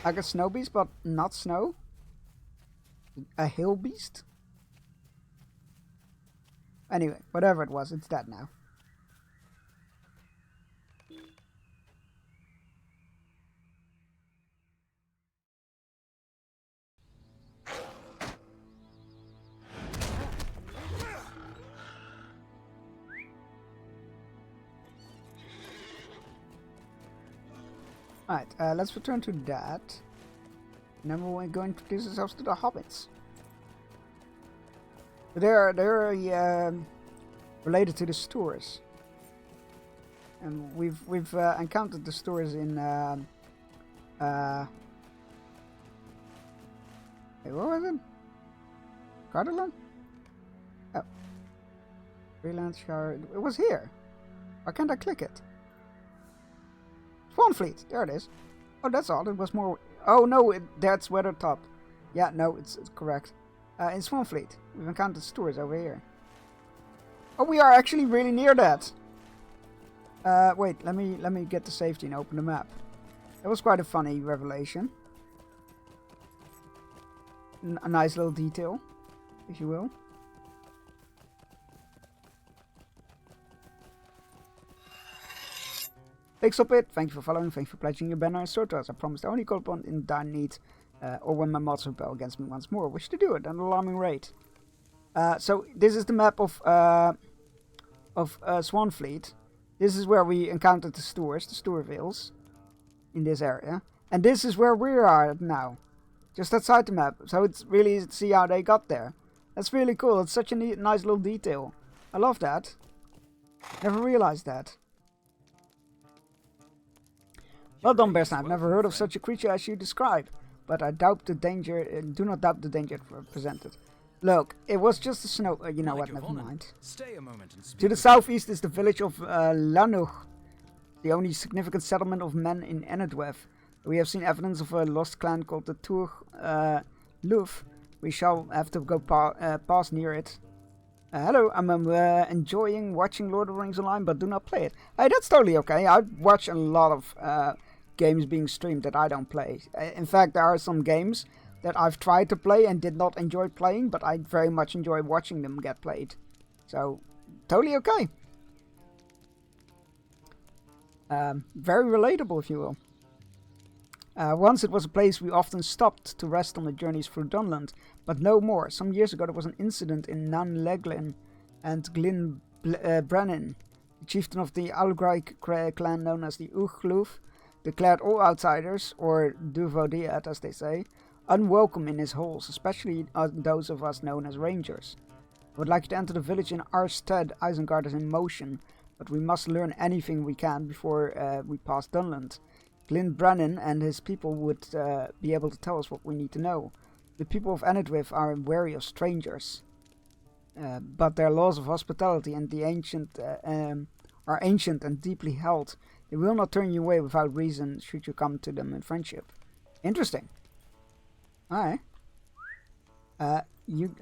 Like a snow beast, but not snow? A hill beast? Anyway, whatever it was, it's dead now. Alright, let's return to that. And then we're going to introduce ourselves to the hobbits. They're related to the Stoors. And we've encountered the Stoors in wait, what was it? Gardaland? Oh. Freelance Shower. It was here. Why can't I click it? Swanfleet, there it is. Oh, that's all. It was more. Oh no, that's Weathertop. Yeah, no, it's correct. In Swanfleet, we've encountered Stoors over here. Oh, we are actually really near that. Wait, let me get to safety and open the map. That was quite a funny revelation. A nice little detail, if you will. Pixelpit, thank you for following, thank you for pledging your banner and sword to us. I promise to only call upon in dire need, or when my mods rebel against me once more. Wish to do it at an alarming rate. So this is the map of Swanfleet. This is where we encountered the Stoors, the Stoorvales, in this area. And this is where we are now, just outside the map. So it's really easy to see how they got there. That's really cool. It's such a nice little detail. I love that. Never realized that. Well done, Bearstan. I've never heard of such a creature as you describe, but I doubt the danger. Do not doubt the danger it presented. Look, it was just a snow. You know what? Never mind. Stay a moment and speak. To the southeast is the village of Lanuch, the only significant settlement of men in Enedwef. We have seen evidence of a lost clan called the Tur Luf. We shall have to go pass near it. Hello, I'm enjoying watching Lord of the Rings Online, but do not play it. Hey, that's totally okay. I watch a lot of games being streamed that I don't play. In fact, there are some games that I've tried to play and did not enjoy playing, but I very much enjoy watching them get played. So, totally okay. Very relatable, if you will. Once it was a place we often stopped to rest on the journeys through Dunland, but no more. Some years ago there was an incident in Nan Leglin, and Glyn Brennan, the chieftain of the Algraik clan known as the Uchluf, declared all outsiders, or Duvodiat as they say, unwelcome in his halls, especially those of us known as rangers. I would like to enter the village in our stead. Isengard is in motion, but we must learn anything we can before we pass Dunland. Glyn Brennan and his people would be able to tell us what we need to know. The people of Enedwif are wary of strangers, but their laws of hospitality and are ancient and deeply held. They will not turn you away without reason should you come to them in friendship. Interesting. Alright. You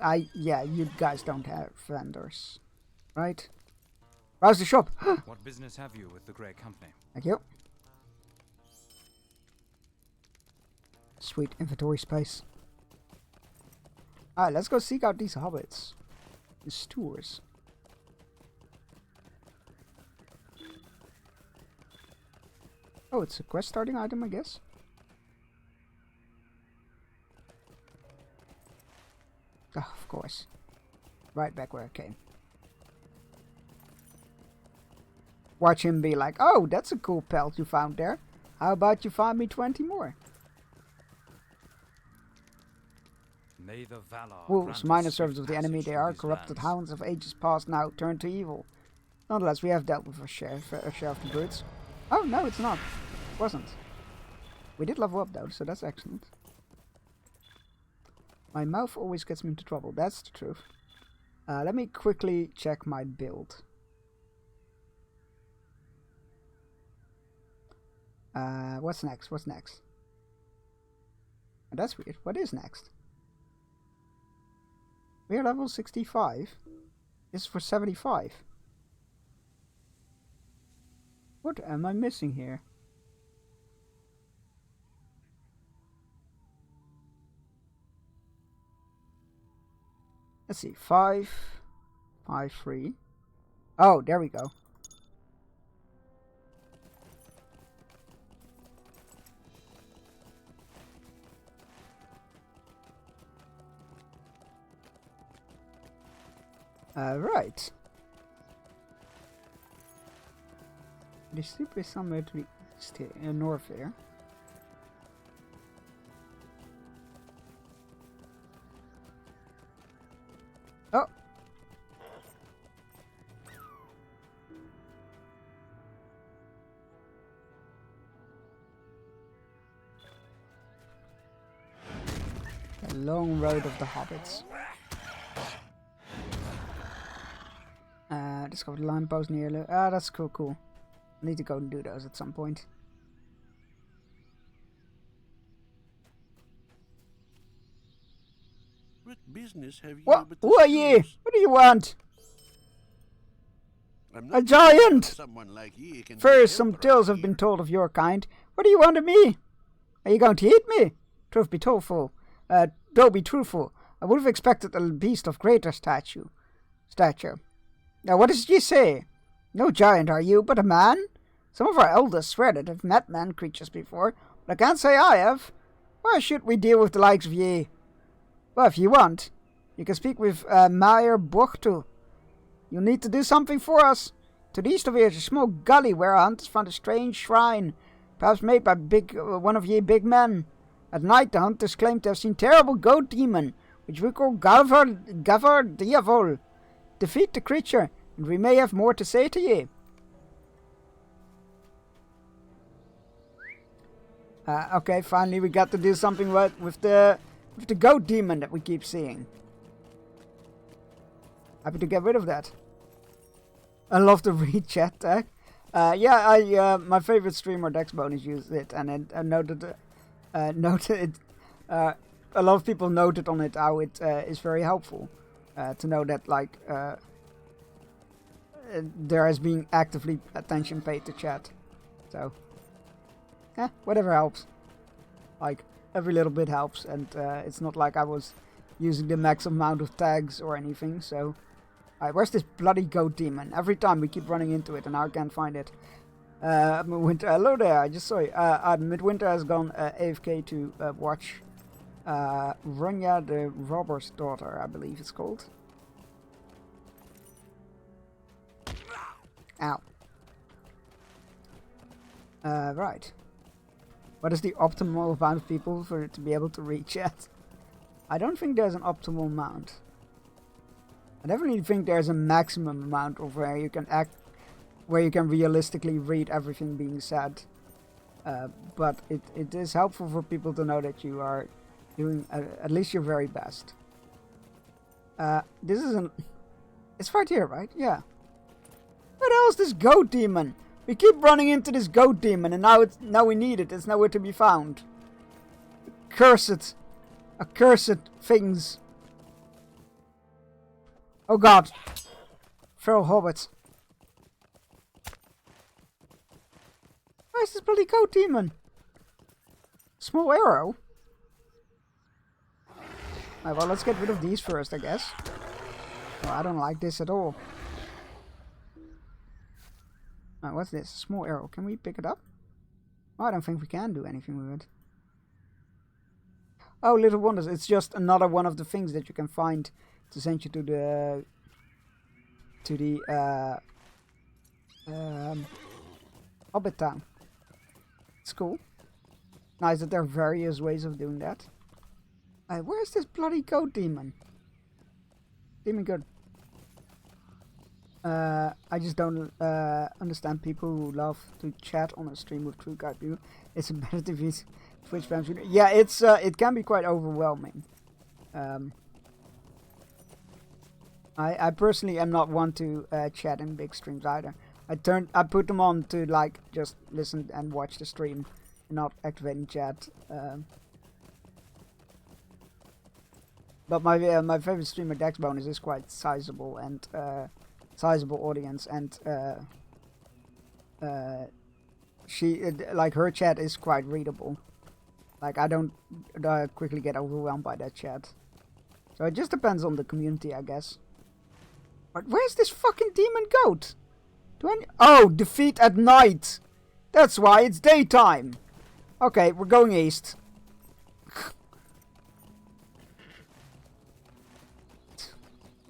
guys don't have vendors, right? Browse the shop. What business have you with the Grey Company? Thank you. Sweet inventory space. Alright, let's go seek out these hobbits. The stewards. Oh, it's a quest starting item, I guess. Oh, of course. Right back where I came. Watch him be like, oh, that's a cool pelt you found there. How about you find me 20 more? May the valor Wolves, minor servants of the enemy they are, corrupted hounds of ages past now turned to evil. Nonetheless, we have dealt with our share of the brutes. Oh, no, it's not. It wasn't. We did level up though, so that's excellent. My mouth always gets me into trouble, that's the truth. Let me quickly check my build. What's next? What's next? Oh, that's weird. What is next? We are level 65. This is for 75. What am I missing here? Let's see. 5, 5, 3. Oh, there we go. Right. The sleep is somewhere to the east here, north here. Oh! The long road of the hobbits. Discovered a line post near. Ah, that's cool. I need to go and do those at some point. What business have you? What? Who are you? What do you want? A giant! Someone like you can First, some tales have been told of your kind. What do you want of me? Are you going to eat me? Truth be truthful. Don't be truthful. I would have expected a beast of greater stature. Now, what does you say? No giant are you, but a man? Some of our elders swear that they've met man creatures before, but I can't say I have. Why should we deal with the likes of ye? Well, if you want, you can speak with Meyer Borchtu. You'll need to do something for us. To the east of here is a small gully where our hunters found a strange shrine, perhaps made by one of ye big men. At night, the hunters claim to have seen terrible goat demon, which we call Gavar Diavol. Defeat the creature, and we may have more to say to ye. Okay, finally we got to do something with the goat demon that we keep seeing. Happy to get rid of that. I love the read chat tag. Yeah, my favorite streamer Dexbonus used it, and I noted it. A lot of people noted on it how it is very helpful to know that like there has been actively attention paid to chat. So, whatever helps. Like every little bit helps, and it's not like I was using the max amount of tags or anything. So, alright, where's this bloody goat demon? Every time we keep running into it, and now I can't find it. Midwinter, hello there. I just saw you. Midwinter has gone AFK to watch Runya the Robber's Daughter, I believe it's called. Ow. Right. What is the optimal amount of people for it to be able to read chat? I don't think there's an optimal amount. I definitely think there's a maximum amount of where you can realistically read everything being said. But it is helpful for people to know that you are doing at least your very best. This isn't... It's right here, right? Yeah. What the hell is this goat demon? We keep running into this goat demon, and now we need it. It's nowhere to be found. Accursed things. Oh God. Feral hobbit. Where's this bloody goat demon? Small arrow? Alright, well, let's get rid of these first, I guess. Oh, I don't like this at all. Alright, what's this? Small arrow. Can we pick it up? Oh, I don't think we can do anything with it. Oh, Little Wonders. It's just another one of the things that you can find to send you to the Hobbit Town. It's cool. Nice that there are various ways of doing that. Where's this bloody goat demon? Demon goat. I just don't understand people who love to chat on a stream with True Guide View. It's a better TV Twitch spam. Yeah, it can be quite overwhelming. I personally am not one to chat in big streams either. I put them on to like just listen and watch the stream, and not activating chat. But my favorite streamer Dexbonus is quite sizable and sizable audience, and like her chat is quite readable. Like I don't quickly get overwhelmed by that chat. So it just depends on the community, I guess. But where's this fucking demon goat? Oh, defeat at night. That's why it's daytime. Okay, we're going east.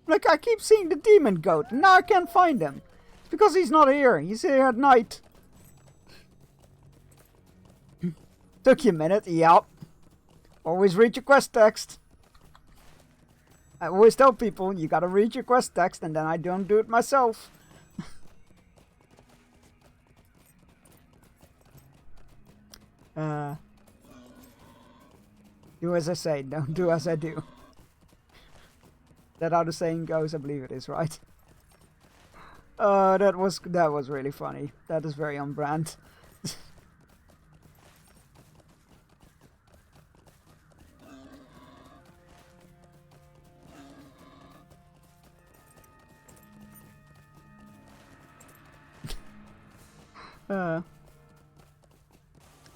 Like, I keep seeing the demon goat, and now I can't find him. It's because he's not here. He's here at night. Took you a minute. Yep. Always read your quest text. I always tell people, you gotta read your quest text, and then I don't do it myself. Do as I say, don't do as I do. That how the saying goes? I believe it is, right? That was really funny. That is very on brand.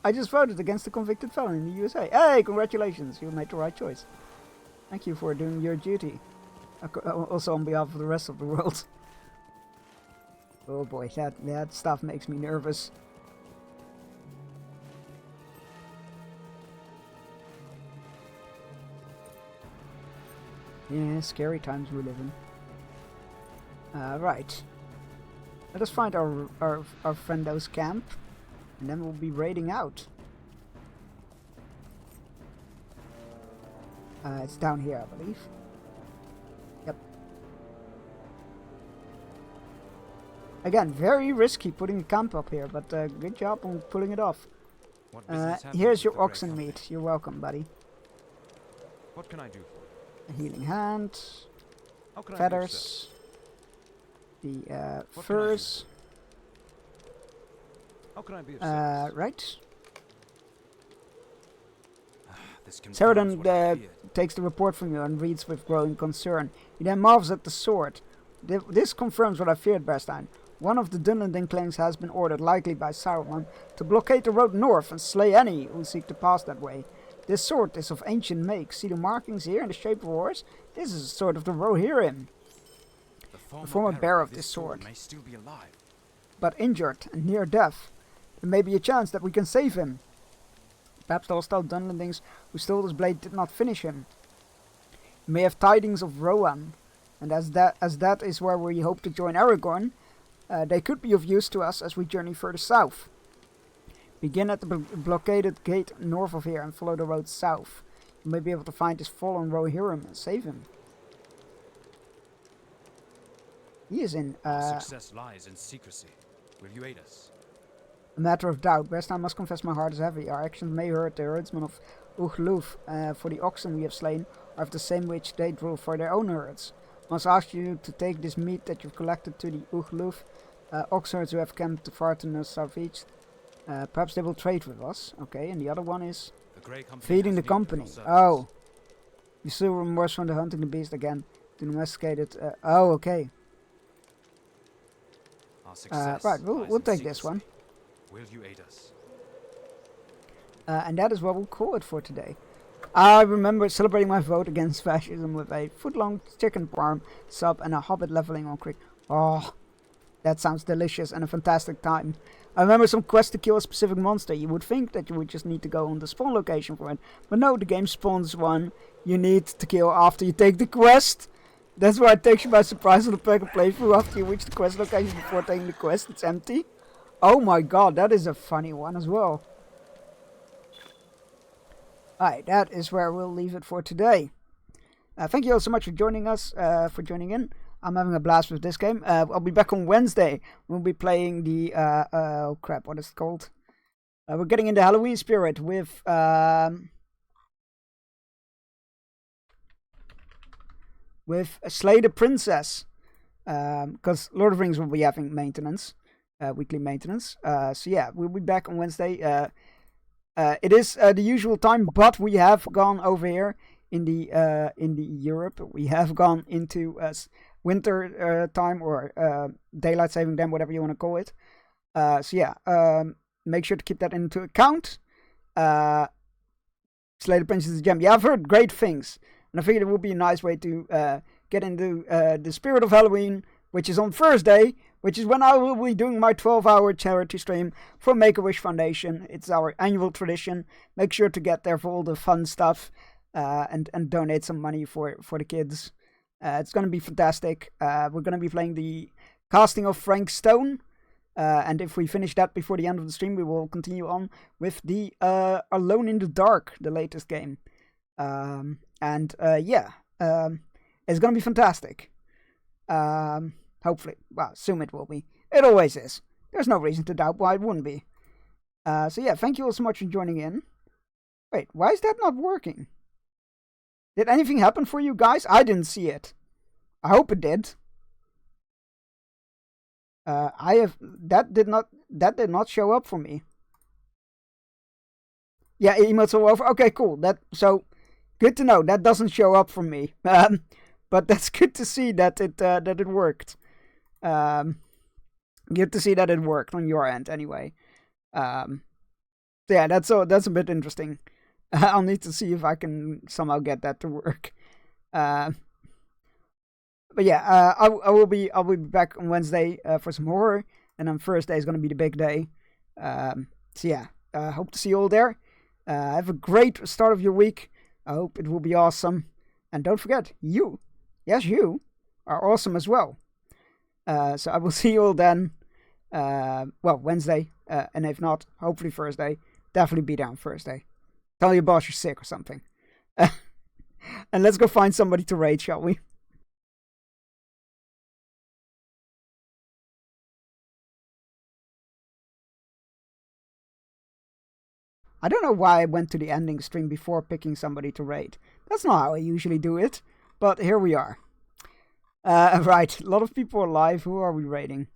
I just voted against a convicted felon in the USA. Hey, congratulations! You made the right choice. Thank you for doing your duty. Also on behalf of the rest of the world. Oh boy, that stuff makes me nervous. Yeah, scary times we live in. Right. Let us find our friendo's camp, and then we'll be raiding out. It's down here, I believe. Yep. Again, very risky putting a camp up here, but good job on pulling it off. What business happened Here's with your the Grey oxen Company? meat. You're welcome, buddy. What can I do for you? A healing hand. How can I be of Feathers. The What can I do? furs. How can I be of service? Right. This confirms Saradon what I feared. takes the report from you and reads with growing concern. He then marvels at the sword. This confirms what I feared, Berstein. One of the Dunlending clans has been ordered, likely by Saruman, to blockade the road north and slay any who seek to pass that way. This sword is of ancient make. See the markings here in the shape of a horse? This is a sword of the Rohirrim. The former bearer of this sword, may still be alive. but injured and near death. There may be a chance that we can save him. Perhaps the hostile Dunlendings who stole this blade did not finish him. We may have tidings of Rohan, and as that is where we hope to join Aragorn, they could be of use to us as we journey further south. Begin at the blockaded gate north of here and follow the road south. You may be able to find this fallen Rohirrim and save him. He is in Our success lies in secrecy. Will you aid us? a matter of doubt. Best I must confess my heart is heavy. Our actions may hurt the herdsmen of Ugluf for the oxen we have slain, or of the same which they drew for their own herds. I must ask you to take this meat that you've collected to the Ugluf ox herds who have camped far to the southeast. Perhaps they will trade with us. Okay, and the other one is feeding the company. Oh, you still remorse from the hunting the beast again to domesticate it. Oh, okay. Right, we'll take this one. Will you aid us? And that is what we'll call it for today. I remember celebrating my vote against fascism with a foot-long chicken parm sub and a hobbit leveling on Creek. Oh, that sounds delicious and a fantastic time. I remember some quest to kill a specific monster. You would think that you would just need to go on the spawn location for it. But no, the game spawns one you need to kill after you take the quest. That's why it takes you by surprise on the pack of playthrough after you reach the quest location before taking the quest. It's empty. Oh my god, that is a funny one as well. Alright, that is where we'll leave it for today. Thank you all so much for joining us, for joining in. I'm having a blast with this game. I'll be back on Wednesday. We'll be playing the, oh crap, what is it called? We're getting into Halloween spirit with, Slay the Princess. Because Lord of the Rings will be having maintenance, weekly maintenance. So yeah, we'll be back on Wednesday. It is the usual time, but we have gone over here in the Europe. We have gone into winter time or daylight saving time, whatever you want to call it. So yeah, make sure to keep that into account. Slay the Princess Gem. Yeah, I've heard great things, and I figured it would be a nice way to get into the spirit of Halloween, which is on Thursday, which is when I will be doing my 12-hour charity stream for Make-A-Wish Foundation. It's our annual tradition. Make sure to get there for all the fun stuff and donate some money for the kids. It's going to be fantastic. We're going to be playing the casting of Frank Stone. And if we finish that before the end of the stream, we will continue on with the Alone in the Dark, the latest game. Yeah, it's going to be fantastic. Hopefully. Well, assume it will be. It always is. There's no reason to doubt why it wouldn't be. So yeah, thank you all so much for joining in. Wait, why is that not working? Did anything happen for you guys? I didn't see it. I hope it did. That did not show up for me. Yeah, emotes all over. Okay, cool. So good to know. That doesn't show up for me. But that's good to see that it worked. Good to see that it worked on your end anyway. Yeah, that's a bit interesting. I'll need to see if I can somehow get that to work. But yeah, I will be back on Wednesday for some horror, and on Thursday is going to be the big day. So yeah, hope to see you all there. Have a great start of your week. I hope it will be awesome. And don't forget, you are awesome as well. So I will see you all then. Well, Wednesday, and if not, hopefully Thursday. Definitely be there on Thursday. Tell your boss you're sick or something. And let's go find somebody to raid, shall we? I don't know why I went to the ending stream before picking somebody to raid. That's not how I usually do it, but here we are. Right, a lot of people are live. Who are we raiding?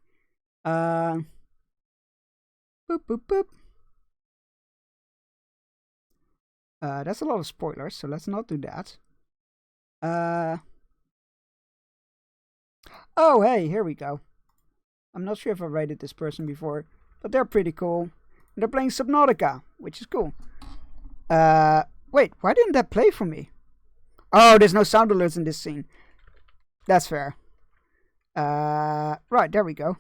Boop, boop, boop. That's a lot of spoilers, so let's not do that. Oh, hey, here we go. I'm not sure if I rated this person before, but they're pretty cool. And they're playing Subnautica, which is cool. Wait, why didn't that play for me? Oh, there's no sound alerts in this scene. That's fair. Right, there we go.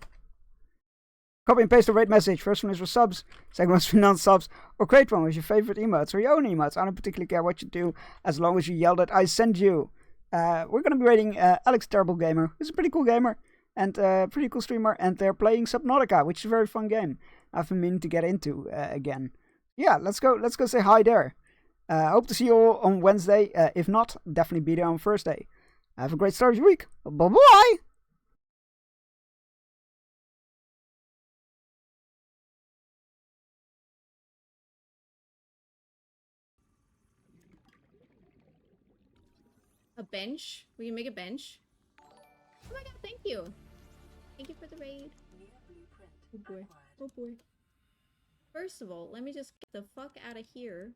Copy and paste the raid message. First one is for subs, second one is for non-subs, or create one with your favorite emotes or your own emotes. I don't particularly care what you do, as long as you yell that I send you. We're going to be rating Alex Terrible Gamer, who's a pretty cool gamer, and pretty cool streamer, and they're playing Subnautica, which is a very fun game. I've been meaning to get into again. Yeah, let's go say hi there. I hope to see you all on Wednesday. If not, definitely be there on Thursday. Have a great start of your week. Bye-bye! A bench? We can make a bench? Oh my god, thank you! Thank you for the raid. Oh boy. Oh boy. First of all, let me just get the fuck out of here.